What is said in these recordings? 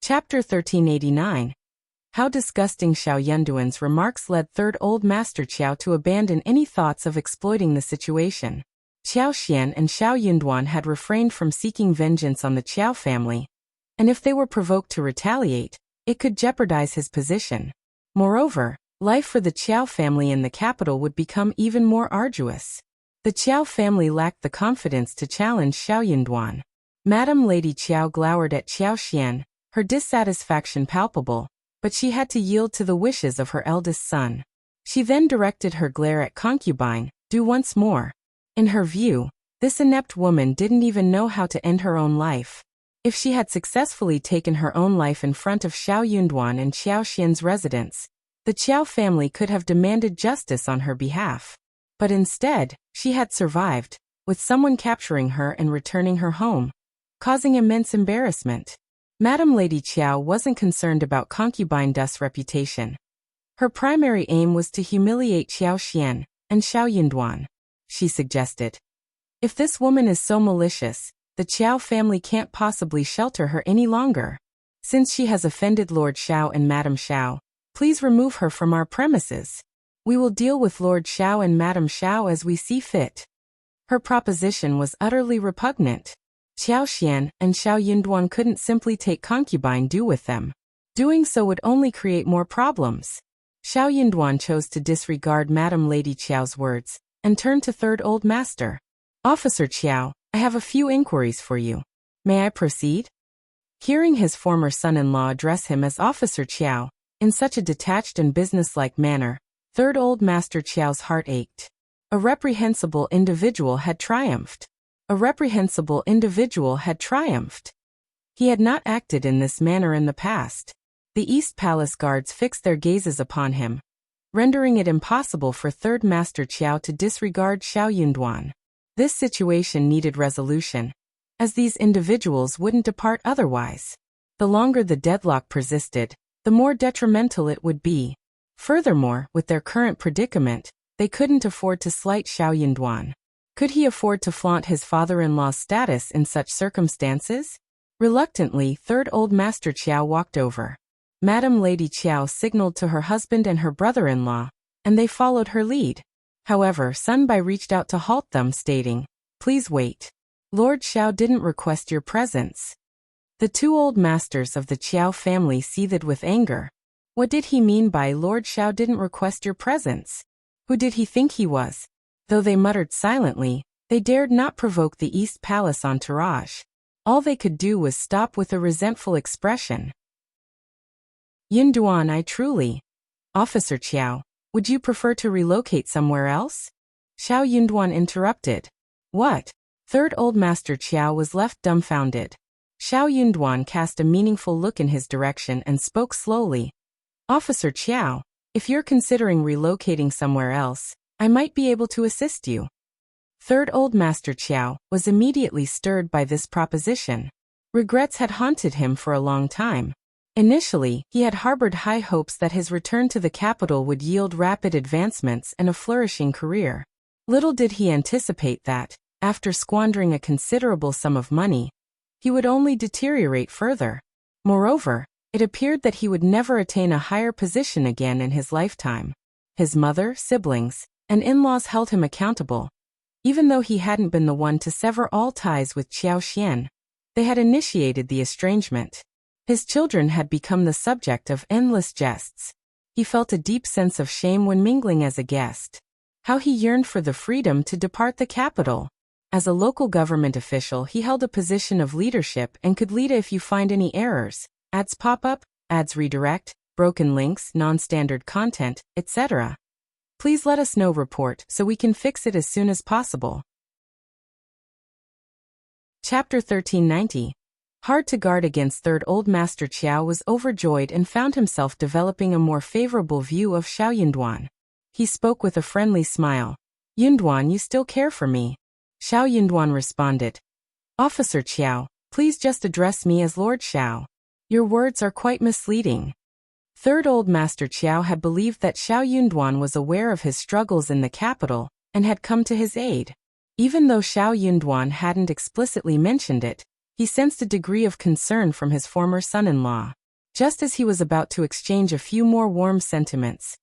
Chapter 1389. How disgusting Xiao Yunduan's remarks led Third Old Master Qiao to abandon any thoughts of exploiting the situation. Qiao Xian and Xiao Yunduan had refrained from seeking vengeance on the Qiao family, and if they were provoked to retaliate, it could jeopardize his position. Moreover, life for the Qiao family in the capital would become even more arduous. The Qiao family lacked the confidence to challenge Xiao Yunduan. Madam Lady Qiao glowered at Qiao Xian, her dissatisfaction palpable, but she had to yield to the wishes of her eldest son. She then directed her glare at concubine, do once more. In her view, this inept woman didn't even know how to end her own life. If she had successfully taken her own life in front of Xiao Yunduan and Qiao Xian's residence, the Qiao family could have demanded justice on her behalf. But instead, she had survived, with someone capturing her and returning her home, causing immense embarrassment. Madam Lady Qiao wasn't concerned about concubine Dust's reputation. Her primary aim was to humiliate Qiao Xian and Xiao Yunduan. She suggested, if this woman is so malicious, the Qiao family can't possibly shelter her any longer. Since she has offended Lord Xiao and Madam Xiao, please remove her from our premises. We will deal with Lord Xiao and Madam Xiao as we see fit. Her proposition was utterly repugnant. Qiao Xian and Xiao Yunduan couldn't simply take concubine Du with them. Doing so would only create more problems. Xiao Yunduan chose to disregard Madam Lady Qiao's words, and turned to Third Old Master. Officer Qiao, I have a few inquiries for you. May I proceed? Hearing his former son-in-law address him as Officer Qiao, in such a detached and businesslike manner, Third Old Master Qiao's heart ached. A reprehensible individual had triumphed. A reprehensible individual had triumphed. He had not acted in this manner in the past. The East Palace guards fixed their gazes upon him, rendering it impossible for Third Master Qiao to disregard Xiao Yunduan. This situation needed resolution, as these individuals wouldn't depart otherwise. The longer the deadlock persisted, the more detrimental it would be. Furthermore, with their current predicament, they couldn't afford to slight Xiao Yunduan. Could he afford to flaunt his father-in-law's status in such circumstances? Reluctantly, Third Old Master Qiao walked over. Madam Lady Qiao signaled to her husband and her brother-in-law, and they followed her lead. However, Sunbai reached out to halt them, stating, please wait. Lord Xiao didn't request your presence. The two old masters of the Qiao family seethed with anger. What did he mean by Lord Xiao didn't request your presence? Who did he think he was? Though they muttered silently, they dared not provoke the East Palace entourage. All they could do was stop with a resentful expression. Yunduan, I truly. Officer Qiao, would you prefer to relocate somewhere else? Xiao Yunduan interrupted. What? Third Old Master Qiao was left dumbfounded. Xiao Yunduan cast a meaningful look in his direction and spoke slowly. Officer Qiao, if you're considering relocating somewhere else, I might be able to assist you. Third Old Master Qiao was immediately stirred by this proposition. Regrets had haunted him for a long time. Initially, he had harbored high hopes that his return to the capital would yield rapid advancements and a flourishing career. Little did he anticipate that, after squandering a considerable sum of money, he would only deteriorate further. Moreover, it appeared that he would never attain a higher position again in his lifetime. His mother, siblings, and in-laws held him accountable. Even though he hadn't been the one to sever all ties with Qiao Xian, they had initiated the estrangement. His children had become the subject of endless jests. He felt a deep sense of shame when mingling as a guest. How he yearned for the freedom to depart the capital. As a local government official, he held a position of leadership and could lead if you find any errors, ads pop up, ads redirect, broken links, non-standard content, etc. Please let us know report so we can fix it as soon as possible. Chapter 1390. Hard to guard against Third Old Master Qiao was overjoyed and found himself developing a more favorable view of Xiao Yunduan. He spoke with a friendly smile. Yunduan, you still care for me? Xiao Yunduan responded. Officer Qiao, please just address me as Lord Xiao. Your words are quite misleading. Third Old Master Qiao had believed that Xiao Yunduan was aware of his struggles in the capital, and had come to his aid. Even though Xiao Yunduan hadn't explicitly mentioned it, he sensed a degree of concern from his former son-in-law. Just as he was about to exchange a few more warm sentiments,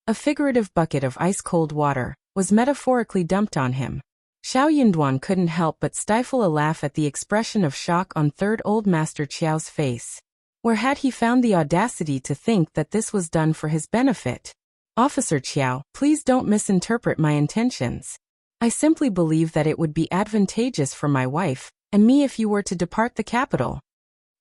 a figurative bucket of ice-cold water was metaphorically dumped on him. Xiao Yunduan couldn't help but stifle a laugh at the expression of shock on Third Old Master Qiao's face. Where had he found the audacity to think that this was done for his benefit? Officer Qiao, please don't misinterpret my intentions. I simply believe that it would be advantageous for my wife and me if you were to depart the capital.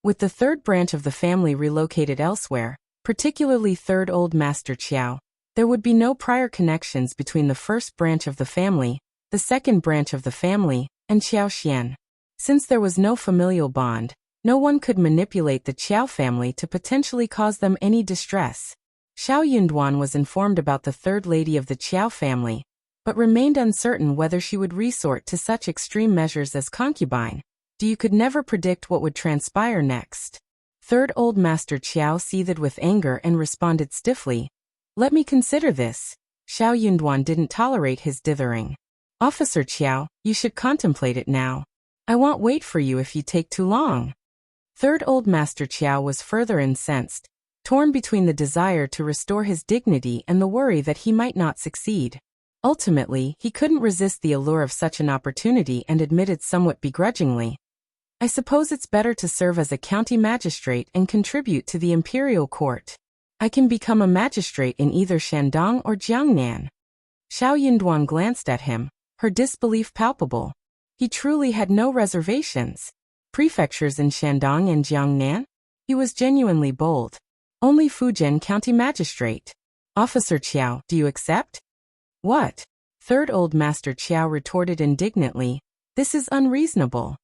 With the third branch of the family relocated elsewhere, particularly Third Old Master Qiao, there would be no prior connections between the first branch of the family, the second branch of the family, and Qiao Xian. Since there was no familial bond, no one could manipulate the Qiao family to potentially cause them any distress. Xiao Yunduan was informed about the third lady of the Qiao family, but remained uncertain whether she would resort to such extreme measures as concubine. You could never predict what would transpire next. Third Old Master Qiao seethed with anger and responded stiffly, "Let me consider this." Xiao Yunduan didn't tolerate his dithering. "Officer Qiao, you should contemplate it now. I won't wait for you if you take too long." Third Old Master Qiao was further incensed, torn between the desire to restore his dignity and the worry that he might not succeed. Ultimately, he couldn't resist the allure of such an opportunity and admitted somewhat begrudgingly, "I suppose it's better to serve as a county magistrate and contribute to the imperial court. I can become a magistrate in either Shandong or Jiangnan." Xiao Yunduan glanced at him, her disbelief palpable. He truly had no reservations. Prefectures in Shandong and Jiangnan? He was genuinely bold. Only Fujian County Magistrate. "Officer Qiao, do you accept?" "What?" Third Old Master Qiao retorted indignantly, "This is unreasonable."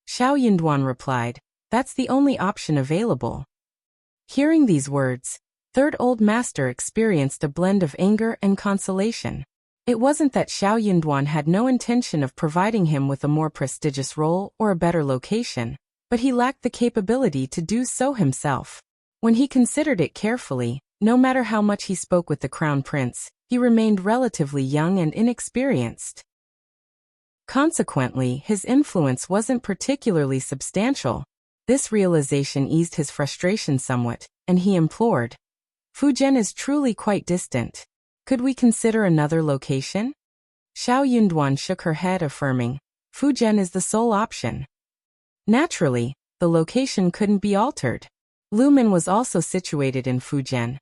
Xiao Yunduan replied, "That's the only option available." Hearing these words, Third Old Master experienced a blend of anger and consolation. It wasn't that Xiao Yunduan had no intention of providing him with a more prestigious role or a better location, but he lacked the capability to do so himself. When he considered it carefully, no matter how much he spoke with the Crown Prince, he remained relatively young and inexperienced. Consequently, his influence wasn't particularly substantial. This realization eased his frustration somewhat, and he implored, "Fujian is truly quite distant. Could we consider another location?" Xiao Yunduan shook her head, affirming, "Fujian is the sole option." Naturally, the location couldn't be altered. Lumen was also situated in Fujian,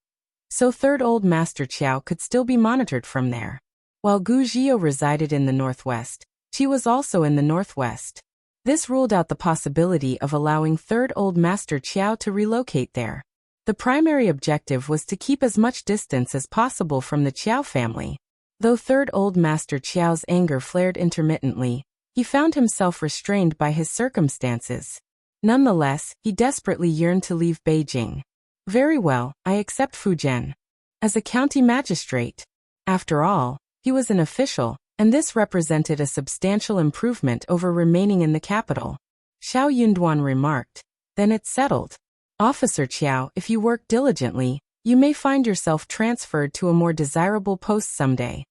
so Third Old Master Qiao could still be monitored from there. While Gu Zhio resided in the northwest, she was also in the northwest. This ruled out the possibility of allowing Third Old Master Qiao to relocate there. The primary objective was to keep as much distance as possible from the Qiao family. Though Third Old Master Qiao's anger flared intermittently, he found himself restrained by his circumstances. Nonetheless, he desperately yearned to leave Beijing. "Very well, I accept Fujian. As a county magistrate." After all, he was an official, and this represented a substantial improvement over remaining in the capital. Xiao Yunduan remarked, "Then it's settled. Officer Qiao, if you work diligently, you may find yourself transferred to a more desirable post someday."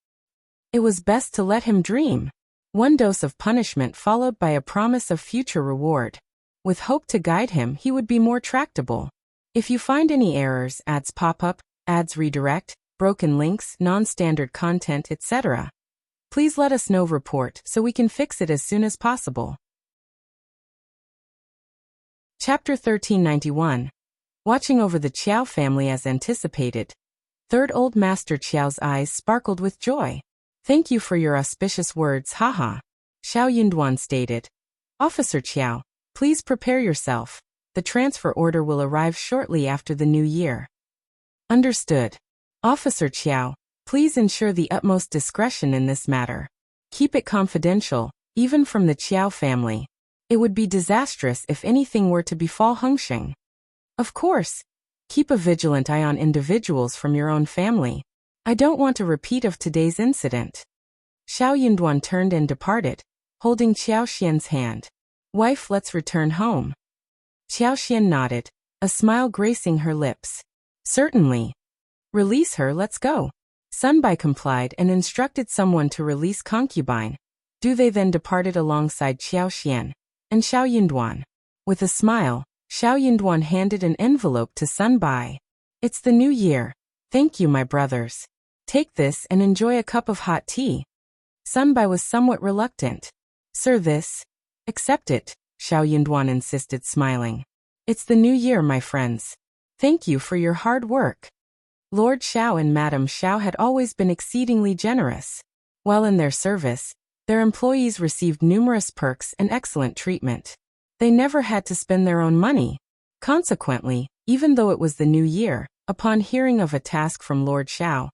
It was best to let him dream. One dose of punishment followed by a promise of future reward. With hope to guide him, he would be more tractable. If you find any errors, ads pop up, ads redirect, broken links, non-standard content, etc., please let us know. Report so we can fix it as soon as possible. Chapter 1391. Watching over the Qiao family as anticipated. Third Old Master Qiao's eyes sparkled with joy. "Thank you for your auspicious words, haha." Xiao Yunduan stated. "Officer Qiao, please prepare yourself. The transfer order will arrive shortly after the new year." "Understood. Officer Qiao, please ensure the utmost discretion in this matter. Keep it confidential, even from the Qiao family. It would be disastrous if anything were to befall Hengsheng." "Of course. Keep a vigilant eye on individuals from your own family. I don't want a repeat of today's incident." Xiao Yunduan turned and departed, holding Qiao Xian's hand. "Wife, let's return home." Qiao Xian nodded, a smile gracing her lips. "Certainly. Release her, let's go." Sunbai complied and instructed someone to release concubine. They then departed alongside Qiao Xian and Xiao Yunduan. With a smile, Xiao Yunduan handed an envelope to Sun Bai. It's the new year. Thank you, my brothers. Take this and enjoy a cup of hot tea. Sun Bai was somewhat reluctant. Sir, this? Accept it, Xiao Yunduan insisted, smiling. It's the new year, my friends. Thank you for your hard work. Lord Xiao and Madame Xiao had always been exceedingly generous. While in their service, their employees received numerous perks and excellent treatment. They never had to spend their own money. Consequently, even though it was the new year, upon hearing of a task from Lord Xiao,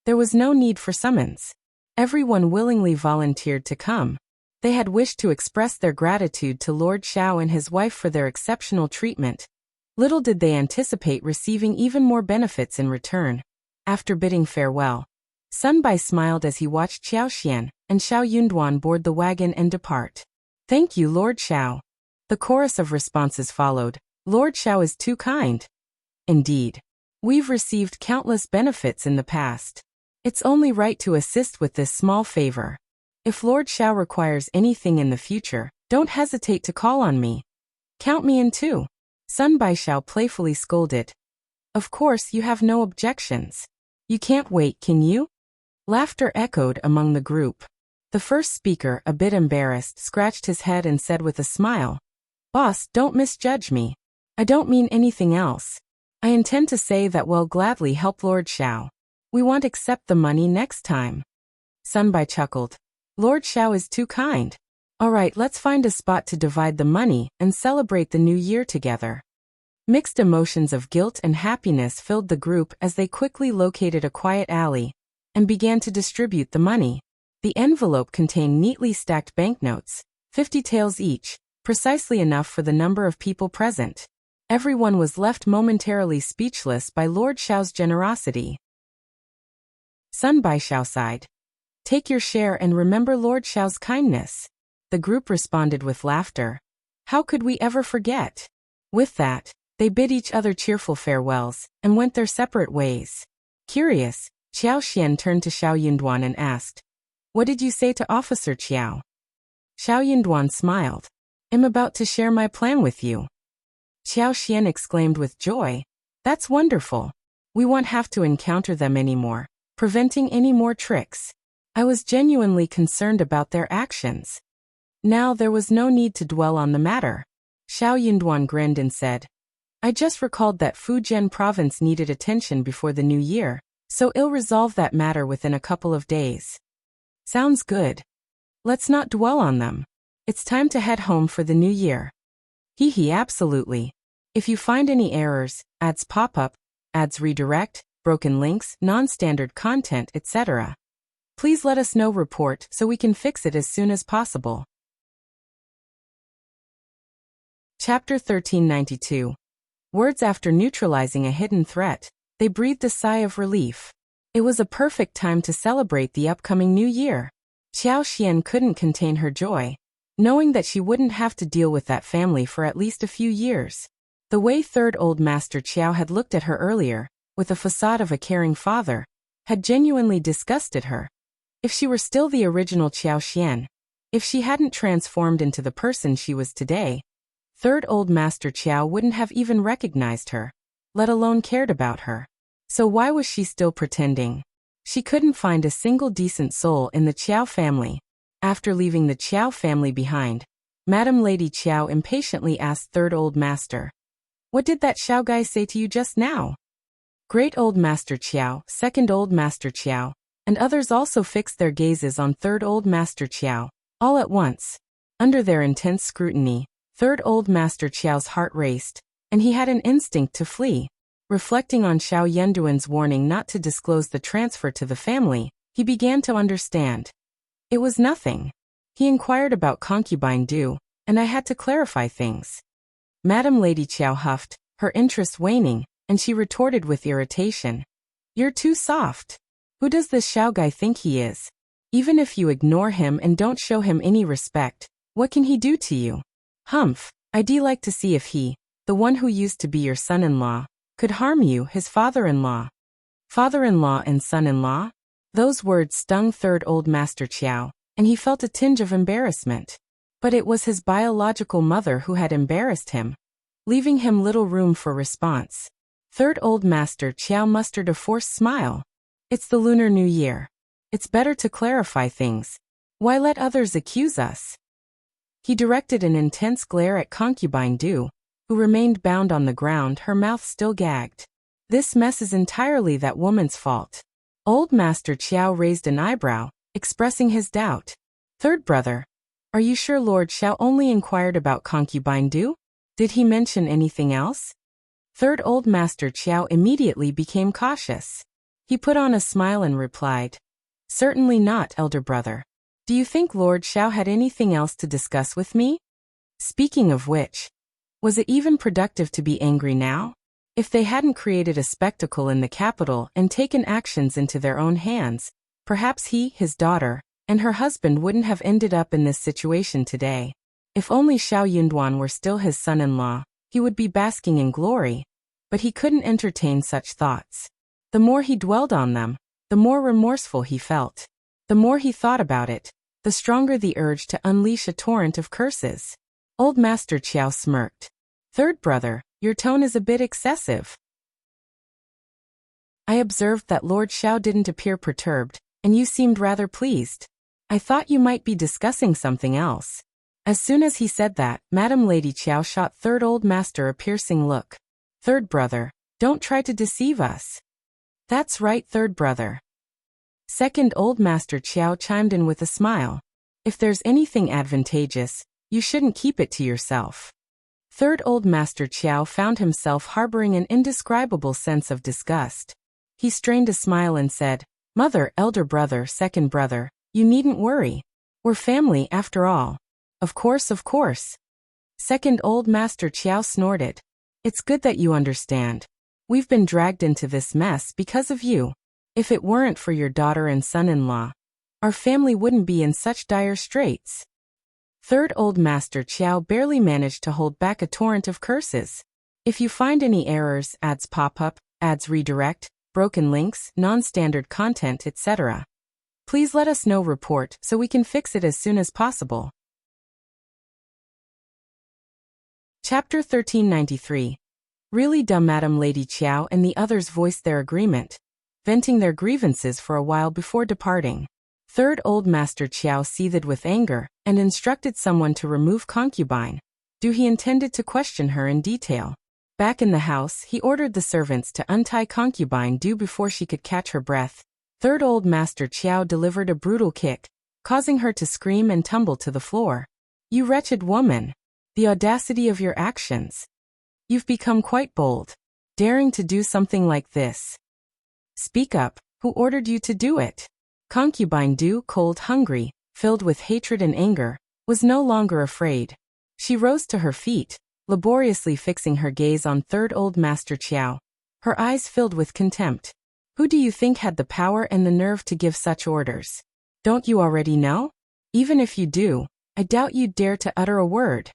there was no need for summons. Everyone willingly volunteered to come. They had wished to express their gratitude to Lord Xiao and his wife for their exceptional treatment. Little did they anticipate receiving even more benefits in return. After bidding farewell, Sun Bai smiled as he watched Qiao Xian and Xiao Yunduan board the wagon and depart. Thank you, Lord Xiao. The chorus of responses followed. Lord Xiao is too kind. Indeed. We've received countless benefits in the past. It's only right to assist with this small favor. If Lord Xiao requires anything in the future, don't hesitate to call on me. Count me in too. Sun Bai Xiao playfully scolded. Of course you have no objections. You can't wait, can you? Laughter echoed among the group. The first speaker, a bit embarrassed, scratched his head and said with a smile, Boss, don't misjudge me. I don't mean anything else. I intend to say that we'll gladly help Lord Xiao. We won't accept the money next time. Sun Bai chuckled. Lord Xiao is too kind. All right, let's find a spot to divide the money and celebrate the new year together. Mixed emotions of guilt and happiness filled the group as they quickly located a quiet alley and began to distribute the money. The envelope contained neatly stacked banknotes, 50 taels each, precisely enough for the number of people present. Everyone was left momentarily speechless by Lord Xiao's generosity. Sun Bai Xiao sighed. Take your share and remember Lord Xiao's kindness. The group responded with laughter. How could we ever forget? With that, they bid each other cheerful farewells and went their separate ways. Curious, Qiao Xian turned to Xiao Yunduan and asked, What did you say to Officer Qiao? Xiao Yunduan smiled. I'm about to share my plan with you. Qiao Xian exclaimed with joy. That's wonderful. We won't have to encounter them anymore, preventing any more tricks. I was genuinely concerned about their actions. Now there was no need to dwell on the matter. Xiao Yunduan grinned and said, I just recalled that Fujian province needed attention before the new year, so I'll resolve that matter within a couple of days. Sounds good. Let's not dwell on them. It's time to head home for the new year. Hee, absolutely. If you find any errors, ads pop up, ads redirect, broken links, non-standard content, etc., please let us know. Report so we can fix it as soon as possible. Chapter 1392. Words. After neutralizing a hidden threat, they breathed a sigh of relief. It was a perfect time to celebrate the upcoming new year. Qiao Xian couldn't contain her joy, knowing that she wouldn't have to deal with that family for at least a few years. The way Third Old Master Qiao had looked at her earlier, with a facade of a caring father, had genuinely disgusted her. If she were still the original Qiao Xian, if she hadn't transformed into the person she was today, Third Old Master Qiao wouldn't have even recognized her, let alone cared about her. So why was she still pretending? She couldn't find a single decent soul in the Qiao family. After leaving the Qiao family behind, Madam Lady Qiao impatiently asked Third Old Master, What did that Xiao guy say to you just now? Great Old Master Qiao, Second Old Master Qiao, and others also fixed their gazes on Third Old Master Qiao, all at once. Under their intense scrutiny, Third Old Master Qiao's heart raced, and he had an instinct to flee. Reflecting on Xiao Yunduan's warning not to disclose the transfer to the family, he began to understand. It was nothing. He inquired about concubine Du, and I had to clarify things. Madam Lady Qiao huffed, her interest waning, and she retorted with irritation. You're too soft. Who does this Xiao guy think he is? Even if you ignore him and don't show him any respect, what can he do to you? Humph, I'd like to see if he, the one who used to be your son-in-law, could harm you, his father-in-law. Father-in-law and son-in-law? Those words stung Third Old Master Qiao, and he felt a tinge of embarrassment. But it was his biological mother who had embarrassed him. leaving him little room for response. Third Old Master Qiao mustered a forced smile. It's the Lunar New Year. It's better to clarify things. Why let others accuse us? He directed an intense glare at concubine Du, who remained bound on the ground, her mouth still gagged. This mess is entirely that woman's fault. Old Master Qiao raised an eyebrow, expressing his doubt. Third brother, are you sure Lord Xiao only inquired about concubine Du? Did he mention anything else? Third Old Master Qiao immediately became cautious. He put on a smile and replied, Certainly not, elder brother. Do you think Lord Xiao had anything else to discuss with me? Speaking of which, was it even productive to be angry now? If they hadn't created a spectacle in the capital and taken actions into their own hands, perhaps he, his daughter, and her husband wouldn't have ended up in this situation today. If only Xiao Yunduan were still his son-in-law, he would be basking in glory, but he couldn't entertain such thoughts. The more he dwelled on them, the more remorseful he felt. The more he thought about it, the stronger the urge to unleash a torrent of curses. Old Master Qiao smirked. Third brother, your tone is a bit excessive. I observed that Lord Xiao didn't appear perturbed, and you seemed rather pleased. I thought you might be discussing something else. As soon as he said that, Madam Lady Qiao shot Third Old Master a piercing look. Third brother, don't try to deceive us. That's right, third brother. Second Old Master Qiao chimed in with a smile. If there's anything advantageous, you shouldn't keep it to yourself. Third Old Master Qiao found himself harboring an indescribable sense of disgust. He strained a smile and said, Mother, elder brother, second brother, you needn't worry. We're family after all. Of course, of course. Second Old Master Qiao snorted. It's good that you understand. We've been dragged into this mess because of you. If it weren't for your daughter and son-in-law, our family wouldn't be in such dire straits. Third Old Master Qiao barely managed to hold back a torrent of curses. If you find any errors, ads pop up, ads redirect, broken links, non-standard content, etc., please let us know. Report so we can fix it as soon as possible. Chapter 1393. Really dumb. Madam Lady Qiao and the others voiced their agreement, venting their grievances for a while before departing. Third Old Master Qiao seethed with anger and instructed someone to remove concubine Du. He intended to question her in detail. Back in the house, he ordered the servants to untie concubine Du before she could catch her breath. Third Old Master Qiao delivered a brutal kick, causing her to scream and tumble to the floor. You wretched woman! The audacity of your actions. You've become quite bold, daring to do something like this. Speak up, who ordered you to do it? Concubine Du, cold, hungry, filled with hatred and anger, was no longer afraid. She rose to her feet, laboriously fixing her gaze on Third Old Master Qiao. Her eyes filled with contempt. Who do you think had the power and the nerve to give such orders? Don't you already know? Even if you do, I doubt you'd dare to utter a word.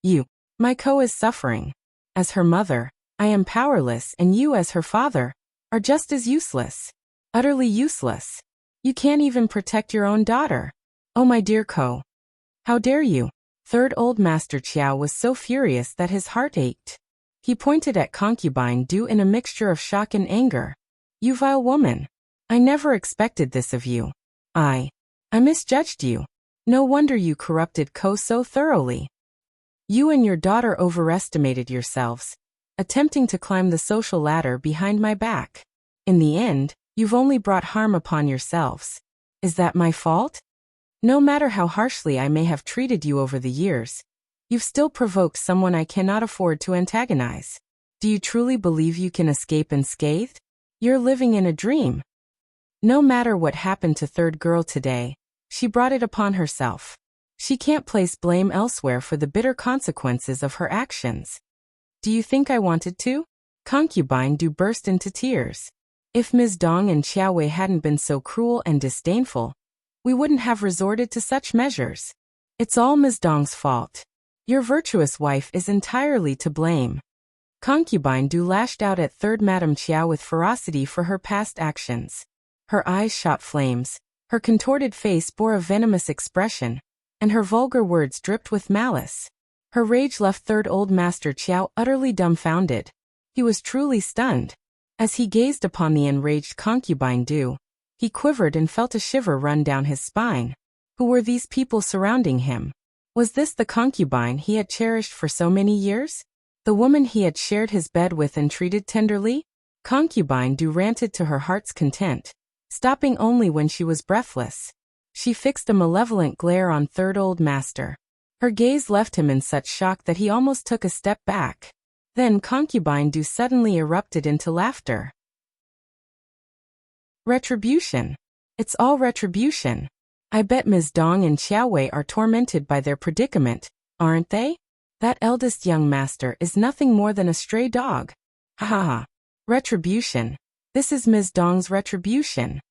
You, my co is suffering. As her mother, I am powerless, and you as her father are just as useless. Utterly useless. You can't even protect your own daughter. Oh my dear co. How dare you? Third Old Master Qiao was so furious that his heart ached. He pointed at concubine Du in a mixture of shock and anger. You vile woman. I never expected this of you. I misjudged you. No wonder you corrupted co so thoroughly. You and your daughter overestimated yourselves, attempting to climb the social ladder behind my back. In the end, you've only brought harm upon yourselves. Is that my fault? No matter how harshly I may have treated you over the years, you've still provoked someone I cannot afford to antagonize. Do you truly believe you can escape unscathed? You're living in a dream. No matter what happened to third girl today, she brought it upon herself. She can't place blame elsewhere for the bitter consequences of her actions. Do you think I wanted to? Concubine Du burst into tears. If Ms. Dong and Xiaowei hadn't been so cruel and disdainful, we wouldn't have resorted to such measures. It's all Ms. Dong's fault. Your virtuous wife is entirely to blame. Concubine Du lashed out at Third Madam Qiao with ferocity for her past actions. Her eyes shot flames, her contorted face bore a venomous expression, and her vulgar words dripped with malice. Her rage left third old master Qiao utterly dumbfounded. He was truly stunned. As he gazed upon the enraged concubine Du, he quivered and felt a shiver run down his spine. Who were these people surrounding him? Was this the concubine he had cherished for so many years? The woman he had shared his bed with and treated tenderly? Concubine Du ranted to her heart's content, stopping only when she was breathless. She fixed a malevolent glare on third old master. Her gaze left him in such shock that he almost took a step back. Then concubine Du suddenly erupted into laughter. Retribution. It's all retribution. I bet Ms. Dong and Qiao Wei are tormented by their predicament, aren't they? That eldest young master is nothing more than a stray dog. Ha ha ha. Retribution. This is Ms. Dong's retribution.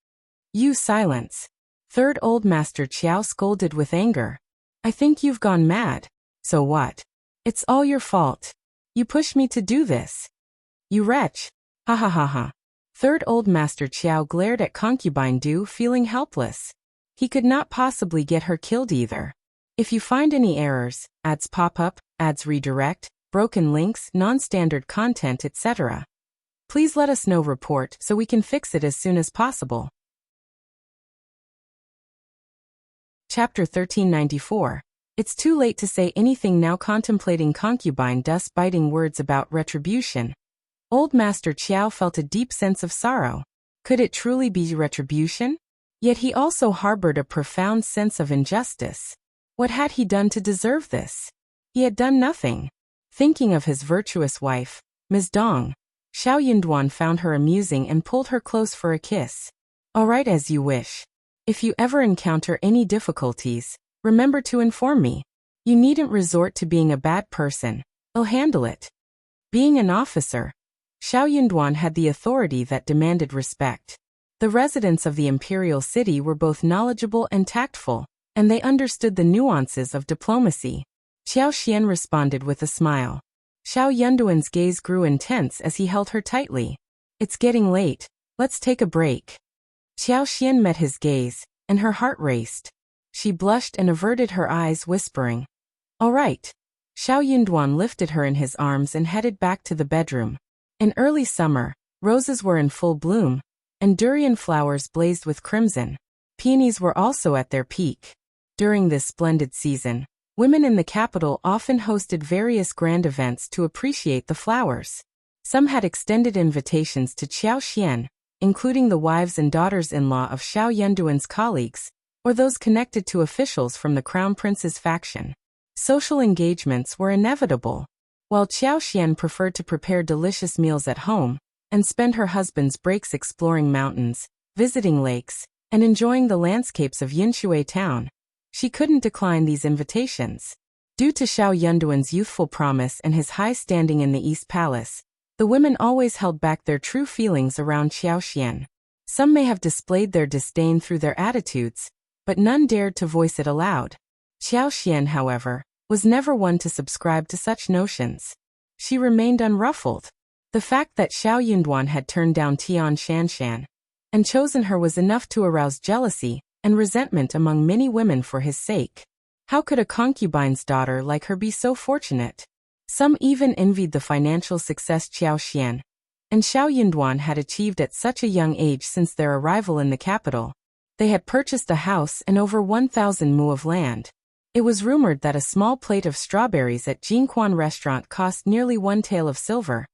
You silence. Third old master Qiao scolded with anger. I think you've gone mad. So what? It's all your fault. You pushed me to do this. You wretch. Ha ha ha ha. Third old master Qiao glared at concubine Du, feeling helpless. He could not possibly get her killed either. If you find any errors, ads pop up, ads redirect, broken links, non-standard content, etc., please let us know. Report so we can fix it as soon as possible. Chapter 1394. It's too late to say anything now. Contemplating concubine Du's biting words about retribution, old master Qiao felt a deep sense of sorrow. Could it truly be retribution? Yet he also harbored a profound sense of injustice. What had he done to deserve this? He had done nothing. Thinking of his virtuous wife, Ms. Dong, Xiao Yunduan found her amusing and pulled her close for a kiss. All right, as you wish. If you ever encounter any difficulties, remember to inform me. You needn't resort to being a bad person. I'll handle it. Being an officer, Xiao Yunduan had the authority that demanded respect. The residents of the imperial city were both knowledgeable and tactful, and they understood the nuances of diplomacy. Qiao Xian responded with a smile. Xiao Yunduan's gaze grew intense as he held her tightly. It's getting late. Let's take a break. Qiao Xian met his gaze, and her heart raced. She blushed and averted her eyes, whispering, All right. Xiao Yunduan lifted her in his arms and headed back to the bedroom. In early summer, roses were in full bloom, and durian flowers blazed with crimson. Peonies were also at their peak. During this splendid season, women in the capital often hosted various grand events to appreciate the flowers. Some had extended invitations to Qiao Xian, including the wives and daughters-in-law of Xiao Yunduan's colleagues, or those connected to officials from the Crown Prince's faction. Social engagements were inevitable. While Qiao Xian preferred to prepare delicious meals at home, and spend her husband's breaks exploring mountains, visiting lakes, and enjoying the landscapes of Yinshui town, she couldn't decline these invitations. Due to Xiao Yunduan's youthful promise and his high standing in the East Palace, the women always held back their true feelings around Qiao Xian. Some may have displayed their disdain through their attitudes, but none dared to voice it aloud. Qiao Xian, however, was never one to subscribe to such notions. She remained unruffled. The fact that Xiao Yunduan had turned down Tian Shanshan and chosen her was enough to arouse jealousy and resentment among many women for his sake. How could a concubine's daughter like her be so fortunate? Some even envied the financial success Qiao Xian and Xiao Yunduan had achieved at such a young age. Since their arrival in the capital, they had purchased a house and over 1,000 mu of land. It was rumored that a small plate of strawberries at Jinquan restaurant cost nearly 1 tael of silver,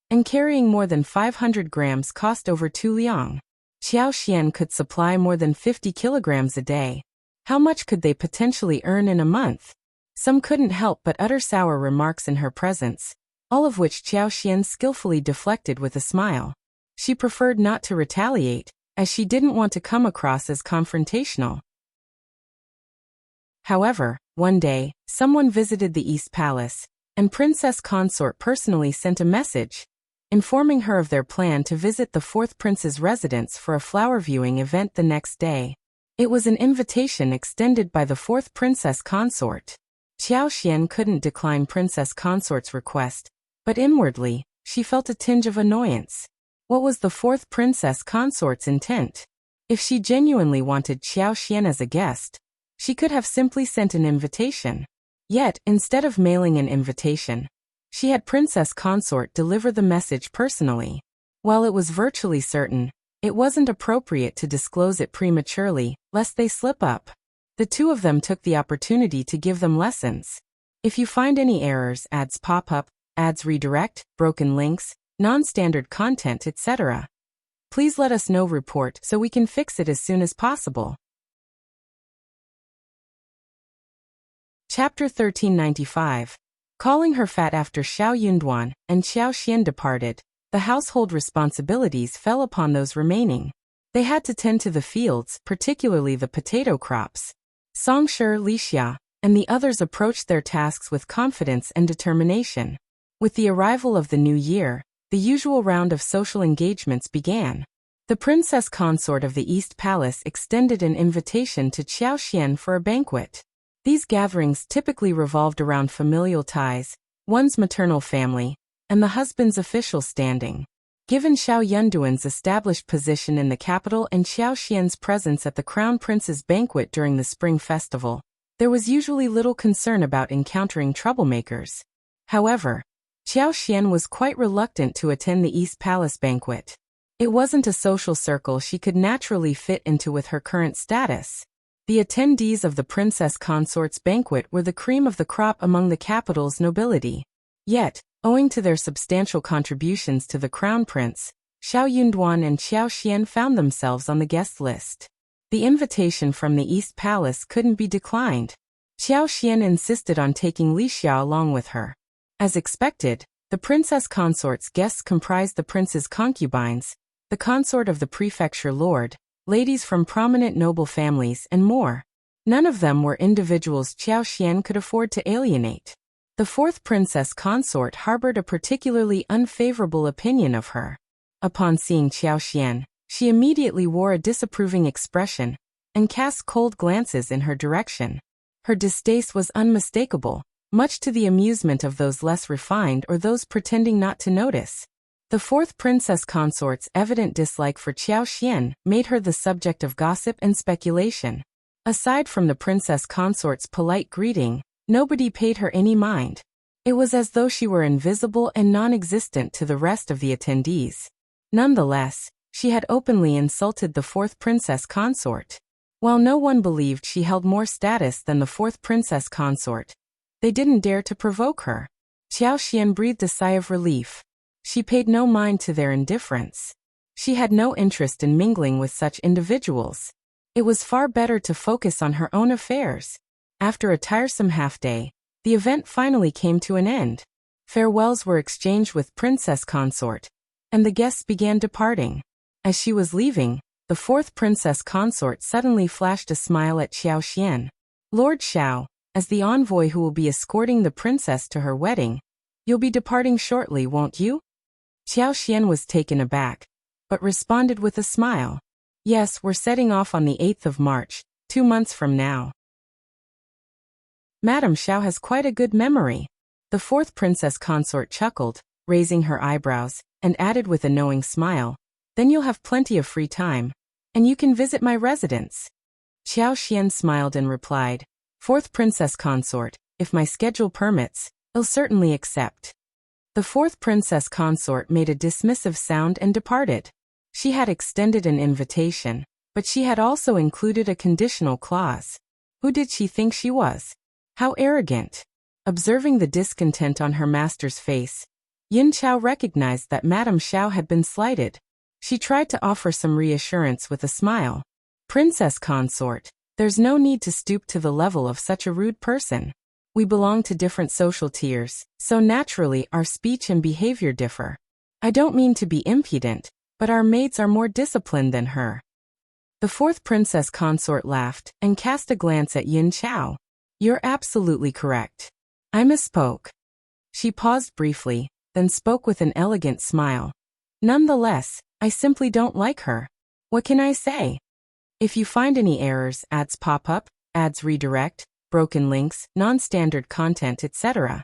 and carrying more than 500 grams cost over 2 liang. Qiao Xian could supply more than 50 kilograms a day. How much could they potentially earn in a month? Some couldn't help but utter sour remarks in her presence, all of which Qiao Xian skillfully deflected with a smile. She preferred not to retaliate, as she didn't want to come across as confrontational. However, one day, someone visited the East Palace, and Princess Consort personally sent a message, informing her of their plan to visit the fourth prince's residence for a flower viewing event the next day. It was an invitation extended by the fourth princess consort. Qiao Xian couldn't decline Princess Consort's request, but inwardly, she felt a tinge of annoyance. What was the fourth princess consort's intent? If she genuinely wanted Qiao Xian as a guest, she could have simply sent an invitation. Yet, instead of mailing an invitation, she had Princess Consort deliver the message personally. While it was virtually certain, it wasn't appropriate to disclose it prematurely, lest they slip up. The two of them took the opportunity to give them lessons. If you find any errors, ads pop up, ads redirect, broken links, non-standard content, etc., please let us know. Report so we can fix it as soon as possible. Chapter 1395. Calling her fat. After Xiao Yunduan and Qiao Xian departed, the household responsibilities fell upon those remaining. They had to tend to the fields, particularly the potato crops. Songshi, Lixia, and the others approached their tasks with confidence and determination. With the arrival of the new year, the usual round of social engagements began. The princess consort of the East Palace extended an invitation to Qiao Xian for a banquet. These gatherings typically revolved around familial ties, one's maternal family, and the husband's official standing. Given Xiao Yunduan's established position in the capital and Qiao Xian's presence at the Crown Prince's banquet during the Spring Festival, there was usually little concern about encountering troublemakers. However, Qiao Xian was quite reluctant to attend the East Palace banquet. It wasn't a social circle she could naturally fit into with her current status. The attendees of the princess consort's banquet were the cream of the crop among the capital's nobility. Yet, owing to their substantial contributions to the crown prince, Xiao Yunduan and Qiao Xian found themselves on the guest list. The invitation from the East Palace couldn't be declined. Qiao Xian insisted on taking Lixia along with her. As expected, the princess consort's guests comprised the prince's concubines, the consort of the prefecture lord, ladies from prominent noble families, and more. None of them were individuals Qiao Xian could afford to alienate. The fourth princess consort harbored a particularly unfavorable opinion of her. Upon seeing Qiao Xian, she immediately wore a disapproving expression and cast cold glances in her direction. Her distaste was unmistakable, much to the amusement of those less refined or those pretending not to notice. The fourth princess consort's evident dislike for Qiao Xian made her the subject of gossip and speculation. Aside from the princess consort's polite greeting, nobody paid her any mind. It was as though she were invisible and non-existent to the rest of the attendees. Nonetheless, she had openly insulted the fourth princess consort. While no one believed she held more status than the fourth princess consort, they didn't dare to provoke her. Qiao Xian breathed a sigh of relief. She paid no mind to their indifference. She had no interest in mingling with such individuals. It was far better to focus on her own affairs. After a tiresome half-day, the event finally came to an end. Farewells were exchanged with Princess Consort, and the guests began departing. As she was leaving, the fourth Princess Consort suddenly flashed a smile at Qiao Xian. Lord Xiao, as the envoy who will be escorting the princess to her wedding, you'll be departing shortly, won't you? Qiao Xian was taken aback, but responded with a smile. Yes, we're setting off on the 8th of March, 2 months from now. Madame Xiao has quite a good memory. The fourth princess consort chuckled, raising her eyebrows, and added with a knowing smile, then you'll have plenty of free time, and you can visit my residence. Qiao Xian smiled and replied, Fourth princess consort, if my schedule permits, I'll certainly accept. The fourth princess consort made a dismissive sound and departed. She had extended an invitation, but she had also included a conditional clause. Who did she think she was? How arrogant! Observing the discontent on her master's face, Yin Chao recognized that Madame Xiao had been slighted. She tried to offer some reassurance with a smile. Princess consort, there's no need to stoop to the level of such a rude person. We belong to different social tiers, so naturally our speech and behavior differ. I don't mean to be impudent, but our maids are more disciplined than her. The fourth princess consort laughed and cast a glance at Yin Chao. You're absolutely correct. I misspoke. She paused briefly, then spoke with an elegant smile. Nonetheless, I simply don't like her. What can I say? If you find any errors, ads pop up, ads redirect, broken links, non-standard content, etc.,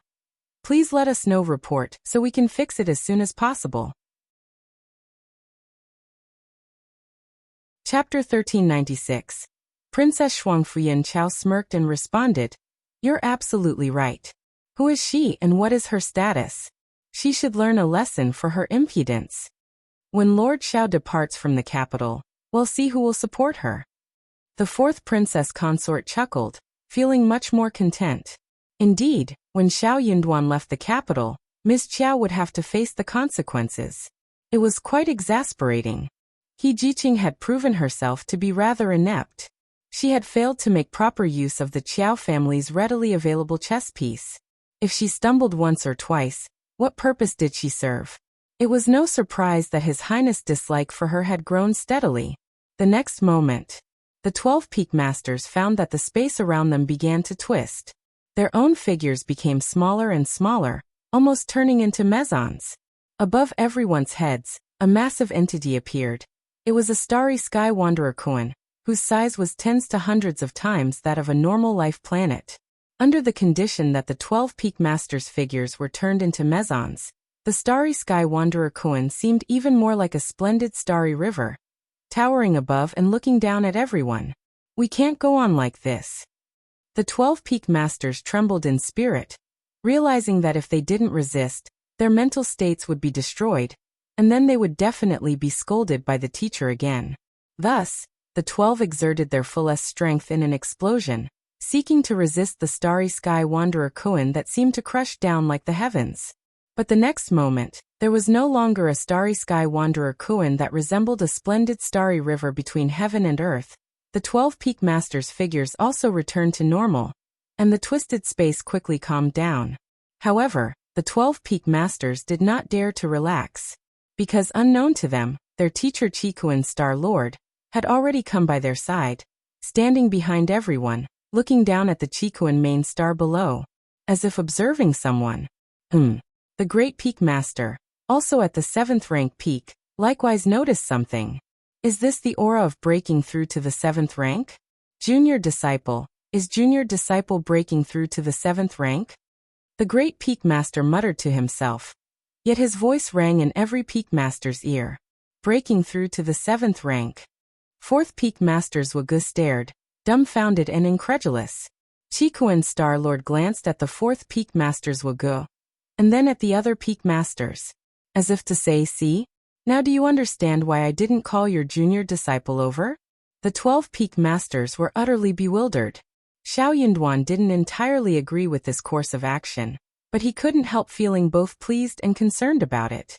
please let us know. Report so we can fix it as soon as possible. Chapter 1396. Princess Shuangfu. Yin Chao smirked and responded, You're absolutely right. Who is she and what is her status? She should learn a lesson for her impudence. When Lord Xiao departs from the capital, we'll see who will support her. The fourth princess consort chuckled, feeling much more content. Indeed, when Xiao Yunduan left the capital, Miss Qiao would have to face the consequences. It was quite exasperating. He Jiqing had proven herself to be rather inept. She had failed to make proper use of the Qiao family's readily available chess piece. If she stumbled once or twice, what purpose did she serve? It was no surprise that His Highness' dislike for her had grown steadily. The next moment, the 12 peak masters found that the space around them began to twist. Their own figures became smaller and smaller, almost turning into mesons. Above everyone's heads, a massive entity appeared. It was a starry sky wanderer Xuan, whose size was tens to hundreds of times that of a normal life planet. Under the condition that the 12 peak masters' figures were turned into mesons, the starry sky wanderer Xuan seemed even more like a splendid starry river, towering above and looking down at everyone. We can't go on like this. The 12 peak masters trembled in spirit, realizing that if they didn't resist, their mental states would be destroyed, and then they would definitely be scolded by the teacher again. Thus, the 12 exerted their fullest strength in an explosion, seeking to resist the starry sky wanderer Xuan that seemed to crush down like the heavens. But the next moment, there was no longer a starry sky wanderer Xuan that resembled a splendid starry river between heaven and earth. The 12 peak masters' figures also returned to normal, and the twisted space quickly calmed down. However, the 12 peak masters did not dare to relax, because unknown to them, their teacher Qikuan Star Lord had already come by their side, standing behind everyone, looking down at the Qikuan main star below, as if observing someone. The great peak master, also at the 7th rank peak, likewise noticed something. Is this the aura of breaking through to the 7th rank? Junior disciple, is junior disciple breaking through to the 7th rank? The great peak master muttered to himself. Yet his voice rang in every peak master's ear. Breaking through to the 7th rank. 4th peak master's Wugu stared, dumbfounded and incredulous. Qikuan Star Lord glanced at the 4th peak master's Wugu, and then at the other peak masters, as if to say, see? Now do you understand why I didn't call your junior disciple over? The 12 peak masters were utterly bewildered. Xiao Yunduan didn't entirely agree with this course of action, but he couldn't help feeling both pleased and concerned about it.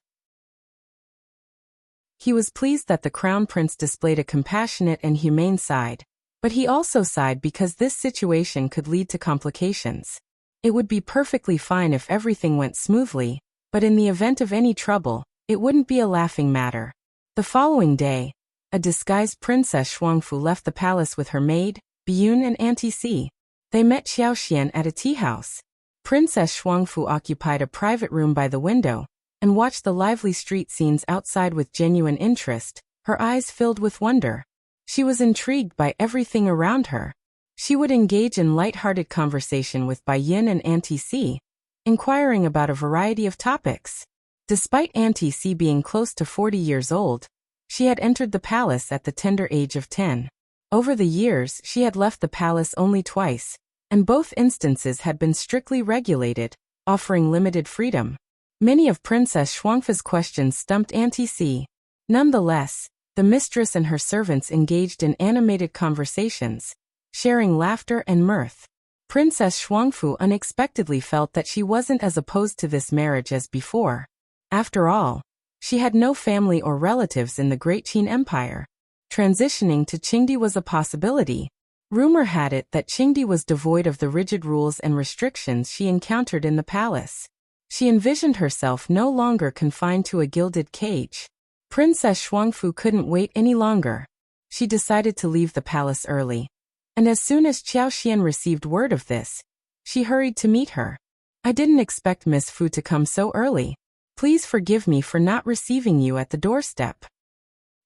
He was pleased that the crown prince displayed a compassionate and humane side, but he also sighed because this situation could lead to complications. It would be perfectly fine if everything went smoothly, but in the event of any trouble, it wouldn't be a laughing matter. The following day, a disguised Princess Shuangfu left the palace with her maid, Biyun and Auntie C. They met Xiaoxian at a tea house. Princess Shuangfu occupied a private room by the window, and watched the lively street scenes outside with genuine interest, her eyes filled with wonder. She was intrigued by everything around her. She would engage in light-hearted conversation with Biyun and Auntie C, inquiring about a variety of topics. Despite Auntie C being close to 40 years old, she had entered the palace at the tender age of 10. Over the years, she had left the palace only twice, and both instances had been strictly regulated, offering limited freedom. Many of Princess Shuangfu's questions stumped Auntie C. Nonetheless, the mistress and her servants engaged in animated conversations, sharing laughter and mirth. Princess Shuangfu unexpectedly felt that she wasn't as opposed to this marriage as before. After all, she had no family or relatives in the Great Qin Empire. Transitioning to Qingdi was a possibility. Rumor had it that Qingdi was devoid of the rigid rules and restrictions she encountered in the palace. She envisioned herself no longer confined to a gilded cage. Princess Shuangfu couldn't wait any longer. She decided to leave the palace early. And as soon as Qiaoxian received word of this, she hurried to meet her. I didn't expect Miss Fu to come so early. Please forgive me for not receiving you at the doorstep.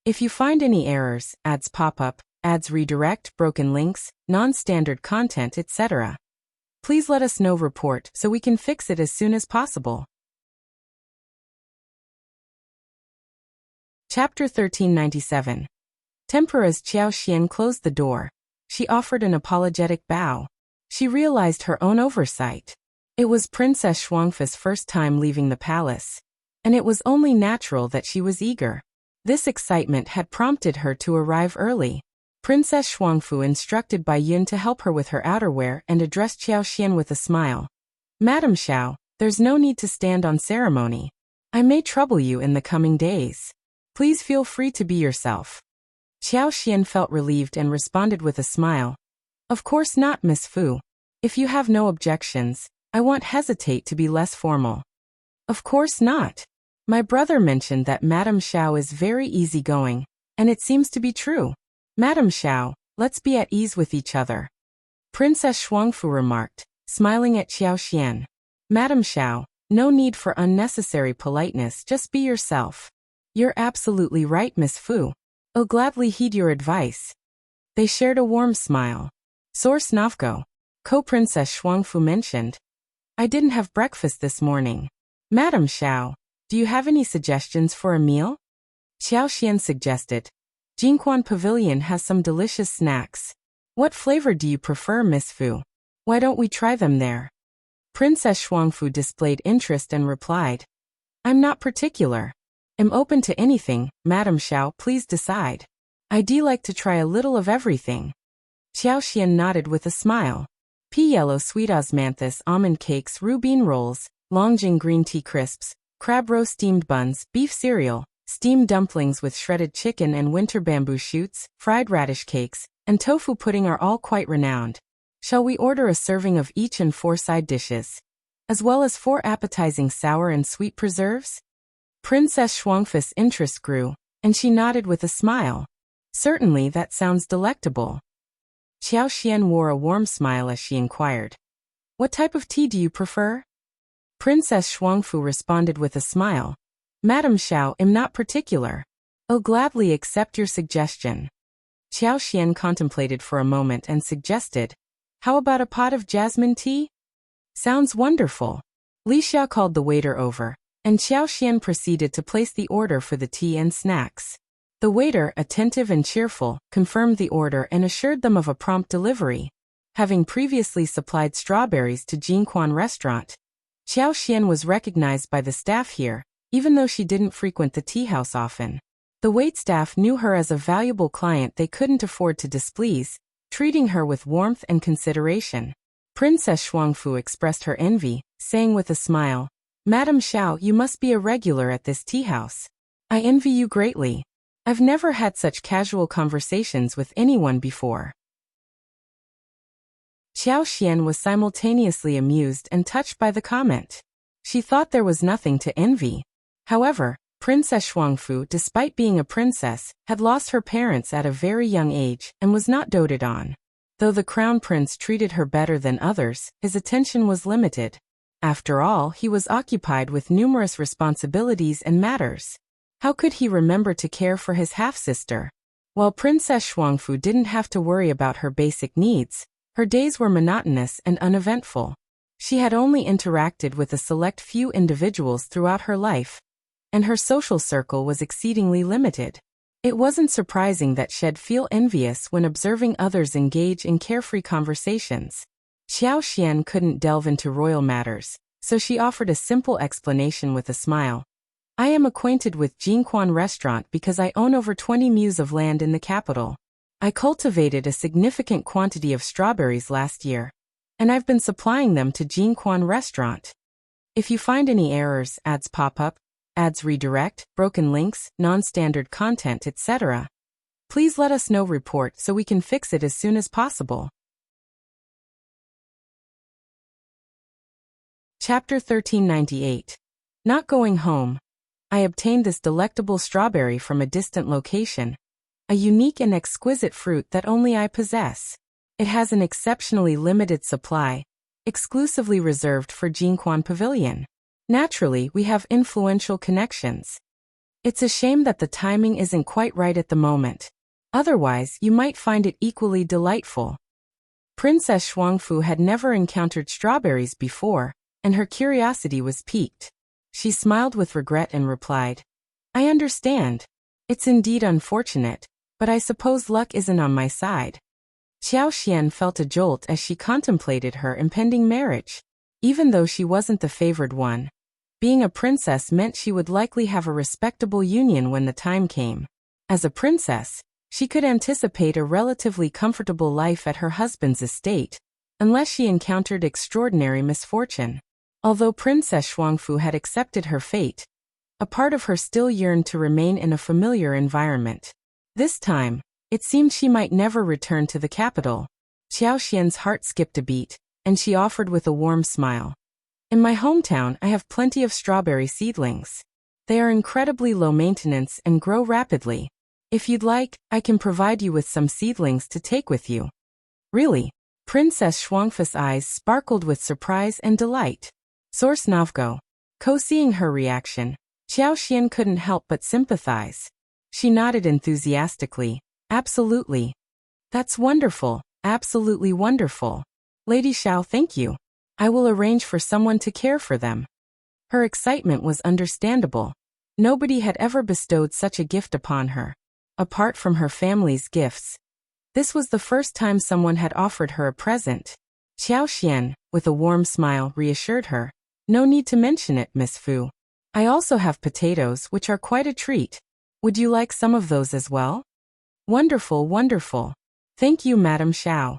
If you find any errors, ads pop up, ads redirect, broken links, non-standard content, etc., please let us know report so we can fix it as soon as possible. Chapter 1397. Tempera's Qiaoxian closed the door. She offered an apologetic bow. She realized her own oversight. It was Princess Shuangfu's first time leaving the palace, and it was only natural that she was eager. This excitement had prompted her to arrive early. Princess Shuangfu instructed Bai Yun to help her with her outerwear and addressed Qiao Xian with a smile. Madam Xiao, there's no need to stand on ceremony. I may trouble you in the coming days. Please feel free to be yourself. Qiao Xian felt relieved and responded with a smile. Of course not, Miss Fu. If you have no objections, I won't hesitate to be less formal. Of course not. My brother mentioned that Madam Xiao is very easygoing, and it seems to be true. Madam Xiao, let's be at ease with each other. Princess Shuangfu remarked, smiling at Qiao Xian. Madam Xiao, no need for unnecessary politeness, just be yourself. You're absolutely right, Miss Fu. I'll gladly heed your advice. They shared a warm smile. Source Novgo. Co-Princess Shuangfu mentioned. I didn't have breakfast this morning. Madam Xiao, do you have any suggestions for a meal? Qiao Xian suggested. Jinquan Pavilion has some delicious snacks. What flavor do you prefer, Miss Fu? Why don't we try them there? Princess Shuangfu displayed interest and replied. I'm not particular. I'm open to anything, Madam Xiao, please decide. I'd like to try a little of everything. Qiao Xian nodded with a smile. Yellow sweet osmanthus almond cakes, rhubarb rolls, Longjing green tea crisps, crab roe steamed buns, beef cereal, steamed dumplings with shredded chicken and winter bamboo shoots, fried radish cakes, and tofu pudding are all quite renowned. Shall we order a serving of each and 4 side dishes, as well as 4 appetizing sour and sweet preserves? Princess Shuangfu's interest grew, and she nodded with a smile. Certainly, that sounds delectable. Qiao Xian wore a warm smile as she inquired. What type of tea do you prefer? Princess Shuangfu responded with a smile. Madam Xiao, I'm not particular. I'll gladly accept your suggestion. Qiao Xian contemplated for a moment and suggested, how about a pot of jasmine tea? Sounds wonderful. Li Xiao called the waiter over, and Qiao Xian proceeded to place the order for the tea and snacks. The waiter, attentive and cheerful, confirmed the order and assured them of a prompt delivery. Having previously supplied strawberries to Jinquan restaurant, Qiao Xian was recognized by the staff here, even though she didn't frequent the tea house often. The waitstaff knew her as a valuable client they couldn't afford to displease, treating her with warmth and consideration. Princess Shuangfu expressed her envy, saying with a smile, Madam Xiao, you must be a regular at this tea house. I envy you greatly. I've never had such casual conversations with anyone before. Qiao Xian was simultaneously amused and touched by the comment. She thought there was nothing to envy. However, Princess Shuangfu, despite being a princess, had lost her parents at a very young age and was not doted on. Though the crown prince treated her better than others, his attention was limited. After all, he was occupied with numerous responsibilities and matters. How could he remember to care for his half-sister? While Princess Shuangfu didn't have to worry about her basic needs, her days were monotonous and uneventful. She had only interacted with a select few individuals throughout her life, and her social circle was exceedingly limited. It wasn't surprising that she'd feel envious when observing others engage in carefree conversations. Qiao Xian couldn't delve into royal matters, so she offered a simple explanation with a smile. I am acquainted with Jinquan restaurant because I own over 20 mues of land in the capital. I cultivated a significant quantity of strawberries last year, and I've been supplying them to Jinquan restaurant. If you find any errors, ads pop up, ads redirect, broken links, non-standard content, etc., please let us know report so we can fix it as soon as possible. Chapter 1398. Not going home. I obtained this delectable strawberry from a distant location, a unique and exquisite fruit that only I possess. It has an exceptionally limited supply, exclusively reserved for Jinquan Pavilion. Naturally, we have influential connections. It's a shame that the timing isn't quite right at the moment. Otherwise, you might find it equally delightful. Princess Shuangfu had never encountered strawberries before, and her curiosity was piqued. She smiled with regret and replied, I understand. It's indeed unfortunate, but I suppose luck isn't on my side. Qiao Xian felt a jolt as she contemplated her impending marriage. Even though she wasn't the favored one, being a princess meant she would likely have a respectable union when the time came. As a princess, she could anticipate a relatively comfortable life at her husband's estate, unless she encountered extraordinary misfortune. Although Princess Shuangfu had accepted her fate, a part of her still yearned to remain in a familiar environment. This time, it seemed she might never return to the capital. Qiao Xian's heart skipped a beat, and she offered with a warm smile. In my hometown, I have plenty of strawberry seedlings. They are incredibly low maintenance and grow rapidly. If you'd like, I can provide you with some seedlings to take with you. Really? Princess Shuangfu's eyes sparkled with surprise and delight. Source Novgo. Seeing her reaction, Qiao Xian couldn't help but sympathize. She nodded enthusiastically. Absolutely. That's wonderful, absolutely wonderful. Lady Xiao, thank you. I will arrange for someone to care for them. Her excitement was understandable. Nobody had ever bestowed such a gift upon her. Apart from her family's gifts, this was the first time someone had offered her a present. Qiao Xian, with a warm smile, reassured her. No need to mention it, Miss Fu. I also have potatoes, which are quite a treat. Would you like some of those as well? Wonderful, wonderful. Thank you, Madame Xiao.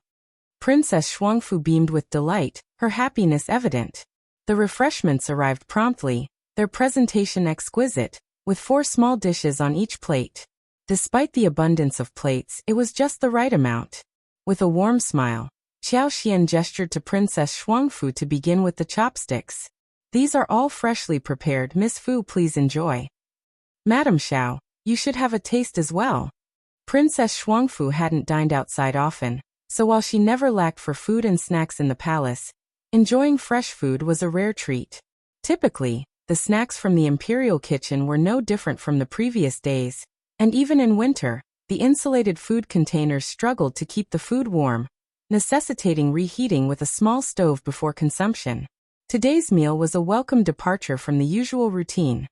Princess Shuangfu beamed with delight, her happiness evident. The refreshments arrived promptly, their presentation exquisite, with 4 small dishes on each plate. Despite the abundance of plates, it was just the right amount. With a warm smile, Qiao Xian gestured to Princess Shuangfu to begin with the chopsticks. These are all freshly prepared, Miss Fu, please enjoy. Madame Xiao, you should have a taste as well. Princess Shuangfu hadn't dined outside often, so while she never lacked for food and snacks in the palace, enjoying fresh food was a rare treat. Typically, the snacks from the imperial kitchen were no different from the previous days, and even in winter, the insulated food containers struggled to keep the food warm, necessitating reheating with a small stove before consumption. Today's meal was a welcome departure from the usual routine.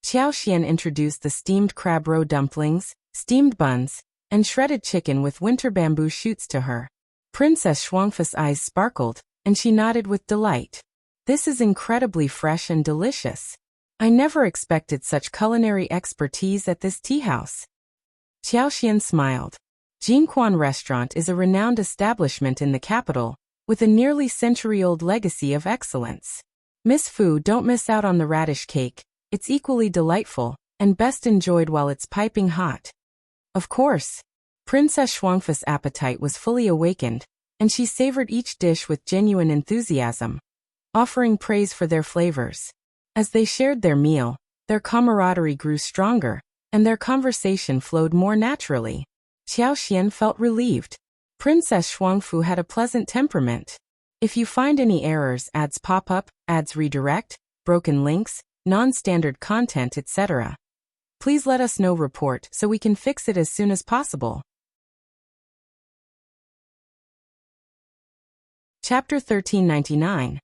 Qiao Xian introduced the steamed crab roe dumplings, steamed buns, and shredded chicken with winter bamboo shoots to her. Princess Shuangfu's eyes sparkled, and she nodded with delight. This is incredibly fresh and delicious. I never expected such culinary expertise at this tea house. Qiao Xian smiled. Jingquan Restaurant is a renowned establishment in the capital, with a nearly century-old legacy of excellence. Miss Fu, don't miss out on the radish cake. It's equally delightful, and best enjoyed while it's piping hot. Of course. Princess Shuangfu's appetite was fully awakened, and she savored each dish with genuine enthusiasm, offering praise for their flavors. As they shared their meal, their camaraderie grew stronger, and their conversation flowed more naturally. Qiao Xian felt relieved. Princess Shuangfu had a pleasant temperament. If you find any errors, ads pop up, ads redirect, broken links, non-standard content, etc., please let us know. Report so we can fix it as soon as possible. Chapter 1399.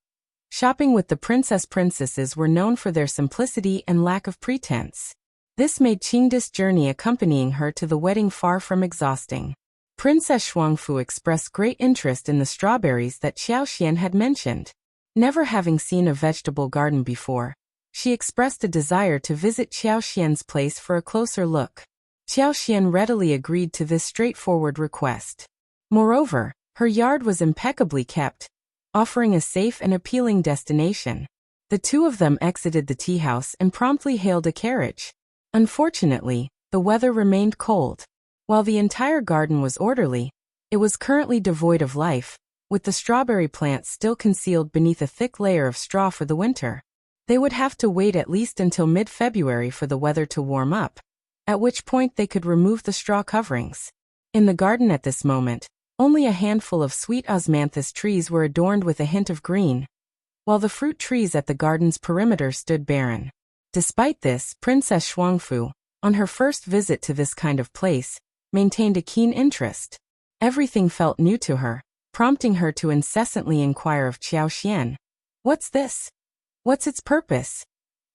Shopping with the princesses were known for their simplicity and lack of pretense. This made Qingda's journey accompanying her to the wedding far from exhausting. Princess Shuangfu expressed great interest in the strawberries that Qiao Xian had mentioned. Never having seen a vegetable garden before, she expressed a desire to visit Qiao Xian's place for a closer look. Qiao Xian readily agreed to this straightforward request. Moreover, her yard was impeccably kept, offering a safe and appealing destination. The two of them exited the tea house and promptly hailed a carriage. Unfortunately, the weather remained cold. While the entire garden was orderly, it was currently devoid of life, with the strawberry plants still concealed beneath a thick layer of straw for the winter. They would have to wait at least until mid-February for the weather to warm up, at which point they could remove the straw coverings. In the garden at this moment, only a handful of sweet osmanthus trees were adorned with a hint of green, while the fruit trees at the garden's perimeter stood barren. Despite this, Princess Shuangfu, on her first visit to this kind of place, maintained a keen interest. Everything felt new to her, prompting her to incessantly inquire of Qiao Xian. What's this? What's its purpose?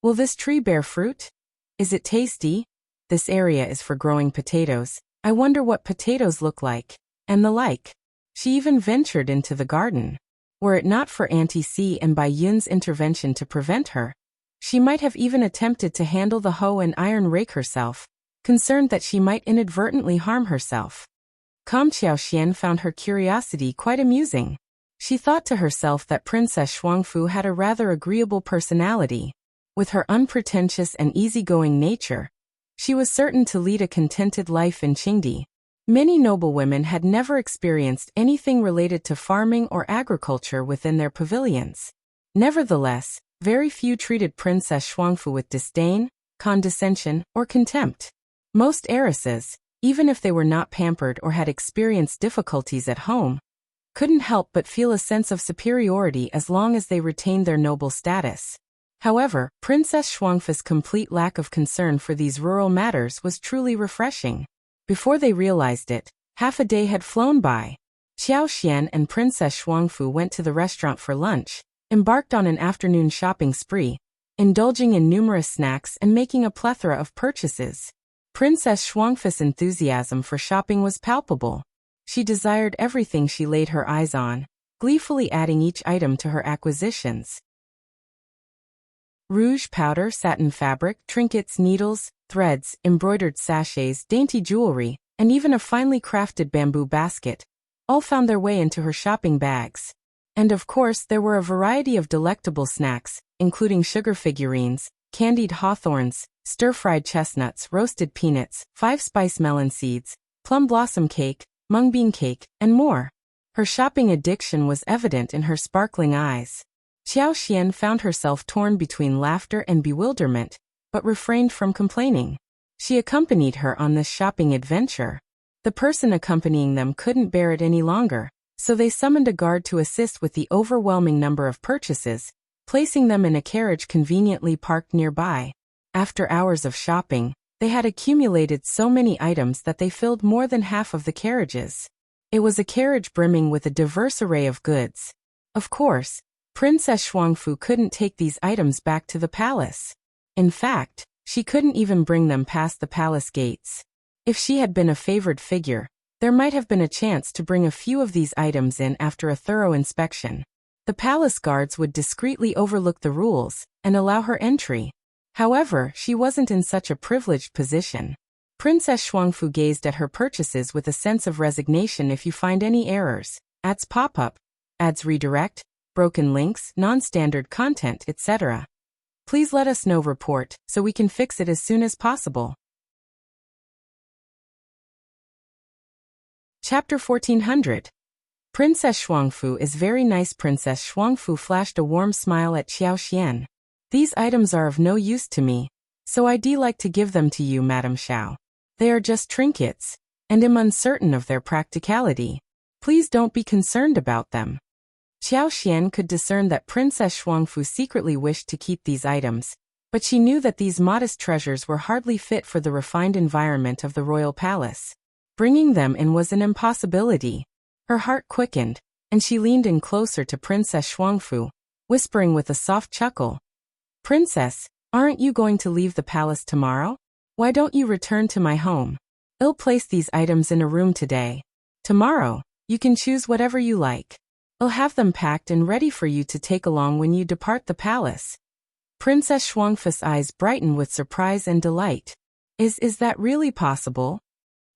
Will this tree bear fruit? Is it tasty? This area is for growing potatoes, I wonder what potatoes look like, and the like. She even ventured into the garden. Were it not for Auntie C and Bai Yun's intervention to prevent her, she might have even attempted to handle the hoe and iron rake herself, concerned that she might inadvertently harm herself. Qiao found her curiosity quite amusing. She thought to herself that Princess Shuangfu had a rather agreeable personality. With her unpretentious and easygoing nature, she was certain to lead a contented life in Qingdi. Many noblewomen had never experienced anything related to farming or agriculture within their pavilions. Nevertheless, very few treated Princess Shuangfu with disdain, condescension, or contempt. Most heiresses, even if they were not pampered or had experienced difficulties at home, couldn't help but feel a sense of superiority as long as they retained their noble status. However, Princess Shuangfu's complete lack of concern for these rural matters was truly refreshing. Before they realized it, half a day had flown by. Qiao and Princess Shuangfu went to the restaurant for lunch, embarked on an afternoon shopping spree, indulging in numerous snacks and making a plethora of purchases. Princess Shuangfu's enthusiasm for shopping was palpable. She desired everything she laid her eyes on, gleefully adding each item to her acquisitions. Rouge powder, satin fabric, trinkets, needles, threads, embroidered sachets, dainty jewelry, and even a finely crafted bamboo basket, all found their way into her shopping bags. And of course there were a variety of delectable snacks, including sugar figurines, candied hawthorns, stir-fried chestnuts, roasted peanuts, 5-spice melon seeds, plum blossom cake, mung bean cake, and more. Her shopping addiction was evident in her sparkling eyes. Qiao found herself torn between laughter and bewilderment, but refrained from complaining. She accompanied her on this shopping adventure. The person accompanying them couldn't bear it any longer, so they summoned a guard to assist with the overwhelming number of purchases, placing them in a carriage conveniently parked nearby. After hours of shopping, they had accumulated so many items that they filled more than half of the carriages. It was a carriage brimming with a diverse array of goods. Of course, Princess Shuangfu couldn't take these items back to the palace. In fact, she couldn't even bring them past the palace gates. If she had been a favored figure, there might have been a chance to bring a few of these items in after a thorough inspection. The palace guards would discreetly overlook the rules and allow her entry. However, she wasn't in such a privileged position. Princess Shuangfu gazed at her purchases with a sense of resignation. If you find any errors, ads pop up, ads redirect, broken links, non-standard content, etc., please let us know. Report, so we can fix it as soon as possible. Chapter 1400. Princess Shuangfu is very nice. Princess Shuangfu flashed a warm smile at Qiao. These items are of no use to me, so I'd like to give them to you, Madam Xiao. They are just trinkets, and am uncertain of their practicality. Please don't be concerned about them. Qiao could discern that Princess Shuangfu secretly wished to keep these items, but she knew that these modest treasures were hardly fit for the refined environment of the royal palace. Bringing them in was an impossibility. Her heart quickened, and she leaned in closer to Princess Shuangfu, whispering with a soft chuckle, "Princess, aren't you going to leave the palace tomorrow? Why don't you return to my home? I'll place these items in a room today. Tomorrow, you can choose whatever you like. I'll have them packed and ready for you to take along when you depart the palace." Princess Shuangfu's eyes brightened with surprise and delight. Is that really possible?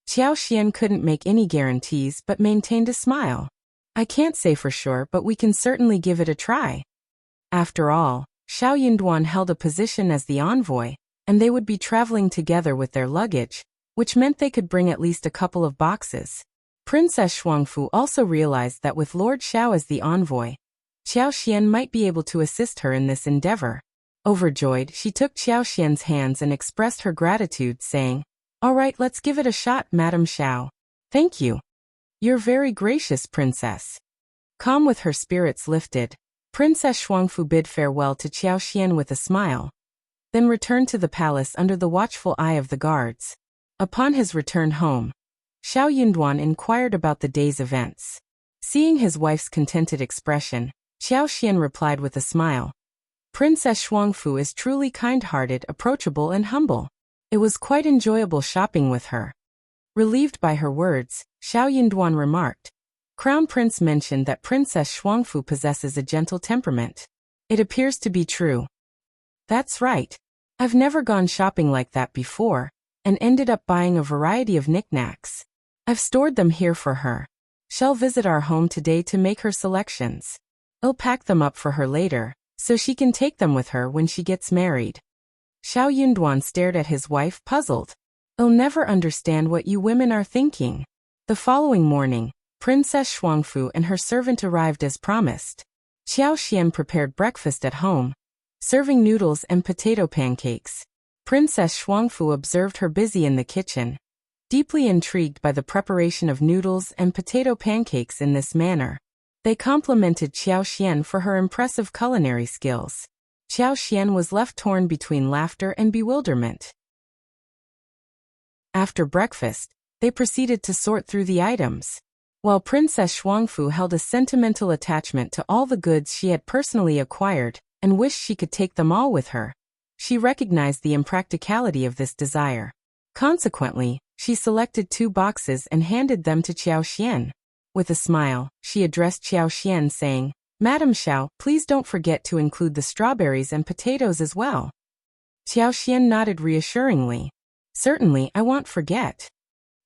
Qiao couldn't make any guarantees but maintained a smile. "I can't say for sure, but we can certainly give it a try." After all, Zhao Yunduan held a position as the envoy, and they would be traveling together with their luggage, which meant they could bring at least a couple of boxes. Princess Shuangfu also realized that with Lord Xiao as the envoy, Qiao might be able to assist her in this endeavor. Overjoyed, she took Qiao hands and expressed her gratitude, saying, "All right, let's give it a shot, Madam Xiao. Thank you. You're very gracious, Princess." Calm with her spirits lifted, Princess Shuangfu bid farewell to Qiao with a smile, then returned to the palace under the watchful eye of the guards. Upon his return home, Zhao Yunduan inquired about the day's events. Seeing his wife's contented expression, Qiao replied with a smile, "Princess Shuangfu is truly kind-hearted, approachable, and humble. It was quite enjoyable shopping with her." Relieved by her words, Xiao Yunduan remarked, Crown Prince mentioned that Princess Shuangfu possesses a gentle temperament. It appears to be true. That's right. I've never gone shopping like that before, and ended up buying a variety of knickknacks. I've stored them here for her. She'll visit our home today to make her selections. I'll pack them up for her later, so she can take them with her when she gets married. Xiao Yunduan stared at his wife, puzzled. I'll never understand what you women are thinking. The following morning, Princess Shuangfu and her servant arrived as promised. Qiao Xian prepared breakfast at home, serving noodles and potato pancakes. Princess Shuangfu observed her busy in the kitchen, deeply intrigued by the preparation of noodles and potato pancakes in this manner. They complimented Qiao Xian for her impressive culinary skills. Qiao Xian was left torn between laughter and bewilderment. After breakfast, they proceeded to sort through the items. While Princess Shuangfu held a sentimental attachment to all the goods she had personally acquired and wished she could take them all with her, she recognized the impracticality of this desire. Consequently, she selected 2 boxes and handed them to Qiao Xian. With a smile, she addressed Qiao Xian saying, Madam Xiao, please don't forget to include the strawberries and potatoes as well. Qiao Xian nodded reassuringly. Certainly, I won't forget.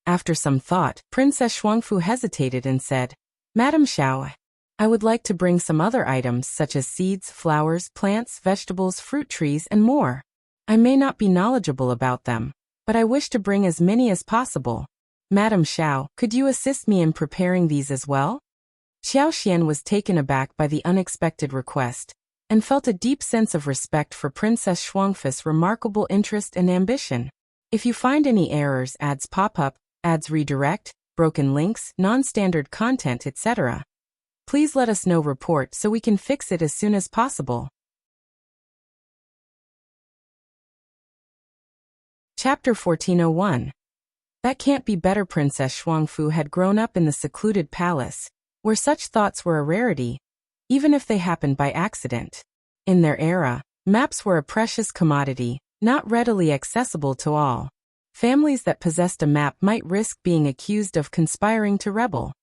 After some thought, Princess Shuangfu hesitated and said, Madam Xiao, I would like to bring some other items such as seeds, flowers, plants, vegetables, fruit trees, and more. I may not be knowledgeable about them, but I wish to bring as many as possible. Madam Xiao, could you assist me in preparing these as well? Qiao Xian was taken aback by the unexpected request, and felt a deep sense of respect for Princess Shuangfu's remarkable interest and ambition. If you find any errors, ads pop up, ads redirect, broken links, non-standard content, etc., please let us know. Report so we can fix it as soon as possible. Chapter 1401. That can't be better. Princess Shuangfu had grown up in the secluded palace, where such thoughts were a rarity, even if they happened by accident. In their era, maps were a precious commodity, not readily accessible to all. Families that possessed a map might risk being accused of conspiring to rebel.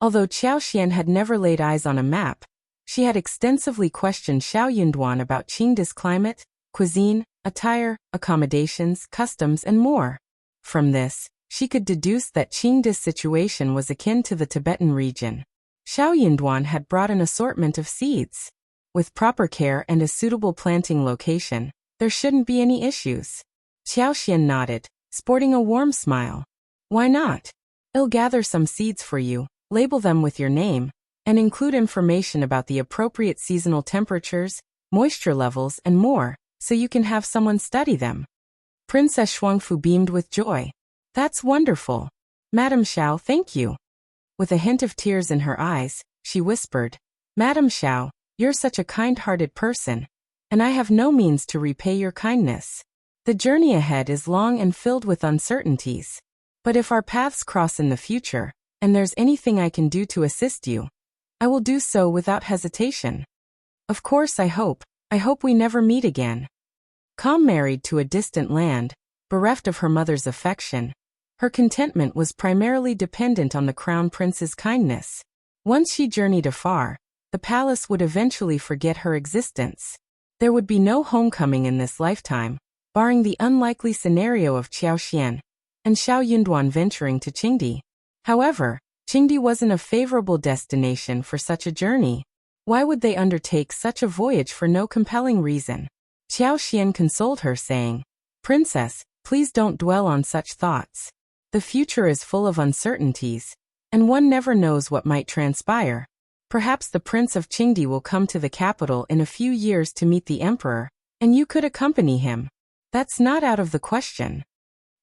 Although Qiao Xian had never laid eyes on a map, she had extensively questioned Xiao Yunduan about Qingda's climate, cuisine, attire, accommodations, customs, and more. From this, she could deduce that Qingda's situation was akin to the Tibetan region. Xiao Yunduan had brought an assortment of seeds. With proper care and a suitable planting location, there shouldn't be any issues. Qiao Xian nodded, sporting a warm smile. Why not? I'll gather some seeds for you, label them with your name, and include information about the appropriate seasonal temperatures, moisture levels, and more, so you can have someone study them. Princess Shuangfu beamed with joy. That's wonderful. Madam Xiao, thank you. With a hint of tears in her eyes, she whispered, Madam Xiao, you're such a kind-hearted person, and I have no means to repay your kindness. The journey ahead is long and filled with uncertainties. But if our paths cross in the future, and there's anything I can do to assist you, I will do so without hesitation. Of course, I hope we never meet again. Calm married to a distant land, bereft of her mother's affection, her contentment was primarily dependent on the crown prince's kindness. Once she journeyed afar, the palace would eventually forget her existence. There would be no homecoming in this lifetime, barring the unlikely scenario of Qiao Xian and Xiao Yunduan venturing to Qingdi. However, Qingdi wasn't a favorable destination for such a journey. Why would they undertake such a voyage for no compelling reason? Qiao Xian consoled her, saying, Princess, please don't dwell on such thoughts. The future is full of uncertainties, and one never knows what might transpire. Perhaps the Prince of Qingdi will come to the capital in a few years to meet the Emperor, and you could accompany him. That's not out of the question.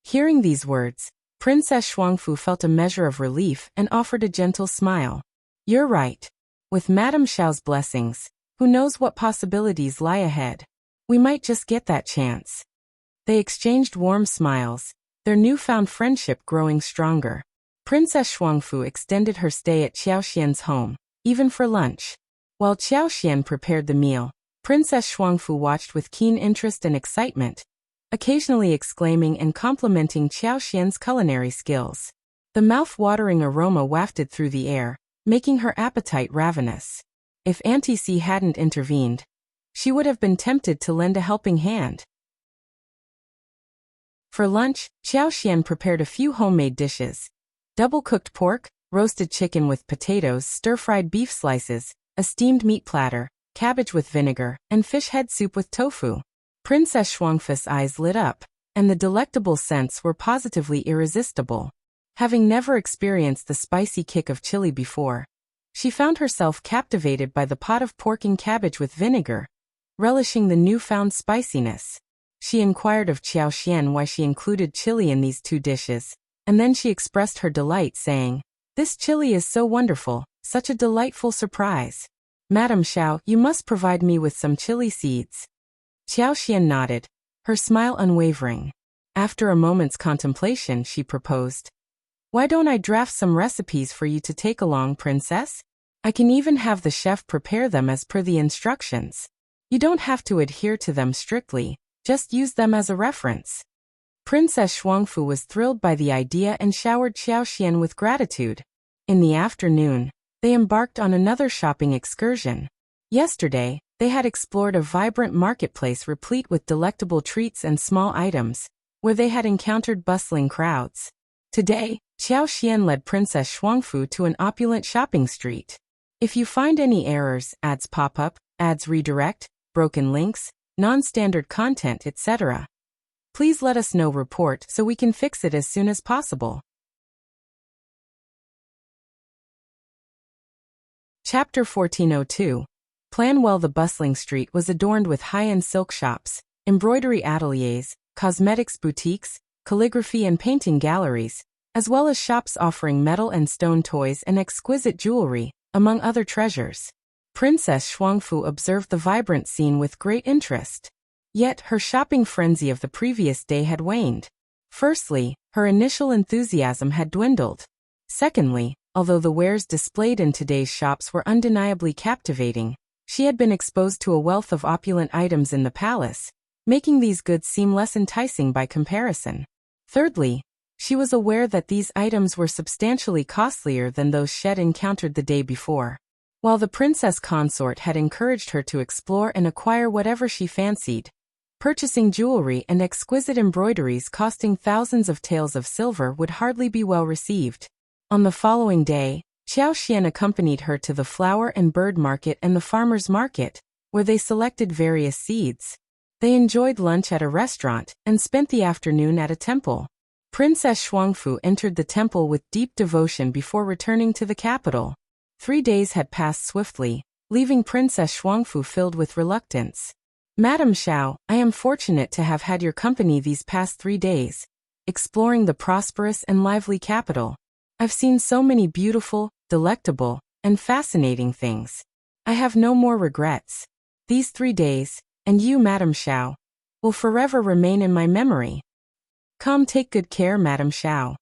Hearing these words, Princess Shuangfu felt a measure of relief and offered a gentle smile. You're right. With Madame Xiao's blessings, who knows what possibilities lie ahead? We might just get that chance. They exchanged warm smiles, their newfound friendship growing stronger. Princess Shuangfu extended her stay at Qiao Xian's home, even for lunch. While Qiao Xian prepared the meal, Princess Shuangfu watched with keen interest and excitement. occasionally exclaiming and complimenting Qiao Xian's culinary skills. The mouth-watering aroma wafted through the air, making her appetite ravenous. If Auntie C hadn't intervened, she would have been tempted to lend a helping hand. For lunch, Qiao Xian prepared a few homemade dishes: double-cooked pork, roasted chicken with potatoes, stir-fried beef slices, a steamed meat platter, cabbage with vinegar, and fish head soup with tofu. Princess Shuangfu's eyes lit up, and the delectable scents were positively irresistible. Having never experienced the spicy kick of chili before, she found herself captivated by the pot of pork and cabbage with vinegar, relishing the newfound spiciness. She inquired of Qiao Xian why she included chili in these two dishes, and then she expressed her delight, saying, "This chili is so wonderful, such a delightful surprise. Madam Xiao, you must provide me with some chili seeds." Qiao Xian nodded, her smile unwavering. After a moment's contemplation, she proposed, "Why don't I draft some recipes for you to take along, Princess? I can even have the chef prepare them as per the instructions. You don't have to adhere to them strictly, just use them as a reference." Princess Shuangfu was thrilled by the idea and showered Qiao Xian with gratitude. In the afternoon, they embarked on another shopping excursion. Yesterday, they had explored a vibrant marketplace replete with delectable treats and small items, where they had encountered bustling crowds. Today, Qiao Xian led Princess Shuangfu to an opulent shopping street. If you find any errors, ads pop up, ads redirect, broken links, non-standard content, etc., please let us know. Report so we can fix it as soon as possible. Chapter 1402. Plan well. The bustling street was adorned with high-end silk shops, embroidery ateliers, cosmetics boutiques, calligraphy and painting galleries, as well as shops offering metal and stone toys and exquisite jewelry, among other treasures. Princess Shuangfu observed the vibrant scene with great interest. Yet her shopping frenzy of the previous day had waned. Firstly, her initial enthusiasm had dwindled. Secondly, although the wares displayed in today's shops were undeniably captivating, she had been exposed to a wealth of opulent items in the palace, making these goods seem less enticing by comparison. Thirdly, she was aware that these items were substantially costlier than those she had encountered the day before. While the princess consort had encouraged her to explore and acquire whatever she fancied, purchasing jewelry and exquisite embroideries costing thousands of taels of silver would hardly be well received. On the following day, Qiao Xian accompanied her to the flower and bird market and the farmer's market, where they selected various seeds. They enjoyed lunch at a restaurant and spent the afternoon at a temple. Princess Shuangfu entered the temple with deep devotion before returning to the capital. 3 days had passed swiftly, leaving Princess Shuangfu filled with reluctance. "Madam Xiao, I am fortunate to have had your company these past 3 days, exploring the prosperous and lively capital. I've seen so many beautiful, delectable, and fascinating things. I have no more regrets. These 3 days, and you, Madam Xiao, will forever remain in my memory. Come, take good care, Madam Xiao."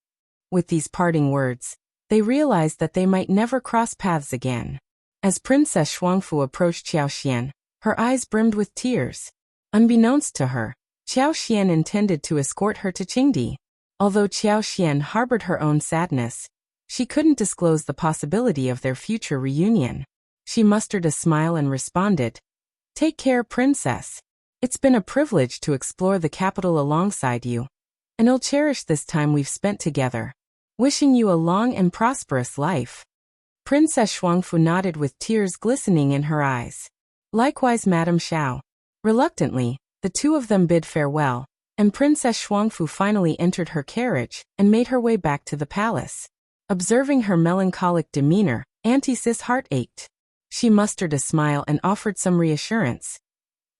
With these parting words, they realized that they might never cross paths again. As Princess Shuangfu approached Qiao Xian, her eyes brimmed with tears. Unbeknownst to her, Qiao Xian intended to escort her to Qingdi. Although Qiao Xian harbored her own sadness, she couldn't disclose the possibility of their future reunion. She mustered a smile and responded, "Take care, Princess. It's been a privilege to explore the capital alongside you, and I'll cherish this time we've spent together. Wishing you a long and prosperous life." Princess Shuangfu nodded with tears glistening in her eyes. "Likewise, Madam Xiao." Reluctantly, the two of them bid farewell, and Princess Shuangfu finally entered her carriage and made her way back to the palace. Observing her melancholic demeanor, Auntie Cis' heart ached. She mustered a smile and offered some reassurance.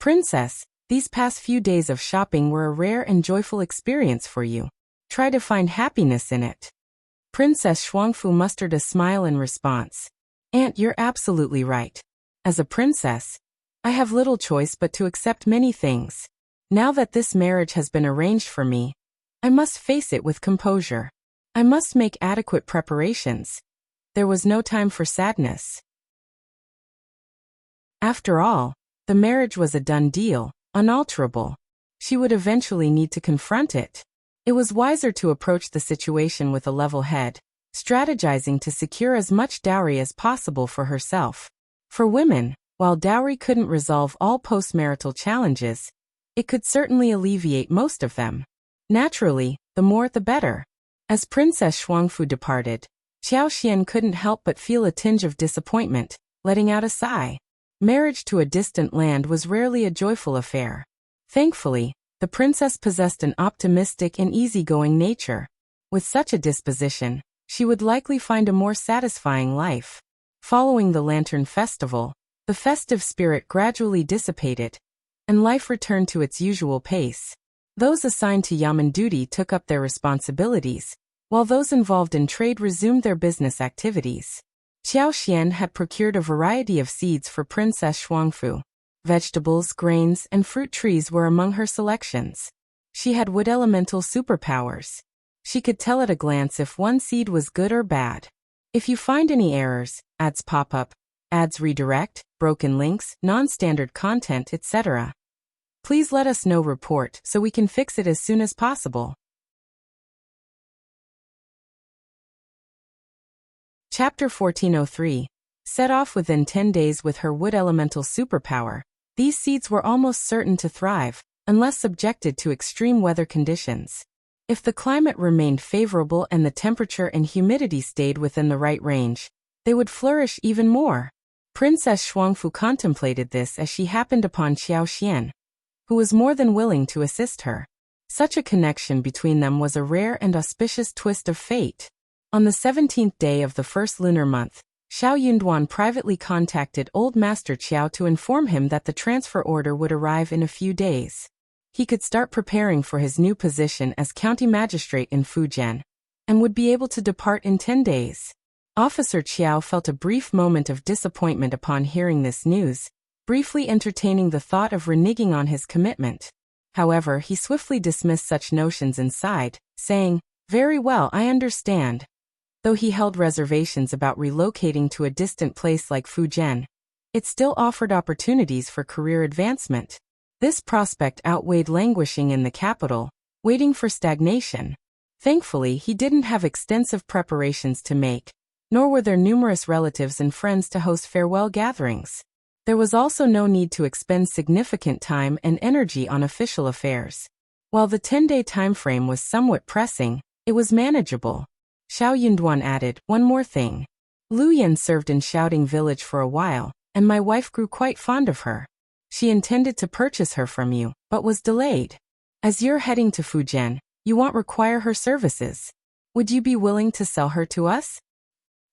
"Princess, these past few days of shopping were a rare and joyful experience for you. Try to find happiness in it." Princess Shuangfu mustered a smile in response. "Aunt, you're absolutely right. As a princess, I have little choice but to accept many things. Now that this marriage has been arranged for me, I must face it with composure. I must make adequate preparations." There was no time for sadness. After all, the marriage was a done deal, unalterable. She would eventually need to confront it. It was wiser to approach the situation with a level head, strategizing to secure as much dowry as possible for herself. For women, while dowry couldn't resolve all postmarital challenges, it could certainly alleviate most of them. Naturally, the more the better. As Princess Shuangfu departed, Qiao Xian couldn't help but feel a tinge of disappointment, letting out a sigh. Marriage to a distant land was rarely a joyful affair. Thankfully, the princess possessed an optimistic and easygoing nature. With such a disposition, she would likely find a more satisfying life. Following the Lantern Festival, the festive spirit gradually dissipated, and life returned to its usual pace. Those assigned to yamen duty took up their responsibilities, while those involved in trade resumed their business activities. Qiao Xian had procured a variety of seeds for Princess Shuangfu. Vegetables, grains, and fruit trees were among her selections. She had wood elemental superpowers. She could tell at a glance if one seed was good or bad. If you find any errors, ads pop up, ads redirect, broken links, non-standard content, etc., please let us know. Report so we can fix it as soon as possible. Chapter 1403. Set off within 10 days with her wood elemental superpower, these seeds were almost certain to thrive, unless subjected to extreme weather conditions. If the climate remained favorable and the temperature and humidity stayed within the right range, they would flourish even more. Princess Shuangfu contemplated this as she happened upon Qiao Xian, who was more than willing to assist her. Such a connection between them was a rare and auspicious twist of fate. On the 17th day of the first lunar month, Xiao Yunduan privately contacted Old Master Qiao to inform him that the transfer order would arrive in a few days. He could start preparing for his new position as county magistrate in Fujian, and would be able to depart in 10 days. Officer Qiao felt a brief moment of disappointment upon hearing this news, briefly entertaining the thought of reneging on his commitment. However, he swiftly dismissed such notions and sighed, saying, "Very well, I understand." Though he held reservations about relocating to a distant place like Fujian, it still offered opportunities for career advancement. This prospect outweighed languishing in the capital, waiting for stagnation. Thankfully, he didn't have extensive preparations to make, nor were there numerous relatives and friends to host farewell gatherings. There was also no need to expend significant time and energy on official affairs. While the 10-day time frame was somewhat pressing, it was manageable. Xiao Yunduan added, "One more thing. Lu Yan served in Shouting Village for a while, and my wife grew quite fond of her. She intended to purchase her from you, but was delayed. As you're heading to Fujian, you won't require her services. Would you be willing to sell her to us?"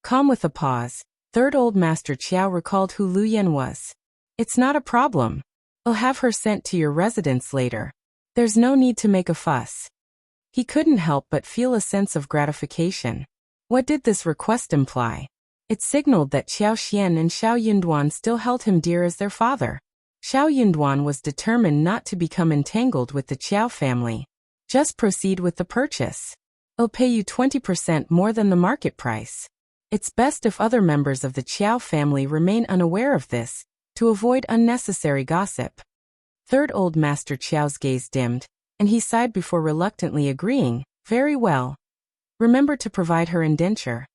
Calm with a pause, Third Old Master Qiao recalled who Lu Yan was. "It's not a problem. I'll have her sent to your residence later. There's no need to make a fuss." He couldn't help but feel a sense of gratification. What did this request imply? It signaled that Qiao Xian and Xiao Yunduan still held him dear as their father. Xiao Yunduan was determined not to become entangled with the Qiao family. "Just proceed with the purchase. I'll pay you 20% more than the market price. It's best if other members of the Qiao family remain unaware of this, to avoid unnecessary gossip." Third Old Master Qiao's gaze dimmed, and he sighed before reluctantly agreeing, "Very well. Remember to provide her indenture."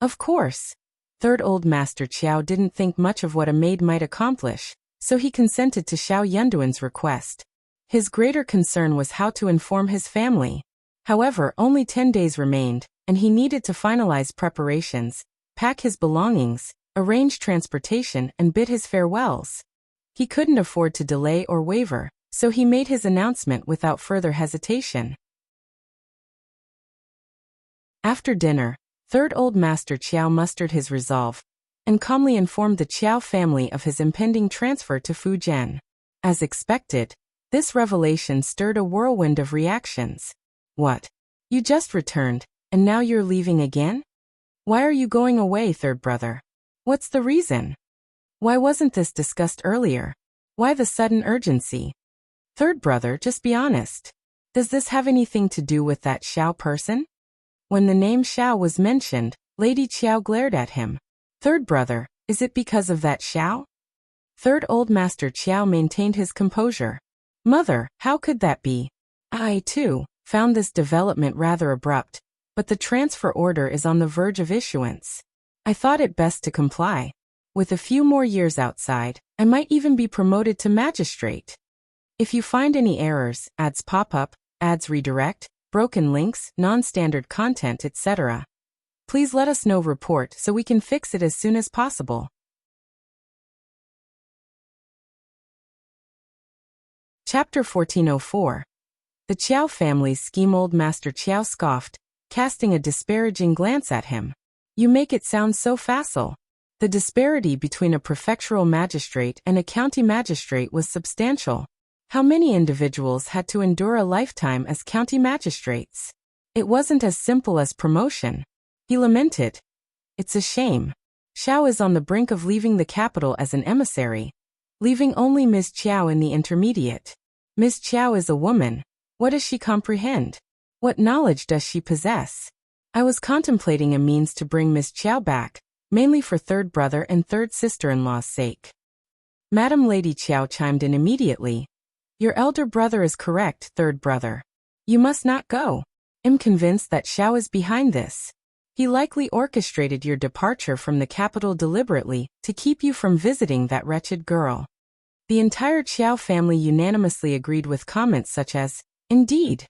"Of course." Third Old Master Qiao didn't think much of what a maid might accomplish, so he consented to Xiao Yunduan's request. His greater concern was how to inform his family. However, only 10 days remained, and he needed to finalize preparations, pack his belongings, arrange transportation, and bid his farewells. He couldn't afford to delay or waver, so he made his announcement without further hesitation. After dinner, Third Old Master Qiao mustered his resolve, and calmly informed the Qiao family of his impending transfer to Fujian. As expected, this revelation stirred a whirlwind of reactions. "What? You just returned, and now you're leaving again? Why are you going away, third brother? What's the reason? Why wasn't this discussed earlier? Why the sudden urgency? Third brother, just be honest. Does this have anything to do with that Xiao person?" When the name Xiao was mentioned, Lady Qiao glared at him. "Third brother, is it because of that Xiao?" Third Old Master Qiao maintained his composure. Mother, how could that be? I, too, found this development rather abrupt, but the transfer order is on the verge of issuance. I thought it best to comply. With a few more years outside, I might even be promoted to magistrate. If you find any errors, ads pop up, ads redirect, broken links, non-standard content, etc., please let us know. Report so we can fix it as soon as possible. Chapter 1404. The Qiao family's scheme. Old Master Qiao scoffed, casting a disparaging glance at him. You make it sound so facile. The disparity between a prefectural magistrate and a county magistrate was substantial. How many individuals had to endure a lifetime as county magistrates? It wasn't as simple as promotion. He lamented. It's a shame. Xiao is on the brink of leaving the capital as an emissary, leaving only Ms. Qiao in the intermediate. Ms. Qiao is a woman. What does she comprehend? What knowledge does she possess? I was contemplating a means to bring Ms. Qiao back, mainly for third brother and third sister-in-law's sake. Madam Lady Qiao chimed in immediately. Your elder brother is correct, third brother. You must not go. I'm convinced that Xiao is behind this. He likely orchestrated your departure from the capital deliberately to keep you from visiting that wretched girl. The entire Qiao family unanimously agreed with comments such as, Indeed.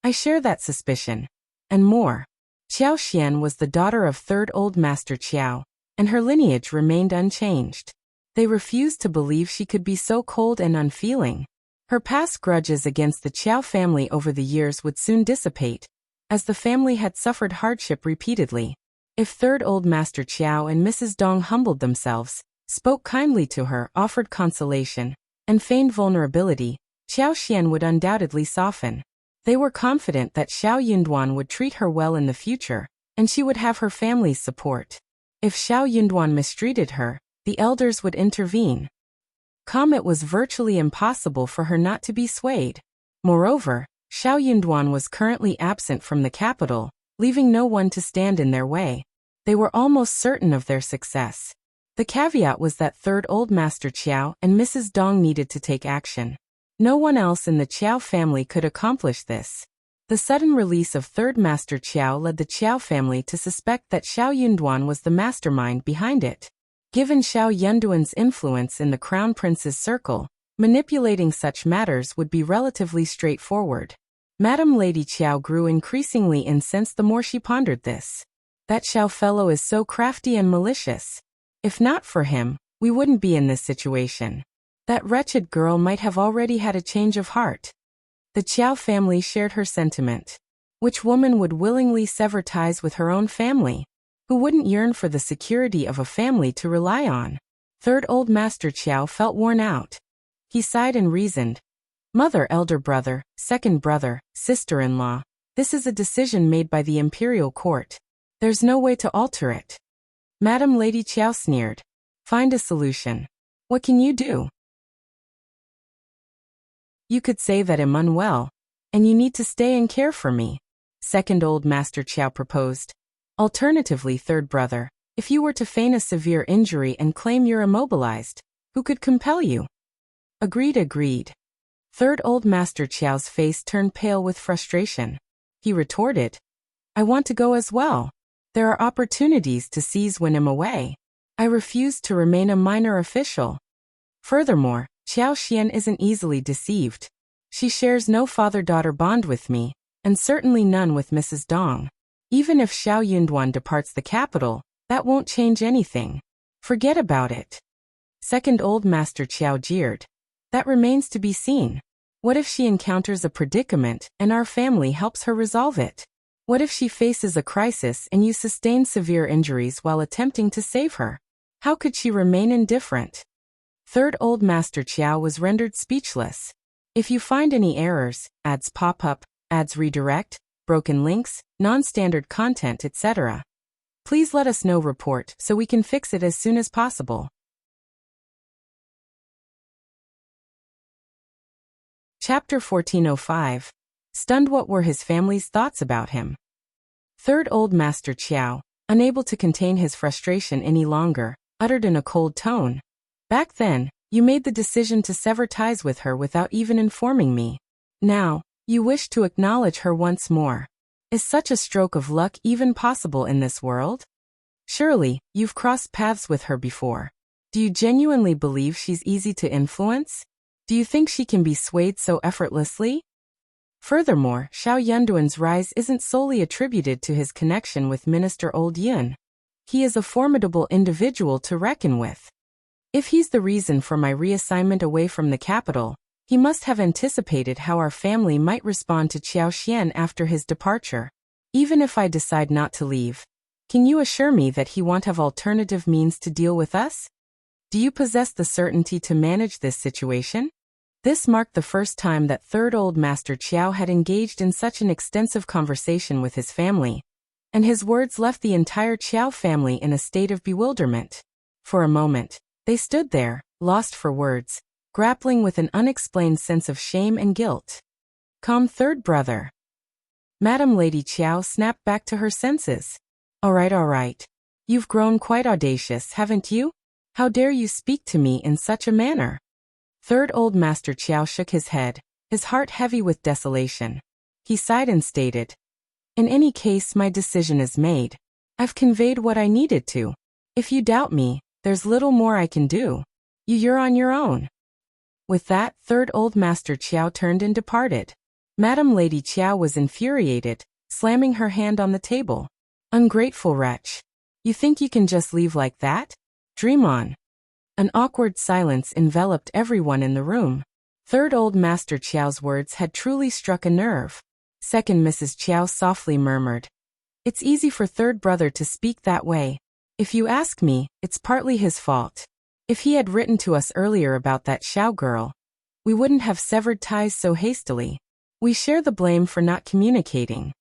I share that suspicion. And more. Qiao Xian was the daughter of third old Master Qiao, and her lineage remained unchanged. They refused to believe she could be so cold and unfeeling. Her past grudges against the Qiao family over the years would soon dissipate, as the family had suffered hardship repeatedly. If third old Master Qiao and Mrs. Dong humbled themselves, spoke kindly to her, offered consolation, and feigned vulnerability, Qiao Xian would undoubtedly soften. They were confident that Xiao Yunduan would treat her well in the future, and she would have her family's support. If Xiao Yunduan mistreated her, the elders would intervene. It was virtually impossible for her not to be swayed. Moreover, Xiao Yunduan was currently absent from the capital, leaving no one to stand in their way. They were almost certain of their success. The caveat was that third old Master Qiao and Mrs. Dong needed to take action. No one else in the Qiao family could accomplish this. The sudden release of third Master Qiao led the Qiao family to suspect that Xiao Yunduan was the mastermind behind it. Given Xiao Yunduan's influence in the Crown Prince's circle, manipulating such matters would be relatively straightforward. Madam Lady Qiao grew increasingly incensed the more she pondered this. That Xiao fellow is so crafty and malicious. If not for him, we wouldn't be in this situation. That wretched girl might have already had a change of heart. The Qiao family shared her sentiment. Which woman would willingly sever ties with her own family? Who wouldn't yearn for the security of a family to rely on? Third old Master Qiao felt worn out. He sighed and reasoned. Mother, elder brother, second brother, sister-in-law, this is a decision made by the imperial court. There's no way to alter it. Madam Lady Qiao sneered. Find a solution. What can you do? You could say that I'm unwell, and you need to stay and care for me. Second old Master Qiao proposed. Alternatively, third brother, if you were to feign a severe injury and claim you're immobilized, who could compel you? Agreed. Third old Master Qiao's face turned pale with frustration. He retorted. I want to go as well. There are opportunities to seize when I'm away. I refuse to remain a minor official. Furthermore, Qiao Xian isn't easily deceived. She shares no father-daughter bond with me, and certainly none with Mrs. Dong. Even if Xiao Yunduan departs the capital, that won't change anything. Forget about it. Second old Master Qiao jeered. That remains to be seen. What if she encounters a predicament and our family helps her resolve it? What if she faces a crisis and you sustain severe injuries while attempting to save her? How could she remain indifferent? Third old Master Qiao was rendered speechless. If you find any errors, ads pop up, ads redirect, broken links, non-standard content, etc., please let us know. Report so we can fix it as soon as possible. Chapter 1405. Stunned. What were his family's thoughts about him? Third old Master Qiao, unable to contain his frustration any longer, uttered in a cold tone. Back then, You made the decision to sever ties with her without even informing me. Now, you wish to acknowledge her once more. Is such a stroke of luck even possible in this world? Surely, you've crossed paths with her before. Do you genuinely believe she's easy to influence? Do you think she can be swayed so effortlessly? Furthermore, Xiao Yunduan's rise isn't solely attributed to his connection with Minister Old Yun. He is a formidable individual to reckon with. If he's the reason for my reassignment away from the capital, he must have anticipated how our family might respond to Qiao Xian after his departure. Even if I decide not to leave, can you assure me that he won't have alternative means to deal with us? Do you possess the certainty to manage this situation? This marked the first time that Third Old Master Qiao had engaged in such an extensive conversation with his family, and his words left the entire Qiao family in a state of bewilderment. For a moment, they stood there, lost for words, grappling with an unexplained sense of shame and guilt. Calm, third brother. Madam Lady Qiao snapped back to her senses. All right. You've grown quite audacious, haven't you? How dare you speak to me in such a manner? Third Old Master Qiao shook his head, his heart heavy with desolation. He sighed and stated, in any case, my decision is made. I've conveyed what I needed to. If you doubt me, there's little more I can do. You're on your own. With that, Third Old Master Qiao turned and departed. Madam Lady Qiao was infuriated, slamming her hand on the table. Ungrateful wretch. You think you can just leave like that? Dream on. An awkward silence enveloped everyone in the room. Third Old Master Qiao's words had truly struck a nerve. Second Mrs. Qiao softly murmured, it's easy for third brother to speak that way. If you ask me, it's partly his fault. If he had written to us earlier about that Xiao girl, we wouldn't have severed ties so hastily. We share the blame for not communicating.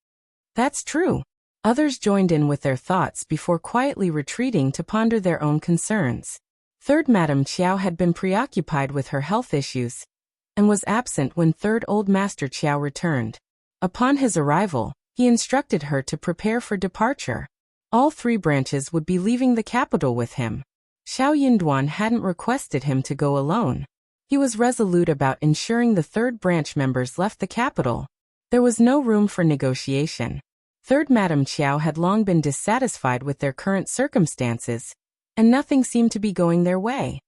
That's true. Others joined in with their thoughts before quietly retreating to ponder their own concerns. Third Madam Qiao had been preoccupied with her health issues and was absent when Third Old Master Qiao returned. Upon his arrival, he instructed her to prepare for departure. All three branches would be leaving the capital with him. Xiao Yunduan hadn't requested him to go alone. He was resolute about ensuring the third branch members left the capital. There was no room for negotiation. Third Madam Qiao had long been dissatisfied with their current circumstances, and nothing seemed to be going their way.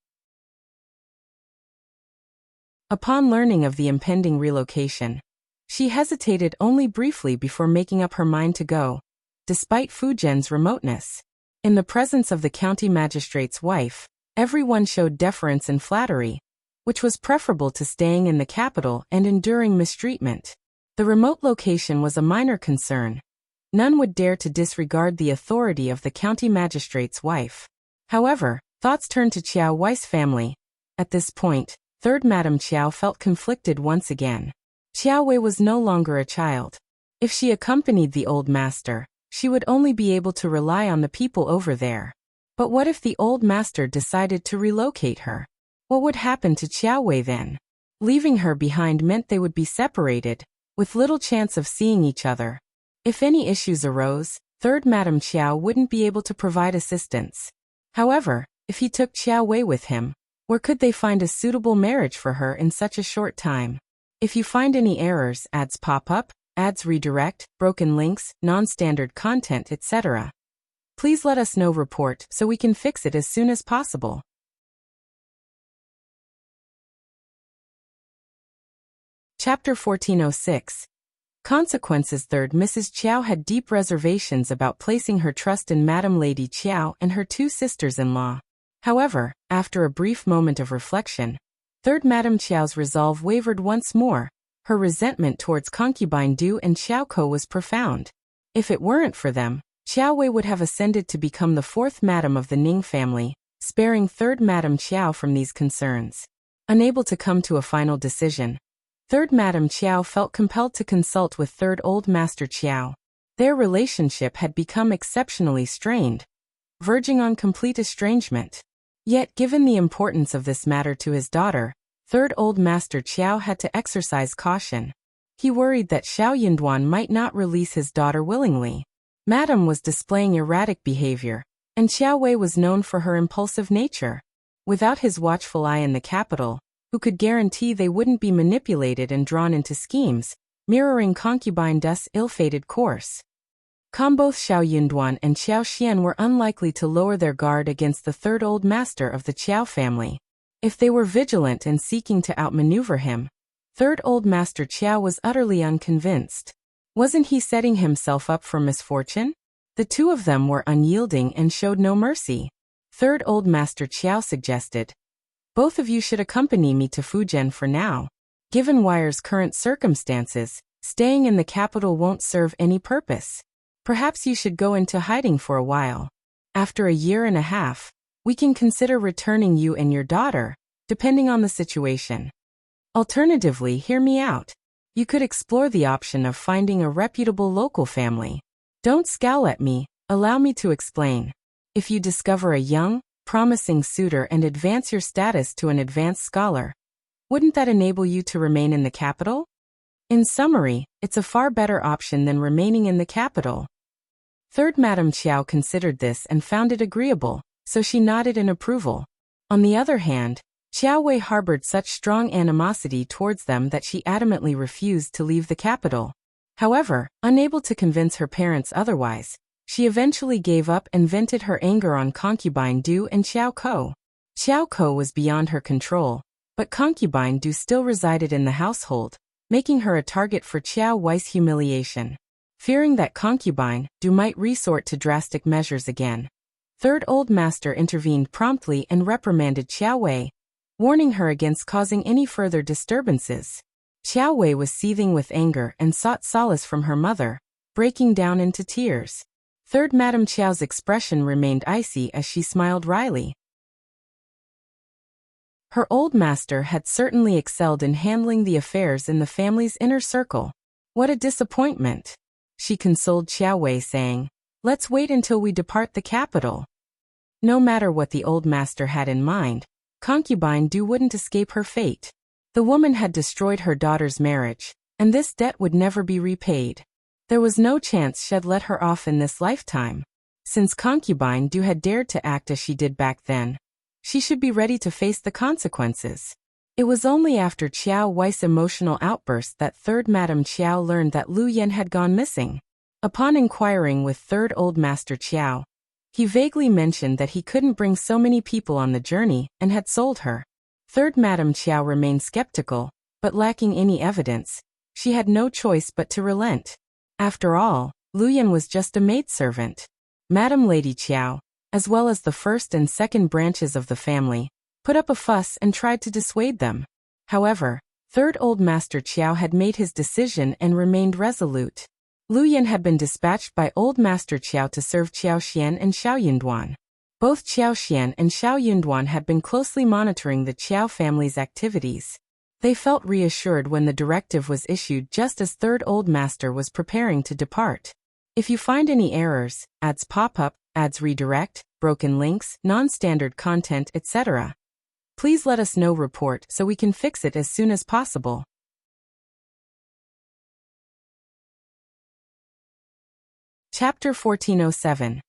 Upon learning of the impending relocation, she hesitated only briefly before making up her mind to go, despite Fujian's remoteness. In the presence of the county magistrate's wife, everyone showed deference and flattery, which was preferable to staying in the capital and enduring mistreatment. The remote location was a minor concern. None would dare to disregard the authority of the county magistrate's wife. However, thoughts turned to Qiao Wei's family. At this point, Third Madam Qiao felt conflicted once again. Qiao Wei was no longer a child. If she accompanied the old master, she would only be able to rely on the people over there. But what if the old master decided to relocate her? What would happen to Qiao Wei then? Leaving her behind meant they would be separated, with little chance of seeing each other. If any issues arose, Third Madam Qiao wouldn't be able to provide assistance. However, if he took Qiao Wei with him, where could they find a suitable marriage for her in such a short time? If you find any errors, ads pop up, ads redirect, broken links, non-standard content, etc., please let us know. Report so we can fix it as soon as possible. Chapter 1406. Consequences. Third Mrs. Qiao had deep reservations about placing her trust in Madam Lady Qiao and her two sisters-in-law. However, after a brief moment of reflection, Third Madam Qiao's resolve wavered once more. Her resentment towards concubine Du and Xiaoko was profound. If it weren't for them, Qiao Wei would have ascended to become the fourth madam of the Ning family, sparing Third Madam Qiao from these concerns. Unable to come to a final decision, Third Madam Qiao felt compelled to consult with Third Old Master Qiao. Their relationship had become exceptionally strained, verging on complete estrangement. Yet, given the importance of this matter to his daughter, Third Old Master Qiao had to exercise caution. He worried that Xiao Yunduan might not release his daughter willingly. Madam was displaying erratic behavior, and Qiao Wei was known for her impulsive nature. Without his watchful eye in the capital, who could guarantee they wouldn't be manipulated and drawn into schemes, mirroring concubine Du's ill-fated course? Both Xiao Yunduan and Qiao Xian were unlikely to lower their guard against the third old master of the Qiao family. If they were vigilant and seeking to outmaneuver him, third old master Qiao was utterly unconvinced. Wasn't he setting himself up for misfortune? The two of them were unyielding and showed no mercy. Third old master Qiao suggested, "Both of you should accompany me to Fujian for now. Given Wire's current circumstances, staying in the capital won't serve any purpose. Perhaps you should go into hiding for a while. After a year and a half, we can consider returning you and your daughter, depending on the situation. Alternatively, hear me out. You could explore the option of finding a reputable local family. Don't scowl at me, allow me to explain. If you discover a young, promising suitor and advance your status to an advanced scholar, wouldn't that enable you to remain in the capital? In summary, it's a far better option than remaining in the capital." Third Madame Qiao considered this and found it agreeable, so she nodded in approval. On the other hand, Qiao Wei harbored such strong animosity towards them that she adamantly refused to leave the capital. However, unable to convince her parents otherwise, she eventually gave up and vented her anger on concubine Du and Xiao Ko. Xiao Ko was beyond her control, but concubine Du still resided in the household, making her a target for Qiao Wei's humiliation. Fearing that concubine Du might resort to drastic measures again, third old master intervened promptly and reprimanded Qiao Wei, warning her against causing any further disturbances. Qiao Wei was seething with anger and sought solace from her mother, breaking down into tears. Third Madame Qiao's expression remained icy as she smiled wryly. Her old master had certainly excelled in handling the affairs in the family's inner circle. What a disappointment! She consoled Qiao Wei, saying, "Let's wait until we depart the capital." No matter what the old master had in mind, concubine Du wouldn't escape her fate. The woman had destroyed her daughter's marriage, and this debt would never be repaid. There was no chance she'd let her off in this lifetime. Since concubine Du had dared to act as she did back then, she should be ready to face the consequences. It was only after Qiao Wei's emotional outburst that third Madame Qiao learned that Lu Yan had gone missing. Upon inquiring with third old master Qiao, he vaguely mentioned that he couldn't bring so many people on the journey and had sold her. Third Madame Qiao remained skeptical, but lacking any evidence, she had no choice but to relent. After all, Lu Yan was just a maidservant. Madame Lady Qiao, as well as the first and second branches of the family, put up a fuss and tried to dissuade them. However, third old master Qiao had made his decision and remained resolute. Lu Yan had been dispatched by old master Qiao to serve Qiao Xian and Xiao Yunduan. Both Qiao Xian and Xiao Yunduan had been closely monitoring the Qiao family's activities. They felt reassured when the directive was issued just as third old master was preparing to depart. If you find any errors, ads pop up, ads redirect, broken links, non-standard content, etc., please let us know. Report so we can fix it as soon as possible. Chapter 1407.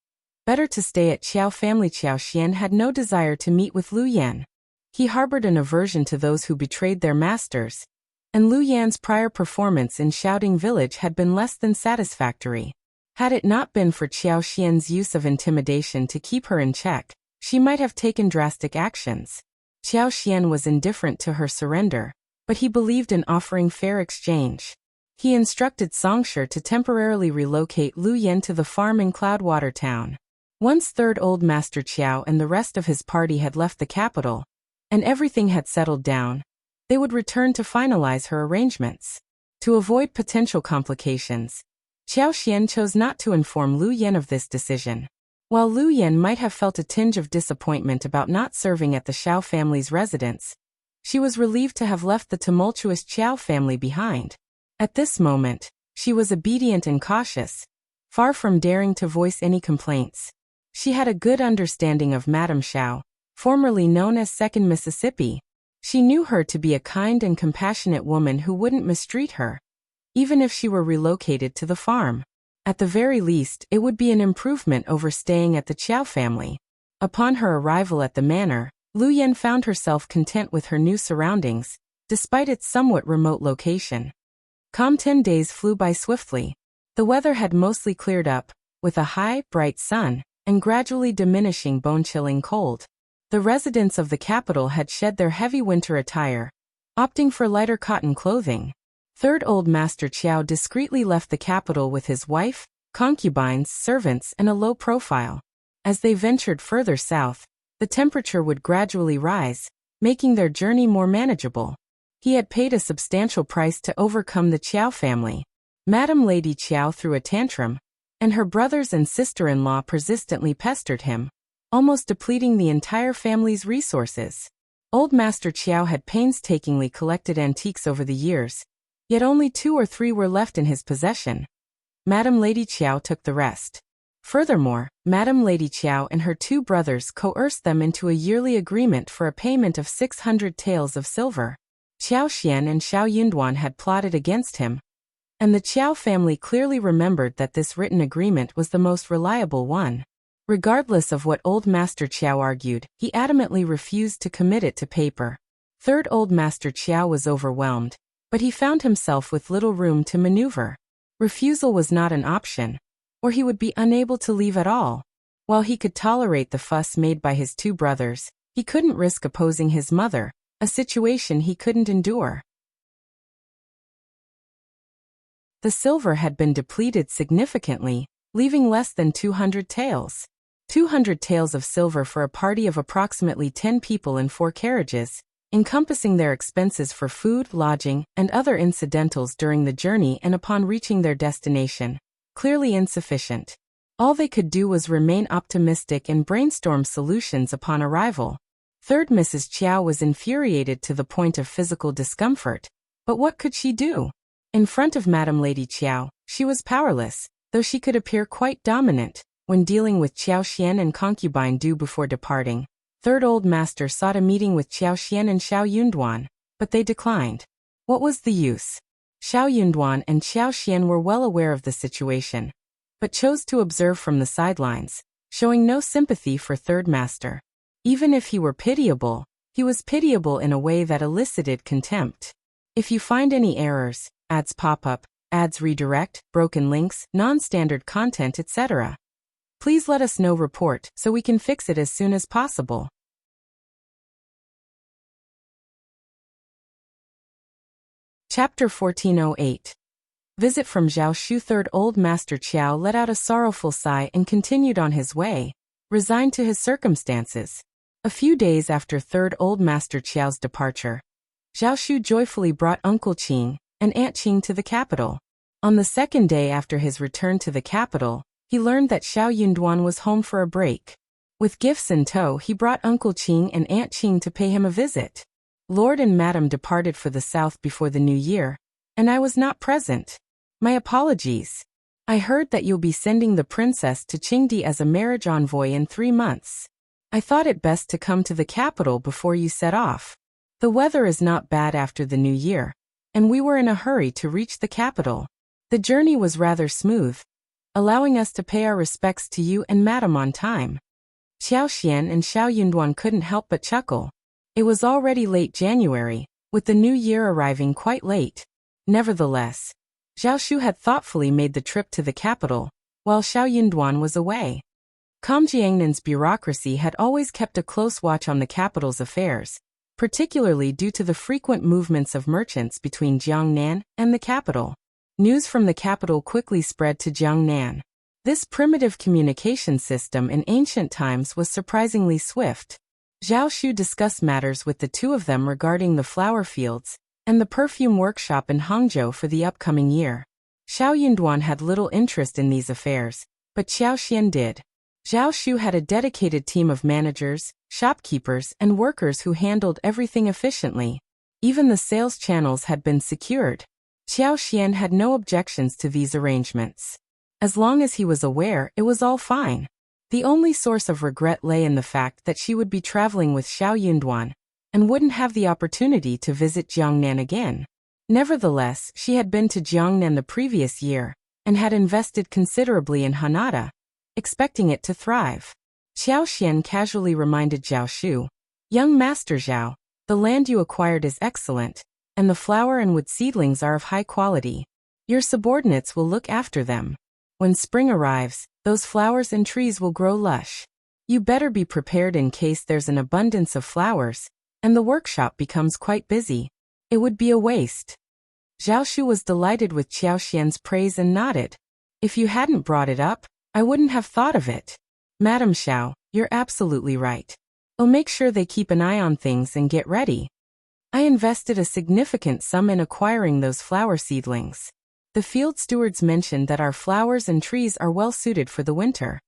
Better to stay at Qiao family. Qiao Xian had no desire to meet with Lu Yan. He harbored an aversion to those who betrayed their masters, and Lu Yan's prior performance in Shouting Village had been less than satisfactory. Had it not been for Qiao Xian's use of intimidation to keep her in check, she might have taken drastic actions. Qiao Xian was indifferent to her surrender, but he believed in offering fair exchange. He instructed Songshe to temporarily relocate Lu Yan to the farm in Cloudwater Town. Once third old master Qiao and the rest of his party had left the capital, and everything had settled down, they would return to finalize her arrangements. To avoid potential complications, Qiao Xian chose not to inform Lu Yan of this decision. While Lu Yan might have felt a tinge of disappointment about not serving at the Xiao family's residence, she was relieved to have left the tumultuous Qiao family behind. At this moment, she was obedient and cautious, far from daring to voice any complaints. She had a good understanding of Madame Xiao, formerly known as Second Mississippi. She knew her to be a kind and compassionate woman who wouldn't mistreat her, even if she were relocated to the farm. At the very least, it would be an improvement over staying at the Qiao family. Upon her arrival at the manor, Lu Yan found herself content with her new surroundings, despite its somewhat remote location. 10 days flew by swiftly. The weather had mostly cleared up, with a high, bright sun, and gradually diminishing bone-chilling cold. The residents of the capital had shed their heavy winter attire, opting for lighter cotton clothing. Third Old Master Qiao discreetly left the capital with his wife, concubines, servants, and a low profile. As they ventured further south, the temperature would gradually rise, making their journey more manageable. He had paid a substantial price to overcome the Qiao family. Madam Lady Qiao threw a tantrum, and her brothers and sister-in-law persistently pestered him, almost depleting the entire family's resources. Old Master Qiao had painstakingly collected antiques over the years, yet only 2 or 3 were left in his possession. Madam Lady Qiao took the rest. Furthermore, Madam Lady Qiao and her 2 brothers coerced them into a yearly agreement for a payment of 600 taels of silver. Qiao Xian and Xiao Yunduan had plotted against him, and the Qiao family clearly remembered that this written agreement was the most reliable one. Regardless of what Old Master Qiao argued, he adamantly refused to commit it to paper. Third Old Master Qiao was overwhelmed, but he found himself with little room to maneuver. Refusal was not an option, or he would be unable to leave at all. While he could tolerate the fuss made by his 2 brothers, he couldn't risk opposing his mother, a situation he couldn't endure. The silver had been depleted significantly, leaving less than 200 taels. 200 taels of silver for a party of approximately 10 people in 4 carriages, encompassing their expenses for food, lodging, and other incidentals during the journey and upon reaching their destination. Clearly insufficient. All they could do was remain optimistic and brainstorm solutions upon arrival. Third Mrs. Qiao was infuriated to the point of physical discomfort. But what could she do? In front of Madam Lady Qiao, she was powerless, though she could appear quite dominant. When dealing with Qiao Xian and concubine Du before departing, Third Old Master sought a meeting with Qiao Xian and Xiao Yunduan, but they declined. What was the use? Xiao Yunduan and Qiao Xian were well aware of the situation, but chose to observe from the sidelines, showing no sympathy for Third Master. Even if he were pitiable, he was pitiable in a way that elicited contempt. If you find any errors, ads pop up, ads redirect, broken links, non-standard content, etc., please let us know. Report so we can fix it as soon as possible. Chapter 1408. Visit from Zhao Shu. Third Old Master Qiao let out a sorrowful sigh and continued on his way, resigned to his circumstances. A few days after Third Old Master Qiao's departure, Zhao Shu joyfully brought Uncle Qing and Aunt Qing to the capital. On the 2nd day after his return to the capital, he learned that Xiao Yunduan was home for a break. With gifts in tow, he brought Uncle Qing and Aunt Qing to pay him a visit. Lord and Madam departed for the south before the new year, and I was not present. My apologies. I heard that you'll be sending the princess to Qingdi as a marriage envoy in 3 months. I thought it best to come to the capital before you set off. The weather is not bad after the new year, and we were in a hurry to reach the capital. The journey was rather smooth, allowing us to pay our respects to you and Madam on time. Qiao Xian and Xiao Yunduan couldn't help but chuckle. It was already late January, with the new year arriving quite late. Nevertheless, Zhao Shu had thoughtfully made the trip to the capital, while Xiao Yunduan was away. Comjiangnan's bureaucracy had always kept a close watch on the capital's affairs, particularly due to the frequent movements of merchants between Jiangnan and the capital. News from the capital quickly spread to Jiangnan. This primitive communication system in ancient times was surprisingly swift. Zhao Shu discussed matters with the 2 of them regarding the flower fields and the perfume workshop in Hangzhou for the upcoming year. Xiao Yunduan had little interest in these affairs, but Qiao Xian did. Zhao Shu had a dedicated team of managers, shopkeepers, and workers who handled everything efficiently. Even the sales channels had been secured. Qiao Xian had no objections to these arrangements. As long as he was aware, it was all fine. The only source of regret lay in the fact that she would be traveling with Xiao Yunduan and wouldn't have the opportunity to visit Jiangnan again. Nevertheless, she had been to Jiangnan the previous year and had invested considerably in Hanada, expecting it to thrive. Qiao Xian casually reminded Zhao Shu, Young Master Zhao, the land you acquired is excellent, and the flower and wood seedlings are of high quality. Your subordinates will look after them. When spring arrives, those flowers and trees will grow lush. You better be prepared in case there's an abundance of flowers, and the workshop becomes quite busy. It would be a waste. Zhao Shu was delighted with Qiao Xian's praise and nodded. If you hadn't brought it up, I wouldn't have thought of it. Madam Xiao, you're absolutely right. I'll make sure they keep an eye on things and get ready. I invested a significant sum in acquiring those flower seedlings. The field stewards mentioned that our flowers and trees are well suited for the winter.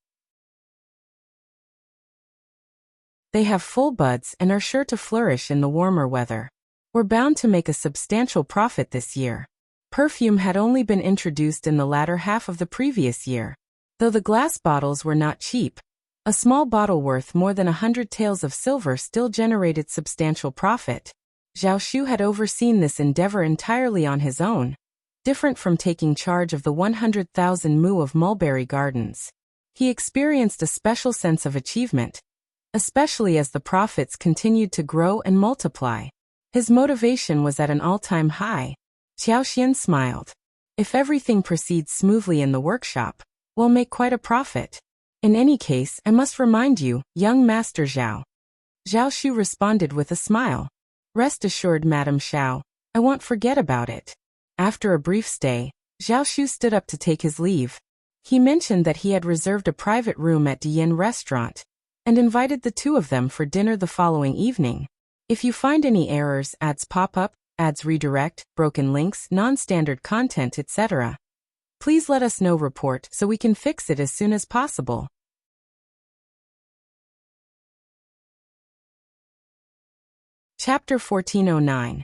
They have full buds and are sure to flourish in the warmer weather. We're bound to make a substantial profit this year. Perfume had only been introduced in the latter half of the previous year. Though the glass bottles were not cheap, a small bottle worth more than 100 taels of silver still generated substantial profit. Zhao Shu had overseen this endeavor entirely on his own, different from taking charge of the 100,000 mu of mulberry gardens. He experienced a special sense of achievement, especially as the profits continued to grow and multiply. His motivation was at an all-time high. Qiao Xian smiled. If everything proceeds smoothly in the workshop, we'll make quite a profit. In any case, I must remind you, young Master Zhao. Zhao Shu responded with a smile. Rest assured, Madam Xiao, I won't forget about it. After a brief stay, Zhao Shu stood up to take his leave. He mentioned that he had reserved a private room at Dian restaurant, and invited the two of them for dinner the following evening. If you find any errors, ads pop up, ads redirect, broken links, non-standard content, etc., please let us know. Report so we can fix it as soon as possible. Chapter 1409.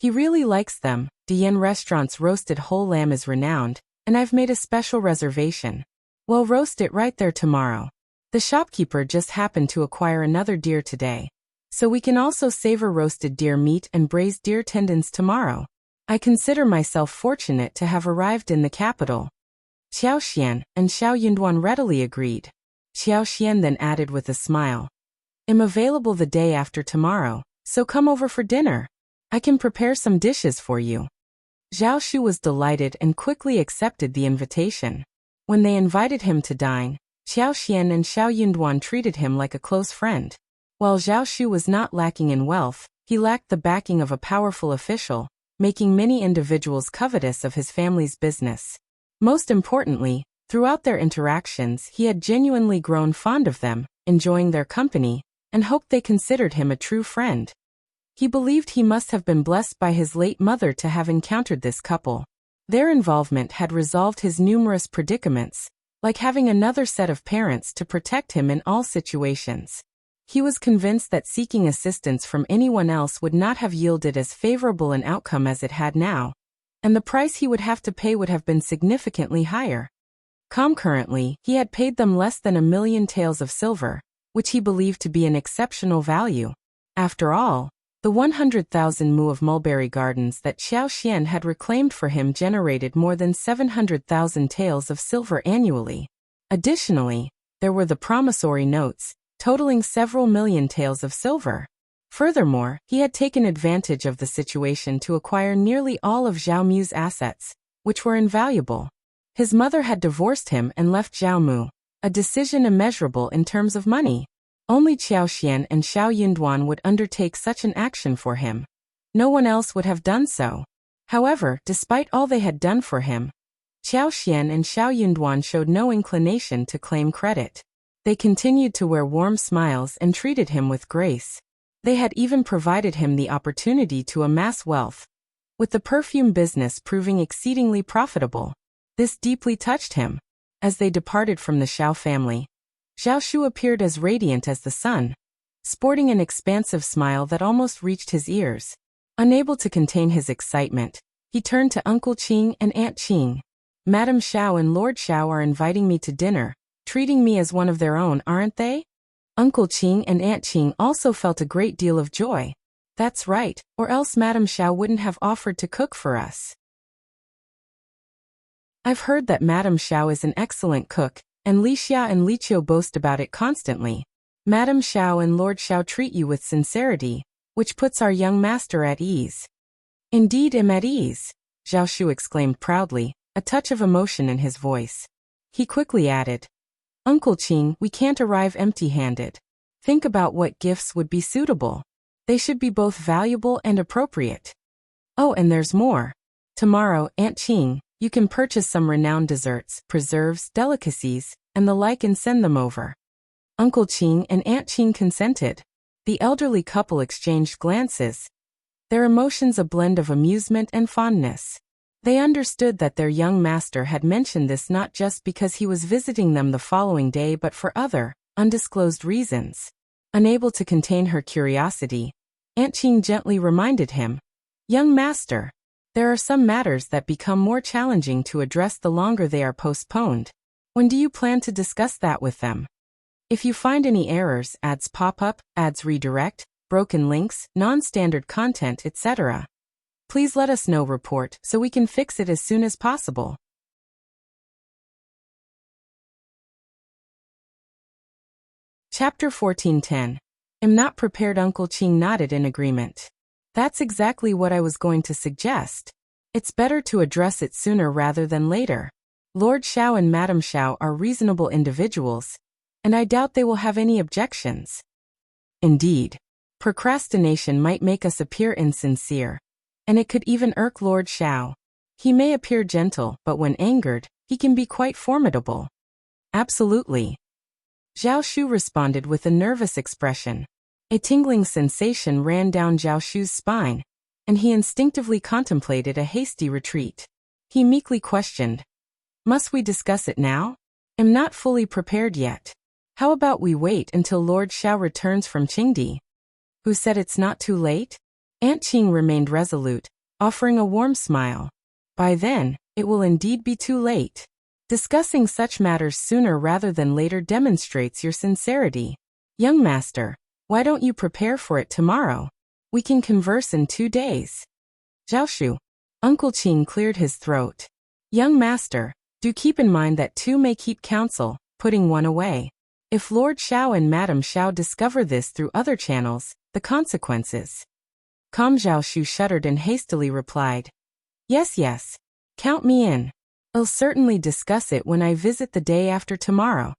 He really likes them. Dian Restaurant's roasted whole lamb is renowned, and I've made a special reservation. We'll roast it right there tomorrow. The shopkeeper just happened to acquire another deer today, so we can also savor roasted deer meat and braised deer tendons tomorrow. I consider myself fortunate to have arrived in the capital. Qiao Xian and Xiao Yunduan readily agreed. Qiao Xian then added with a smile, I'm available the day after tomorrow, so come over for dinner. I can prepare some dishes for you. Zhao Shu was delighted and quickly accepted the invitation. When they invited him to dine, Qiao Xian and Xiao Yunduan treated him like a close friend. While Zhao Shu was not lacking in wealth, he lacked the backing of a powerful official, making many individuals covetous of his family's business. Most importantly, throughout their interactions he had genuinely grown fond of them, enjoying their company, and hoped they considered him a true friend. He believed he must have been blessed by his late mother to have encountered this couple. Their involvement had resolved his numerous predicaments, like having another set of parents to protect him in all situations. He was convinced that seeking assistance from anyone else would not have yielded as favorable an outcome as it had now, and the price he would have to pay would have been significantly higher. Concurrently, he had paid them less than 1,000,000 taels of silver, which he believed to be an exceptional value. After all, the 100,000 mu of mulberry gardens that Qiao Xian had reclaimed for him generated more than 700,000 taels of silver annually. Additionally, there were the promissory notes, totaling several million taels of silver. Furthermore, he had taken advantage of the situation to acquire nearly all of Zhao Mu's assets, which were invaluable. His mother had divorced him and left Zhao Mu, a decision immeasurable in terms of money. Only Qiao Xian and Xiao Yunduan would undertake such an action for him. No one else would have done so. However, despite all they had done for him, Qiao Xian and Xiao Yunduan showed no inclination to claim credit. They continued to wear warm smiles and treated him with grace. They had even provided him the opportunity to amass wealth, with the perfume business proving exceedingly profitable. This deeply touched him. As they departed from the Xiao family, Zhao Shu appeared as radiant as the sun, sporting an expansive smile that almost reached his ears. Unable to contain his excitement, he turned to Uncle Qing and Aunt Qing. Madam Xiao and Lord Xiao are inviting me to dinner, treating me as one of their own, aren't they? Uncle Qing and Aunt Qing also felt a great deal of joy. That's right, or else Madam Xiao wouldn't have offered to cook for us. I've heard that Madam Xiao is an excellent cook, and Li Xia and Li Qiao boast about it constantly. Madam Xiao and Lord Xiao treat you with sincerity, which puts our young master at ease. Indeed, am at ease, Zhao Shu exclaimed proudly, a touch of emotion in his voice. He quickly added, Uncle Qing, we can't arrive empty-handed. Think about what gifts would be suitable. They should be both valuable and appropriate. Oh, and there's more. Tomorrow, Aunt Qing, you can purchase some renowned desserts, preserves, delicacies, and the like and send them over. Uncle Qing and Aunt Qing consented. The elderly couple exchanged glances, their emotions a blend of amusement and fondness. They understood that their young master had mentioned this not just because he was visiting them the following day but for other, undisclosed reasons. Unable to contain her curiosity, Aunt Qing gently reminded him, Young master, there are some matters that become more challenging to address the longer they are postponed. When do you plan to discuss that with them? If you find any errors, ads pop up, ads redirect, broken links, non-standard content, etc., please let us know. Report so we can fix it as soon as possible. Chapter 14:10. Am not prepared. Uncle Qing nodded in agreement. That's exactly what I was going to suggest. It's better to address it sooner rather than later. Lord Xiao and Madam Xiao are reasonable individuals, and I doubt they will have any objections. Indeed, procrastination might make us appear insincere, and it could even irk Lord Xiao. He may appear gentle, but when angered, he can be quite formidable. Absolutely. Zhao Shu responded with a nervous expression. A tingling sensation ran down Zhao Shu's spine, and he instinctively contemplated a hasty retreat. He meekly questioned, Must we discuss it now? Am not fully prepared yet. How about we wait until Lord Xiao returns from Qingdi? Who said it's not too late? Aunt Qing remained resolute, offering a warm smile. By then, it will indeed be too late. Discussing such matters sooner rather than later demonstrates your sincerity. Young master, why don't you prepare for it tomorrow? We can converse in 2 days. Zhao Shu. Uncle Qing cleared his throat. Young master, do keep in mind that two may keep counsel, putting one away. If Lord Xiao and Madam Xiao discover this through other channels, the consequences. Zhao Shu shuddered and hastily replied, Yes, count me in. I'll certainly discuss it when I visit the day after tomorrow.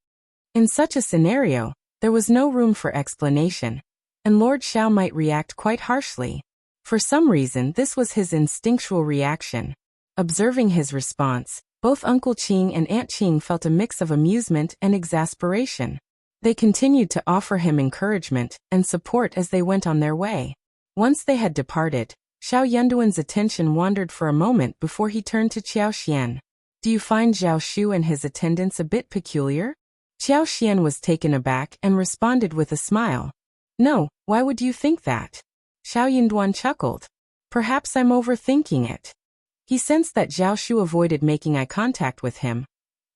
In such a scenario, there was no room for explanation, and Lord Xiao might react quite harshly. For some reason, this was his instinctual reaction. Observing his response, both Uncle Qing and Aunt Qing felt a mix of amusement and exasperation. They continued to offer him encouragement and support as they went on their way. Once they had departed, Xiao Yunduan's attention wandered for a moment before he turned to Qiao Xian. Do you find Zhao Shu and his attendants a bit peculiar? Qiao Xian was taken aback and responded with a smile. No, why would you think that? Xiao Yunduan chuckled. Perhaps I'm overthinking it. He sensed that Zhao Shu avoided making eye contact with him,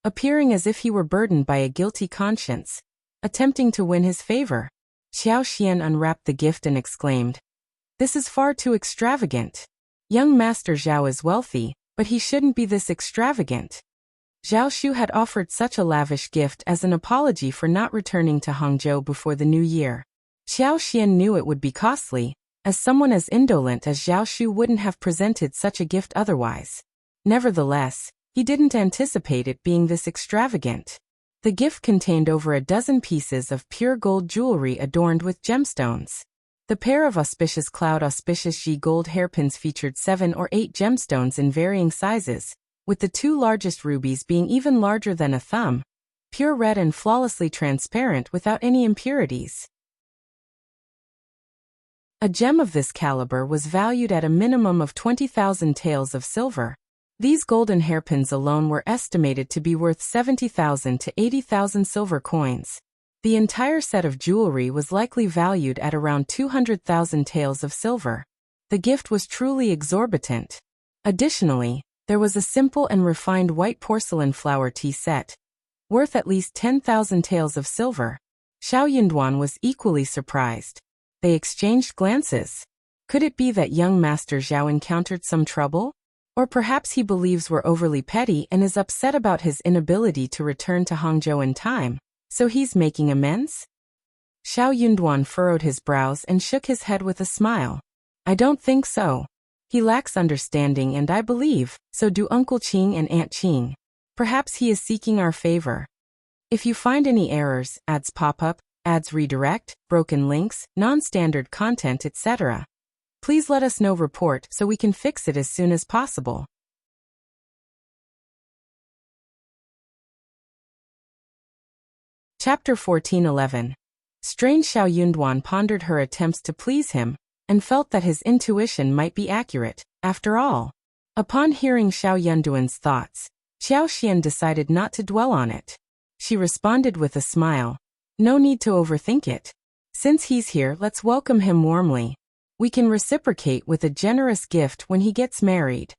appearing as if he were burdened by a guilty conscience, attempting to win his favor. Qiao Xian unwrapped the gift and exclaimed, This is far too extravagant. Young Master Zhao is wealthy, but he shouldn't be this extravagant. Zhao Shu had offered such a lavish gift as an apology for not returning to Hangzhou before the new year. Qiao Xian knew it would be costly, as someone as indolent as Zhao Shu wouldn't have presented such a gift otherwise. Nevertheless, he didn't anticipate it being this extravagant. The gift contained over a dozen pieces of pure gold jewelry adorned with gemstones. The pair of auspicious G gold hairpins featured 7 or 8 gemstones in varying sizes, with the 2 largest rubies being even larger than a thumb, pure red and flawlessly transparent without any impurities. A gem of this caliber was valued at a minimum of 20,000 taels of silver. These golden hairpins alone were estimated to be worth 70,000 to 80,000 silver coins. The entire set of jewelry was likely valued at around 200,000 taels of silver. The gift was truly exorbitant. Additionally, there was a simple and refined white porcelain flower tea set, worth at least 10,000 taels of silver. Xiao Yunduan was equally surprised. They exchanged glances. Could it be that young Master Zhao encountered some trouble? Or perhaps he believes we're overly petty and is upset about his inability to return to Hangzhou in time, so he's making amends? Xiao Yunduan furrowed his brows and shook his head with a smile. I don't think so. He lacks understanding and I believe, so do Uncle Qing and Aunt Qing. Perhaps he is seeking our favor. If you find any errors, ads pop up, ads redirect, broken links, non-standard content, etc., please let us know report so we can fix it as soon as possible. Chapter 14:11. Strange Xiao Yunduan pondered her attempts to please him, and felt that his intuition might be accurate, after all. Upon hearing Xiao Yunduan's thoughts, Xiao Xian decided not to dwell on it. She responded with a smile. No need to overthink it. Since he's here, let's welcome him warmly. We can reciprocate with a generous gift when he gets married.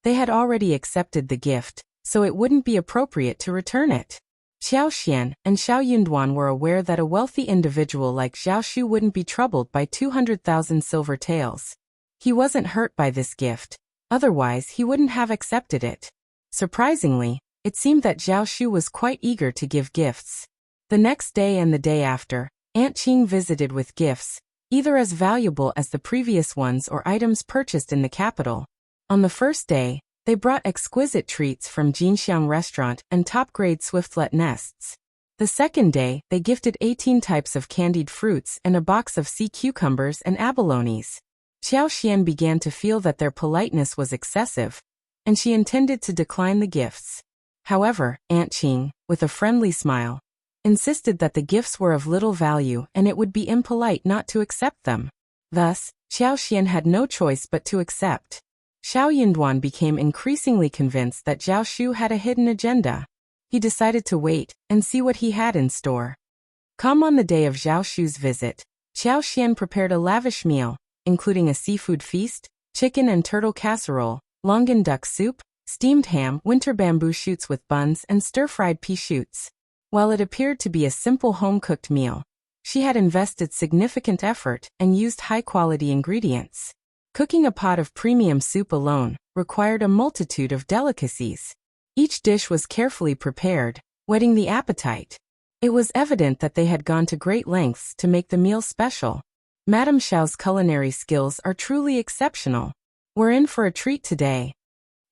They had already accepted the gift, so it wouldn't be appropriate to return it. Xiao Xian and Xiao Yunduan were aware that a wealthy individual like Zhao Shu wouldn't be troubled by 200,000 silver taels. He wasn't hurt by this gift, otherwise he wouldn't have accepted it. Surprisingly, it seemed that Zhao Shu was quite eager to give gifts. The next day and the day after, Aunt Qing visited with gifts, either as valuable as the previous ones or items purchased in the capital. On the first day, they brought exquisite treats from Jinxiang restaurant and top-grade swiftlet nests. The second day, they gifted 18 types of candied fruits and a box of sea cucumbers and abalones. Xiao Xian began to feel that their politeness was excessive, and she intended to decline the gifts. However, Aunt Qing, with a friendly smile, insisted that the gifts were of little value and it would be impolite not to accept them. Thus, Xiao Xian had no choice but to accept. Xiao Yunduan became increasingly convinced that Zhao Shu had a hidden agenda. He decided to wait and see what he had in store. Come on the day of Zhao Shu's visit, Xiao Xian prepared a lavish meal, including a seafood feast, chicken and turtle casserole, longan duck soup, steamed ham, winter bamboo shoots with buns, and stir-fried pea shoots. While it appeared to be a simple home-cooked meal, she had invested significant effort and used high-quality ingredients. Cooking a pot of premium soup alone required a multitude of delicacies. Each dish was carefully prepared, whetting the appetite. It was evident that they had gone to great lengths to make the meal special. Madame Xiao's culinary skills are truly exceptional. We're in for a treat today.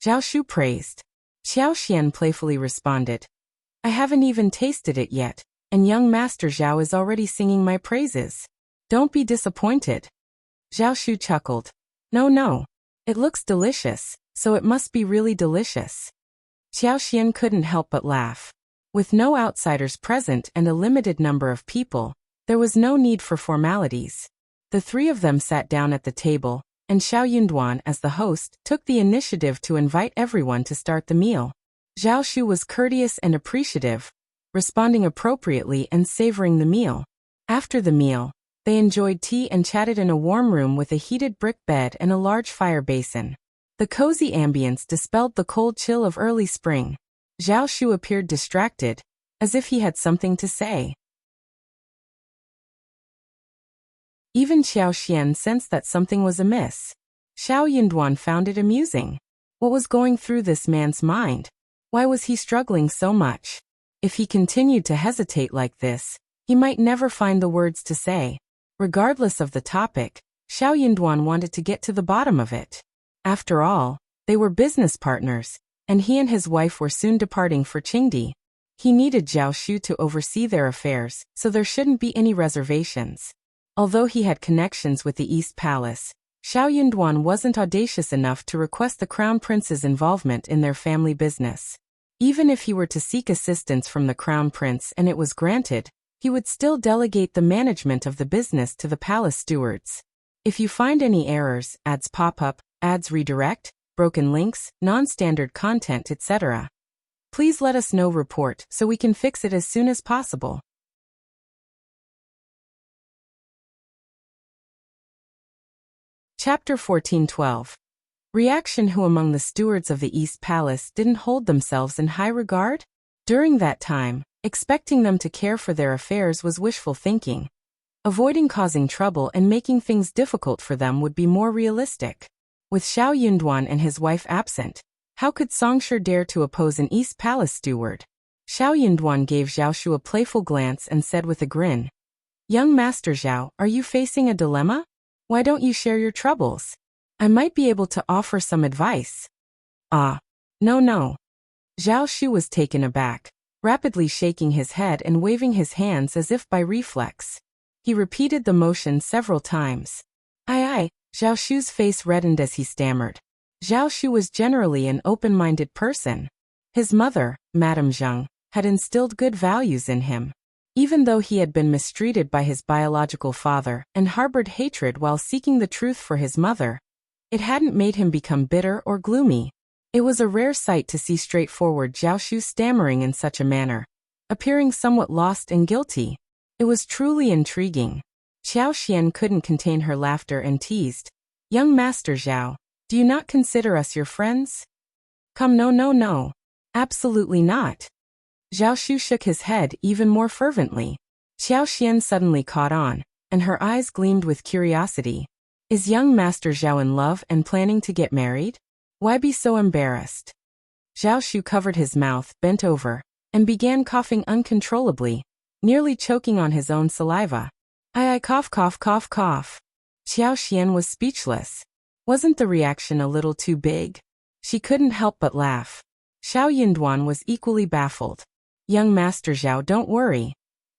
Zhao Shu praised. Xiao Xian playfully responded. I haven't even tasted it yet, and young Master Zhao is already singing my praises. Don't be disappointed. Zhao Shu chuckled. No. It looks delicious, so it must be really delicious. Xiao Xian couldn't help but laugh. With no outsiders present and a limited number of people, there was no need for formalities. The three of them sat down at the table, and Xiao Yunduan, as the host, took the initiative to invite everyone to start the meal. Zhao Shu was courteous and appreciative, responding appropriately and savoring the meal. After the meal, they enjoyed tea and chatted in a warm room with a heated brick bed and a large fire basin. The cozy ambience dispelled the cold chill of early spring. Zhao Shu appeared distracted, as if he had something to say. Even Xiao Xian sensed that something was amiss. Xiao Yunduan found it amusing. What was going through this man's mind? Why was he struggling so much? If he continued to hesitate like this, he might never find the words to say. Regardless of the topic, Xiao Yunduan wanted to get to the bottom of it. After all, they were business partners, and he and his wife were soon departing for Qingdi. He needed Zhao Shu to oversee their affairs, so there shouldn't be any reservations. Although he had connections with the East Palace, Xiao Yunduan wasn't audacious enough to request the Crown Prince's involvement in their family business. Even if he were to seek assistance from the Crown Prince and it was granted, he would still delegate the management of the business to the palace stewards. If you find any errors, ads pop up, ads redirect, broken links, non-standard content, etc., please let us know report so we can fix it as soon as possible. Chapter 14:12. Reaction. Who among the stewards of the East Palace didn't hold themselves in high regard? During that time, expecting them to care for their affairs was wishful thinking. Avoiding causing trouble and making things difficult for them would be more realistic. With Xiao Yunduan and his wife absent, how could Songsher dare to oppose an East Palace steward? Xiao Yunduan gave Zhao Shu a playful glance and said with a grin, Young Master Zhao, are you facing a dilemma? Why don't you share your troubles? I might be able to offer some advice. Ah. No. Zhao Shu was taken aback, rapidly shaking his head and waving his hands as if by reflex. He repeated the motion several times. Aye. Zhao Shu's face reddened as he stammered. Zhao Shu was generally an open-minded person. His mother, Madame Zheng, had instilled good values in him. Even though he had been mistreated by his biological father and harbored hatred while seeking the truth for his mother, it hadn't made him become bitter or gloomy. It was a rare sight to see straightforward Zhao Shu stammering in such a manner, appearing somewhat lost and guilty. It was truly intriguing. Qiao Xian couldn't contain her laughter and teased, "Young Master Zhao, do you not consider us your friends?" "Come, no. Absolutely not." Zhao Shu shook his head even more fervently. Qiao Xian suddenly caught on, and her eyes gleamed with curiosity. Is young Master Zhao in love and planning to get married? Why be so embarrassed? Zhao Shu covered his mouth, bent over, and began coughing uncontrollably, nearly choking on his own saliva. I cough. Qiao Xian was speechless. Wasn't the reaction a little too big? She couldn't help but laugh. Xiao Yunduan was equally baffled. Young Master Zhao, don't worry.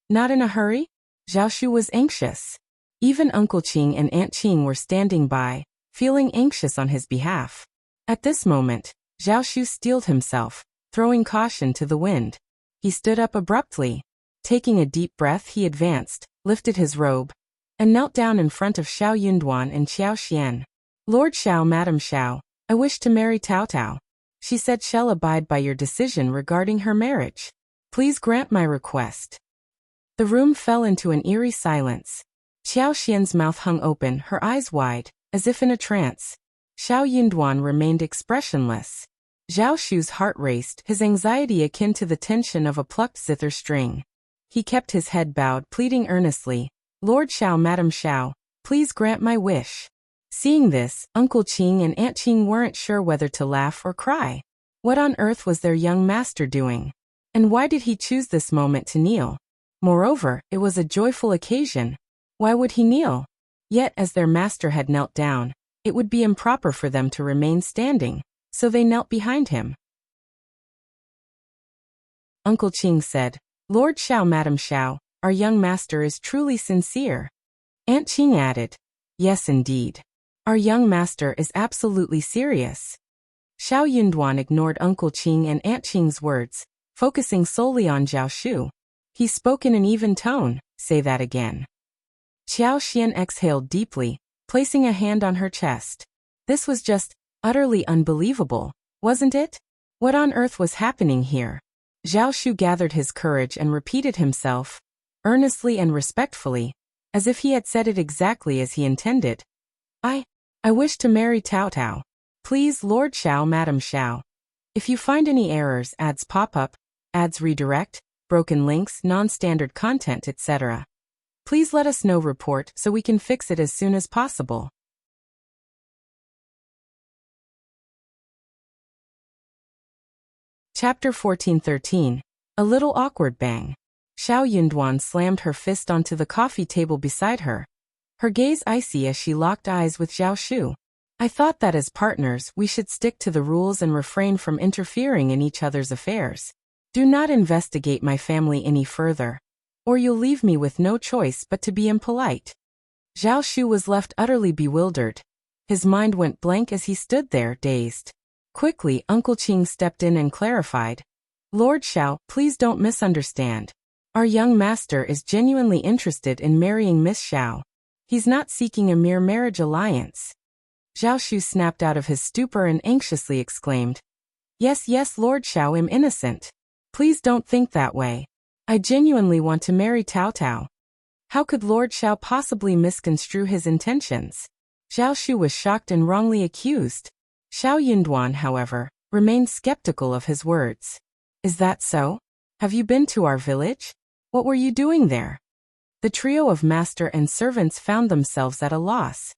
Not in a hurry? Zhao Shu was anxious. Even Uncle Qing and Aunt Qing were standing by, feeling anxious on his behalf. At this moment, Zhao Shu steeled himself, throwing caution to the wind. He stood up abruptly. Taking a deep breath, he advanced, lifted his robe, and knelt down in front of Xiao Yunduan and Qiao Xian. Lord Xiao, Madam Xiao, I wish to marry Tao Tao. She said shall abide by your decision regarding her marriage. Please grant my request. The room fell into an eerie silence. Qiao Xian's mouth hung open, her eyes wide, as if in a trance. Xiao Yunduan remained expressionless. Zhao Shu's heart raced, his anxiety akin to the tension of a plucked zither string. He kept his head bowed, pleading earnestly, Lord Xiao, Madam Xiao, please grant my wish. Seeing this, Uncle Qing and Aunt Qing weren't sure whether to laugh or cry. What on earth was their young master doing? And why did he choose this moment to kneel? Moreover, it was a joyful occasion. Why would he kneel? Yet, as their master had knelt down, it would be improper for them to remain standing, so they knelt behind him. Uncle Qing said, Lord Xiao, Madam Xiao, our young master is truly sincere. Aunt Qing added, yes indeed. Our young master is absolutely serious. Xiao Yunduan ignored Uncle Qing and Aunt Qing's words, focusing solely on Zhao Shu. He spoke in an even tone, say that again. Qiao Xian exhaled deeply, placing a hand on her chest. This was just utterly unbelievable, wasn't it? What on earth was happening here? Zhao Shu gathered his courage and repeated himself, earnestly and respectfully, as if he had said it exactly as he intended. I wish to marry Tao Tao. Please, Lord Xiao, Madam Xiao. If you find any errors, ads pop up, ads redirect, broken links, non-standard content, etc., please let us know. Report so we can fix it as soon as possible. Chapter 14:13. A little awkward bang. Xiao Yunduan slammed her fist onto the coffee table beside her, her gaze icy as she locked eyes with Zhao Shu. I thought that as partners we should stick to the rules and refrain from interfering in each other's affairs. Do not investigate my family any further, or you'll leave me with no choice but to be impolite. Zhao Shu was left utterly bewildered. His mind went blank as he stood there, dazed. Quickly, Uncle Qing stepped in and clarified. Lord Xiao, please don't misunderstand. Our young master is genuinely interested in marrying Miss Xiao. He's not seeking a mere marriage alliance. Zhao Shu snapped out of his stupor and anxiously exclaimed, Yes, Lord Xiao, I'm innocent. Please don't think that way. I genuinely want to marry Tao Tao. How could Lord Xiao possibly misconstrue his intentions? Zhao Shu was shocked and wrongly accused. Xiao Yunduan, however, remained skeptical of his words. Is that so? Have you been to our village? What were you doing there? The trio of master and servants found themselves at a loss.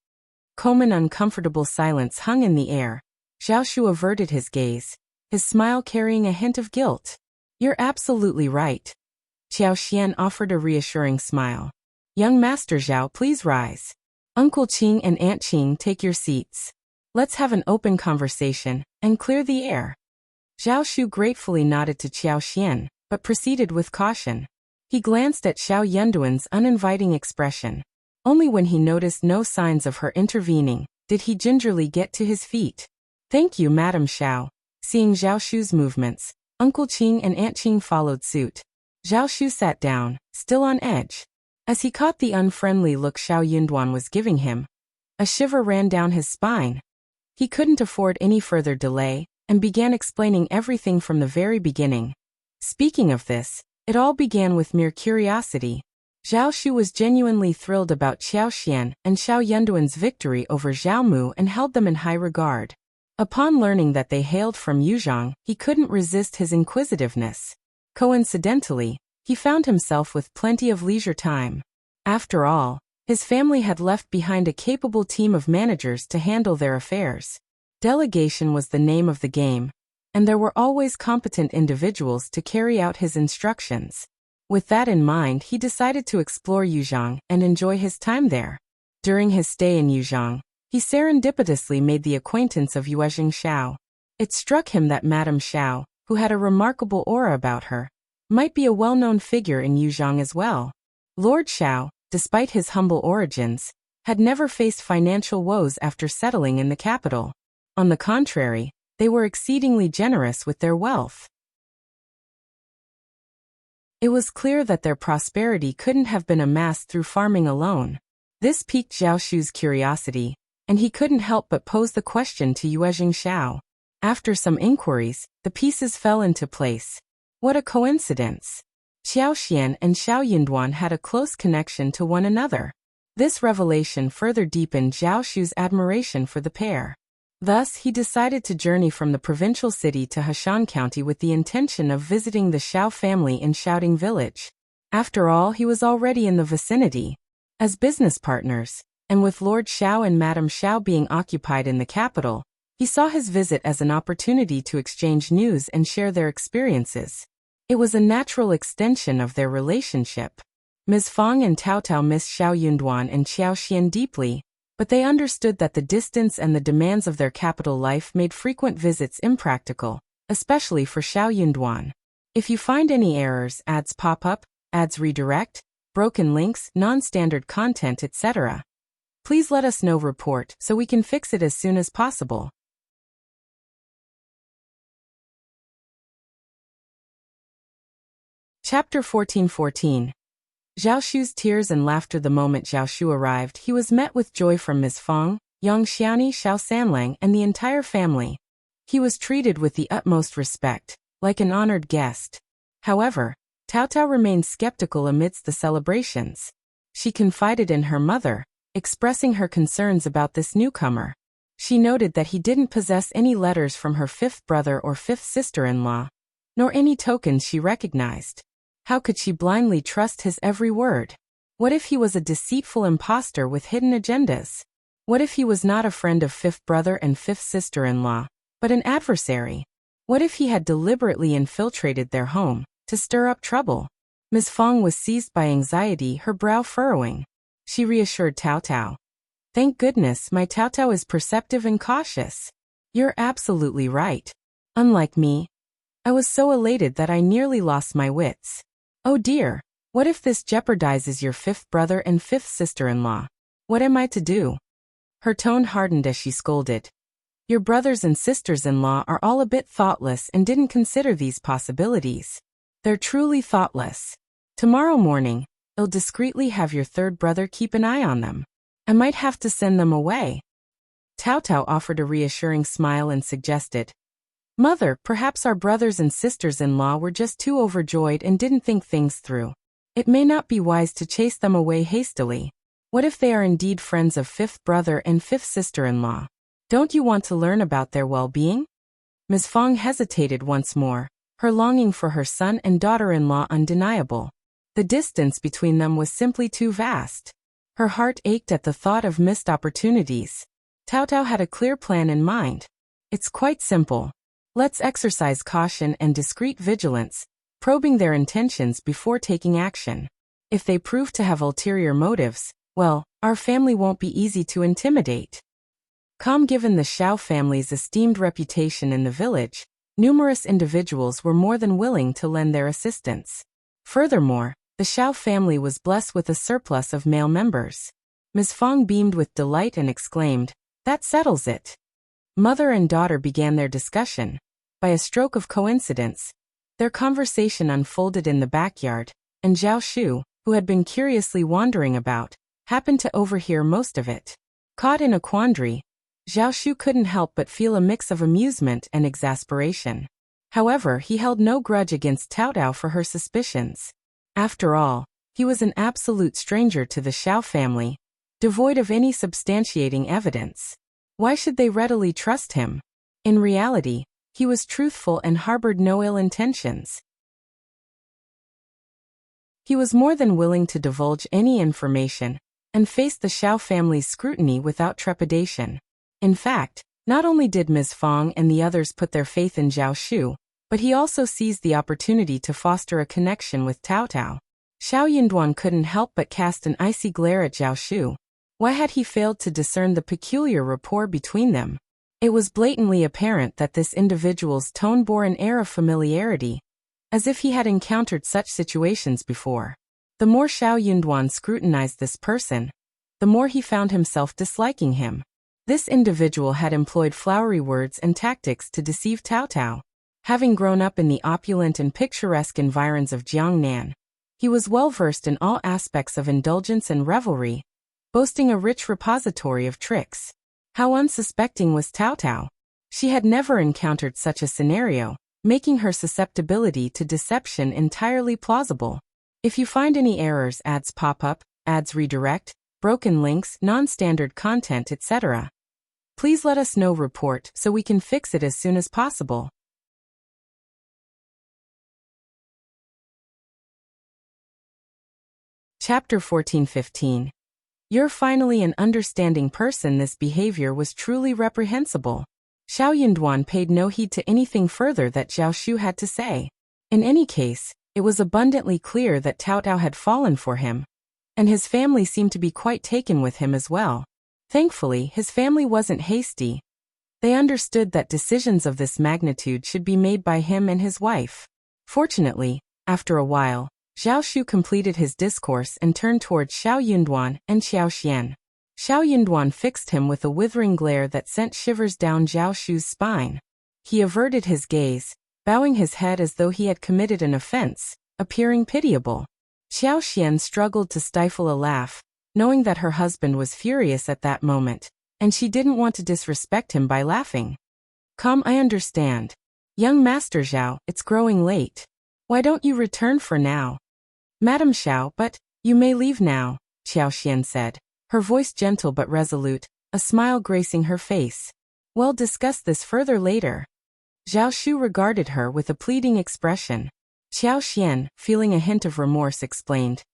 An uncomfortable silence hung in the air. Zhao Shu averted his gaze, his smile carrying a hint of guilt. You're absolutely right. Qiao Xian offered a reassuring smile. Young Master Zhao, please rise. Uncle Qing and Aunt Qing, take your seats. Let's have an open conversation and clear the air. Zhao Shu gratefully nodded to Qiao Xian, but proceeded with caution. He glanced at Xiao Yunduan's uninviting expression. Only when he noticed no signs of her intervening did he gingerly get to his feet. Thank you, Madam Xiao. Seeing Zhao Shu's movements, Uncle Qing and Aunt Qing followed suit. Zhao Shu sat down, still on edge. As he caught the unfriendly look Xiao Yunduan was giving him, a shiver ran down his spine. He couldn't afford any further delay, and began explaining everything from the very beginning. Speaking of this, it all began with mere curiosity. Zhao Shu was genuinely thrilled about Qiao Xian and Xiao Yunduan's victory over Zhao Mu and held them in high regard. Upon learning that they hailed from Yuzhong, he couldn't resist his inquisitiveness. Coincidentally, he found himself with plenty of leisure time. After all, his family had left behind a capable team of managers to handle their affairs. Delegation was the name of the game, and there were always competent individuals to carry out his instructions. With that in mind, he decided to explore Yuzhong and enjoy his time there. During his stay in Yuzhong, he serendipitously made the acquaintance of Yuezheng Xiao. It struck him that Madame Xiao, who had a remarkable aura about her, might be a well-known figure in Yuzhong as well. Lord Xiao, despite his humble origins, had never faced financial woes after settling in the capital. On the contrary, they were exceedingly generous with their wealth. It was clear that their prosperity couldn't have been amassed through farming alone. This piqued Zhao Shu's curiosity, and he couldn't help but pose the question to Yuezheng Xiao. After some inquiries, the pieces fell into place. What a coincidence! Qiao Xian and Xiao Yunduan had a close connection to one another. This revelation further deepened Zhao Shu's admiration for the pair. Thus, he decided to journey from the provincial city to Heshan County with the intention of visiting the Xiao family in Shouting Village. After all, he was already in the vicinity. As business partners, and with Lord Xiao and Madame Xiao being occupied in the capital, he saw his visit as an opportunity to exchange news and share their experiences. It was a natural extension of their relationship. Ms. Fang and Tao Tao missed Xiao Yunduan and Qiao Xian deeply, but they understood that the distance and the demands of their capital life made frequent visits impractical, especially for Xiao Yunduan. If you find any errors, ads pop up, ads redirect, broken links, non-standard content, etc., please let us know. Report so we can fix it as soon as possible. Chapter 14:14. Zhao Shu's tears and laughter. The moment Zhao Shu arrived, he was met with joy from Ms. Fang, Yang Xiaoni, Xiao Sanlang, and the entire family. He was treated with the utmost respect, like an honored guest. However, Tao Tao remained skeptical amidst the celebrations. She confided in her mother, expressing her concerns about this newcomer. She noted that he didn't possess any letters from her fifth brother or fifth sister-in-law, nor any tokens she recognized. How could she blindly trust his every word? What if he was a deceitful impostor with hidden agendas? What if he was not a friend of fifth brother and fifth sister-in-law, but an adversary? What if he had deliberately infiltrated their home to stir up trouble? Ms. Fang was seized by anxiety, her brow furrowing. She reassured Tao Tao. Thank goodness my Tao Tao is perceptive and cautious. You're absolutely right. Unlike me, I was so elated that I nearly lost my wits. Oh dear, what if this jeopardizes your fifth brother and fifth sister-in-law? What am I to do? Her tone hardened as she scolded. Your brothers and sisters-in-law are all a bit thoughtless and didn't consider these possibilities. They're truly thoughtless. Tomorrow morning, I'll discreetly have your third brother keep an eye on them. I might have to send them away. Tao Tao offered a reassuring smile and suggested, Mother, perhaps our brothers and sisters-in-law were just too overjoyed and didn't think things through. It may not be wise to chase them away hastily. What if they are indeed friends of fifth brother and fifth sister-in-law? Don't you want to learn about their well-being? Ms. Fang hesitated once more, her longing for her son and daughter-in-law undeniable. The distance between them was simply too vast. Her heart ached at the thought of missed opportunities. Tao Tao had a clear plan in mind. It's quite simple. Let's exercise caution and discreet vigilance, probing their intentions before taking action. If they prove to have ulterior motives, well, our family won't be easy to intimidate. Given the Xiao family's esteemed reputation in the village, numerous individuals were more than willing to lend their assistance. Furthermore, the Xiao family was blessed with a surplus of male members. Ms. Fong beamed with delight and exclaimed, "That settles it." Mother and daughter began their discussion. By a stroke of coincidence, their conversation unfolded in the backyard, and Zhao Shu, who had been curiously wandering about, happened to overhear most of it. Caught in a quandary, Zhao Shu couldn't help but feel a mix of amusement and exasperation. However, he held no grudge against Taotao for her suspicions. After all, he was an absolute stranger to the Xiao family, devoid of any substantiating evidence. Why should they readily trust him? In reality, he was truthful and harbored no ill intentions. He was more than willing to divulge any information and face the Xiao family's scrutiny without trepidation. In fact, not only did Ms. Fong and the others put their faith in Zhao Shu, but he also seized the opportunity to foster a connection with Taotao. Xiao Yunduan couldn't help but cast an icy glare at Zhao Shu. Why had he failed to discern the peculiar rapport between them? It was blatantly apparent that this individual's tone bore an air of familiarity, as if he had encountered such situations before. The more Xiao Yunduan scrutinized this person, the more he found himself disliking him. This individual had employed flowery words and tactics to deceive Taotao. Having grown up in the opulent and picturesque environs of Jiangnan, he was well versed in all aspects of indulgence and revelry, boasting a rich repository of tricks. How unsuspecting was Taotao? She had never encountered such a scenario, making her susceptibility to deception entirely plausible. If you find any errors, ads pop up, ads redirect, broken links, non-standard content, etc., please let us know. Report so we can fix it as soon as possible. Chapter 14-15. You're finally an understanding person. This behavior was truly reprehensible. Xiao Yunduan paid no heed to anything further that Zhao Shu had to say. In any case, it was abundantly clear that Taotao had fallen for him, and his family seemed to be quite taken with him as well. Thankfully, his family wasn't hasty. They understood that decisions of this magnitude should be made by him and his wife. Fortunately, after a while, Zhao Shu completed his discourse and turned towards Xiao Yunduan and Qiao Xian. Xiao Yunduan fixed him with a withering glare that sent shivers down Zhao Shu's spine. He averted his gaze, bowing his head as though he had committed an offense, appearing pitiable. Qiao Xian struggled to stifle a laugh, knowing that her husband was furious at that moment, and she didn't want to disrespect him by laughing. "Come, I understand. Young Master Zhao, it's growing late. Why don't you return for now?" "Madam Xiao, but you may leave now," Qiao Xian said, her voice gentle but resolute, a smile gracing her face. "We'll discuss this further later." Zhao Shu regarded her with a pleading expression. Qiao Xian, feeling a hint of remorse, explained,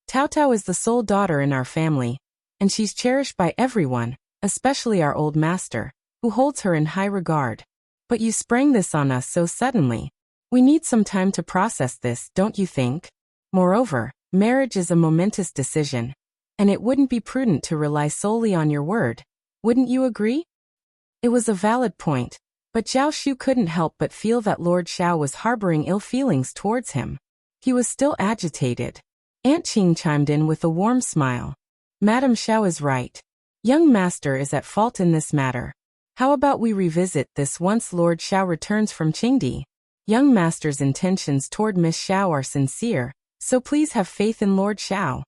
"Taotao is the sole daughter in our family, and she's cherished by everyone, especially our old master, who holds her in high regard. But you sprang this on us so suddenly. We need some time to process this, don't you think? Moreover, marriage is a momentous decision, and it wouldn't be prudent to rely solely on your word. Wouldn't you agree?" It was a valid point, but Zhao Shu couldn't help but feel that Lord Xiao was harboring ill feelings towards him. He was still agitated. Aunt Qing chimed in with a warm smile. "Madam Xiao is right. Young Master is at fault in this matter. How about we revisit this once Lord Xiao returns from Qingdi? Young Master's intentions toward Miss Xiao are sincere, so please have faith in Lord Xiao."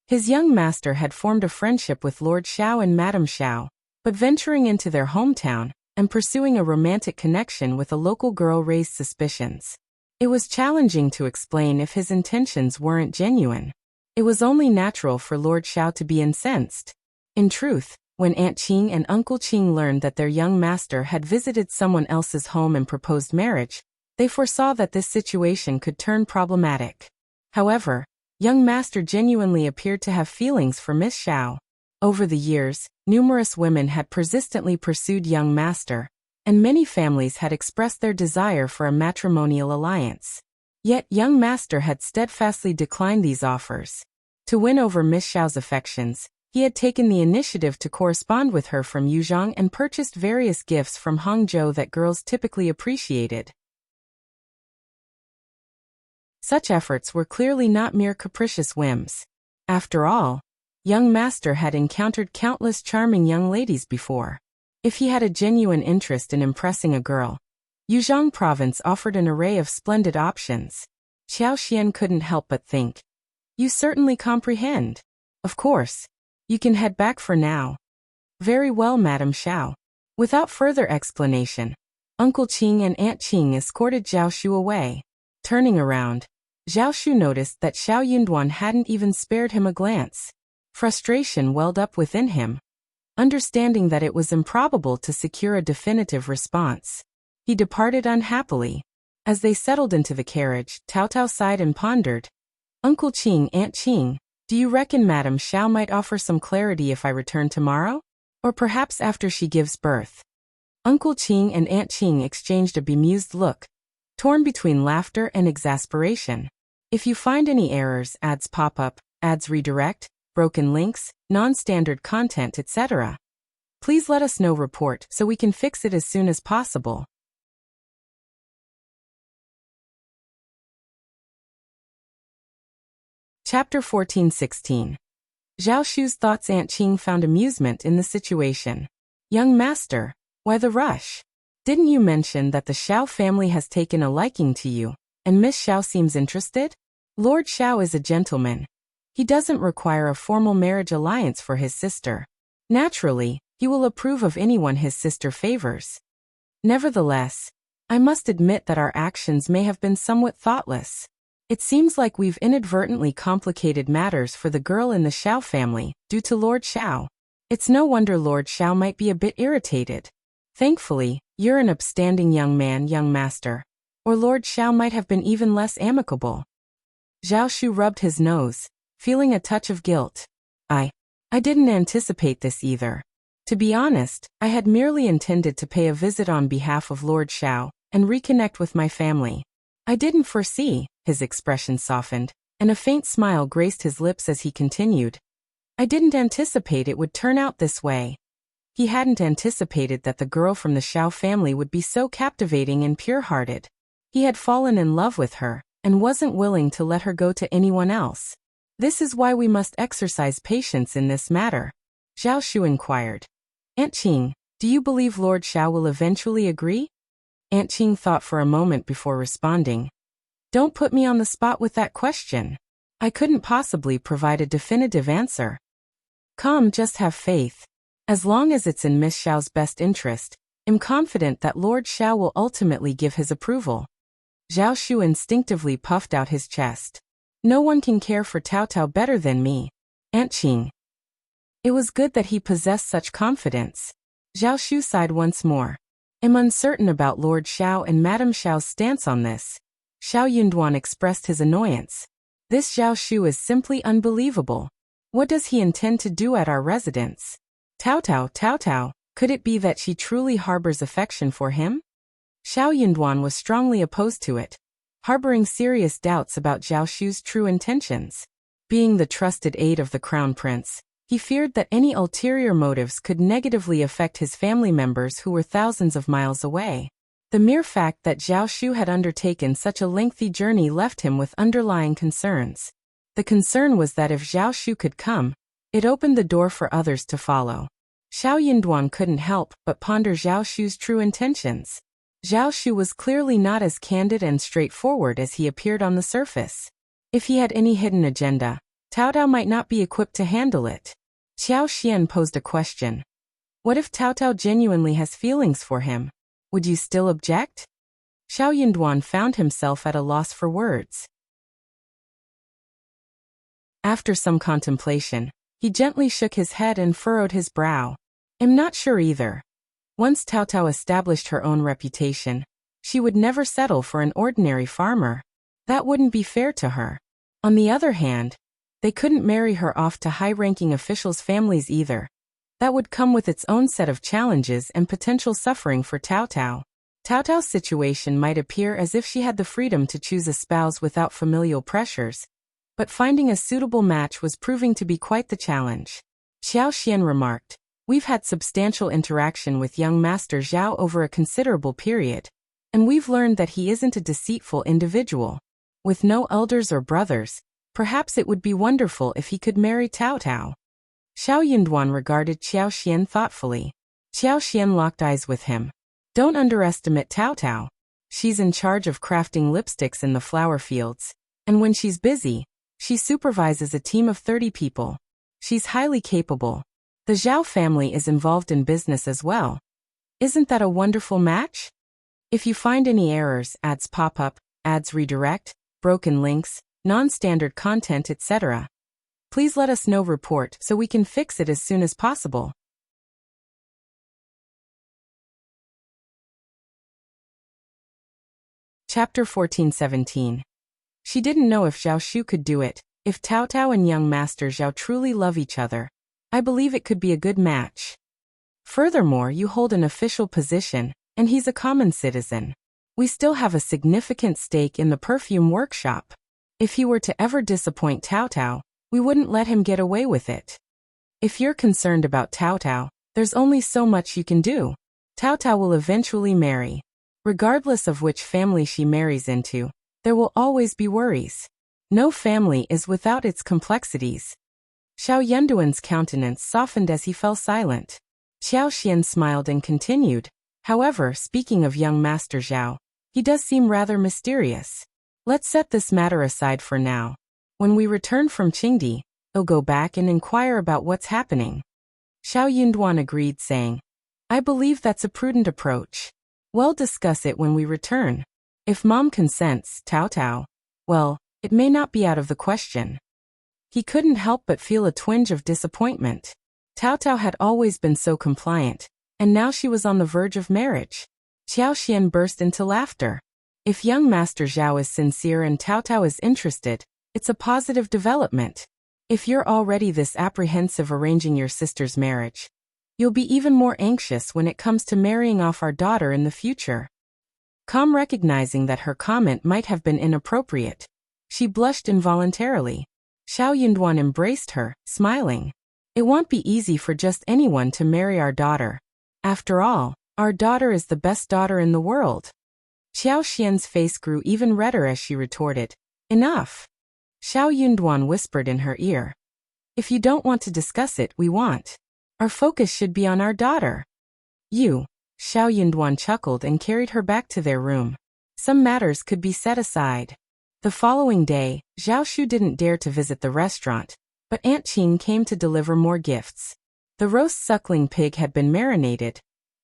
His young master had formed a friendship with Lord Xiao and Madam Xiao, but venturing into their hometown and pursuing a romantic connection with a local girl raised suspicions. It was challenging to explain if his intentions weren't genuine. It was only natural for Lord Xiao to be incensed. In truth, when Aunt Qing and Uncle Qing learned that their young master had visited someone else's home and proposed marriage, they foresaw that this situation could turn problematic. However, young master genuinely appeared to have feelings for Miss Xiao. Over the years, numerous women had persistently pursued young master, and many families had expressed their desire for a matrimonial alliance. Yet young master had steadfastly declined these offers. To win over Miss Xiao's affections, he had taken the initiative to correspond with her from Yuzhong and purchased various gifts from Hangzhou that girls typically appreciated. Such efforts were clearly not mere capricious whims. After all, young master had encountered countless charming young ladies before. If he had a genuine interest in impressing a girl, Yuzhong province offered an array of splendid options. Qiao Xian couldn't help but think. You certainly comprehend. Of course. You can head back for now. Very well, Madame Xiao. Without further explanation, Uncle Qing and Aunt Qing escorted Zhao Shu away. Turning around, Zhao Shu noticed that Xiao Yunduan hadn't even spared him a glance. Frustration welled up within him. Understanding that it was improbable to secure a definitive response, he departed unhappily. As they settled into the carriage, Tao Tao sighed and pondered. Uncle Qing, Aunt Qing, do you reckon Madame Xiao might offer some clarity if I return tomorrow? Or perhaps after she gives birth? Uncle Qing and Aunt Qing exchanged a bemused look, torn between laughter and exasperation. If you find any errors, ads pop up, ads redirect, broken links, non-standard content, etc., please let us know. Report so we can fix it as soon as possible. Chapter 14-16. Zhao Shu's thoughts. Aunt Qing found amusement in the situation. Young master, why the rush? Didn't you mention that the Xiao family has taken a liking to you, and Miss Xiao seems interested? Lord Xiao is a gentleman. He doesn't require a formal marriage alliance for his sister. Naturally, he will approve of anyone his sister favors. Nevertheless, I must admit that our actions may have been somewhat thoughtless. It seems like we've inadvertently complicated matters for the girl in the Xiao family, due to Lord Xiao. It's no wonder Lord Xiao might be a bit irritated. Thankfully, you're an upstanding young man, young master, or Lord Xiao might have been even less amicable. Zhao Shu rubbed his nose, feeling a touch of guilt. I didn't anticipate this either. To be honest, I had merely intended to pay a visit on behalf of Lord Xiao and reconnect with my family. I didn't foresee. His expression softened, and a faint smile graced his lips as he continued. I didn't anticipate it would turn out this way. He hadn't anticipated that the girl from the Xiao family would be so captivating and pure-hearted. He had fallen in love with her, and wasn't willing to let her go to anyone else. This is why we must exercise patience in this matter. Zhao Shu inquired. Aunt Qing, do you believe Lord Xiao will eventually agree? Aunt Qing thought for a moment before responding. Don't put me on the spot with that question. I couldn't possibly provide a definitive answer. Come, just have faith. As long as it's in Miss Xiao's best interest, I'm confident that Lord Xiao will ultimately give his approval. Zhao Shu instinctively puffed out his chest. No one can care for Tao Tao better than me, Aunt Qing. It was good that he possessed such confidence. Zhao Shu sighed once more. I'm uncertain about Lord Xiao and Madame Xiao's stance on this. Xiao Yunduan expressed his annoyance. This Zhao Shu is simply unbelievable. What does he intend to do at our residence? Tao Tao, could it be that she truly harbors affection for him? Xiao Yunduan was strongly opposed to it, harboring serious doubts about Zhao Shu's true intentions. Being the trusted aide of the crown prince, he feared that any ulterior motives could negatively affect his family members who were thousands of miles away. The mere fact that Zhao Shu had undertaken such a lengthy journey left him with underlying concerns. The concern was that if Zhao Shu could come, it opened the door for others to follow. Xiao Yunduan couldn't help but ponder Zhao Shu's true intentions. Zhao Shu was clearly not as candid and straightforward as he appeared on the surface. If he had any hidden agenda, Tao Tao might not be equipped to handle it. Qiao Xian posed a question. What if Tao Tao genuinely has feelings for him? Would you still object? Xiao Yunduan found himself at a loss for words. After some contemplation, he gently shook his head and furrowed his brow. I'm not sure either. Once Tao Tao established her own reputation, she would never settle for an ordinary farmer. That wouldn't be fair to her. On the other hand, they couldn't marry her off to high-ranking officials' families either. That would come with its own set of challenges and potential suffering for Tao Tao. Tao Tao's situation might appear as if she had the freedom to choose a spouse without familial pressures, but finding a suitable match was proving to be quite the challenge. Xiao Xian remarked, "We've had substantial interaction with young Master Zhao over a considerable period, and we've learned that he isn't a deceitful individual. With no elders or brothers, perhaps it would be wonderful if he could marry Tao Tao." Xiao Yunduan regarded Qiao Xian thoughtfully. Qiao Xian locked eyes with him. "Don't underestimate Tao Tao. She's in charge of crafting lipsticks in the flower fields, and when she's busy, she supervises a team of 30 people. She's highly capable. The Zhao family is involved in business as well. Isn't that a wonderful match? If you find any errors, ads pop up, ads redirect, broken links, non-standard content, etc., please let us know. Report so we can fix it as soon as possible." Chapter 14-17. She didn't know if Zhao Shu could do it. If Tao Tao and young Master Zhao truly love each other, I believe it could be a good match. Furthermore, you hold an official position, and he's a common citizen. We still have a significant stake in the perfume workshop. If he were to ever disappoint Tao Tao, we wouldn't let him get away with it. If you're concerned about Tao Tao, there's only so much you can do. Tao Tao will eventually marry. Regardless of which family she marries into, there will always be worries. No family is without its complexities. Xiao Yunduan's countenance softened as he fell silent. Xiao Xian smiled and continued, "However, speaking of young Master Zhao, he does seem rather mysterious. Let's set this matter aside for now. When we return from Qingdi, I'll go back and inquire about what's happening." Xiao Yunduan agreed, saying, "I believe that's a prudent approach. We'll discuss it when we return. If Mom consents, Tao Tao, well, it may not be out of the question." He couldn't help but feel a twinge of disappointment. Tao Tao had always been so compliant, and now she was on the verge of marriage. Xiao Xian burst into laughter. If young Master Zhao is sincere and Tao Tao is interested, it's a positive development. If you're already this apprehensive arranging your sister's marriage, you'll be even more anxious when it comes to marrying off our daughter in the future. Calm, recognizing that her comment might have been inappropriate, she blushed involuntarily. Xiao Yunduan embraced her, smiling. "It won't be easy for just anyone to marry our daughter. After all, our daughter is the best daughter in the world." Xiao Xian's face grew even redder as she retorted, "Enough." Xiao Yunduan whispered in her ear, "If you don't want to discuss it, we won't. Our focus should be on our daughter." "You." Xiao Yunduan chuckled and carried her back to their room. Some matters could be set aside. The following day, Zhao Shu didn't dare to visit the restaurant, but Aunt Qing came to deliver more gifts. The roast suckling pig had been marinated,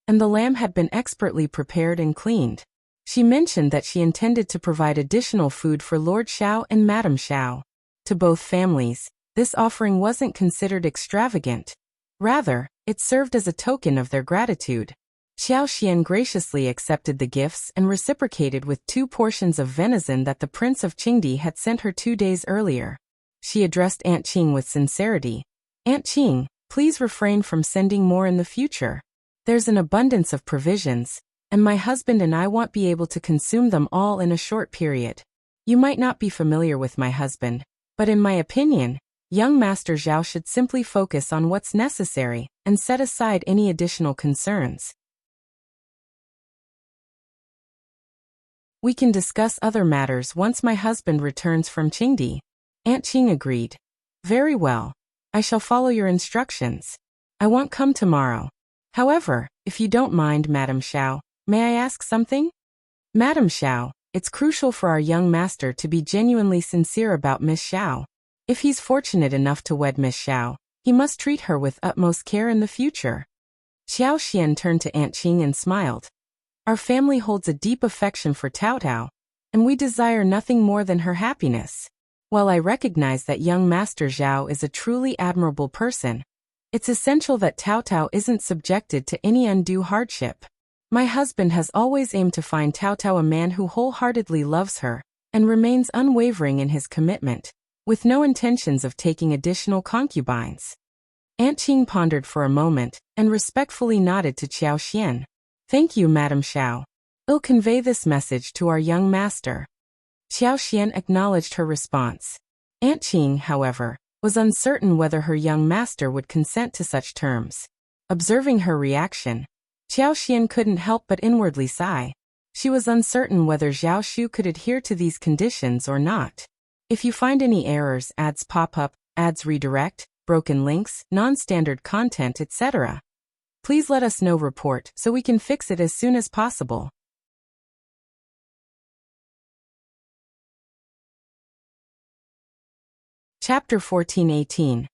and the lamb had been expertly prepared and cleaned. She mentioned that she intended to provide additional food for Lord Xiao and Madame Xiao. To both families, this offering wasn't considered extravagant. Rather, it served as a token of their gratitude. Xiao Xian graciously accepted the gifts and reciprocated with 2 portions of venison that the Prince of Qingdi had sent her 2 days earlier. She addressed Aunt Qing with sincerity. "Aunt Qing, please refrain from sending more in the future. There's an abundance of provisions, and my husband and I won't be able to consume them all in a short period. You might not be familiar with my husband, but in my opinion, young Master Zhao should simply focus on what's necessary and set aside any additional concerns. We can discuss other matters once my husband returns from Qingdi." Aunt Qing agreed. "Very well. I shall follow your instructions. I won't come tomorrow. However, if you don't mind, Madame Xiao, may I ask something?" "Madame Xiao, it's crucial for our young master to be genuinely sincere about Miss Xiao. If he's fortunate enough to wed Miss Xiao, he must treat her with utmost care in the future." Xiao Xian turned to Aunt Qing and smiled. "Our family holds a deep affection for Tao Tao, and we desire nothing more than her happiness. While I recognize that young Master Zhao is a truly admirable person, it's essential that Tao Tao isn't subjected to any undue hardship. My husband has always aimed to find Tao Tao a man who wholeheartedly loves her and remains unwavering in his commitment, with no intentions of taking additional concubines." Aunt Qing pondered for a moment and respectfully nodded to Qiao Xian. "Thank you, Madame Xiao. I'll convey this message to our young master." Qiao Xian acknowledged her response. Aunt Qing, however, was uncertain whether her young master would consent to such terms. Observing her reaction, Qiao Xian couldn't help but inwardly sigh. She was uncertain whether Zhao Shu could adhere to these conditions or not. If you find any errors, ads pop up, ads redirect, broken links, non-standard content, etc., please let us know. Report so we can fix it as soon as possible. Chapter 14:18.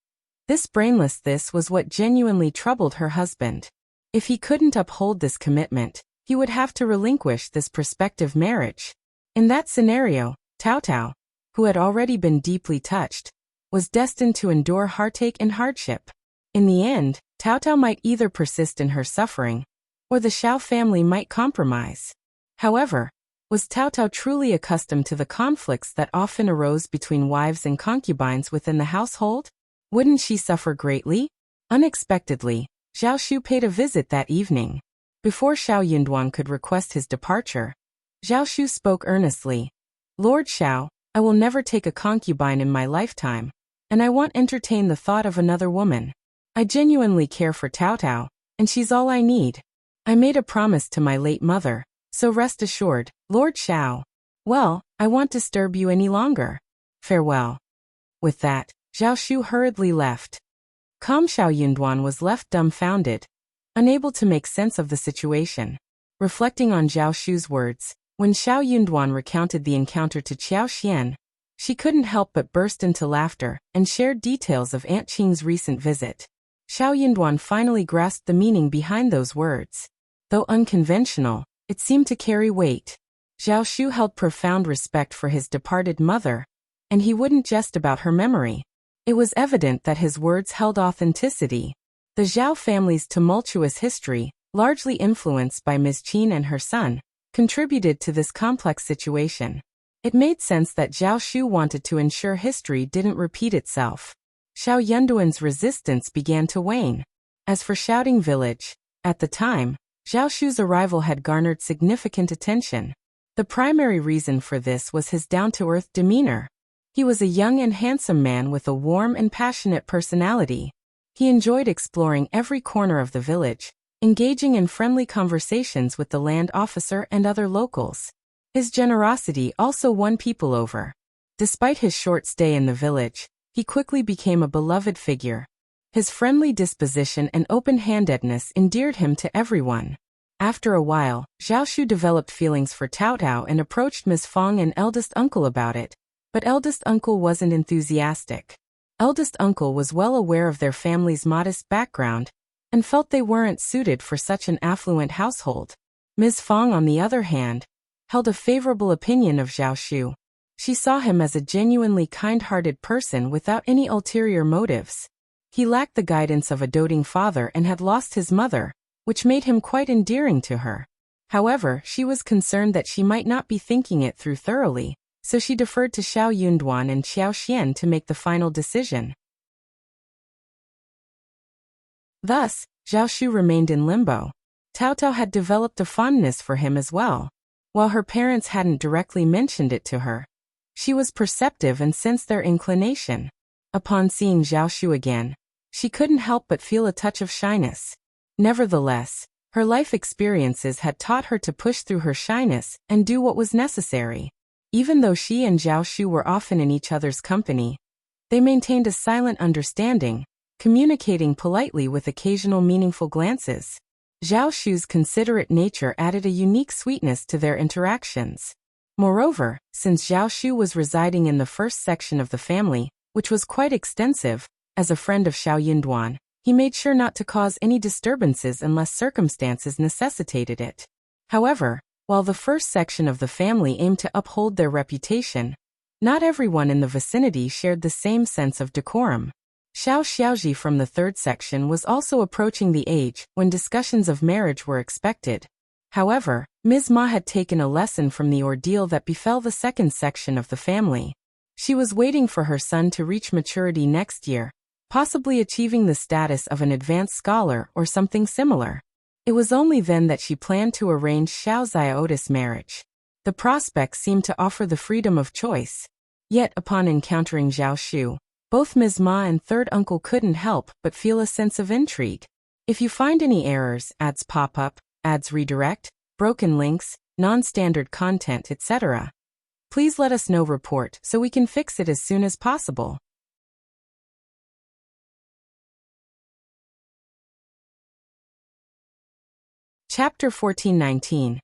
This Brainless. This was what genuinely troubled her husband. If he couldn't uphold this commitment, he would have to relinquish this prospective marriage. In that scenario, Tao, who had already been deeply touched, was destined to endure heartache and hardship. In the end, Tao might either persist in her suffering, or the Xiao family might compromise. However, was Tao truly accustomed to the conflicts that often arose between wives and concubines within the household? Wouldn't she suffer greatly? Unexpectedly, Zhao Shu paid a visit that evening. Before Xiao Yunduan could request his departure, Zhao Shu spoke earnestly. Lord Xiao, I will never take a concubine in my lifetime, and I won't entertain the thought of another woman. I genuinely care for Tao, and she's all I need. I made a promise to my late mother, so rest assured, Lord Xiao. Well, I won't disturb you any longer. Farewell. With that, Zhao Shu hurriedly left. Calm Xiao Yunduan was left dumbfounded, unable to make sense of the situation. Reflecting on Zhao Shu's words, when Xiao Yunduan recounted the encounter to Qiao Xian, she couldn't help but burst into laughter and shared details of Aunt Qing's recent visit. Xiao Yunduan finally grasped the meaning behind those words. Though unconventional, it seemed to carry weight. Zhao Shu held profound respect for his departed mother, and he wouldn't jest about her memory. It was evident that his words held authenticity. The Zhao family's tumultuous history, largely influenced by Ms. Qin and her son, contributed to this complex situation. It made sense that Zhao Shu wanted to ensure history didn't repeat itself. Xiao Yunduan's resistance began to wane. As for Shouting Village, at the time, Zhao Shu's arrival had garnered significant attention. The primary reason for this was his down-to-earth demeanor. He was a young and handsome man with a warm and passionate personality. He enjoyed exploring every corner of the village, engaging in friendly conversations with the land officer and other locals. His generosity also won people over. Despite his short stay in the village, he quickly became a beloved figure. His friendly disposition and open-handedness endeared him to everyone. After a while, Zhao Shu developed feelings for Tao and approached Ms. Fong and eldest uncle about it, but eldest uncle wasn't enthusiastic. Eldest uncle was well aware of their family's modest background and felt they weren't suited for such an affluent household. Ms. Fong, on the other hand, held a favorable opinion of Zhao Shu. She saw him as a genuinely kind-hearted person without any ulterior motives. He lacked the guidance of a doting father and had lost his mother, which made him quite endearing to her. However, she was concerned that she might not be thinking it through thoroughly, so she deferred to Xiao Yunduan and Qiao Xian to make the final decision. Thus, Zhao Shu remained in limbo. Tao had developed a fondness for him as well. While her parents hadn't directly mentioned it to her, she was perceptive and sensed their inclination. Upon seeing Zhao Shu again, she couldn't help but feel a touch of shyness. Nevertheless, her life experiences had taught her to push through her shyness and do what was necessary. Even though she and Zhao Shu were often in each other's company, they maintained a silent understanding, communicating politely with occasional meaningful glances. Zhao Shu's considerate nature added a unique sweetness to their interactions. Moreover, since Zhao Shu was residing in the first section of the family, which was quite extensive, as a friend of Xiao Yunduan, he made sure not to cause any disturbances unless circumstances necessitated it. However, while the first section of the family aimed to uphold their reputation, not everyone in the vicinity shared the same sense of decorum. Xiao Xiaoji from the third section was also approaching the age when discussions of marriage were expected. However, Ms. Ma had taken a lesson from the ordeal that befell the second section of the family. She was waiting for her son to reach maturity next year, possibly achieving the status of an advanced scholar or something similar. It was only then that she planned to arrange Xiao Xiaota's marriage. The prospect seemed to offer the freedom of choice. Yet, upon encountering Zhao Shu, both Ms. Ma and third uncle couldn't help but feel a sense of intrigue. If you find any errors, ads pop up, ads redirect, broken links, non-standard content, etc., please let us know. Report so we can fix it as soon as possible. Chapter 14:19.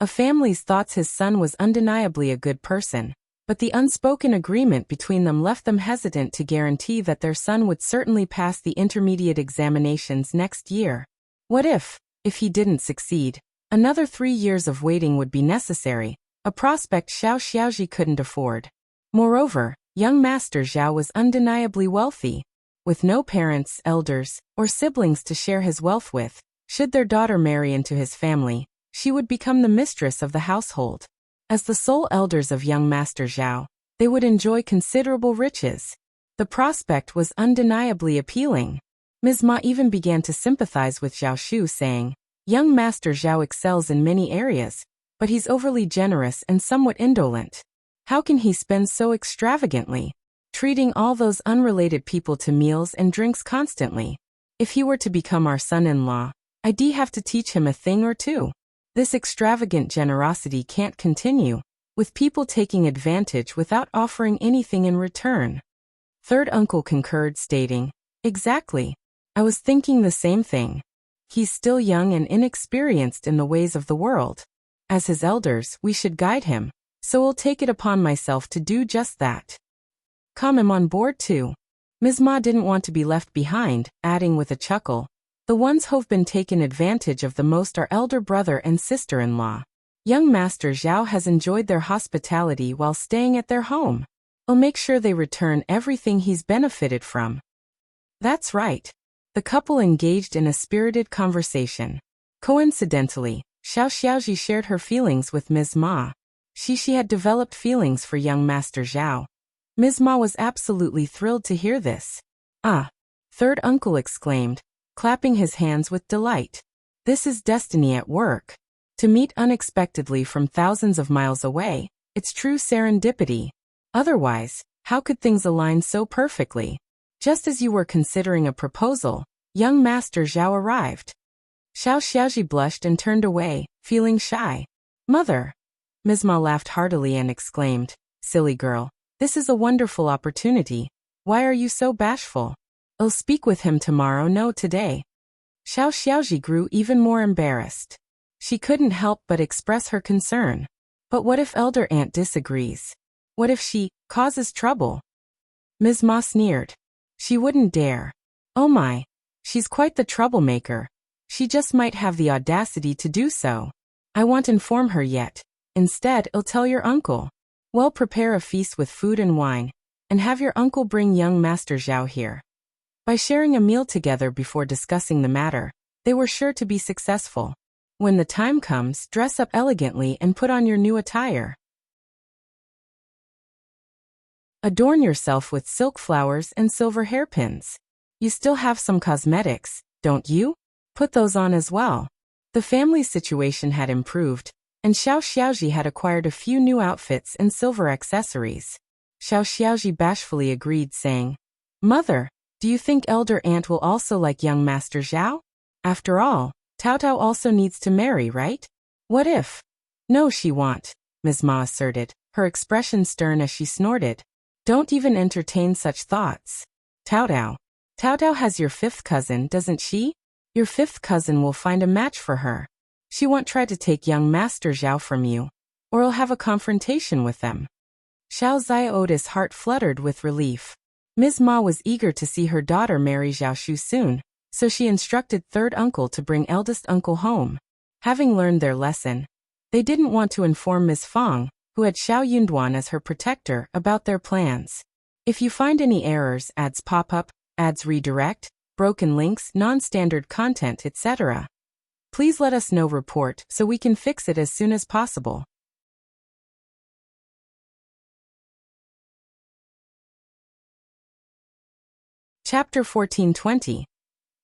A family's thoughts. His son was undeniably a good person, but the unspoken agreement between them left them hesitant to guarantee that their son would certainly pass the intermediate examinations next year. What if he didn't succeed, another 3 years of waiting would be necessary, a prospect Xiao Xiaoji couldn't afford. Moreover, young Master Zhao was undeniably wealthy. With no parents, elders, or siblings to share his wealth with, should their daughter marry into his family, she would become the mistress of the household. As the sole elders of young Master Zhao, they would enjoy considerable riches. The prospect was undeniably appealing. Ms. Ma even began to sympathize with Zhao Shu, saying, "Young Master Zhao excels in many areas, but he's overly generous and somewhat indolent. How can he spend so extravagantly, treating all those unrelated people to meals and drinks constantly? If he were to become our son-in-law, I'd have to teach him a thing or two. This extravagant generosity can't continue, with people taking advantage without offering anything in return." Third uncle concurred, stating, "Exactly. I was thinking the same thing. He's still young and inexperienced in the ways of the world. As his elders, we should guide him, so I'll take it upon myself to do just that. Come him on board too." Ms. Ma didn't want to be left behind, adding with a chuckle, "The ones who've been taken advantage of the most are elder brother and sister-in-law. Young Master Zhao has enjoyed their hospitality while staying at their home. I'll make sure they return everything he's benefited from." That's right. The couple engaged in a spirited conversation. Coincidentally, Xiao Xiaoji shared her feelings with Ms. Ma. She had developed feelings for young Master Zhao. Ms. Ma was absolutely thrilled to hear this. "Ah!" third uncle exclaimed, clapping his hands with delight. "This is destiny at work. To meet unexpectedly from thousands of miles away, it's true serendipity. Otherwise, how could things align so perfectly? Just as you were considering a proposal, young Master Zhao arrived." Xiao Xiaoji blushed and turned away, feeling shy. "Mother!" Ms. Ma laughed heartily and exclaimed, "Silly girl, this is a wonderful opportunity. Why are you so bashful? I'll speak with him tomorrow, no today." Xiao Xiaoji grew even more embarrassed. She couldn't help but express her concern. But what if Elder Aunt disagrees? What if she causes trouble? Ms. Ma sneered. She wouldn't dare. Oh my, she's quite the troublemaker. She just might have the audacity to do so. I won't inform her yet. Instead, I'll tell your uncle. Well, prepare a feast with food and wine, and have your uncle bring young Master Zhao here. By sharing a meal together before discussing the matter, they were sure to be successful. When the time comes, dress up elegantly and put on your new attire. Adorn yourself with silk flowers and silver hairpins. You still have some cosmetics, don't you? Put those on as well. The family situation had improved, and Xiao Xiaoji had acquired a few new outfits and silver accessories. Xiao Xiaoji bashfully agreed, saying, "Mother, do you think Elder Aunt will also like young Master Zhao? After all, Tao Tao also needs to marry, right? What if?" "No, she won't," Ms. Ma asserted, her expression stern as she snorted. "Don't even entertain such thoughts. Tao Tao has your fifth cousin, doesn't she? Your fifth cousin will find a match for her. She won't try to take young Master Zhao from you, or I'll have a confrontation with them." Xiao Zioda's heart fluttered with relief. Ms. Ma was eager to see her daughter marry Zhao Shu soon, so she instructed third uncle to bring eldest uncle home. Having learned their lesson, they didn't want to inform Ms. Fang, who had Xiao Yunduan as her protector, about their plans. If you find any errors, ads pop up, ads redirect, broken links, non-standard content, etc., please let us know. Report so we can fix it as soon as possible. Chapter 14:20.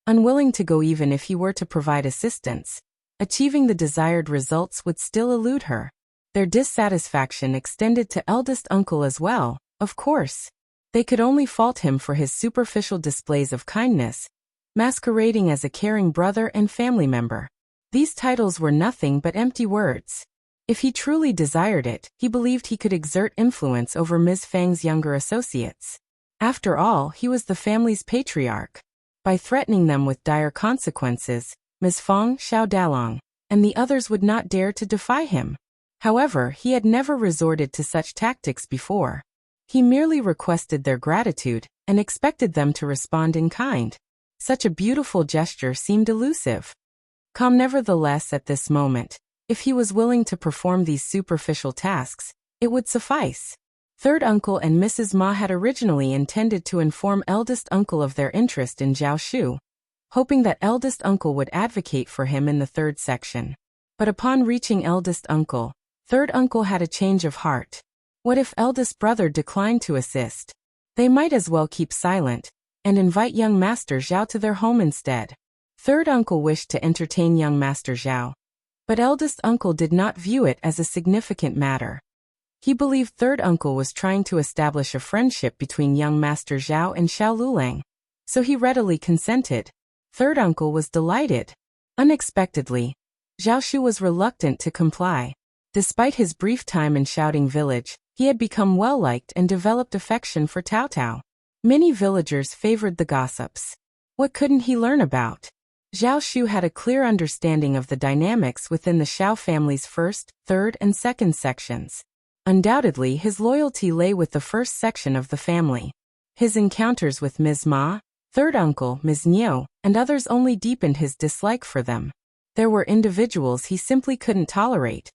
Unwilling to go. Even if he were to provide assistance, achieving the desired results would still elude her. Their dissatisfaction extended to eldest uncle as well, Of course, they could only fault him for his superficial displays of kindness, masquerading as a caring brother and family member. These titles were nothing but empty words. If he truly desired it, he believed he could exert influence over Ms. Fang's younger associates. After all, he was the family's patriarch. By threatening them with dire consequences, Ms. Fang, Xiao Dalong, and the others would not dare to defy him. However, he had never resorted to such tactics before. He merely requested their gratitude and expected them to respond in kind. Such a beautiful gesture seemed elusive. Calm nevertheless at this moment. If he was willing to perform these superficial tasks, it would suffice. Third uncle and Mrs. Ma had originally intended to inform eldest uncle of their interest in Zhao Shu, hoping that eldest uncle would advocate for him in the third section. But upon reaching eldest uncle, third uncle had a change of heart. What if eldest brother declined to assist? They might as well keep silent and invite young Master Zhao to their home instead. Third uncle wished to entertain young Master Zhao, but eldest uncle did not view it as a significant matter. He believed third uncle was trying to establish a friendship between young Master Zhao and Xiao Lulang, so he readily consented. Third uncle was delighted. Unexpectedly, Zhao Shu was reluctant to comply. Despite his brief time in Shouting Village, he had become well-liked and developed affection for Tao Tao. Many villagers favored the gossips. What couldn't he learn about? Zhao Shu had a clear understanding of the dynamics within the Xiao family's first, third, and second sections. Undoubtedly, his loyalty lay with the first section of the family. His encounters with Ms. Ma, third uncle, Ms. Niu, and others only deepened his dislike for them. There were individuals he simply couldn't tolerate.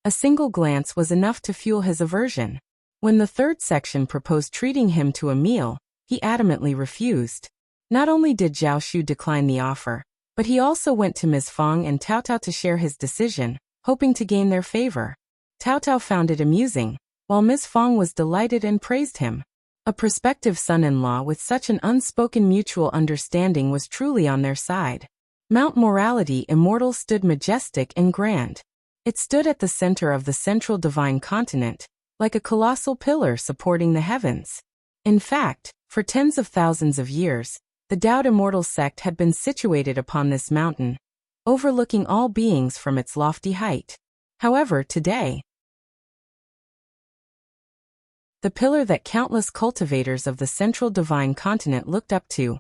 A single glance was enough to fuel his aversion. When the third section proposed treating him to a meal, he adamantly refused. Not only did Zhao Shu decline the offer, but he also went to Ms. Fang and Tao Tao to share his decision, hoping to gain their favor. Tao Tao found it amusing, while Ms. Fang was delighted and praised him. A prospective son-in-law with such an unspoken mutual understanding was truly on their side. Mount Morality Immortal stood majestic and grand. It stood at the center of the central divine continent, like a colossal pillar supporting the heavens. In fact, for tens of thousands of years, the Dao Immortal sect had been situated upon this mountain, overlooking all beings from its lofty height. However, today, the pillar that countless cultivators of the central divine continent looked up to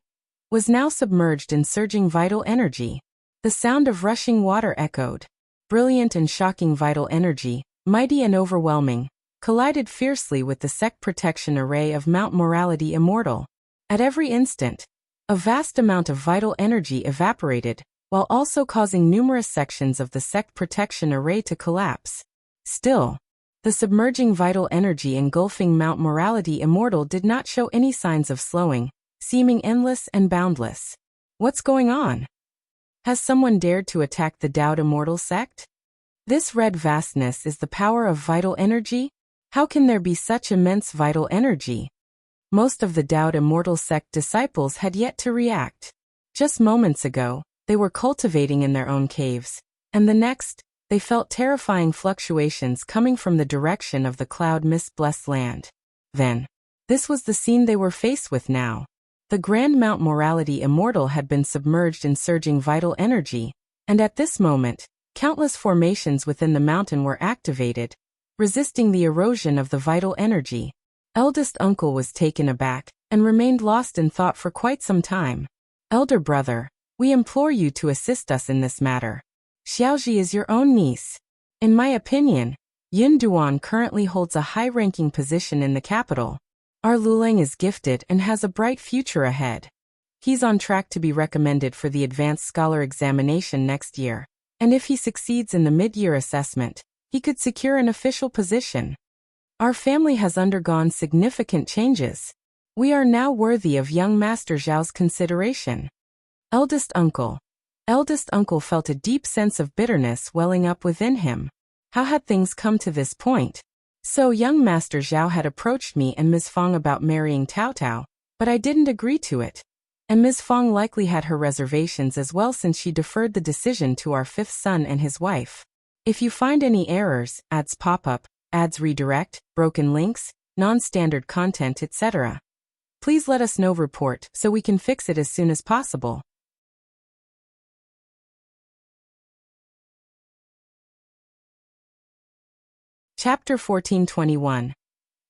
was now submerged in surging vital energy. The sound of rushing water echoed. Brilliant and shocking vital energy, mighty and overwhelming, collided fiercely with the sect protection array of Mount Morality Immortal. At every instant, a vast amount of vital energy evaporated, while also causing numerous sections of the sect protection array to collapse. Still, the submerging vital energy engulfing Mount Morality Immortal did not show any signs of slowing, seeming endless and boundless. What's going on? Has someone dared to attack the Dao Immortal sect? This red vastness is the power of vital energy? How can there be such immense vital energy? Most of the Dao Immortal sect disciples had yet to react. Just moments ago, they were cultivating in their own caves, and the next, they felt terrifying fluctuations coming from the direction of the cloud mist-blessed land. Then, this was the scene they were faced with now. The Grand Mount Morality Immortal had been submerged in surging vital energy, and at this moment, countless formations within the mountain were activated, resisting the erosion of the vital energy. Eldest uncle was taken aback and remained lost in thought for quite some time. Elder brother, we implore you to assist us in this matter. Xiaoji is your own niece. In my opinion, Yin Duan currently holds a high-ranking position in the capital. Our Lulang is gifted and has a bright future ahead. He's on track to be recommended for the Advanced Scholar examination next year, and if he succeeds in the mid-year assessment, he could secure an official position. Our family has undergone significant changes. We are now worthy of young Master Zhao's consideration. Eldest uncle felt a deep sense of bitterness welling up within him. How had things come to this point? So young Master Zhao had approached me and Ms. Fang about marrying Tao Tao, but I didn't agree to it. And Ms. Fang likely had her reservations as well since she deferred the decision to our fifth son and his wife. If you find any errors, ads pop up, ads redirect, broken links, non-standard content, etc. Please let us know report so we can fix it as soon as possible. Chapter 1421.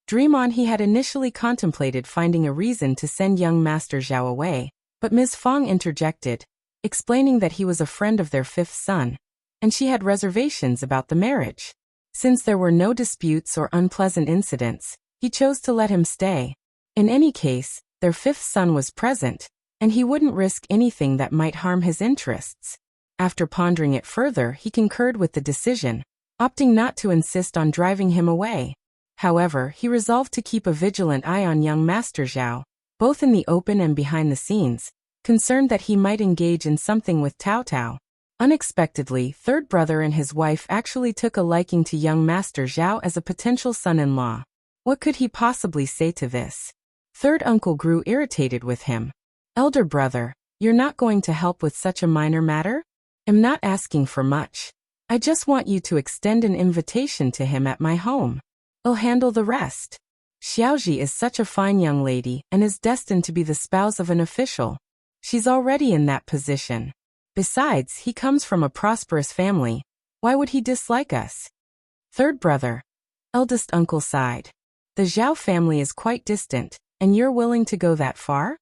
Dream on. He had initially contemplated finding a reason to send young Master Zhao away, but Ms. Fong interjected, explaining that he was a friend of their fifth son, and she had reservations about the marriage. Since there were no disputes or unpleasant incidents, he chose to let him stay. In any case, their fifth son was present, and he wouldn't risk anything that might harm his interests. After pondering it further, he concurred with the decision, opting not to insist on driving him away. However, he resolved to keep a vigilant eye on young Master Zhao, both in the open and behind the scenes, concerned that he might engage in something with Tao Tao. Unexpectedly, third brother and his wife actually took a liking to young Master Zhao as a potential son-in-law. What could he possibly say to this? Third uncle grew irritated with him. Elder brother, you're not going to help with such a minor matter? I'm not asking for much. I just want you to extend an invitation to him at my home. I'll handle the rest. Xiaoji is such a fine young lady and is destined to be the spouse of an official. She's already in that position. Besides, he comes from a prosperous family. Why would he dislike us? Third brother. Eldest uncle sighed. The Zhao family is quite distant, and you're willing to go that far?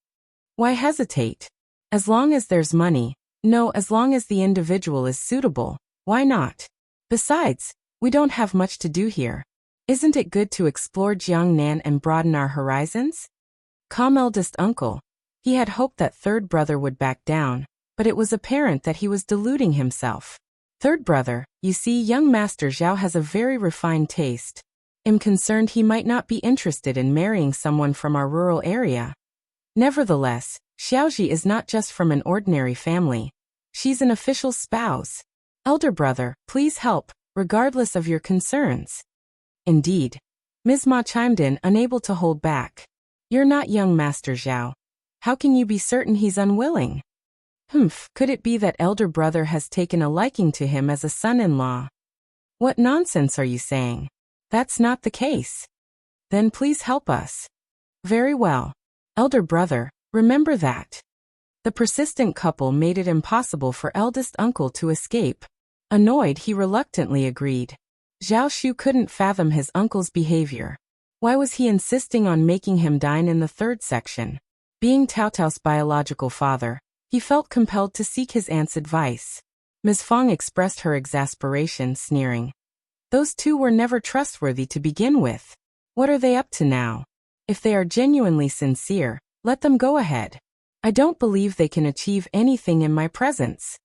Why hesitate? As long as there's money. No, as long as the individual is suitable. Why not? Besides, we don't have much to do here. Isn't it good to explore Jiangnan and broaden our horizons? Calm eldest uncle. He had hoped that third brother would back down, but it was apparent that he was deluding himself. Third brother, you see, young Master Zhao has a very refined taste. I'm concerned he might not be interested in marrying someone from our rural area. Nevertheless, Xiaoji is not just from an ordinary family. She's an official spouse. Elder brother, please help, regardless of your concerns. Indeed. Ms. Ma chimed in, unable to hold back. You're not young Master Zhao. How can you be certain he's unwilling? Could it be that elder brother has taken a liking to him as a son-in-law? What nonsense are you saying? That's not the case. Then please help us. Very well. Elder brother, remember that. The persistent couple made it impossible for eldest uncle to escape. Annoyed, he reluctantly agreed. Zhao Shu couldn't fathom his uncle's behavior. Why was he insisting on making him dine in the third section? Being Tao Tao's biological father, he felt compelled to seek his aunt's advice. Ms. Fong expressed her exasperation, sneering. Those two were never trustworthy to begin with. What are they up to now? If they are genuinely sincere, let them go ahead. I don't believe they can achieve anything in my presence.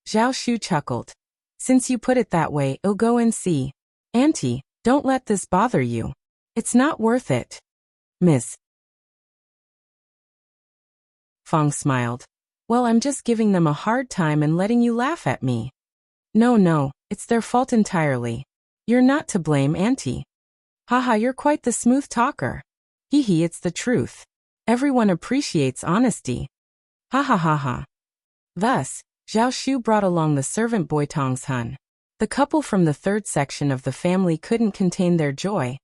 Zhao Shu chuckled. Since you put it that way, I'll go and see. Auntie, don't let this bother you. It's not worth it. Ms. Fong smiled. Well, I'm just giving them a hard time and letting you laugh at me. No, it's their fault entirely. You're not to blame, Auntie. Haha, you're quite the smooth talker. Hee, it's the truth. Everyone appreciates honesty. Ha ha ha ha. Thus, Zhao Shu brought along the servant boy Tong's Hun. The couple from the third section of the family couldn't contain their joy,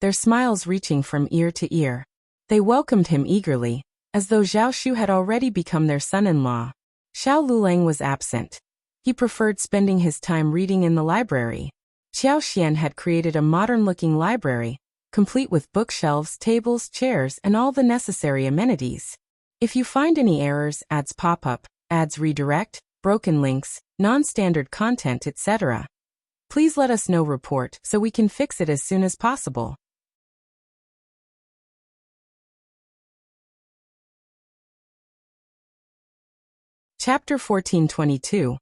their smiles reaching from ear to ear. They welcomed him eagerly, as though Zhao Shu had already become their son-in-law. Xiao Lulang was absent. He preferred spending his time reading in the library. Qiao Xian had created a modern-looking library, complete with bookshelves, tables, chairs, and all the necessary amenities. If you find any errors, ads pop up, ads redirect, broken links, non-standard content, etc., please let us know report so we can fix it as soon as possible. Chapter 1422.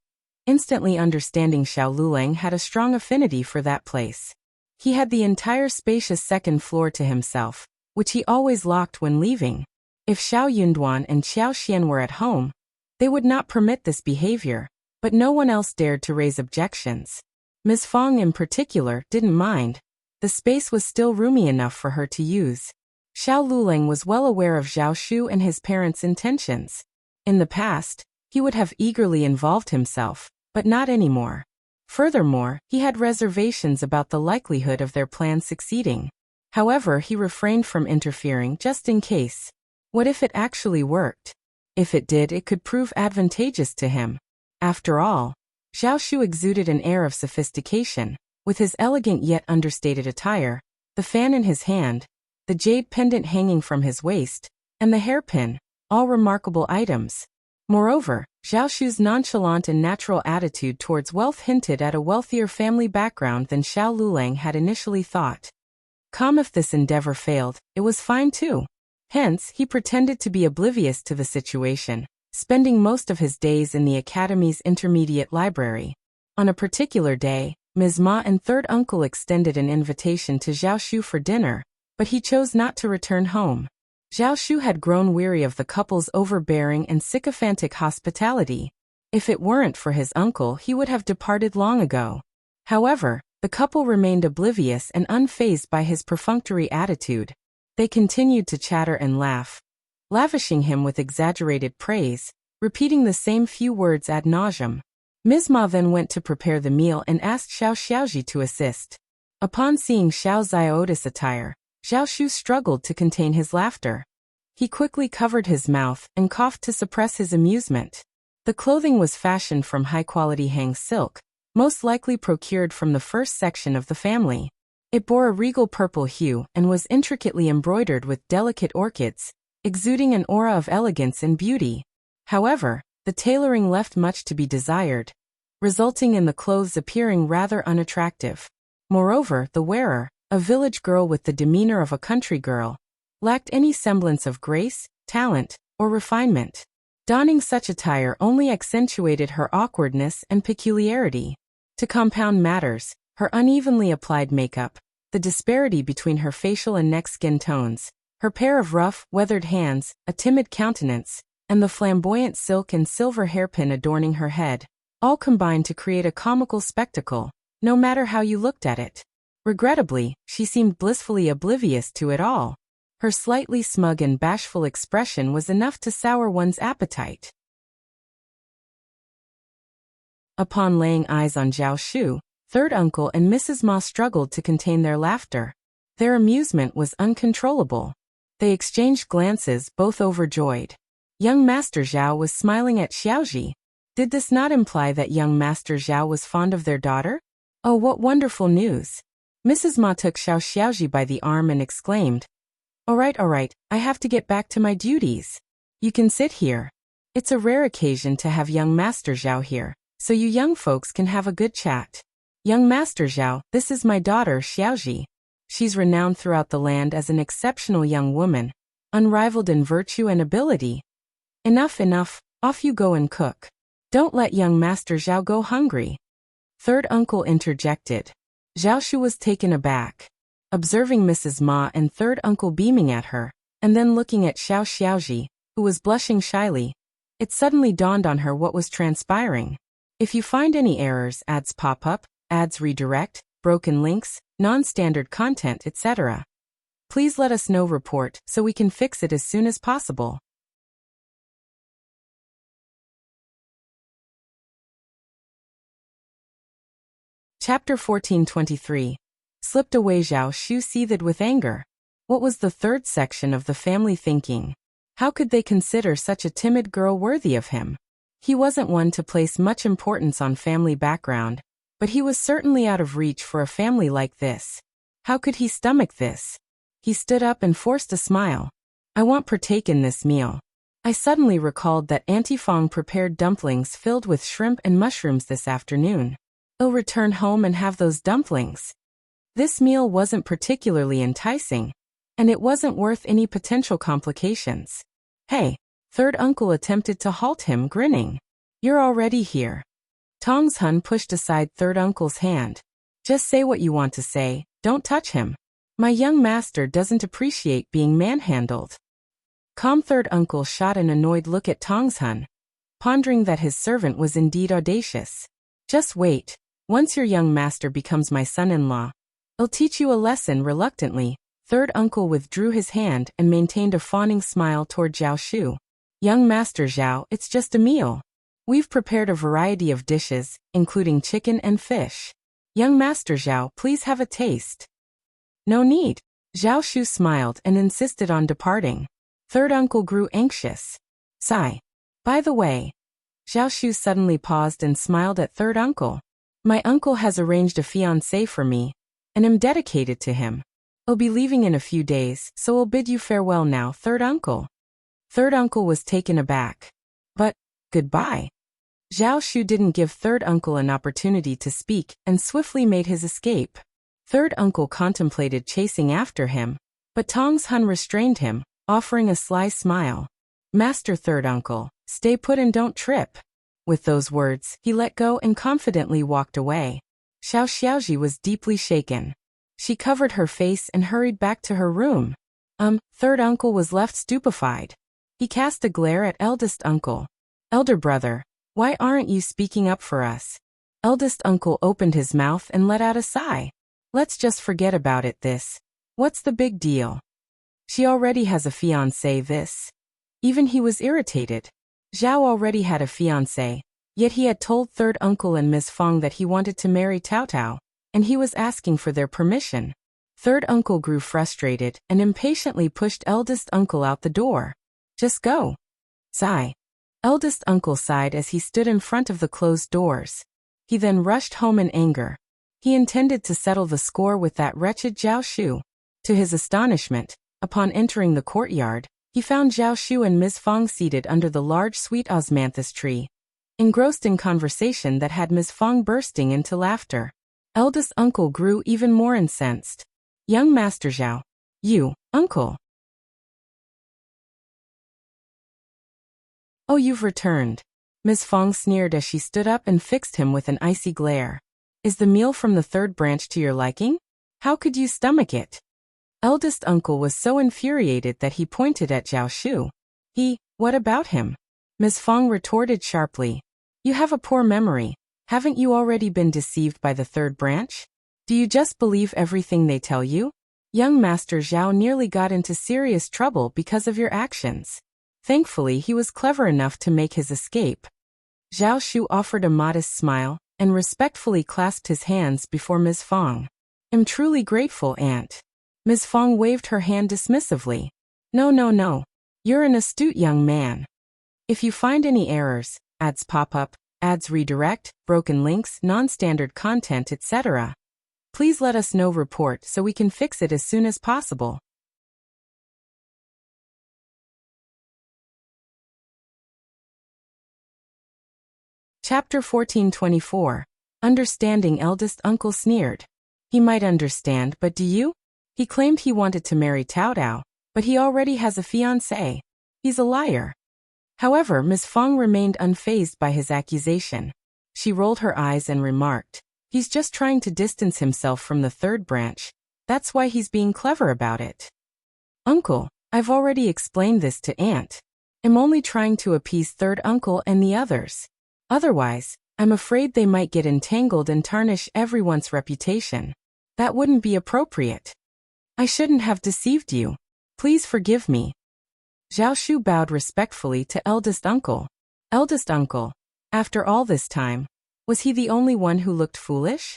Instantly understanding, Xiao Lulang had a strong affinity for that place. He had the entire spacious second floor to himself, which he always locked when leaving. If Xiao Yunduan and Xiao Xian were at home, they would not permit this behavior, but no one else dared to raise objections. Ms. Fong in particular didn't mind. The space was still roomy enough for her to use. Xiao Lulang was well aware of Zhao Shu and his parents' intentions. In the past, he would have eagerly involved himself, but not anymore. Furthermore, he had reservations about the likelihood of their plan succeeding. However, he refrained from interfering just in case. What if it actually worked? If it did, it could prove advantageous to him. After all, Zhao Shu exuded an air of sophistication, with his elegant yet understated attire, the fan in his hand, the jade pendant hanging from his waist, and the hairpin, all remarkable items. Moreover, Zhao Shu's nonchalant and natural attitude towards wealth hinted at a wealthier family background than Xiao Lulang had initially thought. If this endeavor failed, it was fine too. Hence, he pretended to be oblivious to the situation, spending most of his days in the academy's intermediate library. On a particular day, Ms. Ma and third uncle extended an invitation to Zhao Shu for dinner, but he chose not to return home. Zhao Shu had grown weary of the couple's overbearing and sycophantic hospitality. If it weren't for his uncle, he would have departed long ago. However, the couple remained oblivious and unfazed by his perfunctory attitude. They continued to chatter and laugh, lavishing him with exaggerated praise, repeating the same few words ad nauseum. Ms. Ma then went to prepare the meal and asked Xiao Xiaoji to assist. Upon seeing Xiao Ziotis' attire, Zhao Shu struggled to contain his laughter. He quickly covered his mouth and coughed to suppress his amusement. The clothing was fashioned from high-quality hang silk, most likely procured from the first section of the family. It bore a regal purple hue and was intricately embroidered with delicate orchids, exuding an aura of elegance and beauty. However, the tailoring left much to be desired, resulting in the clothes appearing rather unattractive. Moreover, the wearer, a village girl with the demeanor of a country girl, lacked any semblance of grace, talent, or refinement. Donning such attire only accentuated her awkwardness and peculiarity. To compound matters, her unevenly applied makeup, the disparity between her facial and neck skin tones, her pair of rough, weathered hands, a timid countenance, and the flamboyant silk and silver hairpin adorning her head, all combined to create a comical spectacle, no matter how you looked at it. Regrettably, she seemed blissfully oblivious to it all. Her slightly smug and bashful expression was enough to sour one's appetite. Upon laying eyes on Zhao Shu, third uncle and Mrs. Ma struggled to contain their laughter. Their amusement was uncontrollable. They exchanged glances, both overjoyed. Young Master Zhao was smiling at Xiaoji. Did this not imply that young Master Zhao was fond of their daughter? Oh, what wonderful news! Mrs. Ma took Xiao Xiaoji by the arm and exclaimed, all right, I have to get back to my duties. You can sit here. It's a rare occasion to have young Master Zhao here, so you young folks can have a good chat. Young Master Zhao, this is my daughter Xiaoji. She's renowned throughout the land as an exceptional young woman, unrivaled in virtue and ability. Enough, off you go and cook. Don't let young Master Zhao go hungry. Third uncle interjected. Zhao Shu was taken aback. Observing Mrs. Ma and third uncle beaming at her, and then looking at Xiao Xiaoji, who was blushing shyly, it suddenly dawned on her what was transpiring. If you find any errors, ads pop up, ads redirect, broken links, non-standard content, etc., please let us know. Report so we can fix it as soon as possible. Chapter 1423. Slipped away. Zhao Shu seethed with anger. What was the third section of the family thinking? How could they consider such a timid girl worthy of him? He wasn't one to place much importance on family background, but he was certainly out of reach for a family like this. How could he stomach this? He stood up and forced a smile. I won't partake in this meal. I suddenly recalled that Auntie Fong prepared dumplings filled with shrimp and mushrooms this afternoon. I'll return home and have those dumplings. This meal wasn't particularly enticing, and it wasn't worth any potential complications. Hey, third uncle attempted to halt him, grinning. You're already here. Tong's Hun pushed aside third uncle's hand. Just say what you want to say, don't touch him. My young master doesn't appreciate being manhandled. Calm. Third uncle shot an annoyed look at Tong's Hun, pondering that his servant was indeed audacious. Just wait. Once your young master becomes my son-in-law, I'll teach you a lesson. Reluctantly, third uncle withdrew his hand and maintained a fawning smile toward Zhao Shu. Young Master Zhao, it's just a meal. We've prepared a variety of dishes, including chicken and fish. Young Master Zhao, please have a taste. No need. Zhao Shu smiled and insisted on departing. Third uncle grew anxious. Sigh. By the way. Zhao Shu suddenly paused and smiled at third uncle. My uncle has arranged a fiancé for me, and am dedicated to him. I'll be leaving in a few days, so I'll bid you farewell now, third uncle. Third uncle was taken aback. But, goodbye. Zhao Shu didn't give third uncle an opportunity to speak and swiftly made his escape. Third uncle contemplated chasing after him, but Tong's Hun restrained him, offering a sly smile. Master third uncle, stay put and don't trip. With those words, he let go and confidently walked away. Xiao Xiaoji was deeply shaken. She covered her face and hurried back to her room. Third uncle was left stupefied. He cast a glare at eldest uncle. Elder brother, why aren't you speaking up for us? Eldest uncle opened his mouth and let out a sigh. Let's just forget about it this. What's the big deal? She already has a fiancé this. Even he was irritated. Zhao already had a fiancé, yet he had told third uncle and Miss Fong that he wanted to marry Tao Tao, and he was asking for their permission. Third uncle grew frustrated and impatiently pushed eldest uncle out the door. Just go. Sigh. Eldest uncle sighed as he stood in front of the closed doors. He then rushed home in anger. He intended to settle the score with that wretched Zhao Shu. To his astonishment, upon entering the courtyard, he found Zhao Shu and Ms. Fong seated under the large sweet osmanthus tree, engrossed in conversation that had Ms. Fong bursting into laughter. Eldest uncle grew even more incensed. Young Master Zhao. You, uncle. Oh, you've returned. Ms. Fong sneered as she stood up and fixed him with an icy glare. Is the meal from the third branch to your liking? How could you stomach it? Eldest uncle was so infuriated that he pointed at Zhao Shu. What about him? Ms. Fong retorted sharply. You have a poor memory. Haven't you already been deceived by the third branch? Do you just believe everything they tell you? Young Master Zhao nearly got into serious trouble because of your actions. Thankfully, he was clever enough to make his escape. Zhao Shu offered a modest smile and respectfully clasped his hands before Ms. Fong. I'm truly grateful, Aunt. Ms. Fong waved her hand dismissively. No. You're an astute young man. If you find any errors, ads pop up, ads redirect, broken links, non-standard content, etc., please let us know report so we can fix it as soon as possible. Chapter 1424. Understanding eldest uncle sneered. He might understand, but do you? He claimed he wanted to marry Tao Tao, but he already has a fiancé. He's a liar. However, Ms. Fong remained unfazed by his accusation. She rolled her eyes and remarked, he's just trying to distance himself from the third branch. That's why he's being clever about it. Uncle, I've already explained this to Aunt. I'm only trying to appease third uncle and the others. Otherwise, I'm afraid they might get entangled and tarnish everyone's reputation. That wouldn't be appropriate. I shouldn't have deceived you. Please forgive me. Zhao Shu bowed respectfully to eldest uncle. Eldest uncle, after all this time, was he the only one who looked foolish?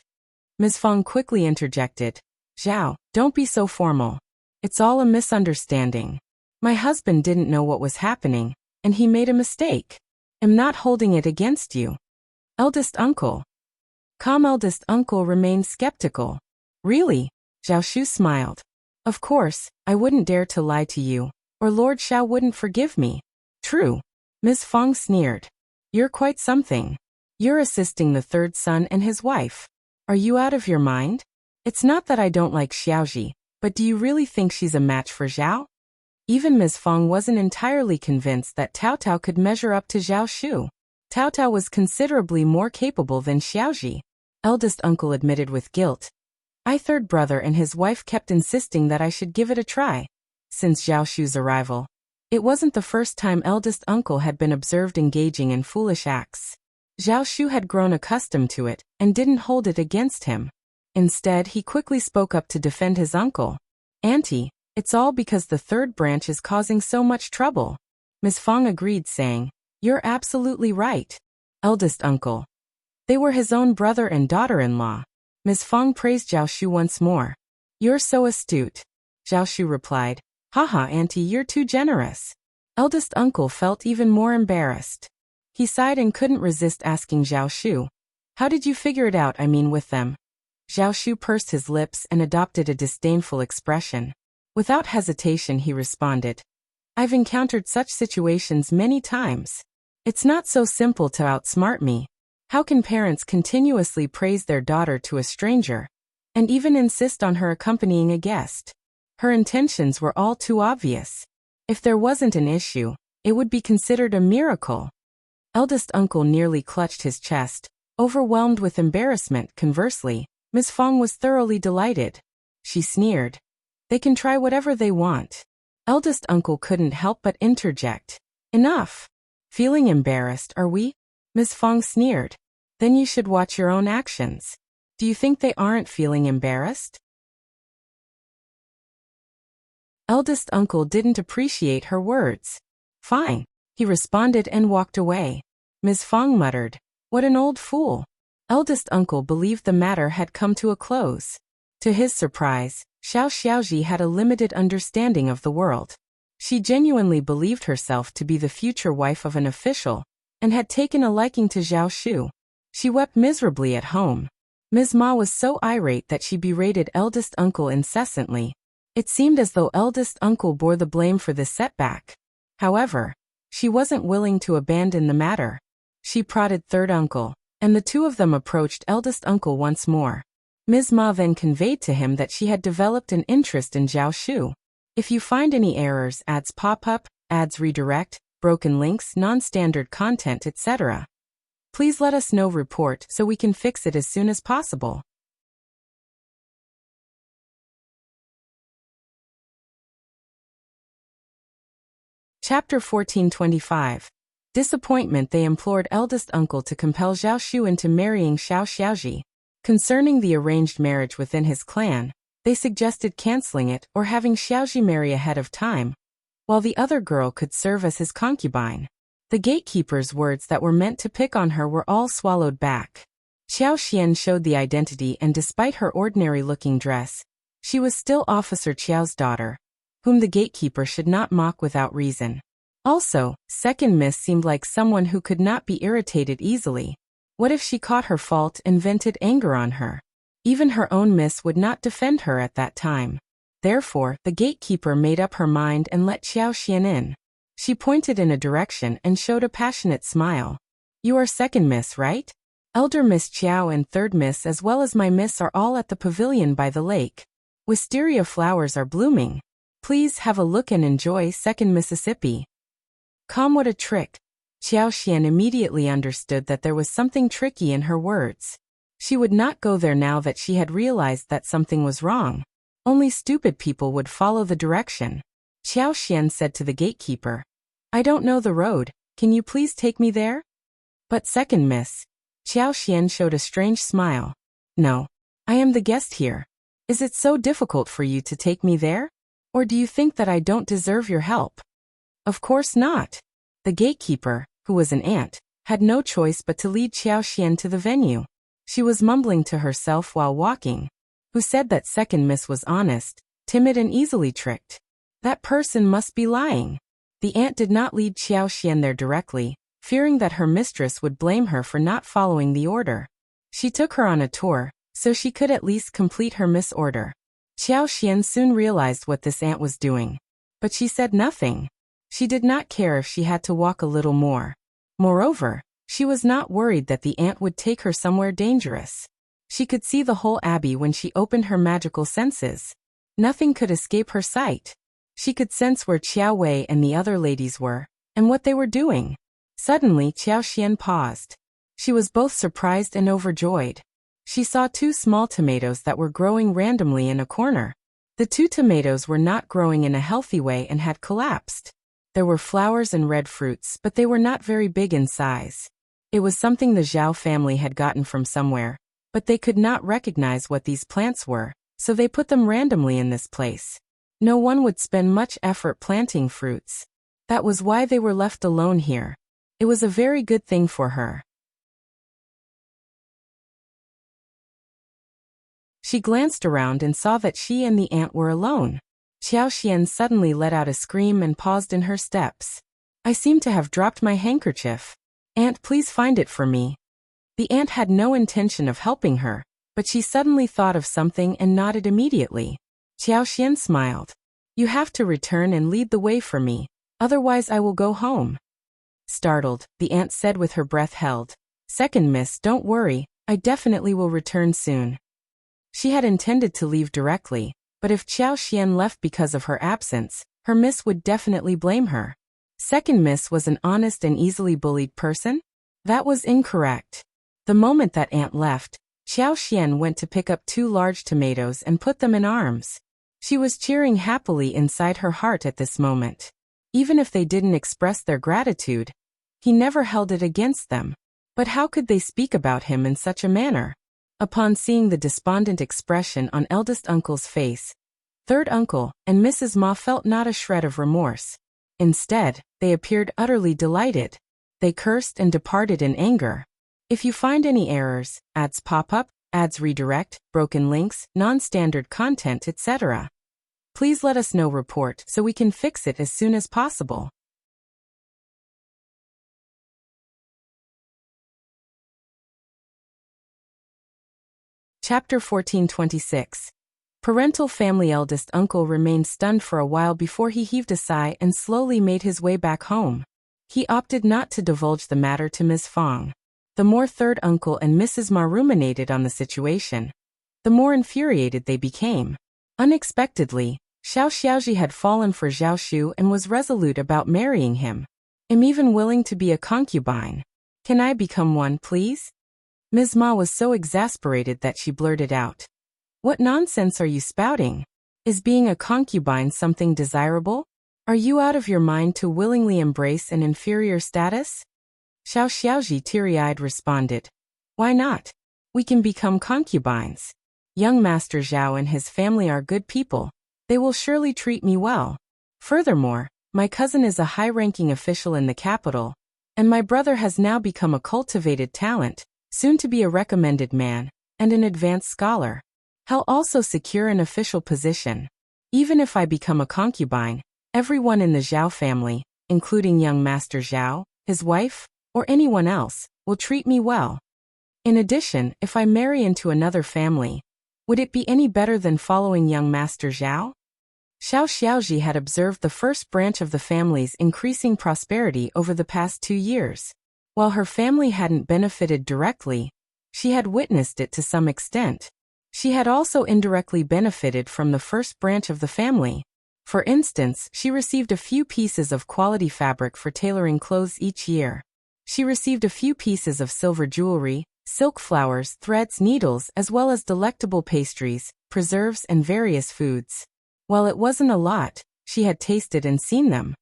Ms. Fong quickly interjected. Zhao, don't be so formal. It's all a misunderstanding. My husband didn't know what was happening, and he made a mistake. I'm not holding it against you. Eldest uncle. Calm eldest uncle remained skeptical. Really? Zhao Shu smiled. Of course, I wouldn't dare to lie to you, or Lord Xiao wouldn't forgive me. True. Ms. Fong sneered. You're quite something. You're assisting the third son and his wife. Are you out of your mind? It's not that I don't like Xiaoji, but do you really think she's a match for Zhao? Even Ms. Fong wasn't entirely convinced that Tao Tao could measure up to Zhao Shu. Tao Tao was considerably more capable than Xiaoji. Eldest uncle admitted with guilt. My third brother and his wife kept insisting that I should give it a try. Since Zhao Shu's arrival, it wasn't the first time eldest uncle had been observed engaging in foolish acts. Zhao Shu had grown accustomed to it and didn't hold it against him. Instead, he quickly spoke up to defend his uncle. Auntie, it's all because the third branch is causing so much trouble. Ms. Fong agreed, saying, You're absolutely right. Eldest uncle. They were his own brother and daughter-in-law. Ms. Fong praised Zhao Shu once more. You're so astute. Zhao Shu replied. Haha, auntie, you're too generous. Eldest uncle felt even more embarrassed. He sighed and couldn't resist asking Zhao Shu. How did you figure it out, with them? Zhao Shu pursed his lips and adopted a disdainful expression. Without hesitation he responded. I've encountered such situations many times. It's not so simple to outsmart me. How can parents continuously praise their daughter to a stranger, and even insist on her accompanying a guest? Her intentions were all too obvious. If there wasn't an issue, it would be considered a miracle. Eldest uncle nearly clutched his chest, overwhelmed with embarrassment. Conversely, Miss Fong was thoroughly delighted. She sneered. They can try whatever they want. Eldest uncle couldn't help but interject. Enough. Feeling embarrassed, are we? Miss Fong sneered. Then you should watch your own actions. Do you think they aren't feeling embarrassed? Eldest uncle didn't appreciate her words. Fine, he responded and walked away. Ms. Fong muttered, what an old fool. Eldest uncle believed the matter had come to a close. To his surprise, Xiao Xiaoji had a limited understanding of the world. She genuinely believed herself to be the future wife of an official, and had taken a liking to Zhao Shu. She wept miserably at home. Ms. Ma was so irate that she berated eldest uncle incessantly. It seemed as though eldest uncle bore the blame for this setback. However, she wasn't willing to abandon the matter. She prodded third uncle, and the two of them approached eldest uncle once more. Ms. Ma then conveyed to him that she had developed an interest in Zhao Shu. If you find any errors, ads pop up, ads redirect, broken links, non-standard content, etc., please let us know. Report so we can fix it as soon as possible. Chapter 1425. Disappointment. They implored eldest uncle to compel Zhao Shu into marrying Xiao Xiaoji. Concerning the arranged marriage within his clan, they suggested canceling it or having Xiaoji marry ahead of time, while the other girl could serve as his concubine. The gatekeeper's words that were meant to pick on her were all swallowed back. Xiao Xian showed the identity, and despite her ordinary-looking dress, she was still Officer Qiao's daughter, whom the gatekeeper should not mock without reason. Also, second miss seemed like someone who could not be irritated easily. What if she caught her fault and vented anger on her? Even her own miss would not defend her at that time. Therefore, the gatekeeper made up her mind and let Xiao Xian in. She pointed in a direction and showed a passionate smile. You are second miss, right? Elder Miss Qiao and third miss as well as my miss are all at the pavilion by the lake. Wisteria flowers are blooming. Please have a look and enjoy. Second Mississippi. Come, what a trick. Xiao Xian immediately understood that there was something tricky in her words. She would not go there now that she had realized that something was wrong. Only stupid people would follow the direction. Xiao Xian said to the gatekeeper, I don't know the road, can you please take me there? But second miss. Xiao Xian showed a strange smile. No. I am the guest here. Is it so difficult for you to take me there? Or do you think that I don't deserve your help? Of course not. The gatekeeper, who was an aunt, had no choice but to lead Xiao Xian to the venue. She was mumbling to herself while walking. Who said that second miss was honest, timid and easily tricked? That person must be lying. The aunt did not lead Xiao Xian there directly, fearing that her mistress would blame her for not following the order. She took her on a tour, so she could at least complete her misorder. Xiao Xian soon realized what this aunt was doing. But she said nothing. She did not care if she had to walk a little more. Moreover, she was not worried that the aunt would take her somewhere dangerous. She could see the whole abbey when she opened her magical senses. Nothing could escape her sight. She could sense where Qiao Wei and the other ladies were, and what they were doing. Suddenly Xiao Xian paused. She was both surprised and overjoyed. She saw two small tomatoes that were growing randomly in a corner. The two tomatoes were not growing in a healthy way and had collapsed. There were flowers and red fruits, but they were not very big in size. It was something the Zhao family had gotten from somewhere, but they could not recognize what these plants were, so they put them randomly in this place. No one would spend much effort planting fruits. That was why they were left alone here. It was a very good thing for her. She glanced around and saw that she and the aunt were alone. Xiao Xian suddenly let out a scream and paused in her steps. I seem to have dropped my handkerchief. Aunt, please find it for me. The aunt had no intention of helping her, but she suddenly thought of something and nodded immediately. Xiao Xian smiled. You have to return and lead the way for me, otherwise I will go home. Startled, the aunt said with her breath held. Second miss, don't worry, I definitely will return soon. She had intended to leave directly, but if Xiao Xian left because of her absence, her miss would definitely blame her. Second miss was an honest and easily bullied person? That was incorrect. The moment that aunt left, Xiao Xian went to pick up 2 large tomatoes and put them in arms. She was cheering happily inside her heart at this moment. Even if they didn't express their gratitude, he never held it against them. But how could they speak about him in such a manner? Upon seeing the despondent expression on eldest uncle's face, third uncle and Mrs. Ma felt not a shred of remorse. Instead, they appeared utterly delighted. They cursed and departed in anger. If you find any errors, ads pop up, ads redirect, broken links, non-standard content, etc., please let us know report so we can fix it as soon as possible. Chapter 1426. Parental family eldest uncle remained stunned for a while before he heaved a sigh and slowly made his way back home. He opted not to divulge the matter to Ms. Fong. The more third uncle and Mrs. Ma ruminated on the situation, the more infuriated they became. Unexpectedly, Xiao Xiaoji had fallen for Zhao Shu and was resolute about marrying him. I'm even willing to be a concubine. Can I become one, please? Ms. Ma was so exasperated that she blurted out. What nonsense are you spouting? Is being a concubine something desirable? Are you out of your mind to willingly embrace an inferior status? Xiao Xiaoji teary-eyed responded. Why not? We can become concubines. Young Master Zhao and his family are good people. They will surely treat me well. Furthermore, my cousin is a high-ranking official in the capital, and my brother has now become a cultivated talent, soon to be a recommended man, and an advanced scholar. He'll also secure an official position. Even if I become a concubine, everyone in the Zhao family, including young Master Zhao, his wife, or anyone else, will treat me well. In addition, if I marry into another family, would it be any better than following young Master Zhao? Xiao Xiaoji had observed the first branch of the family's increasing prosperity over the past 2 years. While her family hadn't benefited directly, she had witnessed it to some extent. She had also indirectly benefited from the first branch of the family. For instance, she received a few pieces of quality fabric for tailoring clothes each year. She received a few pieces of silver jewelry, silk flowers, threads, needles, as well as delectable pastries, preserves, and various foods. While it wasn't a lot, she had tasted and seen them.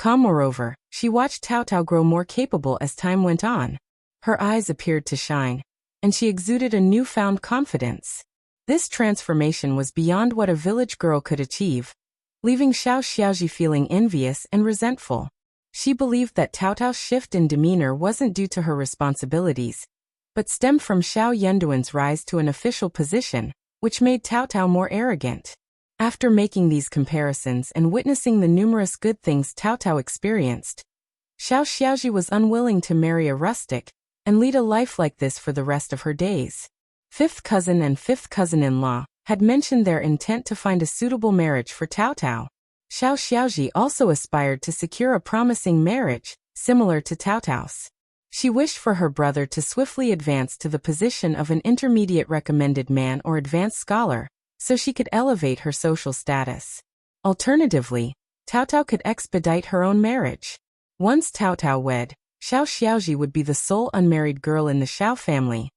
Moreover, she watched Tao Tao grow more capable as time went on. Her eyes appeared to shine, and she exuded a newfound confidence. This transformation was beyond what a village girl could achieve, leaving Xiao Xiaoji feeling envious and resentful. She believed that Tao Tao's shift in demeanor wasn't due to her responsibilities, but stemmed from Xiao Yanduan's rise to an official position, which made Tao Tao more arrogant. After making these comparisons and witnessing the numerous good things Tao Tao experienced, Xiao Xiaoji was unwilling to marry a rustic and lead a life like this for the rest of her days. Fifth cousin and fifth cousin-in-law had mentioned their intent to find a suitable marriage for Tao Tao. Xiao Xiaoji also aspired to secure a promising marriage, similar to Tao Tao's. She wished for her brother to swiftly advance to the position of an intermediate recommended man or advanced scholar, so she could elevate her social status. Alternatively, Tao Tao could expedite her own marriage. Once Tao Tao wed, Xiao Xiaoji would be the sole unmarried girl in the Xiao family.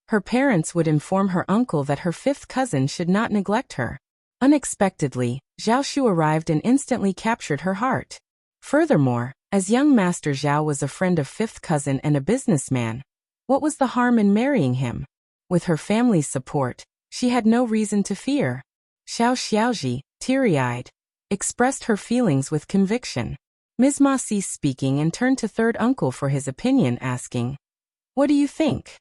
Her parents would inform her uncle that her fifth cousin should not neglect her. Unexpectedly, Zhao Shu arrived and instantly captured her heart. Furthermore, as young Master Zhao was a friend of fifth cousin and a businessman, what was the harm in marrying him? With her family's support, she had no reason to fear. Xiao Xiaoji, teary-eyed, expressed her feelings with conviction. Ms. Ma ceased speaking and turned to third uncle for his opinion, asking, "What do you think?"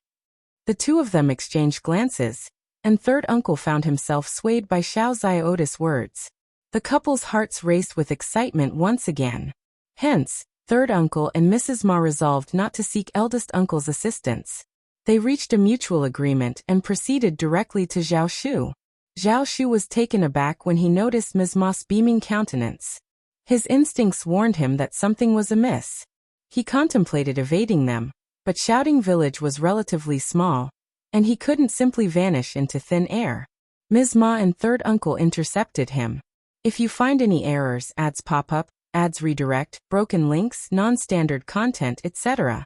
The two of them exchanged glances, and third uncle found himself swayed by Xiao Xiaoda's words. The couple's hearts raced with excitement once again. Hence, third uncle and Mrs. Ma resolved not to seek eldest uncle's assistance. They reached a mutual agreement and proceeded directly to Zhao Shu. Zhao Shu was taken aback when he noticed Ms. Ma's beaming countenance. His instincts warned him that something was amiss. He contemplated evading them, but Shouting Village was relatively small, and he couldn't simply vanish into thin air. Ms. Ma and third uncle intercepted him. If you find any errors, ads pop up, ads redirect, broken links, non-standard content, etc.,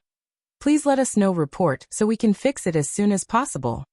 please let us know. Report so we can fix it as soon as possible.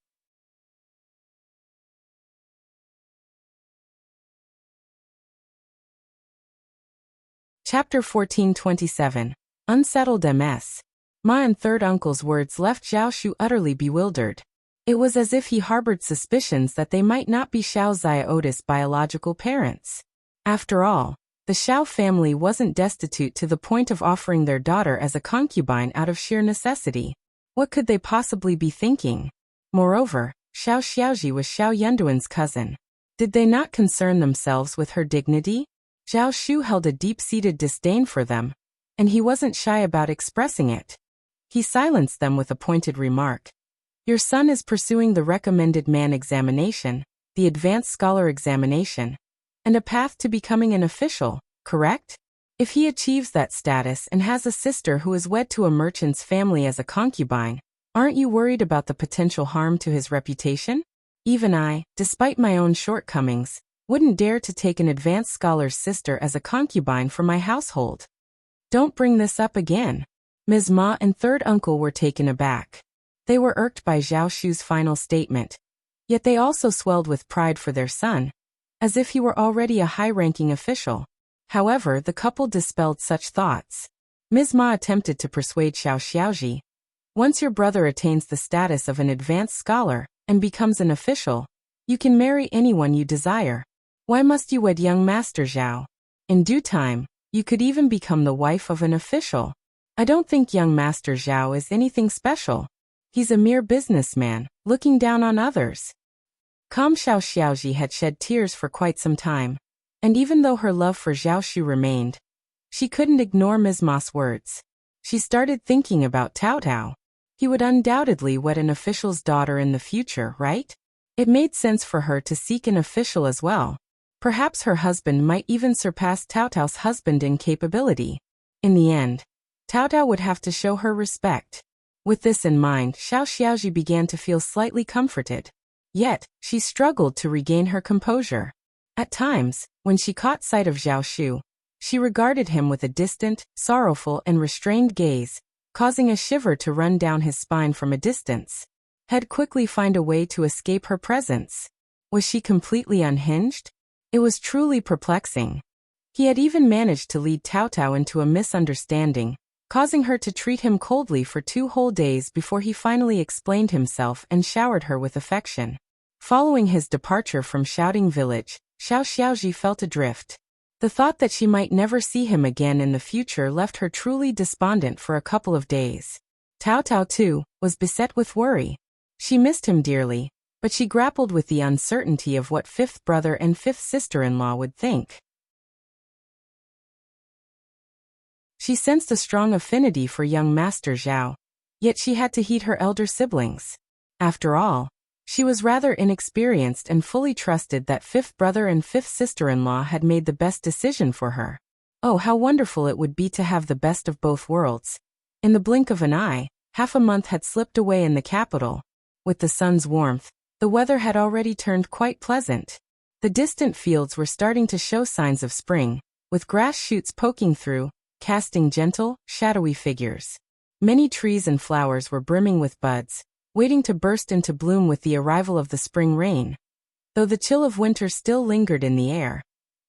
Chapter 1427. Unsettled MS. Ma and third uncle's words left Zhao Shu utterly bewildered. It was as if he harbored suspicions that they might not be Xiao Xiaoda's biological parents. After all, the Xiao family wasn't destitute to the point of offering their daughter as a concubine out of sheer necessity. What could they possibly be thinking? Moreover, Xiao Xiaoji was Xiao Yunduan's cousin. Did they not concern themselves with her dignity? Zhao Shu held a deep-seated disdain for them, and he wasn't shy about expressing it. He silenced them with a pointed remark. Your son is pursuing the recommended man examination, the advanced scholar examination, and a path to becoming an official, correct? If he achieves that status and has a sister who is wed to a merchant's family as a concubine, aren't you worried about the potential harm to his reputation? Even I, despite my own shortcomings, wouldn't dare to take an advanced scholar's sister as a concubine for my household. Don't bring this up again. Ms. Ma and third uncle were taken aback. They were irked by Zhao Shu's final statement. Yet they also swelled with pride for their son, as if he were already a high-ranking official. However, the couple dispelled such thoughts. Ms. Ma attempted to persuade Xiao Xiaoji. Once your brother attains the status of an advanced scholar and becomes an official, you can marry anyone you desire. Why must you wed young Master Zhao? In due time, you could even become the wife of an official. I don't think young Master Zhao is anything special. He's a mere businessman, looking down on others. Xiao Xiaoji had shed tears for quite some time, and even though her love for Zhao Shu remained, she couldn't ignore Ms. Ma's words. She started thinking about Tao Tao. He would undoubtedly wed an official's daughter in the future, right? It made sense for her to seek an official as well. Perhaps her husband might even surpass Tao Tao's husband in capability. In the end, Tao Tao would have to show her respect. With this in mind, Xiao Xiaoji began to feel slightly comforted. Yet, she struggled to regain her composure. At times, when she caught sight of Zhao Shu, she regarded him with a distant, sorrowful and restrained gaze, causing a shiver to run down his spine from a distance. Had quickly find a way to escape her presence. Was she completely unhinged? It was truly perplexing. He had even managed to lead Tao Tao into a misunderstanding, causing her to treat him coldly for 2 whole days before he finally explained himself and showered her with affection. Following his departure from Shouting Village, Xiao Xiaoji felt adrift. The thought that she might never see him again in the future left her truly despondent for a couple of days. Tao Tao, too, was beset with worry. She missed him dearly, but she grappled with the uncertainty of what fifth brother and fifth sister-in-law would think. She sensed a strong affinity for young Master Zhao, yet she had to heed her elder siblings. After all, she was rather inexperienced and fully trusted that fifth brother and fifth sister-in-law had made the best decision for her. Oh, how wonderful it would be to have the best of both worlds. In the blink of an eye, half a month had slipped away in the capital. With the sun's warmth, the weather had already turned quite pleasant. The distant fields were starting to show signs of spring, with grass shoots poking through, casting gentle, shadowy figures. Many trees and flowers were brimming with buds, waiting to burst into bloom with the arrival of the spring rain. Though the chill of winter still lingered in the air,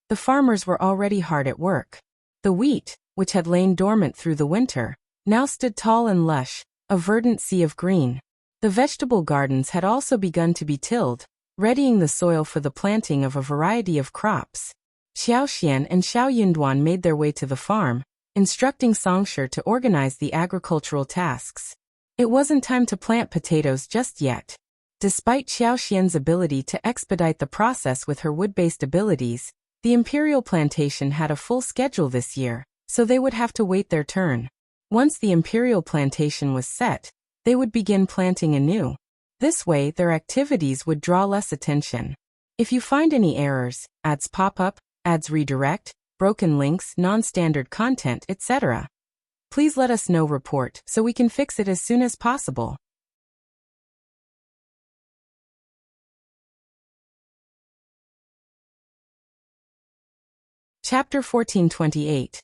the farmers were already hard at work. The wheat, which had lain dormant through the winter, now stood tall and lush, a verdant sea of green. The vegetable gardens had also begun to be tilled, readying the soil for the planting of a variety of crops. Xiao Xian and Xiao Yunduan made their way to the farm, instructing Songshe to organize the agricultural tasks. It wasn't time to plant potatoes just yet. Despite Qiao Xian's ability to expedite the process with her wood-based abilities, the Imperial Plantation had a full schedule this year, so they would have to wait their turn. Once the Imperial Plantation was set, they would begin planting anew. This way, their activities would draw less attention. If you find any errors, ads pop up, ads redirect, broken links, non-standard content, etc., please let us know. Report so we can fix it as soon as possible. Chapter 1428.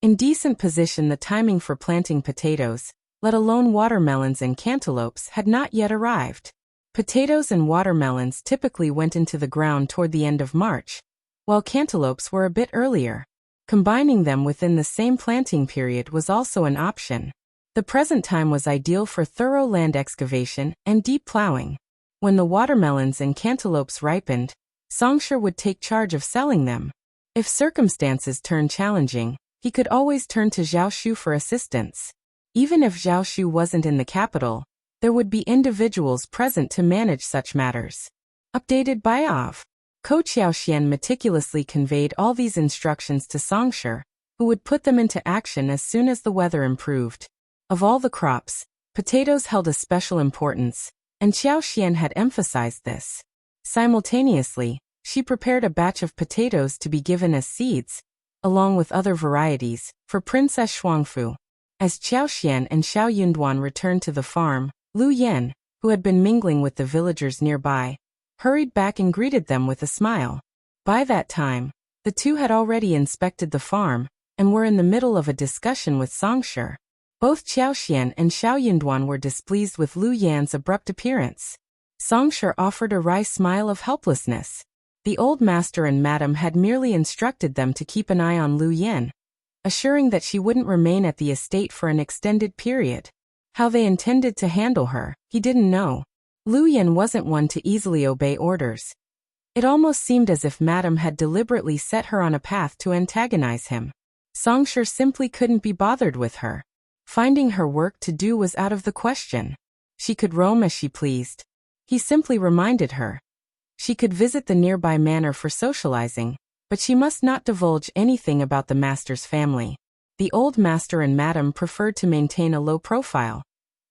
Indecent position. The timing for planting potatoes, let alone watermelons and cantaloupes, had not yet arrived. Potatoes and watermelons typically went into the ground toward the end of March, while cantaloupes were a bit earlier. Combining them within the same planting period was also an option. The present time was ideal for thorough land excavation and deep plowing. When the watermelons and cantaloupes ripened, Songshi would take charge of selling them. If circumstances turned challenging, he could always turn to Zhao Shu for assistance. Even if Zhao Shu wasn't in the capital, there would be individuals present to manage such matters. Updated by Av. Ko Qiaoxian meticulously conveyed all these instructions to Songshi, who would put them into action as soon as the weather improved. Of all the crops, potatoes held a special importance, and Qiaoxian had emphasized this. Simultaneously, she prepared a batch of potatoes to be given as seeds, along with other varieties, for Princess Shuangfu. As Qiaoxian and Xiao Yunduan returned to the farm, Lu Yan, who had been mingling with the villagers nearby, hurried back and greeted them with a smile. By that time, the two had already inspected the farm, and were in the middle of a discussion with Songshi. Both Qiaoxian and Xiao Yunduan were displeased with Lu Yan's abrupt appearance. Songshi offered a wry smile of helplessness. The old master and madam had merely instructed them to keep an eye on Lu Yan, assuring that she wouldn't remain at the estate for an extended period. How they intended to handle her, he didn't know. Lu Yan wasn't one to easily obey orders. It almost seemed as if madam had deliberately set her on a path to antagonize him. Songshi simply couldn't be bothered with her. Finding her work to do was out of the question. She could roam as she pleased. He simply reminded her. She could visit the nearby manor for socializing, but she must not divulge anything about the master's family. The old master and madam preferred to maintain a low profile,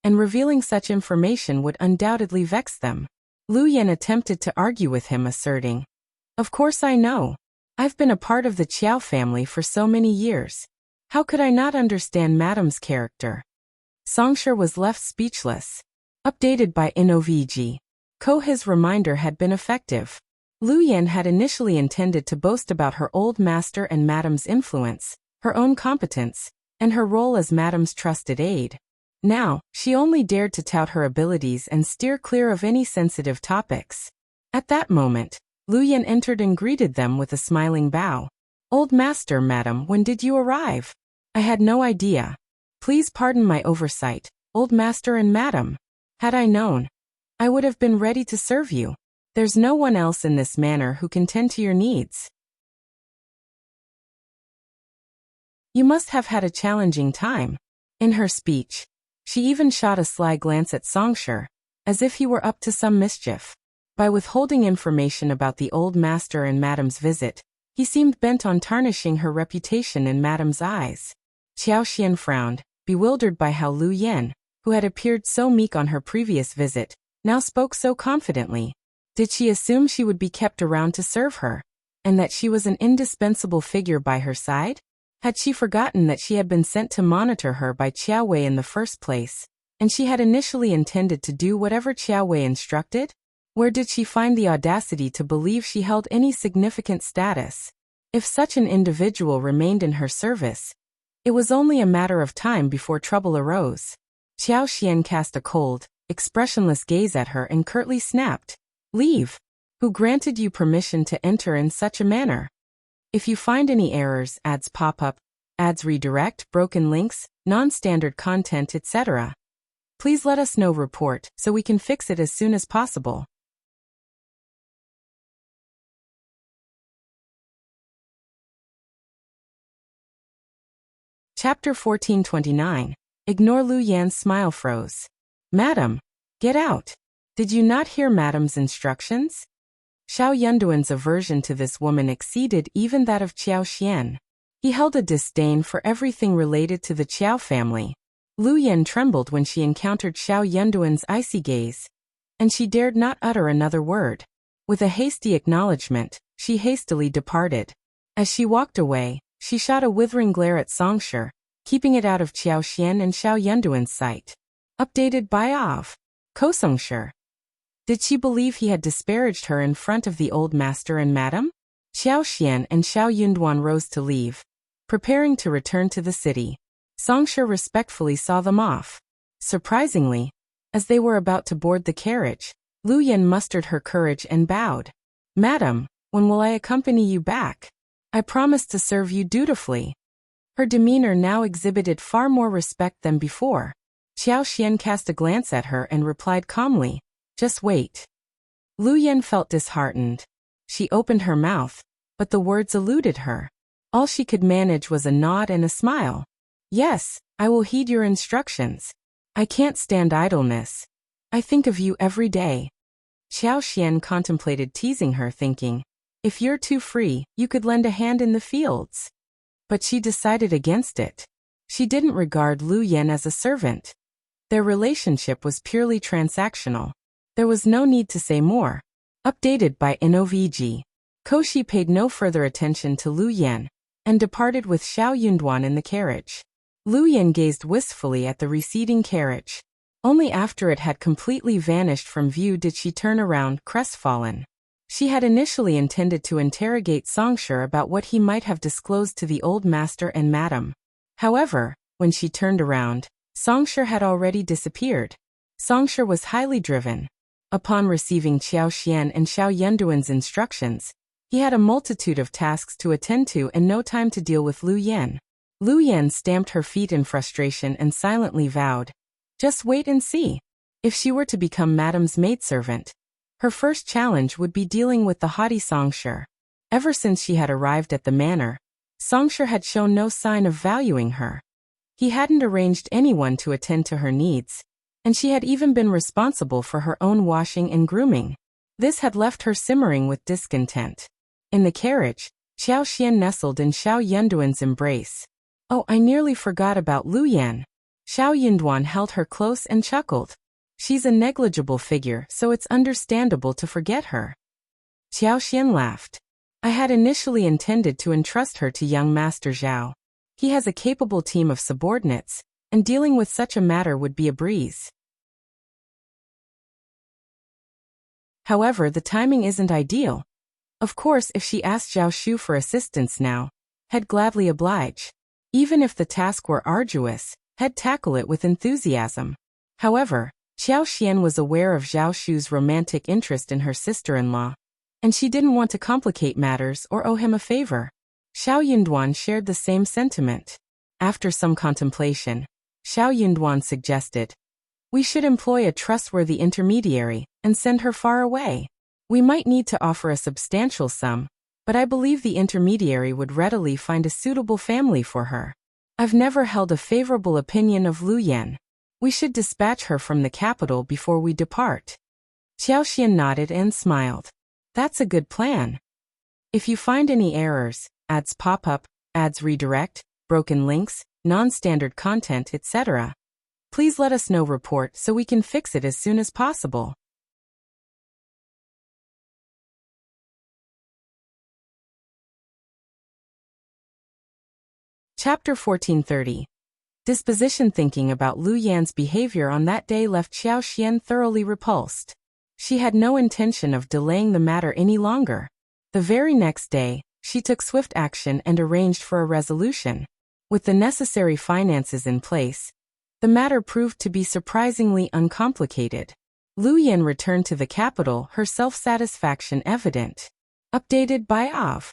and revealing such information would undoubtedly vex them. Lu Yan attempted to argue with him, asserting, "Of course I know. I've been a part of the Qiao family for so many years. How could I not understand madam's character?" Songshi was left speechless. Updated by Inovg. His reminder had been effective. Lu Yan had initially intended to boast about her old master and madam's influence, her own competence, and her role as madam's trusted aide. Now, she only dared to tout her abilities and steer clear of any sensitive topics. At that moment, Lu Yan entered and greeted them with a smiling bow. "Old master, madam, when did you arrive? I had no idea. Please pardon my oversight, old master and madam. Had I known, I would have been ready to serve you. There's no one else in this manor who can tend to your needs. You must have had a challenging time." In her speech, she even shot a sly glance at Songshi, as if he were up to some mischief. By withholding information about the old master and madam's visit, he seemed bent on tarnishing her reputation in madam's eyes. Qiaoxian frowned, bewildered by how Lu Yan, who had appeared so meek on her previous visit, now spoke so confidently. Did she assume she would be kept around to serve her, and that she was an indispensable figure by her side? Had she forgotten that she had been sent to monitor her by Qiao Wei in the first place, and she had initially intended to do whatever Qiao Wei instructed? Where did she find the audacity to believe she held any significant status? If such an individual remained in her service, it was only a matter of time before trouble arose. Qiaoxian cast a cold, expressionless gaze at her and curtly snapped, "Leave. Who granted you permission to enter in such a manner? If you find any errors, ads pop up, ads redirect, broken links, non-standard content, etc., please let us know. Report so we can fix it as soon as possible." Chapter 1429. Ignore Lu Yan's smile froze. "Madam, get out. Did you not hear Madame's instructions? Xiao Yunduan's aversion to this woman exceeded even that of Qiao Xian. He held a disdain for everything related to the Qiao family. Lu Yan trembled when she encountered Xiao Yunduan's icy gaze, and she dared not utter another word. With a hasty acknowledgement, she hastily departed. As she walked away, she shot a withering glare at Songshi, keeping it out of Qiao Xian and Xiao Yunduan's sight. Updated by Av. Kosongshi. Did she believe he had disparaged her in front of the old master and madam? Xiao Xian and Xiao Yunduan rose to leave, preparing to return to the city. Songshi respectfully saw them off. Surprisingly, as they were about to board the carriage, Lu Yan mustered her courage and bowed. Madam, when will I accompany you back? I promise to serve you dutifully. Her demeanor now exhibited far more respect than before. Xiao Xian cast a glance at her and replied calmly, just wait. Lu Yan felt disheartened. She opened her mouth, but the words eluded her. All she could manage was a nod and a smile. Yes, I will heed your instructions. I can't stand idleness. I think of you every day. Xiao Xian contemplated teasing her, thinking, if you're too free, you could lend a hand in the fields. But she decided against it. She didn't regard Lu Yan as a servant. Their relationship was purely transactional. There was no need to say more. Updated by NOVG. Koshi paid no further attention to Lu Yan, and departed with Xiao Yunduan in the carriage. Lu Yan gazed wistfully at the receding carriage. Only after it had completely vanished from view did she turn around, crestfallen. She had initially intended to interrogate Songshi about what he might have disclosed to the old master and madam. However, when she turned around, Songshi had already disappeared. Songshi was highly driven. Upon receiving Qiao Xian and Xiao Yunduan's instructions, he had a multitude of tasks to attend to and no time to deal with Lu Yan. Lu Yan stamped her feet in frustration and silently vowed, just wait and see. If she were to become Madame's maidservant, her first challenge would be dealing with the haughty Songshi. Ever since she had arrived at the manor, Songshi had shown no sign of valuing her. He hadn't arranged anyone to attend to her needs, and she had even been responsible for her own washing and grooming. This had left her simmering with discontent. In the carriage, Xiao Xian nestled in Xiao Yunduan's embrace. Oh, I nearly forgot about Lu Yan. Xiao Yunduan held her close and chuckled. She's a negligible figure, so it's understandable to forget her. Xiao Xian laughed. I had initially intended to entrust her to young Master Zhao. He has a capable team of subordinates, and dealing with such a matter would be a breeze. However, the timing isn't ideal. Of course, if she asked Zhao Shu for assistance now, he'd gladly oblige. Even if the task were arduous, he'd tackle it with enthusiasm. However, Xiao Xian was aware of Zhao Shu's romantic interest in her sister-in-law, and she didn't want to complicate matters or owe him a favor. Xiao Yunduan shared the same sentiment. After some contemplation, Xiao Yunduan suggested, we should employ a trustworthy intermediary and send her far away. We might need to offer a substantial sum, but I believe the intermediary would readily find a suitable family for her. I've never held a favorable opinion of Lu Yan. We should dispatch her from the capital before we depart. Xiao Xian nodded and smiled. That's a good plan. If you find any errors, ads pop up, ads redirect, broken links, non-standard content, etc., please let us know. Report so we can fix it as soon as possible. Chapter 1430. Disposition. Thinking about Lu Yan's behavior on that day left Xiao Xian thoroughly repulsed. She had no intention of delaying the matter any longer. The very next day, she took swift action and arranged for a resolution. With the necessary finances in place, the matter proved to be surprisingly uncomplicated. Lu Yan returned to the capital, her self-satisfaction evident. Updated by Av.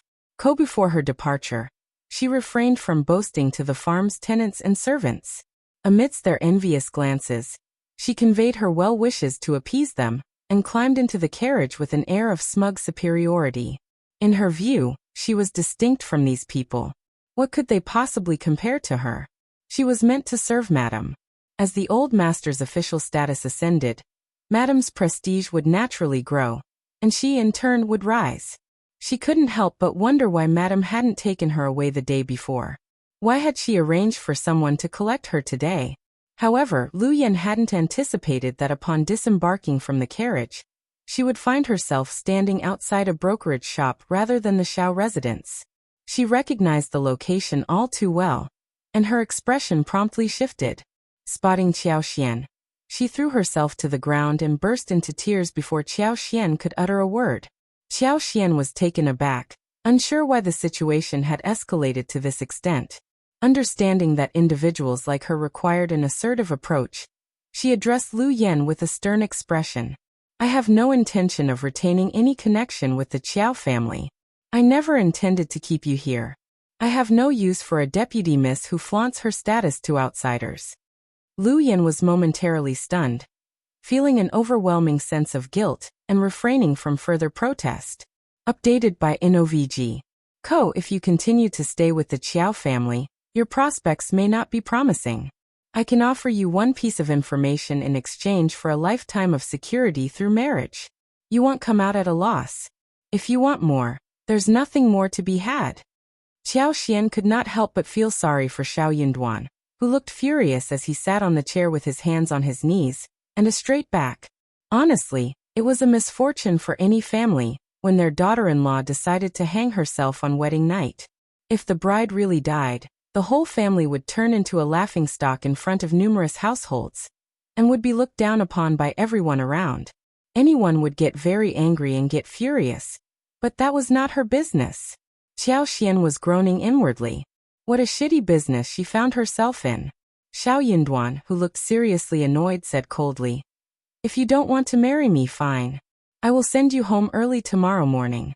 Before her departure, she refrained from boasting to the farm's tenants and servants. Amidst their envious glances, she conveyed her well wishes to appease them, and climbed into the carriage with an air of smug superiority. In her view, she was distinct from these people. What could they possibly compare to her? She was meant to serve Madame. As the old master's official status ascended, Madame's prestige would naturally grow, and she in turn would rise. She couldn't help but wonder why Madame hadn't taken her away the day before. Why had she arranged for someone to collect her today? However, Lu Yan hadn't anticipated that upon disembarking from the carriage, she would find herself standing outside a brokerage shop rather than the Qiao residence. She recognized the location all too well, and her expression promptly shifted. Spotting Qiao Xian, she threw herself to the ground and burst into tears before Qiao Xian could utter a word. Qiao Xian was taken aback, unsure why the situation had escalated to this extent. Understanding that individuals like her required an assertive approach, she addressed Lu Yan with a stern expression. I have no intention of retaining any connection with the Qiao family. I never intended to keep you here. I have no use for a deputy miss who flaunts her status to outsiders. Lu Yan was momentarily stunned, feeling an overwhelming sense of guilt and refraining from further protest. Updated by InnoVG. If you continue to stay with the Qiao family, your prospects may not be promising. I can offer you one piece of information in exchange for a lifetime of security through marriage. You won't come out at a loss. If you want more, there's nothing more to be had. Qiao Xian could not help but feel sorry for Xiao Yunduan, who looked furious as he sat on the chair with his hands on his knees and a straight back. Honestly, it was a misfortune for any family when their daughter-in-law decided to hang herself on wedding night. If the bride really died, the whole family would turn into a laughingstock in front of numerous households, and would be looked down upon by everyone around. Anyone would get very angry and get furious, but that was not her business. Qiao Xian was groaning inwardly. What a shitty business she found herself in. Xiao Yunduan, who looked seriously annoyed, said coldly, If you don't want to marry me, fine. I will send you home early tomorrow morning.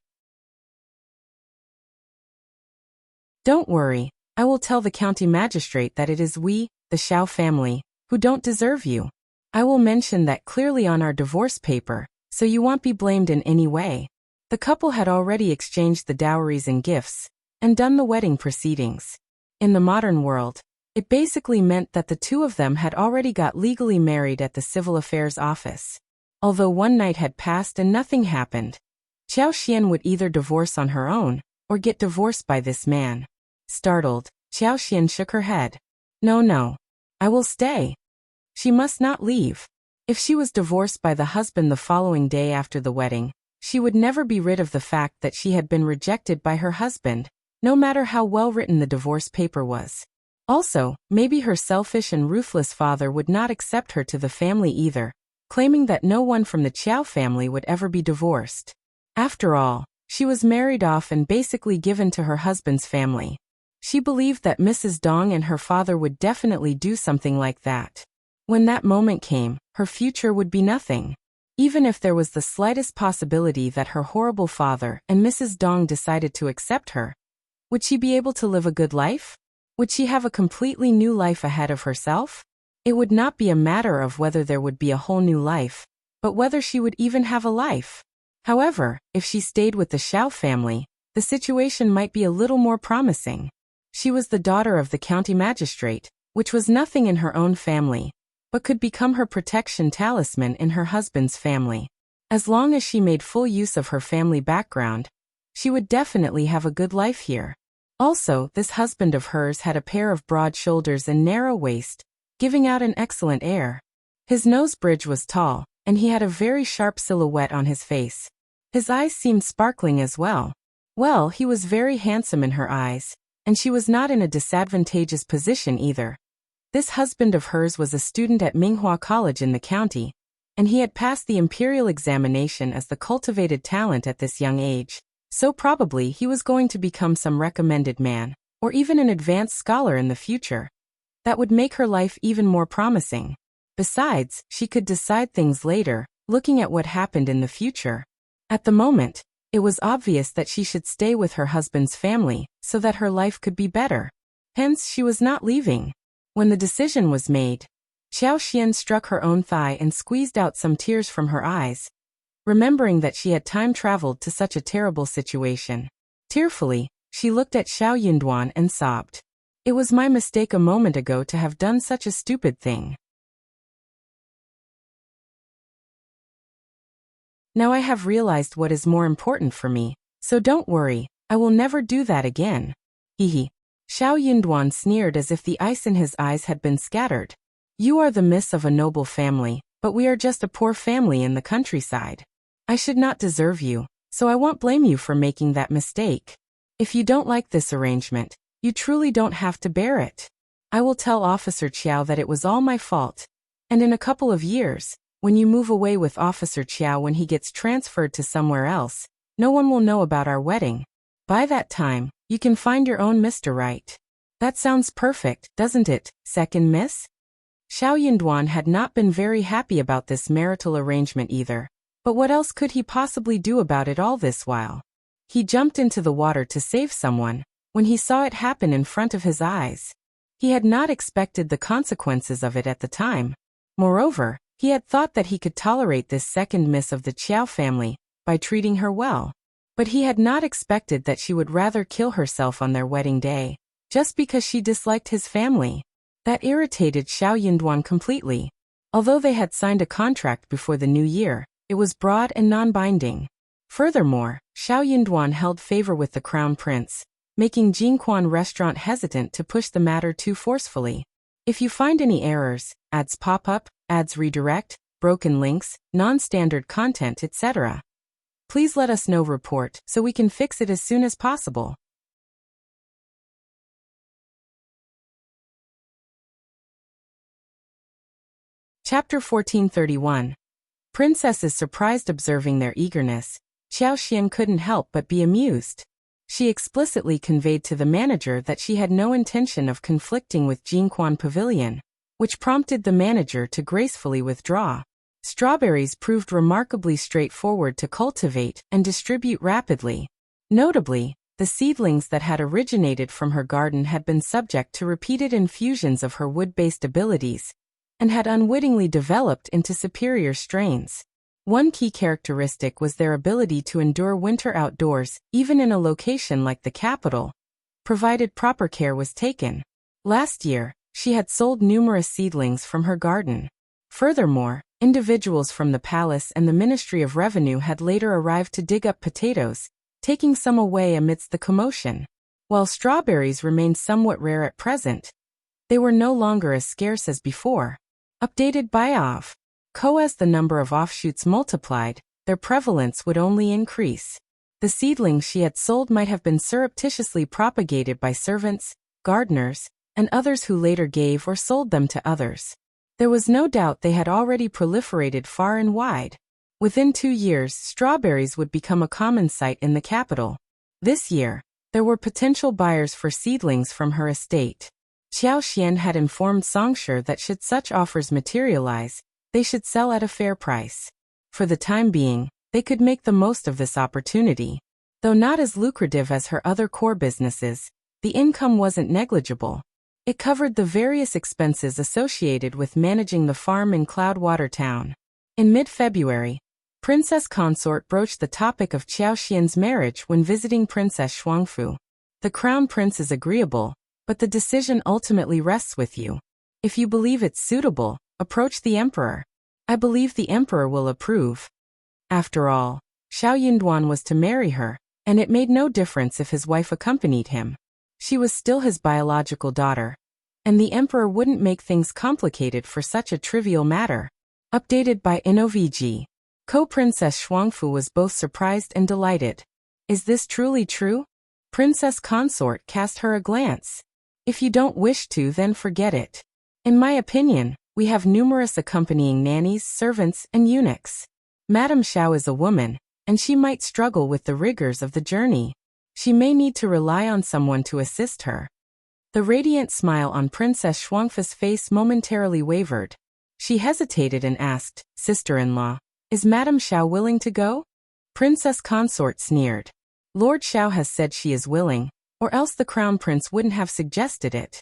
Don't worry. I will tell the county magistrate that it is we, the Qiao family, who don't deserve you. I will mention that clearly on our divorce paper, so you won't be blamed in any way. The couple had already exchanged the dowries and gifts, and done the wedding proceedings. In the modern world, it basically meant that the two of them had already got legally married at the Civil Affairs Office. Although one night had passed and nothing happened, Qiao Xian would either divorce on her own, or get divorced by this man. Startled, Qiao Xian shook her head. No. I will stay. She must not leave. If she was divorced by the husband the following day after the wedding, she would never be rid of the fact that she had been rejected by her husband, no matter how well written the divorce paper was. Also, maybe her selfish and ruthless father would not accept her to the family either, claiming that no one from the Qiao family would ever be divorced. After all, she was married off and basically given to her husband's family. She believed that Mrs. Dong and her father would definitely do something like that. When that moment came, her future would be nothing. Even if there was the slightest possibility that her horrible father and Mrs. Dong decided to accept her, would she be able to live a good life? Would she have a completely new life ahead of herself? It would not be a matter of whether there would be a whole new life, but whether she would even have a life. However, if she stayed with the Qiao family, the situation might be a little more promising. She was the daughter of the county magistrate, which was nothing in her own family, but could become her protection talisman in her husband's family. As long as she made full use of her family background, she would definitely have a good life here. Also, this husband of hers had a pair of broad shoulders and narrow waist, giving out an excellent air. His nose bridge was tall, and he had a very sharp silhouette on his face. His eyes seemed sparkling as well. Well, he was very handsome in her eyes, and she was not in a disadvantageous position either. This husband of hers was a student at Minghua College in the county, and he had passed the imperial examination as the cultivated talent at this young age, so probably he was going to become some recommended man, or even an advanced scholar in the future. That would make her life even more promising. Besides, she could decide things later, looking at what happened in the future. At the moment, it was obvious that she should stay with her husband's family, so that her life could be better. Hence, she was not leaving. When the decision was made, Qiao Xian struck her own thigh and squeezed out some tears from her eyes, remembering that she had time-traveled to such a terrible situation. Tearfully, she looked at Xiao Yunduan and sobbed. It was my mistake a moment ago to have done such a stupid thing. Now I have realized what is more important for me, so don't worry, I will never do that again. Hehe. Zhao Yunduan sneered as if the ice in his eyes had been scattered. You are the miss of a noble family, but we are just a poor family in the countryside. I should not deserve you, so I won't blame you for making that mistake. If you don't like this arrangement, you truly don't have to bear it. I will tell Officer Qiao that it was all my fault. And in a couple of years, when you move away with Officer Qiao when he gets transferred to somewhere else, no one will know about our wedding. By that time, you can find your own Mr. Right. That sounds perfect, doesn't it, second miss? Zhao Yunduan had not been very happy about this marital arrangement either, but what else could he possibly do about it all this while? He jumped into the water to save someone, when he saw it happen in front of his eyes. He had not expected the consequences of it at the time. Moreover, he had thought that he could tolerate this second miss of the Qiao family by treating her well. But he had not expected that she would rather kill herself on their wedding day, just because she disliked his family. That irritated Zhao Yunduan completely. Although they had signed a contract before the new year, it was broad and non-binding. Furthermore, Zhao Yunduan held favor with the crown prince, making Jingquan Restaurant hesitant to push the matter too forcefully. If you find any errors, ads pop up, ads redirect, broken links, non-standard content, etc., please let us know. Report so we can fix it as soon as possible. Chapter 1431. Princess is surprised. Observing their eagerness, Qiao Xian couldn't help but be amused. She explicitly conveyed to the manager that she had no intention of conflicting with Jingquan Pavilion, which prompted the manager to gracefully withdraw. Strawberries proved remarkably straightforward to cultivate and distribute rapidly. Notably, the seedlings that had originated from her garden had been subject to repeated infusions of her wood-based abilities, and had unwittingly developed into superior strains. One key characteristic was their ability to endure winter outdoors, even in a location like the capital, provided proper care was taken. Last year, she had sold numerous seedlings from her garden. Furthermore, individuals from the palace and the Ministry of Revenue had later arrived to dig up potatoes, taking some away amidst the commotion. While strawberries remained somewhat rare at present, they were no longer as scarce as before. Updated by Av. As the number of offshoots multiplied, their prevalence would only increase. The seedlings she had sold might have been surreptitiously propagated by servants, gardeners, and others who later gave or sold them to others. There was no doubt they had already proliferated far and wide. Within 2 years, strawberries would become a common sight in the capital. This year, there were potential buyers for seedlings from her estate. Qiao Xian had informed Songshe that should such offers materialize, they should sell at a fair price. For the time being, they could make the most of this opportunity. Though not as lucrative as her other core businesses, the income wasn't negligible. It covered the various expenses associated with managing the farm in Cloudwater Town. In mid-February, Princess Consort broached the topic of Qiao Xian's marriage when visiting Princess Shuangfu. The Crown Prince is agreeable, but the decision ultimately rests with you. If you believe it's suitable, approach the Emperor. I believe the Emperor will approve. After all, Zhao Yunduan was to marry her, and it made no difference if his wife accompanied him. She was still his biological daughter, and the Emperor wouldn't make things complicated for such a trivial matter. Updated by Inovg. Co-Princess Shuangfu was both surprised and delighted. Is this truly true? Princess Consort cast her a glance. If you don't wish to, then forget it. In my opinion, we have numerous accompanying nannies, servants, and eunuchs. Madame Xiao is a woman, and she might struggle with the rigors of the journey. She may need to rely on someone to assist her. The radiant smile on Princess Shuangfu's face momentarily wavered. She hesitated and asked, "Sister-in-law, is Madame Xiao willing to go?" Princess Consort sneered. Lord Xiao has said she is willing, or else the Crown Prince wouldn't have suggested it.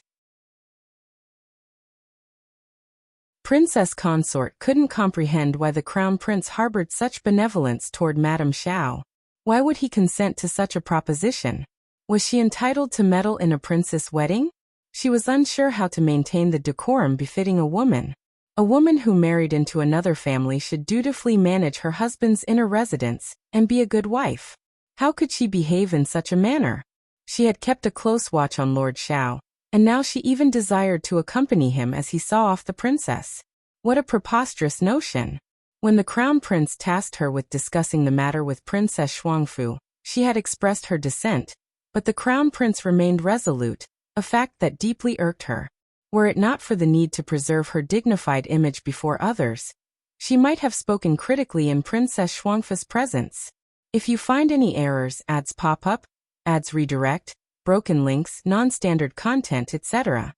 Princess Consort couldn't comprehend why the Crown Prince harbored such benevolence toward Madame Xiao. Why would he consent to such a proposition? Was she entitled to meddle in a princess wedding? She was unsure how to maintain the decorum befitting a woman. A woman who married into another family should dutifully manage her husband's inner residence and be a good wife. How could she behave in such a manner? She had kept a close watch on Lord Qiao, and now she even desired to accompany him as he saw off the princess. What a preposterous notion! When the crown prince tasked her with discussing the matter with Princess Shuangfu, she had expressed her dissent, but the crown prince remained resolute, a fact that deeply irked her. Were it not for the need to preserve her dignified image before others, she might have spoken critically in Princess Shuangfu's presence. If you find any errors, ads pop up, ads redirect, broken links, non-standard content, etc.,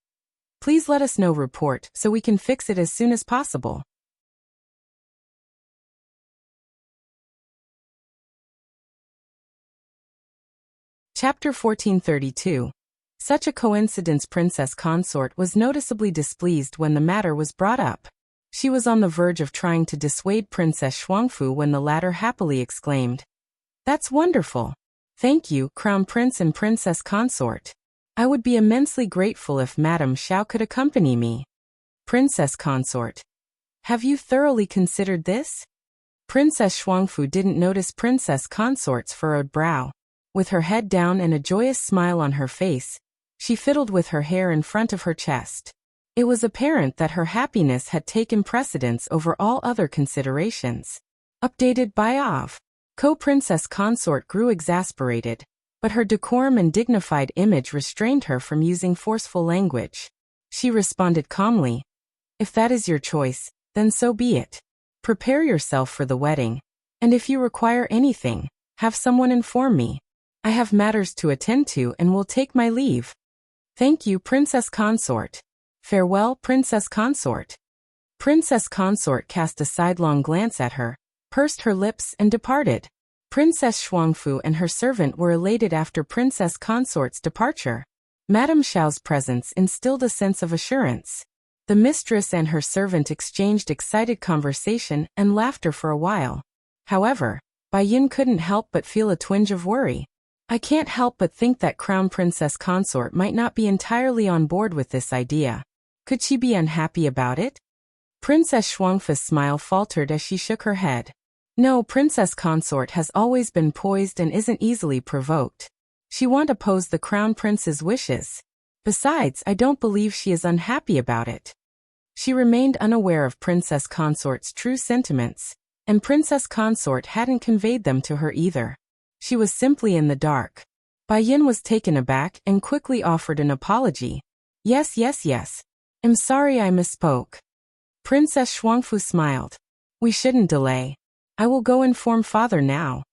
please let us know. Report so we can fix it as soon as possible. Chapter 1432. Such a coincidence. Princess Consort was noticeably displeased when the matter was brought up. She was on the verge of trying to dissuade Princess Shuangfu when the latter happily exclaimed, "That's wonderful. Thank you, Crown Prince and Princess Consort. I would be immensely grateful if Madame Xiao could accompany me." Princess Consort. Have you thoroughly considered this? Princess Shuangfu didn't notice Princess Consort's furrowed brow. With her head down and a joyous smile on her face, she fiddled with her hair in front of her chest. It was apparent that her happiness had taken precedence over all other considerations. Updated by Av. Co-Princess Consort grew exasperated, but her decorum and dignified image restrained her from using forceful language. She responded calmly, "If that is your choice, then so be it. Prepare yourself for the wedding, and if you require anything, have someone inform me. I have matters to attend to and will take my leave." "Thank you, Princess Consort. Farewell, Princess Consort." Princess Consort cast a sidelong glance at her, pursed her lips and departed. Princess Shuangfu and her servant were elated after Princess Consort's departure. Madame Xiao's presence instilled a sense of assurance. The mistress and her servant exchanged excited conversation and laughter for a while. However, Bai Yin couldn't help but feel a twinge of worry. "I can't help but think that Crown Princess Consort might not be entirely on board with this idea. Could she be unhappy about it?" Princess Shuangfu's smile faltered as she shook her head. "No, Princess Consort has always been poised and isn't easily provoked. She won't oppose the Crown Prince's wishes. Besides, I don't believe she is unhappy about it." She remained unaware of Princess Consort's true sentiments, and Princess Consort hadn't conveyed them to her either. She was simply in the dark. Bai Yin was taken aback and quickly offered an apology. Yes. I'm sorry I misspoke." Princess Shuangfu smiled. "We shouldn't delay. I will go inform father now."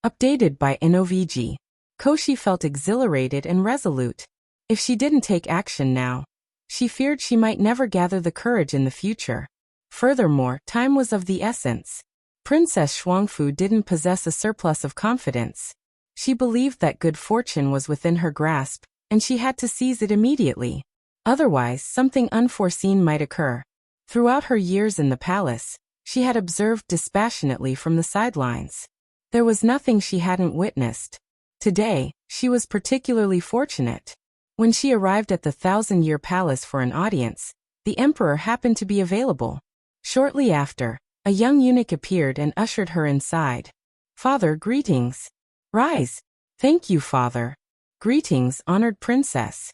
Updated by Inovg. Koshi felt exhilarated and resolute. If she didn't take action now, she feared she might never gather the courage in the future. Furthermore, time was of the essence. Princess Shuangfu didn't possess a surplus of confidence. She believed that good fortune was within her grasp, and she had to seize it immediately. Otherwise, something unforeseen might occur. Throughout her years in the palace, she had observed dispassionately from the sidelines. There was nothing she hadn't witnessed. Today, she was particularly fortunate. When she arrived at the 1,000-year palace for an audience, the emperor happened to be available. Shortly after, a young eunuch appeared and ushered her inside. "Father, greetings." "Rise." "Thank you, father." "Greetings, honored princess."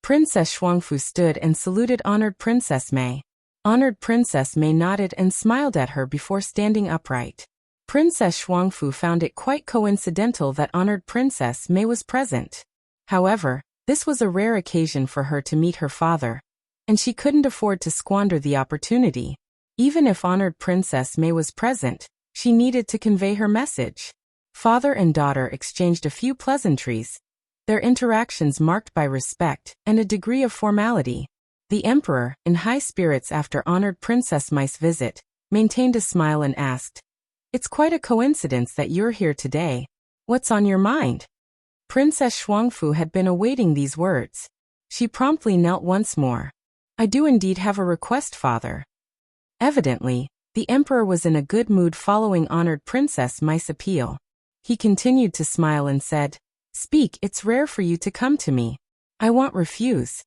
Princess Shuangfu stood and saluted honored Princess Mei. Honored Princess Mei nodded and smiled at her before standing upright. Princess Shuangfu found it quite coincidental that honored Princess Mei was present. However, this was a rare occasion for her to meet her father, and she couldn't afford to squander the opportunity. Even if honored Princess Mei was present, she needed to convey her message. Father and daughter exchanged a few pleasantries, their interactions marked by respect and a degree of formality. The emperor, in high spirits after honored Princess Mei's visit, maintained a smile and asked, "It's quite a coincidence that you're here today. What's on your mind?" Princess Shuangfu had been awaiting these words. She promptly knelt once more. "I do indeed have a request, father." Evidently, the emperor was in a good mood following honored Princess Mei's appeal. He continued to smile and said, "Speak, it's rare for you to come to me. I won't refuse."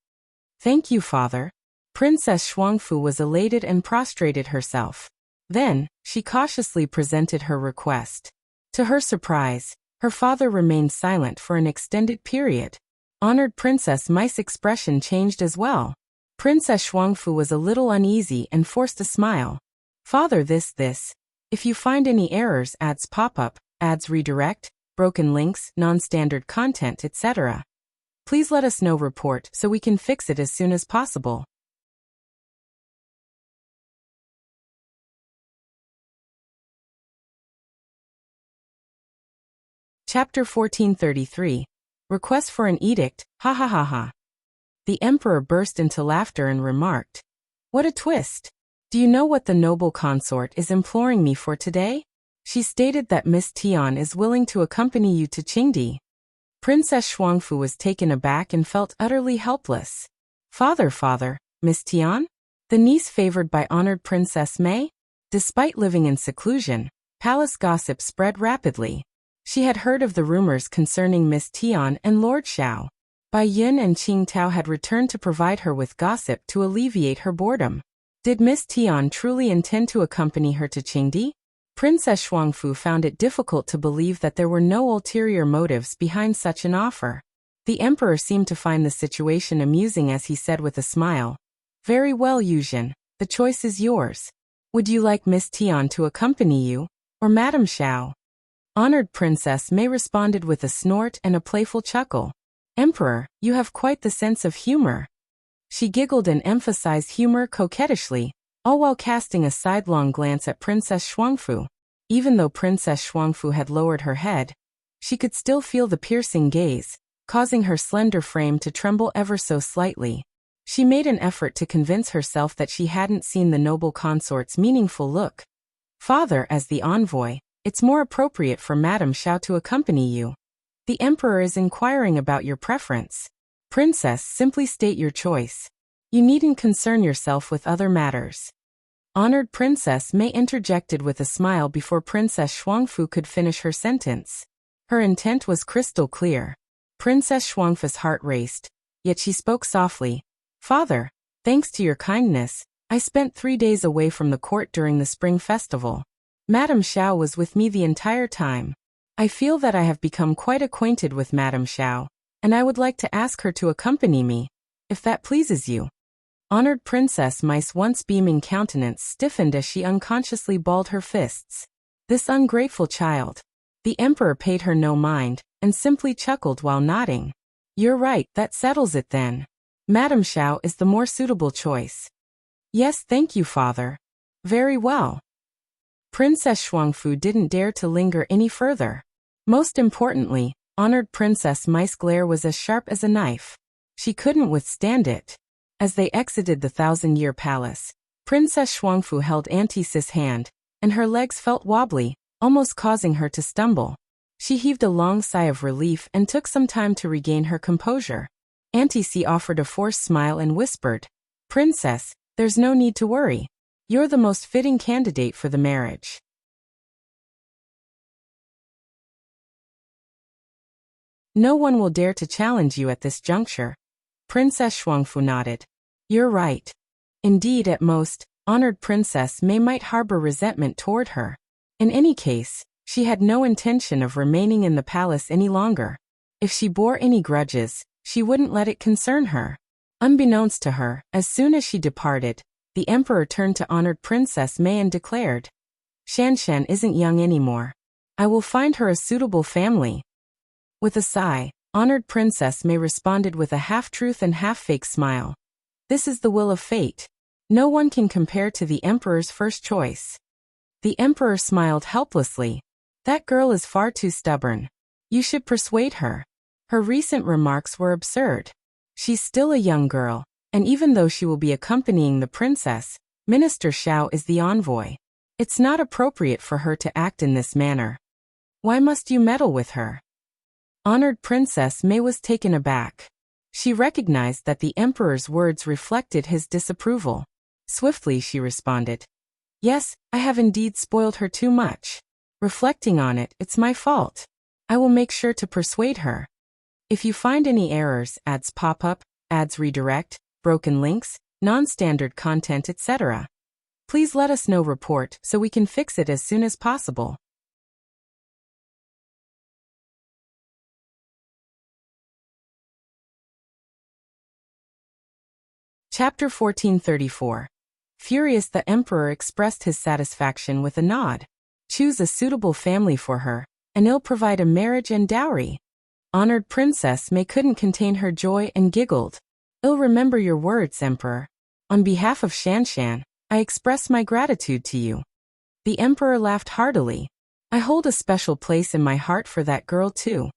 Thank you, father. Princess Shuangfu was elated and prostrated herself. Then, she cautiously presented her request. To her surprise, her father remained silent for an extended period. Honored Princess Mai's expression changed as well. Princess Shuangfu was a little uneasy and forced a smile. Father, this. If you find any errors, ads pop up, ads redirect, broken links, non-standard content, etc. Please let us know report so we can fix it as soon as possible. Chapter 1433. Request for an edict, ha ha ha ha. The emperor burst into laughter and remarked, "What a twist! Do you know what the noble consort is imploring me for today? She stated that Miss Tian is willing to accompany you to Qingdi." Princess Shuangfu was taken aback and felt utterly helpless. Father, Miss Tian? The niece favored by honored Princess Mei? Despite living in seclusion, palace gossip spread rapidly. She had heard of the rumors concerning Miss Tian and Lord Xiao. Bai Yun and Qing Tao had returned to provide her with gossip to alleviate her boredom. Did Miss Tian truly intend to accompany her to Qingdi? Princess Shuangfu found it difficult to believe that there were no ulterior motives behind such an offer. The emperor seemed to find the situation amusing as he said with a smile, "Very well, Yuzhen, the choice is yours. Would you like Miss Tian to accompany you, or Madame Xiao?" Honored Princess Mei responded with a snort and a playful chuckle. "Emperor, you have quite the sense of humor." She giggled and emphasized humor coquettishly, all while casting a sidelong glance at Princess Shuangfu. Even though Princess Shuangfu had lowered her head, she could still feel the piercing gaze, causing her slender frame to tremble ever so slightly. She made an effort to convince herself that she hadn't seen the noble consort's meaningful look. "Father, as the envoy, it's more appropriate for Madame Xiao to accompany you. The emperor is inquiring about your preference. Princess, simply state your choice. You needn't concern yourself with other matters." Honored Princess Mei interjected with a smile before Princess Shuangfu could finish her sentence. Her intent was crystal clear. Princess Shuangfu's heart raced, yet she spoke softly. "Father, thanks to your kindness, I spent 3 days away from the court during the spring festival. Madame Xiao was with me the entire time. I feel that I have become quite acquainted with Madame Xiao, and I would like to ask her to accompany me, if that pleases you." Honored Princess Mai's once beaming countenance stiffened as she unconsciously balled her fists. This ungrateful child. The emperor paid her no mind, and simply chuckled while nodding. "You're right, that settles it then. Madame Xiao is the more suitable choice." "Yes, thank you, father." "Very well." Princess Shuangfu didn't dare to linger any further. Most importantly, honored Princess Mai's glare was as sharp as a knife. She couldn't withstand it. As they exited the thousand-year palace, Princess Shuangfu held Auntie Sis' hand, and her legs felt wobbly, almost causing her to stumble. She heaved a long sigh of relief and took some time to regain her composure. Auntie Sis offered a forced smile and whispered, "Princess, there's no need to worry. You're the most fitting candidate for the marriage." "No one will dare to challenge you at this juncture." Princess Shuangfu nodded. "You're right. Indeed, at most, honored Princess Mei might harbor resentment toward her. In any case, she had no intention of remaining in the palace any longer. If she bore any grudges, she wouldn't let it concern her. Unbeknownst to her, as soon as she departed, the emperor turned to honored Princess Mei and declared, "Shanshan isn't young anymore. I will find her a suitable family." With a sigh, honored Princess Mei responded with a half-truth and half-fake smile. "This is the will of fate. No one can compare to the emperor's first choice." The emperor smiled helplessly. "That girl is far too stubborn. You should persuade her. Her recent remarks were absurd. She's still a young girl, and even though she will be accompanying the princess, Minister Xiao is the envoy. It's not appropriate for her to act in this manner. Why must you meddle with her?" Honored Princess Mei was taken aback. She recognized that the emperor's words reflected his disapproval. Swiftly she responded, "Yes, I have indeed spoiled her too much. Reflecting on it, it's my fault. I will make sure to persuade her. If you find any errors, ads pop up, ads redirect, broken links, non-standard content, etc. Please let us know report so we can fix it as soon as possible. Chapter 1434. Furious, the emperor expressed his satisfaction with a nod. Choose a suitable family for her, and he'll provide a marriage and dowry. Honored Princess May couldn't contain her joy and giggled. I'll remember your words, Emperor. On behalf of Shanshan, I express my gratitude to you. The emperor laughed heartily. I hold a special place in my heart for that girl too.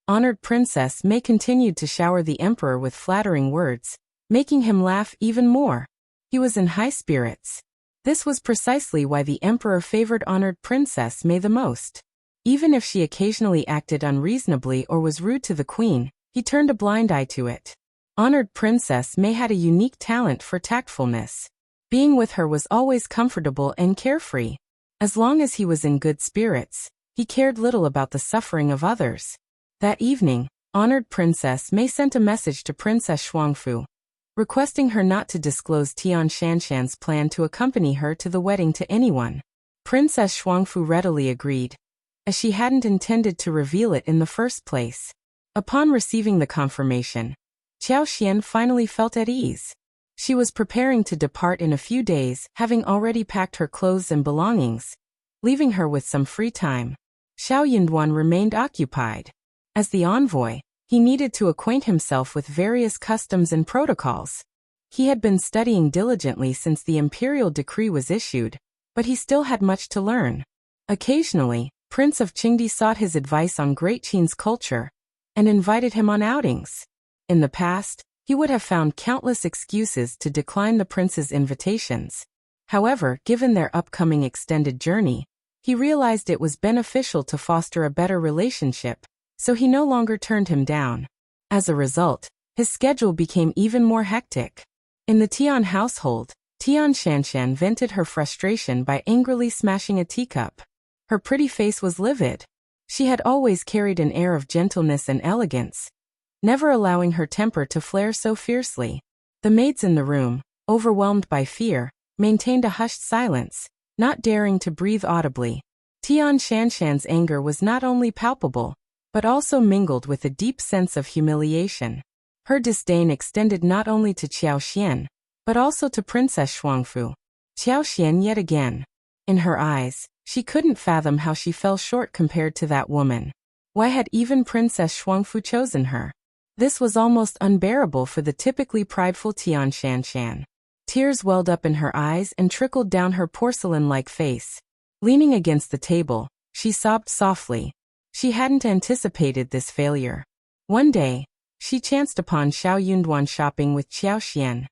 Honored Princess May continued to shower the emperor with flattering words, making him laugh even more. He was in high spirits. This was precisely why the emperor favored Honored Princess May the most. Even if she occasionally acted unreasonably or was rude to the queen, he turned a blind eye to it. Honored Princess May had a unique talent for tactfulness. Being with her was always comfortable and carefree. As long as he was in good spirits, he cared little about the suffering of others. That evening, Honored Princess May sent a message to Princess Shuangfu, requesting her not to disclose Tian Shanshan's plan to accompany her to the wedding to anyone. Princess Shuangfu readily agreed, as she hadn't intended to reveal it in the first place. Upon receiving the confirmation, Qiao Xian finally felt at ease. She was preparing to depart in a few days, having already packed her clothes and belongings, leaving her with some free time. Xiao Yunduan remained occupied. As the envoy, he needed to acquaint himself with various customs and protocols. He had been studying diligently since the imperial decree was issued, but he still had much to learn. Occasionally, Prince of Qingdi sought his advice on Great Qin's culture and invited him on outings. In the past, he would have found countless excuses to decline the prince's invitations. However, given their upcoming extended journey, he realized it was beneficial to foster a better relationship, so he no longer turned him down. As a result, his schedule became even more hectic. In the Tian household, Tian Shanshan vented her frustration by angrily smashing a teacup. Her pretty face was livid. She had always carried an air of gentleness and elegance, never allowing her temper to flare so fiercely. The maids in the room, overwhelmed by fear, maintained a hushed silence, not daring to breathe audibly. Tian Shanshan's anger was not only palpable, but also mingled with a deep sense of humiliation. Her disdain extended not only to Qiao Xian, but also to Princess Shuangfu. Qiao Xian yet again. In her eyes, she couldn't fathom how she fell short compared to that woman. Why had even Princess Shuangfu chosen her? This was almost unbearable for the typically prideful Tian Shanshan. Tears welled up in her eyes and trickled down her porcelain-like face. Leaning against the table, she sobbed softly. She hadn't anticipated this failure. One day, she chanced upon Xiao Yunduan shopping with Qiao Xian.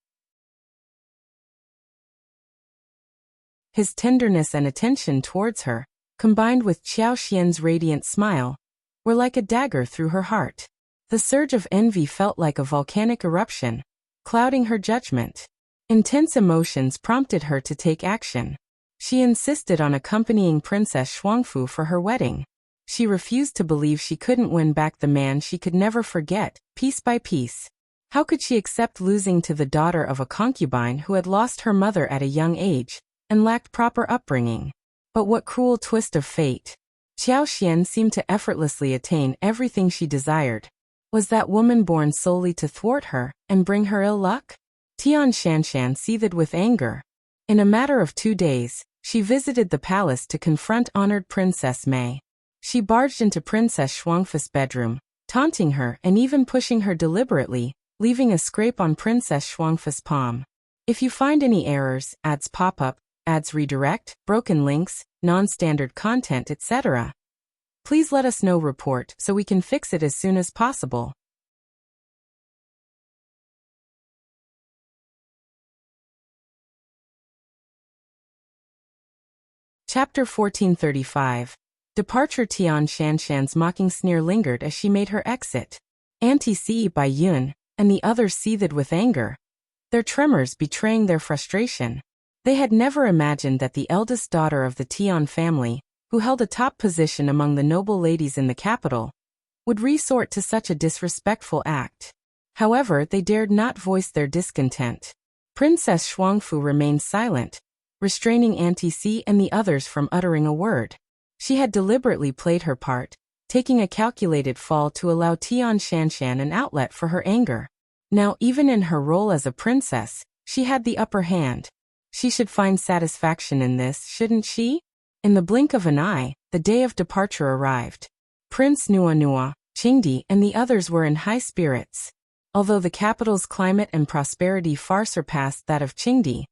His tenderness and attention towards her, combined with Qiao Xian's radiant smile, were like a dagger through her heart. The surge of envy felt like a volcanic eruption, clouding her judgment. Intense emotions prompted her to take action. She insisted on accompanying Princess Shuangfu for her wedding. She refused to believe she couldn't win back the man she could never forget, piece by piece. How could she accept losing to the daughter of a concubine who had lost her mother at a young age and lacked proper upbringing? But what cruel twist of fate! Qiao Xian seemed to effortlessly attain everything she desired. Was that woman born solely to thwart her and bring her ill luck? Tian Shanshan seethed with anger. In a matter of 2 days, she visited the palace to confront honored Princess May. She barged into Princess Shuangfu's bedroom, taunting her and even pushing her deliberately, leaving a scrape on Princess Shuangfu's palm. If you find any errors, ads pop up, ads redirect, broken links, non-standard content, etc., please let us know report so we can fix it as soon as possible. Chapter 1435. Departure. Tian Shanshan's mocking sneer lingered as she made her exit. Auntie Si Bai Yun and the others seethed with anger, their tremors betraying their frustration. They had never imagined that the eldest daughter of the Tian family, who held a top position among the noble ladies in the capital, would resort to such a disrespectful act. However, they dared not voice their discontent. Princess Shuangfu remained silent, restraining Auntie C and the others from uttering a word. She had deliberately played her part, taking a calculated fall to allow Tian Shanshan an outlet for her anger. Now, even in her role as a princess, she had the upper hand. She should find satisfaction in this, shouldn't she? In the blink of an eye, the day of departure arrived. Prince Nua, Qingdi, and the others were in high spirits. Although the capital's climate and prosperity far surpassed that of Qingdi,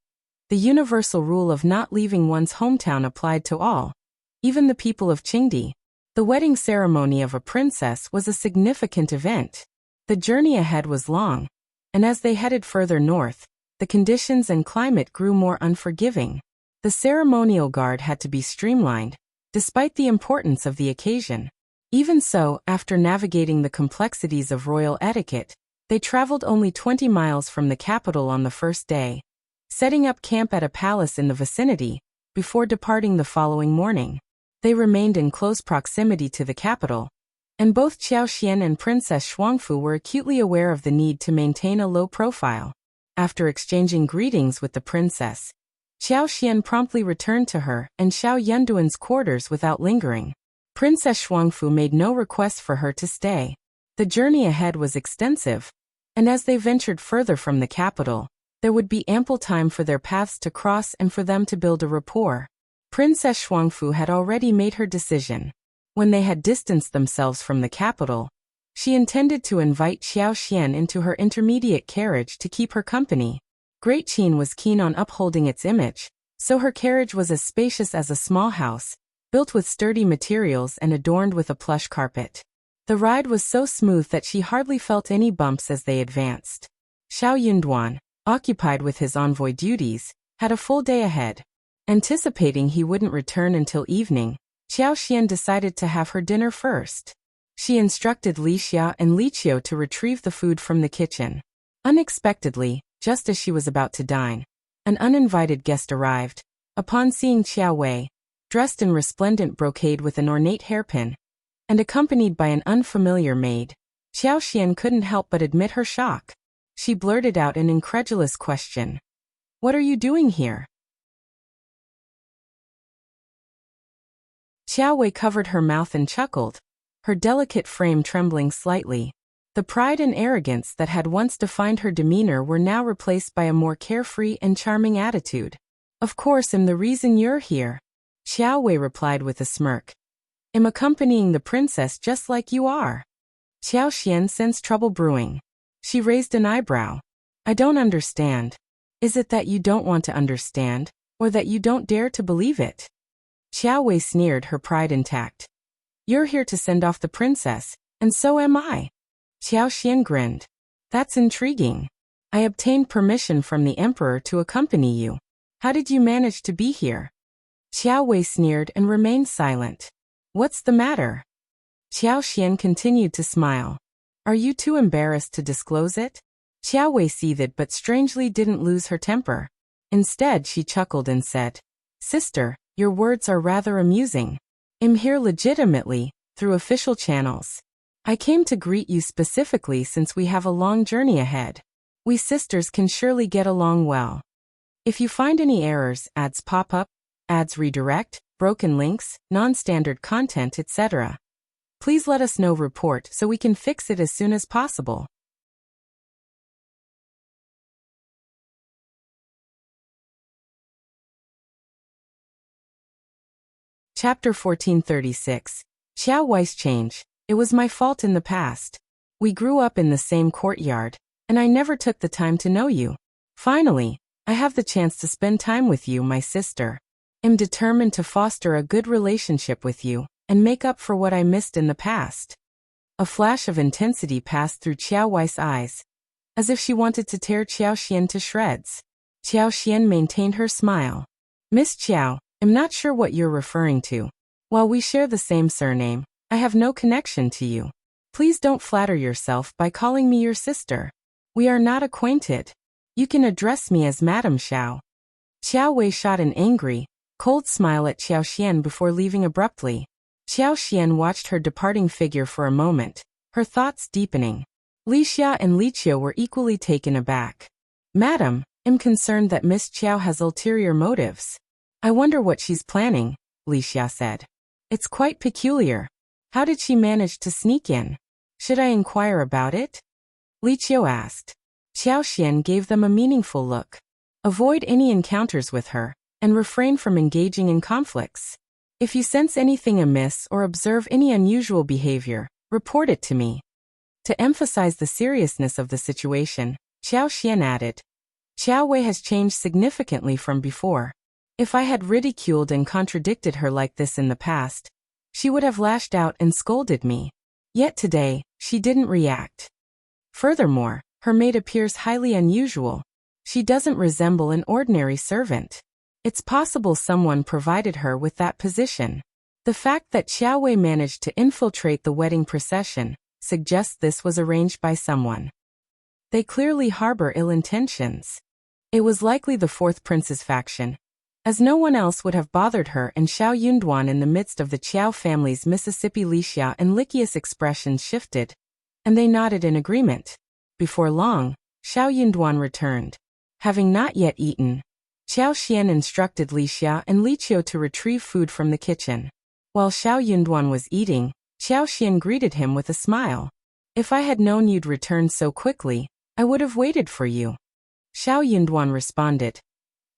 the universal rule of not leaving one's hometown applied to all, even the people of Qingdi. The wedding ceremony of a princess was a significant event. The journey ahead was long, and as they headed further north, the conditions and climate grew more unforgiving. The ceremonial guard had to be streamlined, despite the importance of the occasion. Even so, after navigating the complexities of royal etiquette, they traveled only 20 miles from the capital on the first day, setting up camp at a palace in the vicinity, before departing the following morning. They remained in close proximity to the capital, and both Qiao Xian and Princess Shuangfu were acutely aware of the need to maintain a low profile. After exchanging greetings with the princess, Qiao Xian promptly returned to her and Xiao Yunduan's quarters without lingering. Princess Shuangfu made no request for her to stay. The journey ahead was extensive, and as they ventured further from the capital, there would be ample time for their paths to cross and for them to build a rapport. Princess Shuangfu had already made her decision. When they had distanced themselves from the capital, she intended to invite Qiao Xian into her intermediate carriage to keep her company. Great Qin was keen on upholding its image, so her carriage was as spacious as a small house, built with sturdy materials and adorned with a plush carpet. The ride was so smooth that she hardly felt any bumps as they advanced. Xiao Yunduan, occupied with his envoy duties, had a full day ahead. Anticipating he wouldn't return until evening, Qiao Xian decided to have her dinner first. She instructed Li Xia and Li Qiao to retrieve the food from the kitchen. Unexpectedly, just as she was about to dine, an uninvited guest arrived. Upon seeing Qiao Wei, dressed in resplendent brocade with an ornate hairpin, and accompanied by an unfamiliar maid, Qiao Xian couldn't help but admit her shock. She blurted out an incredulous question. "What are you doing here?" Qiao Wei covered her mouth and chuckled, her delicate frame trembling slightly. The pride and arrogance that had once defined her demeanor were now replaced by a more carefree and charming attitude. "Of course, I'm the reason you're here," Qiao Wei replied with a smirk. "I'm accompanying the princess just like you are." Qiao Xian sensed trouble brewing. She raised an eyebrow. "I don't understand. Is it that you don't want to understand, or that you don't dare to believe it?" Qiao Wei sneered, her pride intact. "You're here to send off the princess, and so am I." Qiao Xian grinned. "That's intriguing. I obtained permission from the emperor to accompany you. How did you manage to be here?" Qiao Wei sneered and remained silent. "What's the matter?" Qiao Xian continued to smile. "Are you too embarrassed to disclose it?" Qiao Wei seethed but strangely didn't lose her temper. Instead, she chuckled and said, "Sister, your words are rather amusing. I'm here legitimately, through official channels. I came to greet you specifically since we have a long journey ahead. We sisters can surely get along well. If you find any errors, ads pop up, ads redirect, broken links, non-standard content, etc., please let us know report so we can fix it as soon as possible." Chapter 1436. Qiao Wei's change. It was my fault in the past. We grew up in the same courtyard, and I never took the time to know you. Finally, I have the chance to spend time with you, my sister. I'm determined to foster a good relationship with you, and make up for what I missed in the past. A flash of intensity passed through Qiao Wei's eyes, as if she wanted to tear Qiao Xian to shreds. Qiao Xian maintained her smile. "Miss Qiao, I'm not sure what you're referring to. While we share the same surname, I have no connection to you. Please don't flatter yourself by calling me your sister. We are not acquainted. You can address me as Madam Xiao." Qiao Wei shot an angry, cold smile at Qiao Xian before leaving abruptly. Qiao Xian watched her departing figure for a moment, her thoughts deepening. Li Xia and Li Qiao were equally taken aback. Madam, I'm concerned that Miss Qiao has ulterior motives. I wonder what she's planning, Li Xia said. It's quite peculiar. How did she manage to sneak in? Should I inquire about it? Li Qiao asked. Qiao Xian gave them a meaningful look. Avoid any encounters with her, and refrain from engaging in conflicts. If you sense anything amiss or observe any unusual behavior, report it to me. To emphasize the seriousness of the situation, Qiao Xian added, Qiao Wei has changed significantly from before. If I had ridiculed and contradicted her like this in the past, she would have lashed out and scolded me. Yet today, she didn't react. Furthermore, her maid appears highly unusual. She doesn't resemble an ordinary servant. It's possible someone provided her with that position. The fact that Qiao Wei managed to infiltrate the wedding procession suggests this was arranged by someone. They clearly harbor ill intentions. It was likely the fourth prince's faction, as no one else would have bothered her and Xiao Yunduan. In the midst of the Qiao family's Mississippi Li Xia and Likius expressions shifted, and they nodded in agreement. Before long, Xiao Yunduan returned. Having not yet eaten, Qiao Xian instructed Li Xia and Li Qiao to retrieve food from the kitchen. While Xiao Yunduan was eating, Qiao Xian greeted him with a smile. If I had known you'd return so quickly, I would have waited for you. Xiao Yunduan responded.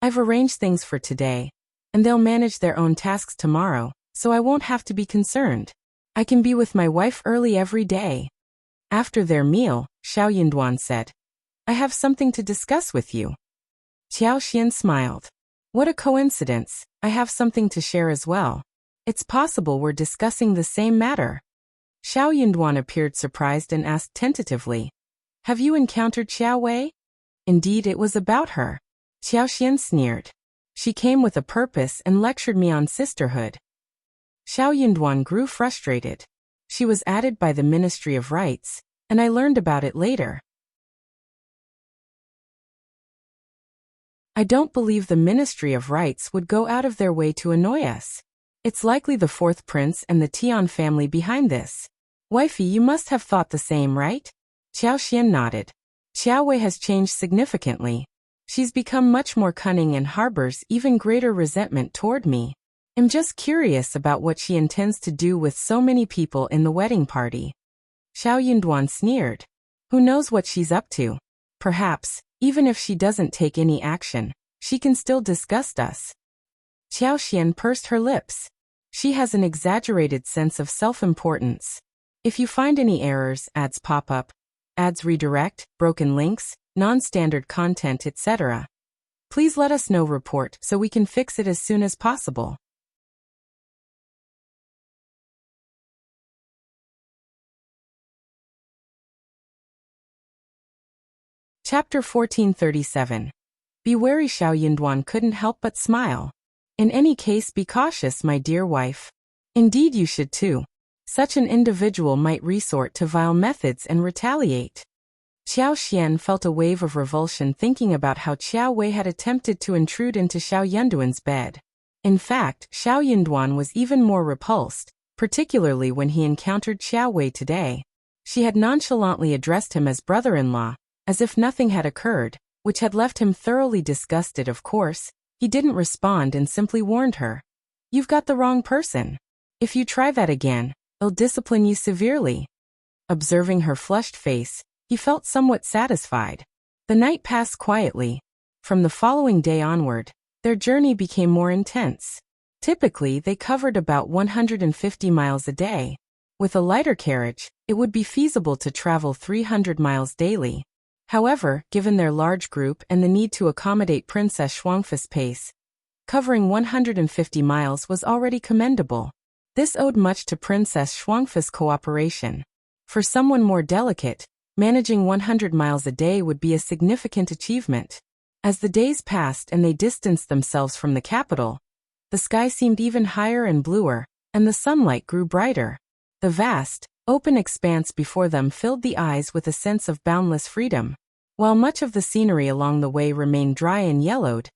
I've arranged things for today, and they'll manage their own tasks tomorrow, so I won't have to be concerned. I can be with my wife early every day. After their meal, Xiao Yunduan said, I have something to discuss with you. Qiao Xian smiled. What a coincidence, I have something to share as well. It's possible we're discussing the same matter. Xiao Yunduan appeared surprised and asked tentatively, Have you encountered Qiao Wei? Indeed, it was about her. Qiao Xian sneered. She came with a purpose and lectured me on sisterhood. Xiao Yunduan grew frustrated. She was added by the Ministry of Rights, and I learned about it later. I don't believe the Ministry of Rights would go out of their way to annoy us. It's likely the fourth prince and the Tian family behind this. Wifey, you must have thought the same, right? Qiao Xian nodded. Qiao Wei has changed significantly. She's become much more cunning and harbors even greater resentment toward me. I'm just curious about what she intends to do with so many people in the wedding party. Xiao Yunduan sneered. Who knows what she's up to? Perhaps, even if she doesn't take any action, she can still disgust us. Qiao Xian pursed her lips. She has an exaggerated sense of self-importance. If you find any errors, ads pop up, ads redirect, broken links, non-standard content, etc., please let us know. Report so we can fix it as soon as possible. Chapter 1437. Be wary. Xiao Yunduan couldn't help but smile. In any case, be cautious, my dear wife. Indeed, you should too. Such an individual might resort to vile methods and retaliate. Qiao Xian felt a wave of revulsion thinking about how Qiao Wei had attempted to intrude into Xiao Yunduan's bed. In fact, Xiao Yunduan was even more repulsed, particularly when he encountered Qiao Wei today. She had nonchalantly addressed him as brother-in-law, as if nothing had occurred, which had left him thoroughly disgusted. Of course, he didn't respond and simply warned her. You've got the wrong person. If you try that again, I'll discipline you severely. Observing her flushed face, he felt somewhat satisfied. The night passed quietly. From the following day onward, their journey became more intense. Typically, they covered about 150 miles a day. With a lighter carriage, it would be feasible to travel 300 miles daily. However, given their large group and the need to accommodate Princess Shuangfu's pace, covering 150 miles was already commendable. This owed much to Princess Shuangfu's cooperation. For someone more delicate, managing 100 miles a day would be a significant achievement. As the days passed and they distanced themselves from the capital, the sky seemed even higher and bluer, and the sunlight grew brighter. The vast, open expanse before them filled the eyes with a sense of boundless freedom. While much of the scenery along the way remained dry and yellowed,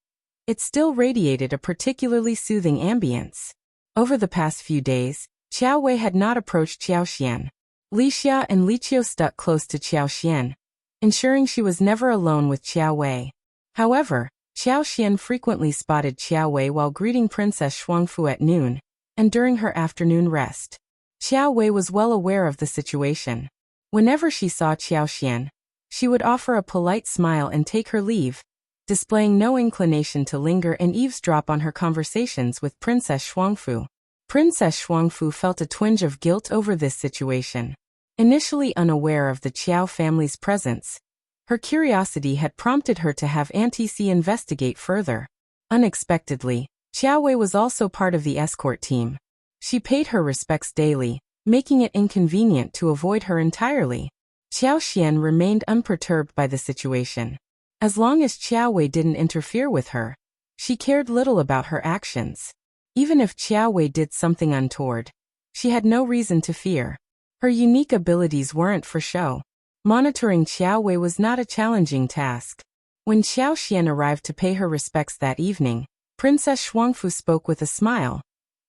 it still radiated a particularly soothing ambience. Over the past few days, Qiao Wei had not approached Qiao Xian. Li Xia and Li Qiao stuck close to Qiao Xian, ensuring she was never alone with Qiao Wei. However, Qiao Xian frequently spotted Qiao Wei while greeting Princess Shuangfu at noon, and during her afternoon rest. Qiao Wei was well aware of the situation. Whenever she saw Qiao Xian, she would offer a polite smile and take her leave, displaying no inclination to linger and eavesdrop on her conversations with Princess Shuangfu. Princess Shuangfu felt a twinge of guilt over this situation. Initially unaware of the Qiao family's presence, her curiosity had prompted her to have Auntie C investigate further. Unexpectedly, Qiao Wei was also part of the escort team. She paid her respects daily, making it inconvenient to avoid her entirely. Qiao Xian remained unperturbed by the situation. As long as Qiao Wei didn't interfere with her, she cared little about her actions. Even if Qiao Wei did something untoward, she had no reason to fear. Her unique abilities weren't for show. Monitoring Qiao Wei was not a challenging task. When Qiao Xian arrived to pay her respects that evening, Princess Shuangfu spoke with a smile.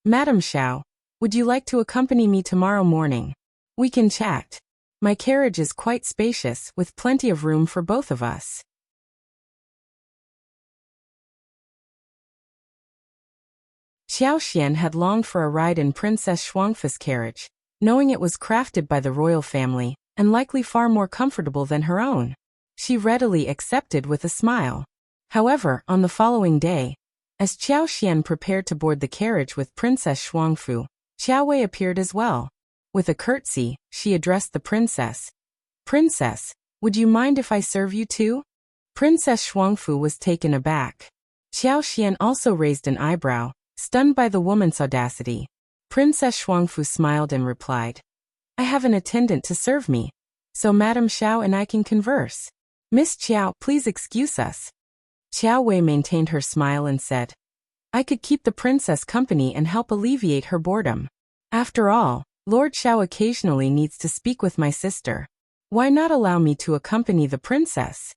"Madam Xiao, would you like to accompany me tomorrow morning? We can chat. My carriage is quite spacious, with plenty of room for both of us." Qiao Xian had longed for a ride in Princess Shuangfu's carriage, knowing it was crafted by the royal family, and likely far more comfortable than her own. She readily accepted with a smile. However, on the following day, as Qiao Xian prepared to board the carriage with Princess Shuangfu, Qiao Wei appeared as well. With a curtsy, she addressed the princess. "Princess, would you mind if I serve you too?" Princess Shuangfu was taken aback. Qiao Xian also raised an eyebrow, stunned by the woman's audacity. Princess Shuangfu smiled and replied, "I have an attendant to serve me, so Madam Xiao and I can converse. Miss Qiao, please excuse us." Qiao Wei maintained her smile and said, "I could keep the princess company and help alleviate her boredom. After all, Lord Xiao occasionally needs to speak with my sister. Why not allow me to accompany the princess?"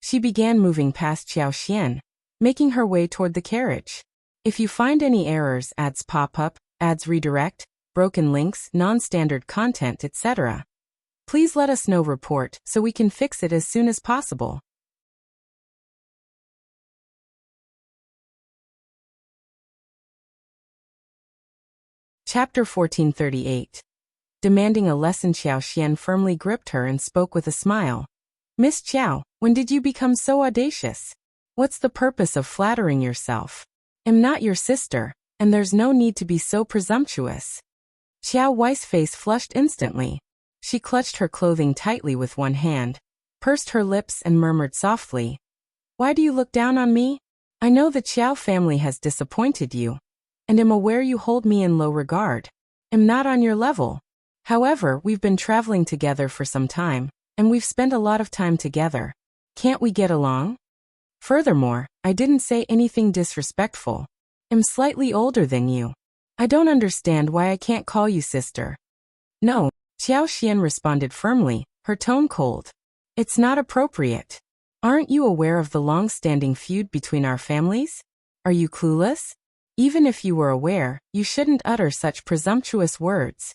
She began moving past Qiao Xian, making her way toward the carriage. If you find any errors, ads pop up, ads redirect, broken links, non-standard content, etc., please let us know. Report so we can fix it as soon as possible. Chapter 1438. Demanding a lesson. Qiao Xian firmly gripped her and spoke with a smile. "Miss Qiao, when did you become so audacious? What's the purpose of flattering yourself? I'm not your sister, and there's no need to be so presumptuous." Qiao Wei's face flushed instantly. She clutched her clothing tightly with one hand, pursed her lips and murmured softly, "Why do you look down on me? I know the Qiao family has disappointed you, and am aware you hold me in low regard. I'm not on your level. However, we've been traveling together for some time, and we've spent a lot of time together. Can't we get along? Furthermore, I didn't say anything disrespectful. I'm slightly older than you. I don't understand why I can't call you sister." "No," Qiao Xian responded firmly, her tone cold. "It's not appropriate. Aren't you aware of the long-standing feud between our families? Are you clueless? Even if you were aware, you shouldn't utter such presumptuous words."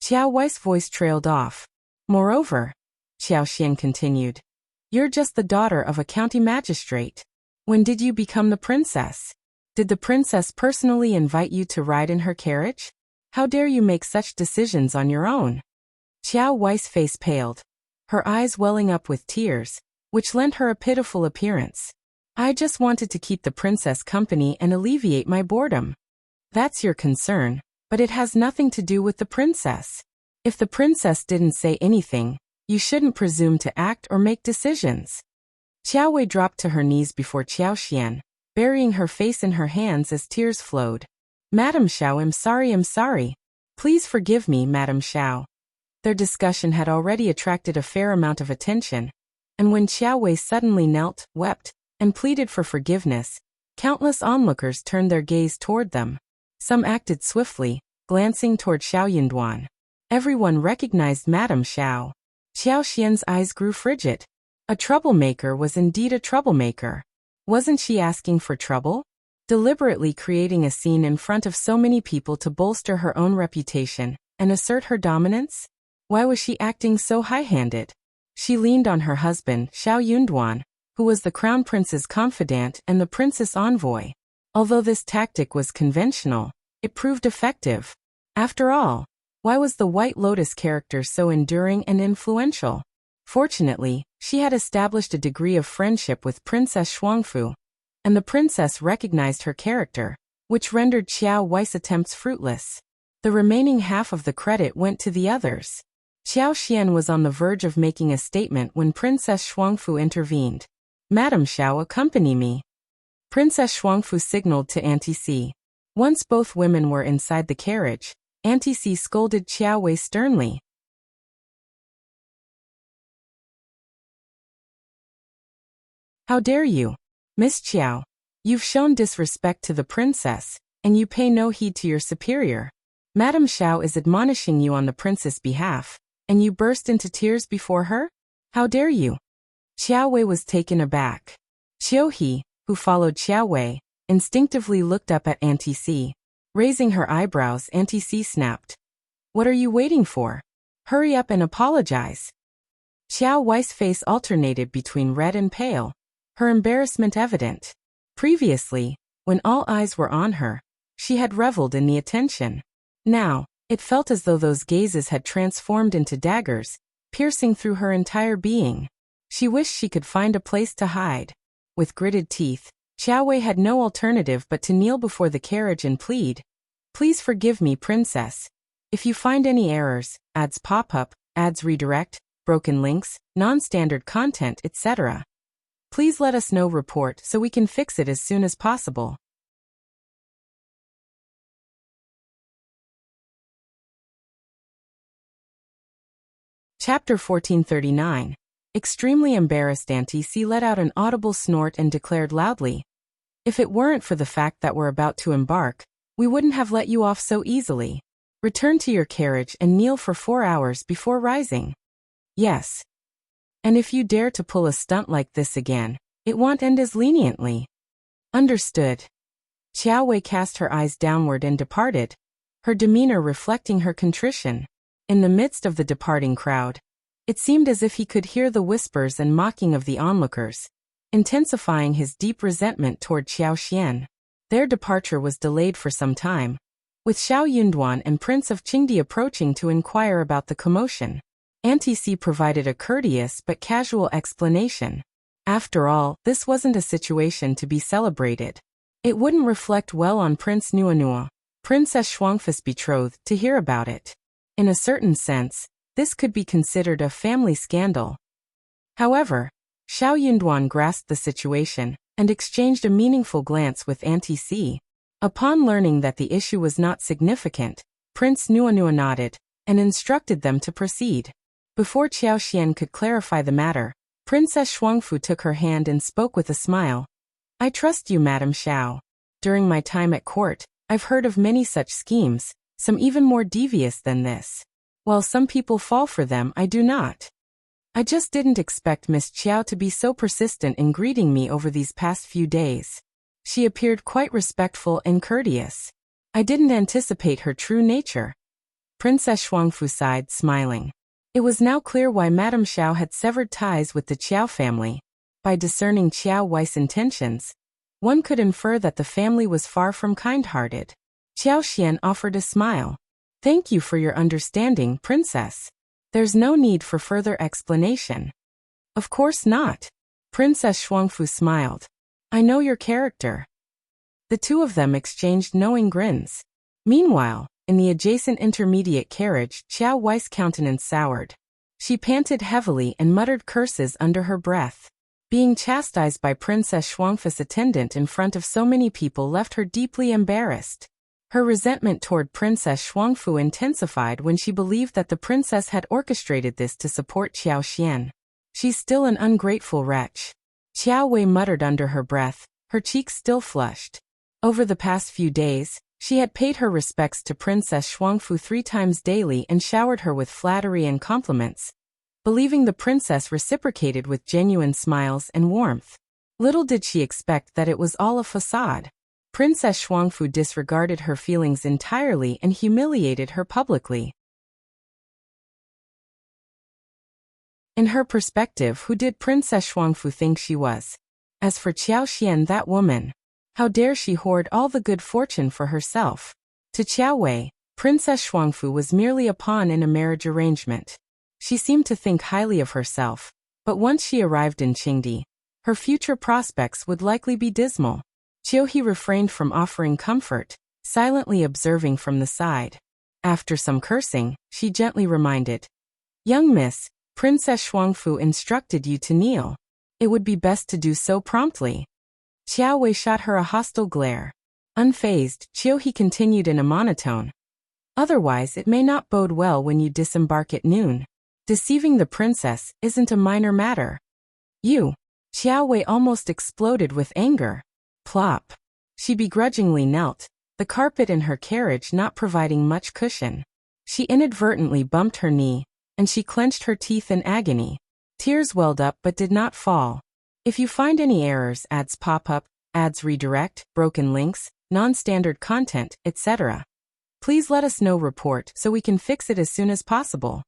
Qiao Wei's voice trailed off. "Moreover," Qiao Xian continued, "you're just the daughter of a county magistrate. When did you become the princess? Did the princess personally invite you to ride in her carriage? How dare you make such decisions on your own?" Qiao Wei's face paled, her eyes welling up with tears, which lent her a pitiful appearance. "I just wanted to keep the princess company and alleviate my boredom. That's your concern, but it has nothing to do with the princess. If the princess didn't say anything, you shouldn't presume to act or make decisions." Qiao Wei dropped to her knees before Qiao Xian, burying her face in her hands as tears flowed. "Madam Xiao, I'm sorry. Please forgive me, Madam Xiao." Their discussion had already attracted a fair amount of attention, and when Qiao Wei suddenly knelt, wept, and pleaded for forgiveness, countless onlookers turned their gaze toward them. Some acted swiftly, glancing toward Xiao Yunduan. Everyone recognized Madam Xiao. Qiao Xian's eyes grew frigid. A troublemaker was indeed a troublemaker. Wasn't she asking for trouble? Deliberately creating a scene in front of so many people to bolster her own reputation and assert her dominance? Why was she acting so high-handed? She leaned on her husband, Xiao Yunduan, who was the crown prince's confidant and the princess envoy. Although this tactic was conventional, it proved effective. After all, why was the White Lotus character so enduring and influential? Fortunately, she had established a degree of friendship with Princess Shuangfu, and the princess recognized her character, which rendered Qiao Wei's attempts fruitless. The remaining half of the credit went to the others. Qiao Xian was on the verge of making a statement when Princess Shuangfu intervened. "Madam Xiao, accompany me." Princess Shuangfu signaled to Auntie C. Once both women were inside the carriage, Auntie C scolded Qiao Wei sternly. "How dare you? Miss Qiao, you've shown disrespect to the princess, and you pay no heed to your superior. Madam Xiao is admonishing you on the prince's behalf, and you burst into tears before her? How dare you?" Qiao Wei was taken aback. Qiao He, who followed Qiao Wei, instinctively looked up at Auntie C. Raising her eyebrows, Auntie C snapped. "What are you waiting for? Hurry up and apologize." Qiao Wei's face alternated between red and pale, her embarrassment evident. Previously, when all eyes were on her, she had reveled in the attention. Now, it felt as though those gazes had transformed into daggers, piercing through her entire being. She wished she could find a place to hide. With gritted teeth, Qiao Wei had no alternative but to kneel before the carriage and plead, "Please forgive me, princess. If you find any errors, ads pop up, ads redirect, broken links, non-standard content, etc. please let us know, report so we can fix it as soon as possible." Chapter 1439. Extremely embarrassed, Auntie C let out an audible snort and declared loudly, "If it weren't for the fact that we're about to embark, we wouldn't have let you off so easily. Return to your carriage and kneel for 4 hours before rising. Yes. And if you dare to pull a stunt like this again, it won't end as leniently." "Understood." Qiao Wei cast her eyes downward and departed, her demeanor reflecting her contrition. In the midst of the departing crowd, it seemed as if he could hear the whispers and mocking of the onlookers, intensifying his deep resentment toward Xiao Xian. Their departure was delayed for some time, with Xiao Yunduan and Prince of Qingdi approaching to inquire about the commotion. Auntie C provided a courteous but casual explanation. After all, this wasn't a situation to be celebrated. It wouldn't reflect well on Prince Nuanua, Princess Shuangfu's betrothed, to hear about it. In a certain sense, this could be considered a family scandal. However, Xiao Yunduan grasped the situation and exchanged a meaningful glance with Auntie C. Upon learning that the issue was not significant, Prince Nuanua nodded and instructed them to proceed. Before Qiao Xian could clarify the matter, Princess Shuangfu took her hand and spoke with a smile. "I trust you, Madam Xiao. During my time at court, I've heard of many such schemes, some even more devious than this. While some people fall for them, I do not. I just didn't expect Miss Qiao to be so persistent in greeting me over these past few days. She appeared quite respectful and courteous. I didn't anticipate her true nature." Princess Shuangfu sighed, smiling. It was now clear why Madame Xiao had severed ties with the Qiao family. By discerning Qiao Wei's intentions, one could infer that the family was far from kind-hearted. Qiao Xian offered a smile. "Thank you for your understanding, Princess. There's no need for further explanation." "Of course not." Princess Shuangfu smiled. "I know your character." The two of them exchanged knowing grins. Meanwhile, in the adjacent intermediate carriage, Qiao Wei's countenance soured. She panted heavily and muttered curses under her breath. Being chastised by Princess Shuangfu's attendant in front of so many people left her deeply embarrassed. Her resentment toward Princess Shuangfu intensified when she believed that the princess had orchestrated this to support Qiao Xian. "She's still an ungrateful wretch." Qiao Wei muttered under her breath, her cheeks still flushed. Over the past few days, she had paid her respects to Princess Shuangfu 3 times daily and showered her with flattery and compliments, believing the princess reciprocated with genuine smiles and warmth. Little did she expect that it was all a facade. Princess Shuangfu disregarded her feelings entirely and humiliated her publicly. In her perspective, who did Princess Shuangfu think she was? As for Qiao Xian, that woman, how dare she hoard all the good fortune for herself? To Qiao Wei, Princess Shuangfu was merely a pawn in a marriage arrangement. She seemed to think highly of herself, but once she arrived in Qingdi, her future prospects would likely be dismal. Qiao He refrained from offering comfort, silently observing from the side. After some cursing, she gently reminded, "Young miss, Princess Shuangfu instructed you to kneel. It would be best to do so promptly." Qiao Wei shot her a hostile glare. Unfazed, Qiao He continued in a monotone, "Otherwise it may not bode well when you disembark at noon. Deceiving the princess isn't a minor matter." "You!" Qiao Wei almost exploded with anger. Plop. She begrudgingly knelt, the carpet in her carriage not providing much cushion. She inadvertently bumped her knee, and she clenched her teeth in agony. Tears welled up but did not fall. If you find any errors, ads pop up, ads redirect, broken links, non-standard content, etc., please let us know. Report so we can fix it as soon as possible.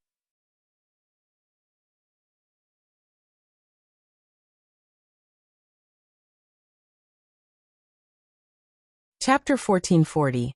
Chapter 1440.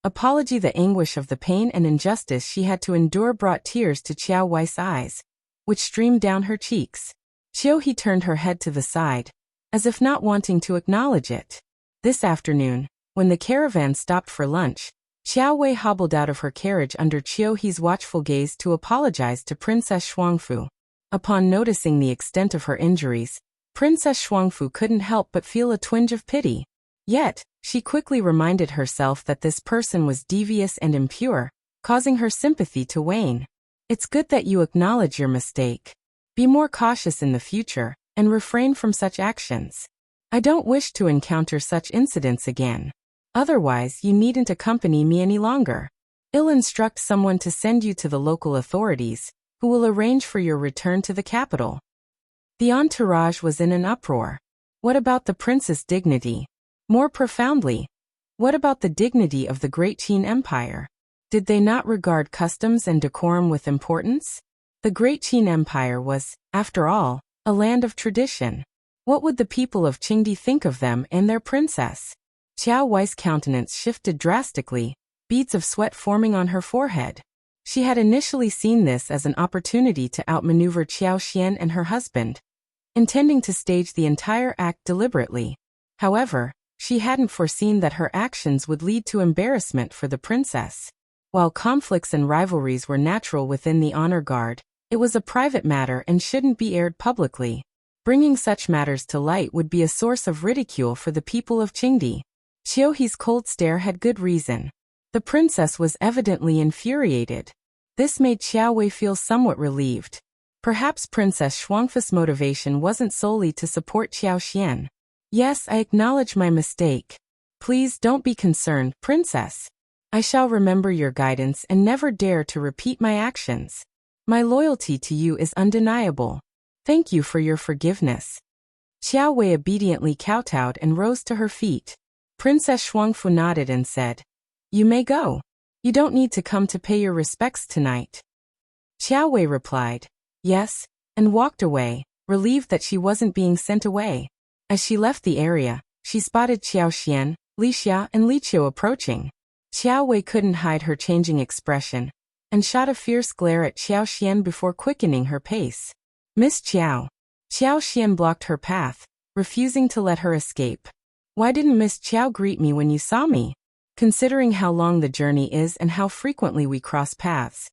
Apology. The anguish of the pain and injustice she had to endure brought tears to Qiao Wei's eyes, which streamed down her cheeks. Qiao He turned her head to the side, as if not wanting to acknowledge it. This afternoon, when the caravan stopped for lunch, Qiao Wei hobbled out of her carriage under Qiao He's watchful gaze to apologize to Princess Shuangfu. Upon noticing the extent of her injuries, Princess Shuangfu couldn't help but feel a twinge of pity. Yet, she quickly reminded herself that this person was devious and impure, causing her sympathy to wane. "It's good that you acknowledge your mistake. Be more cautious in the future, and refrain from such actions. I don't wish to encounter such incidents again. Otherwise, you needn't accompany me any longer. I'll instruct someone to send you to the local authorities, who will arrange for your return to the capital." The entourage was in an uproar. What about the prince's dignity? More profoundly, what about the dignity of the great Qin Empire? Did they not regard customs and decorum with importance? The great Qin Empire was, after all, a land of tradition. What would the people of Qingdi think of them and their princess? Qiao Wei's countenance shifted drastically, beads of sweat forming on her forehead. She had initially seen this as an opportunity to outmaneuver Qiao Xian and her husband, intending to stage the entire act deliberately. However, she hadn't foreseen that her actions would lead to embarrassment for the princess. While conflicts and rivalries were natural within the honor guard, it was a private matter and shouldn't be aired publicly. Bringing such matters to light would be a source of ridicule for the people of Qingdi. Qiao He's cold stare had good reason. The princess was evidently infuriated. This made Qiao Wei feel somewhat relieved. Perhaps Princess Shuangfu's motivation wasn't solely to support Qiao Xian. "Yes, I acknowledge my mistake. Please don't be concerned, princess. I shall remember your guidance and never dare to repeat my actions. My loyalty to you is undeniable. Thank you for your forgiveness." Qiao Wei obediently kowtowed and rose to her feet. Princess Shuangfu nodded and said, "You may go. You don't need to come to pay your respects tonight." Qiao Wei replied, "Yes," and walked away, relieved that she wasn't being sent away. As she left the area, she spotted Qiao Xian, Li Xia, and Li Qiao approaching. Qiao Wei couldn't hide her changing expression, and shot a fierce glare at Qiao Xian before quickening her pace. "Miss Qiao." Qiao Xian blocked her path, refusing to let her escape. "Why didn't Miss Qiao greet me when you saw me? Considering how long the journey is and how frequently we cross paths,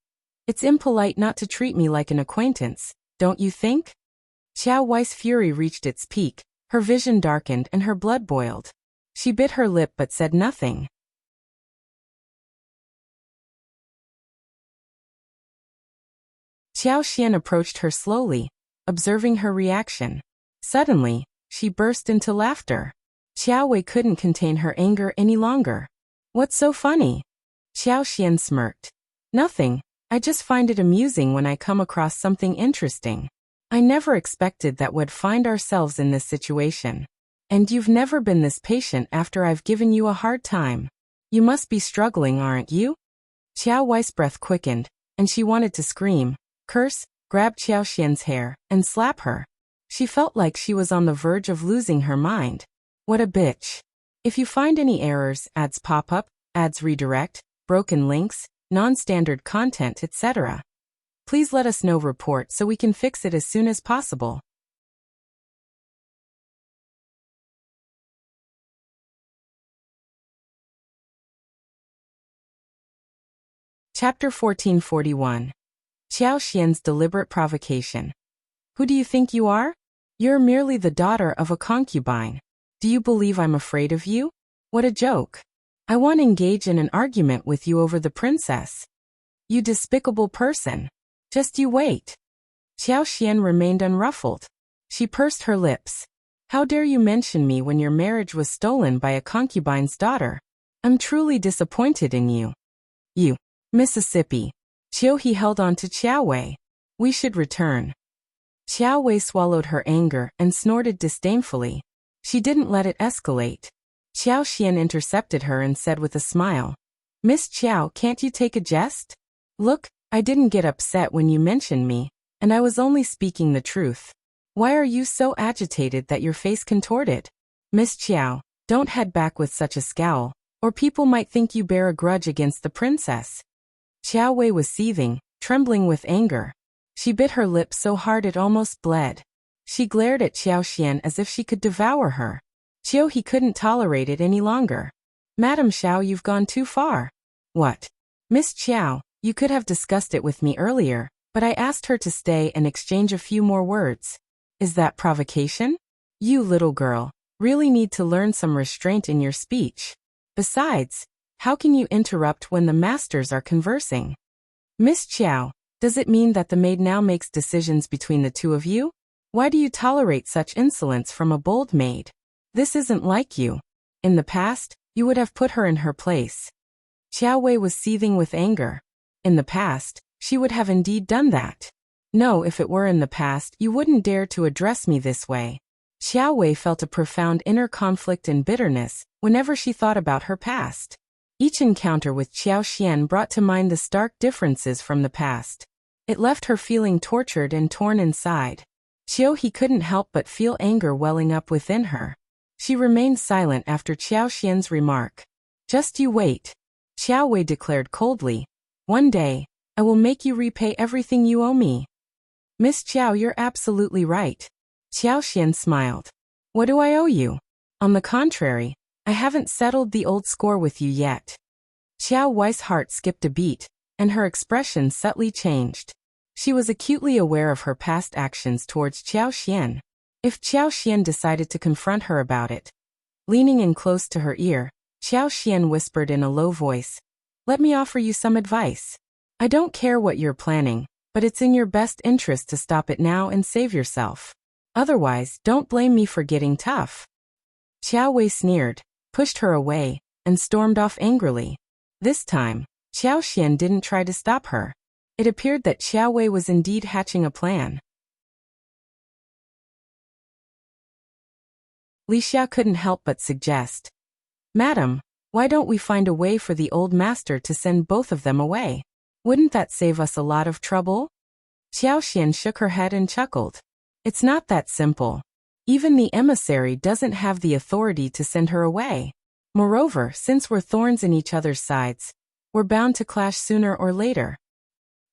it's impolite not to treat me like an acquaintance, don't you think?" Qiao Wei's fury reached its peak. Her vision darkened and her blood boiled. She bit her lip but said nothing. Qiao Xian approached her slowly, observing her reaction. Suddenly, she burst into laughter. Qiao Wei couldn't contain her anger any longer. "What's so funny?" Qiao Xian smirked. "Nothing. I just find it amusing when I come across something interesting. I never expected that we'd find ourselves in this situation. And you've never been this patient after I've given you a hard time. You must be struggling, aren't you?" Qiao Wei's breath quickened, and she wanted to scream, curse, grab Qiaoxian's hair, and slap her. She felt like she was on the verge of losing her mind. What a bitch. If you find any errors, ads pop up, ads redirect, broken links, non-standard content, etc., please let us know. Report so we can fix it as soon as possible. Chapter 1441. Qiaoxian's deliberate provocation. Who do you think you are? You're merely the daughter of a concubine. Do you believe I'm afraid of you? What a joke. I want to engage in an argument with you over the princess. You despicable person. Just you wait. Qiaoxian remained unruffled. She pursed her lips. How dare you mention me when your marriage was stolen by a concubine's daughter? I'm truly disappointed in you. You. Mississippi. Qiao held on to Qiaowei. We should return. Qiaowei swallowed her anger and snorted disdainfully. She didn't let it escalate. Qiaoxian intercepted her and said with a smile, Miss Qiao, can't you take a jest? Look, I didn't get upset when you mentioned me, and I was only speaking the truth. Why are you so agitated that your face contorted? Miss Qiao, don't head back with such a scowl, or people might think you bear a grudge against the princess. Qiaowei was seething, trembling with anger. She bit her lip so hard it almost bled. She glared at Qiaoxian as if she could devour her. He couldn't tolerate it any longer. Madam Xiao, you've gone too far. What? Miss Qiao, you could have discussed it with me earlier, but I asked her to stay and exchange a few more words. Is that provocation? You little girl, really need to learn some restraint in your speech. Besides, how can you interrupt when the masters are conversing? Miss Qiao, does it mean that the maid now makes decisions between the two of you? Why do you tolerate such insolence from a bold maid? This isn't like you. In the past, you would have put her in her place. Qiaowei was seething with anger. In the past, she would have indeed done that. No, if it were in the past, you wouldn't dare to address me this way. Qiaowei felt a profound inner conflict and bitterness whenever she thought about her past. Each encounter with Qiaoxian brought to mind the stark differences from the past. It left her feeling tortured and torn inside. He couldn't help but feel anger welling up within her. She remained silent after Qiaoxian's remark. Just you wait. Qiaowei declared coldly. One day, I will make you repay everything you owe me. Miss Qiao, you're absolutely right. Qiaoxian smiled. What do I owe you? On the contrary, I haven't settled the old score with you yet. Qiaowei's heart skipped a beat, and her expression subtly changed. She was acutely aware of her past actions towards Qiaoxian. If Qiaoxian decided to confront her about it. Leaning in close to her ear, Qiaoxian whispered in a low voice, Let me offer you some advice. I don't care what you're planning, but it's in your best interest to stop it now and save yourself. Otherwise, don't blame me for getting tough. Qiaowei sneered, pushed her away, and stormed off angrily. This time, Qiaoxian didn't try to stop her. It appeared that Qiaowei was indeed hatching a plan. Li Xia couldn't help but suggest, Madam, why don't we find a way for the old master to send both of them away? Wouldn't that save us a lot of trouble? Qiaoxian shook her head and chuckled. It's not that simple. Even the emissary doesn't have the authority to send her away. Moreover, since we're thorns in each other's sides, we're bound to clash sooner or later.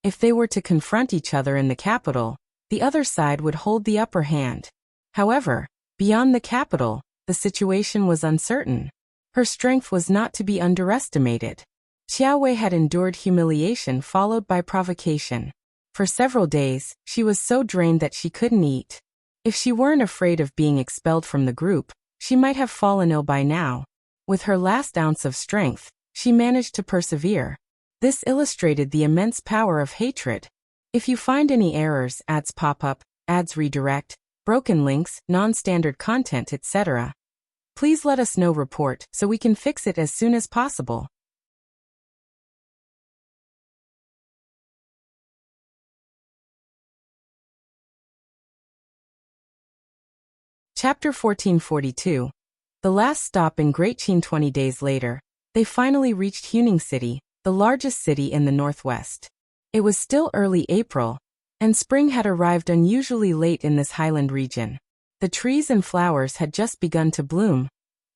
If they were to confront each other in the capital, the other side would hold the upper hand. However, beyond the capital, the situation was uncertain. Her strength was not to be underestimated. Qiaowei had endured humiliation followed by provocation. For several days, she was so drained that she couldn't eat. If she weren't afraid of being expelled from the group, she might have fallen ill by now. With her last ounce of strength, she managed to persevere. This illustrated the immense power of hatred. If you find any errors, ads pop up, ads redirect, broken links, non-standard content, etc., please let us know. Report so we can fix it as soon as possible. Chapter 1442. The last stop in Great Qin. 20 days later, they finally reached Huning City, the largest city in the northwest. It was still early April, and spring had arrived unusually late in this highland region. The trees and flowers had just begun to bloom,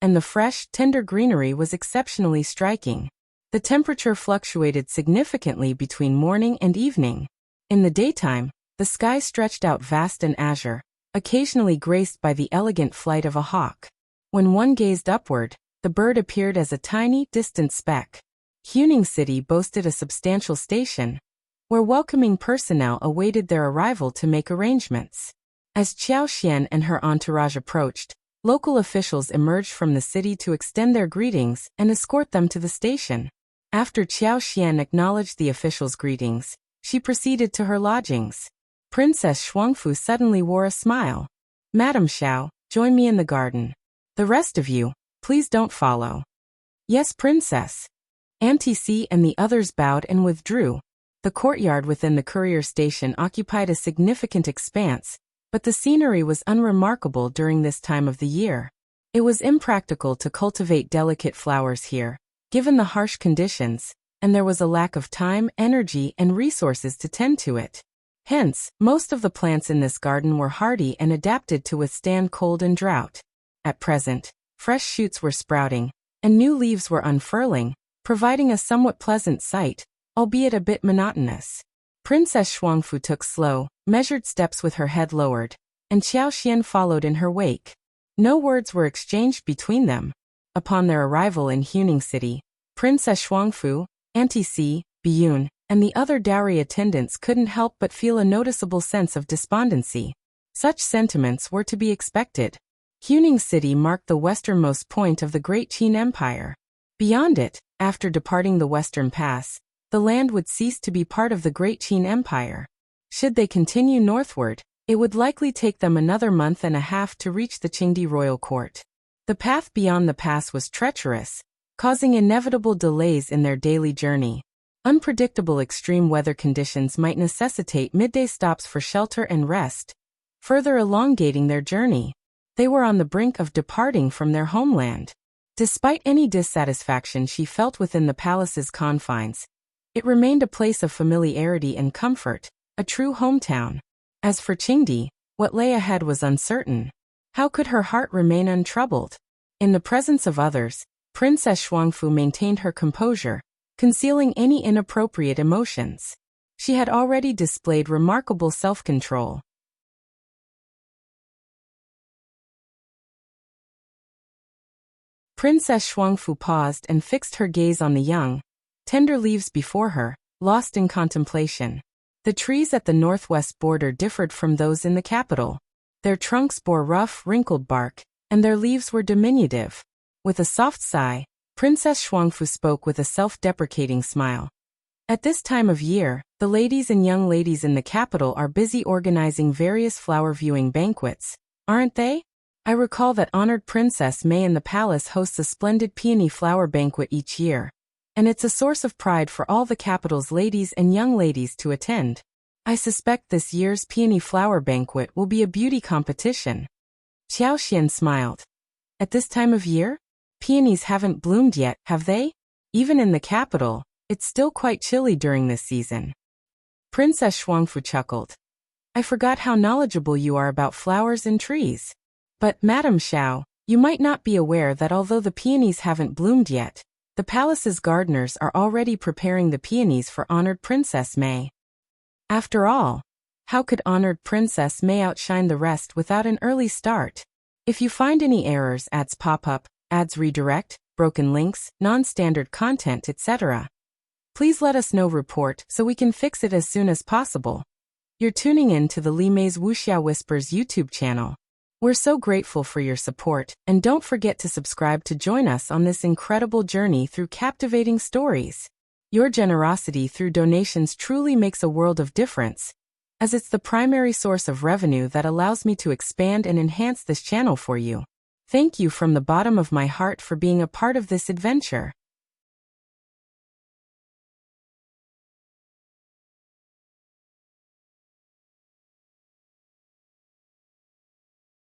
and the fresh, tender greenery was exceptionally striking. The temperature fluctuated significantly between morning and evening. In the daytime, the sky stretched out vast and azure, occasionally graced by the elegant flight of a hawk. When one gazed upward, the bird appeared as a tiny, distant speck. Xuan City boasted a substantial station, where welcoming personnel awaited their arrival to make arrangements. As Qiao Xian and her entourage approached, local officials emerged from the city to extend their greetings and escort them to the station. After Qiao Xian acknowledged the officials' greetings, she proceeded to her lodgings. Princess Shuangfu suddenly wore a smile. "Madam Xiao, join me in the garden. The rest of you, please don't follow." "Yes, Princess." Auntie C and the others bowed and withdrew. The courtyard within the courier station occupied a significant expanse, but the scenery was unremarkable during this time of the year. It was impractical to cultivate delicate flowers here, given the harsh conditions, and there was a lack of time, energy, and resources to tend to it. Hence, most of the plants in this garden were hardy and adapted to withstand cold and drought. At present, fresh shoots were sprouting, and new leaves were unfurling, providing a somewhat pleasant sight, albeit a bit monotonous. Princess Shuangfu took slow, measured steps with her head lowered, and Qiao Xian followed in her wake. No words were exchanged between them. Upon their arrival in Xuan City, Princess Shuangfu, Auntie C, Biyun, and the other dowry attendants couldn't help but feel a noticeable sense of despondency. Such sentiments were to be expected. Xuan City marked the westernmost point of the Great Qin Empire. Beyond it, after departing the Western Pass, the land would cease to be part of the Great Qin Empire. Should they continue northward, it would likely take them another month and a half to reach the Qingdi royal court. The path beyond the pass was treacherous, causing inevitable delays in their daily journey. Unpredictable extreme weather conditions might necessitate midday stops for shelter and rest, further elongating their journey. They were on the brink of departing from their homeland. Despite any dissatisfaction she felt within the palace's confines, it remained a place of familiarity and comfort, a true hometown. As for Qingdi, what lay ahead was uncertain. How could her heart remain untroubled? In the presence of others, Princess Shuangfu maintained her composure, concealing any inappropriate emotions. She had already displayed remarkable self-control. Princess Shuangfu paused and fixed her gaze on the young, tender leaves before her, lost in contemplation. The trees at the northwest border differed from those in the capital. Their trunks bore rough, wrinkled bark, and their leaves were diminutive. With a soft sigh, Princess Shuangfu spoke with a self-deprecating smile. At this time of year, the ladies and young ladies in the capital are busy organizing various flower-viewing banquets, aren't they? I recall that honored Princess May in the palace hosts a splendid peony flower banquet each year, and it's a source of pride for all the capital's ladies and young ladies to attend. I suspect this year's peony flower banquet will be a beauty competition. Qiao Xian smiled. At this time of year? Peonies haven't bloomed yet, have they? Even in the capital, it's still quite chilly during this season. Princess Shuangfu chuckled. I forgot how knowledgeable you are about flowers and trees. But, Madam Xiao, you might not be aware that although the peonies haven't bloomed yet, the palace's gardeners are already preparing the peonies for honored Princess May. After all, how could honored Princess May outshine the rest without an early start? If you find any errors, ads pop up, ads redirect, broken links, non-standard content, etc., please let us know report so we can fix it as soon as possible. You're tuning in to the Li Mei's Wuxia Whispers YouTube channel. We're so grateful for your support, and don't forget to subscribe to join us on this incredible journey through captivating stories. Your generosity through donations truly makes a world of difference, as it's the primary source of revenue that allows me to expand and enhance this channel for you. Thank you from the bottom of my heart for being a part of this adventure.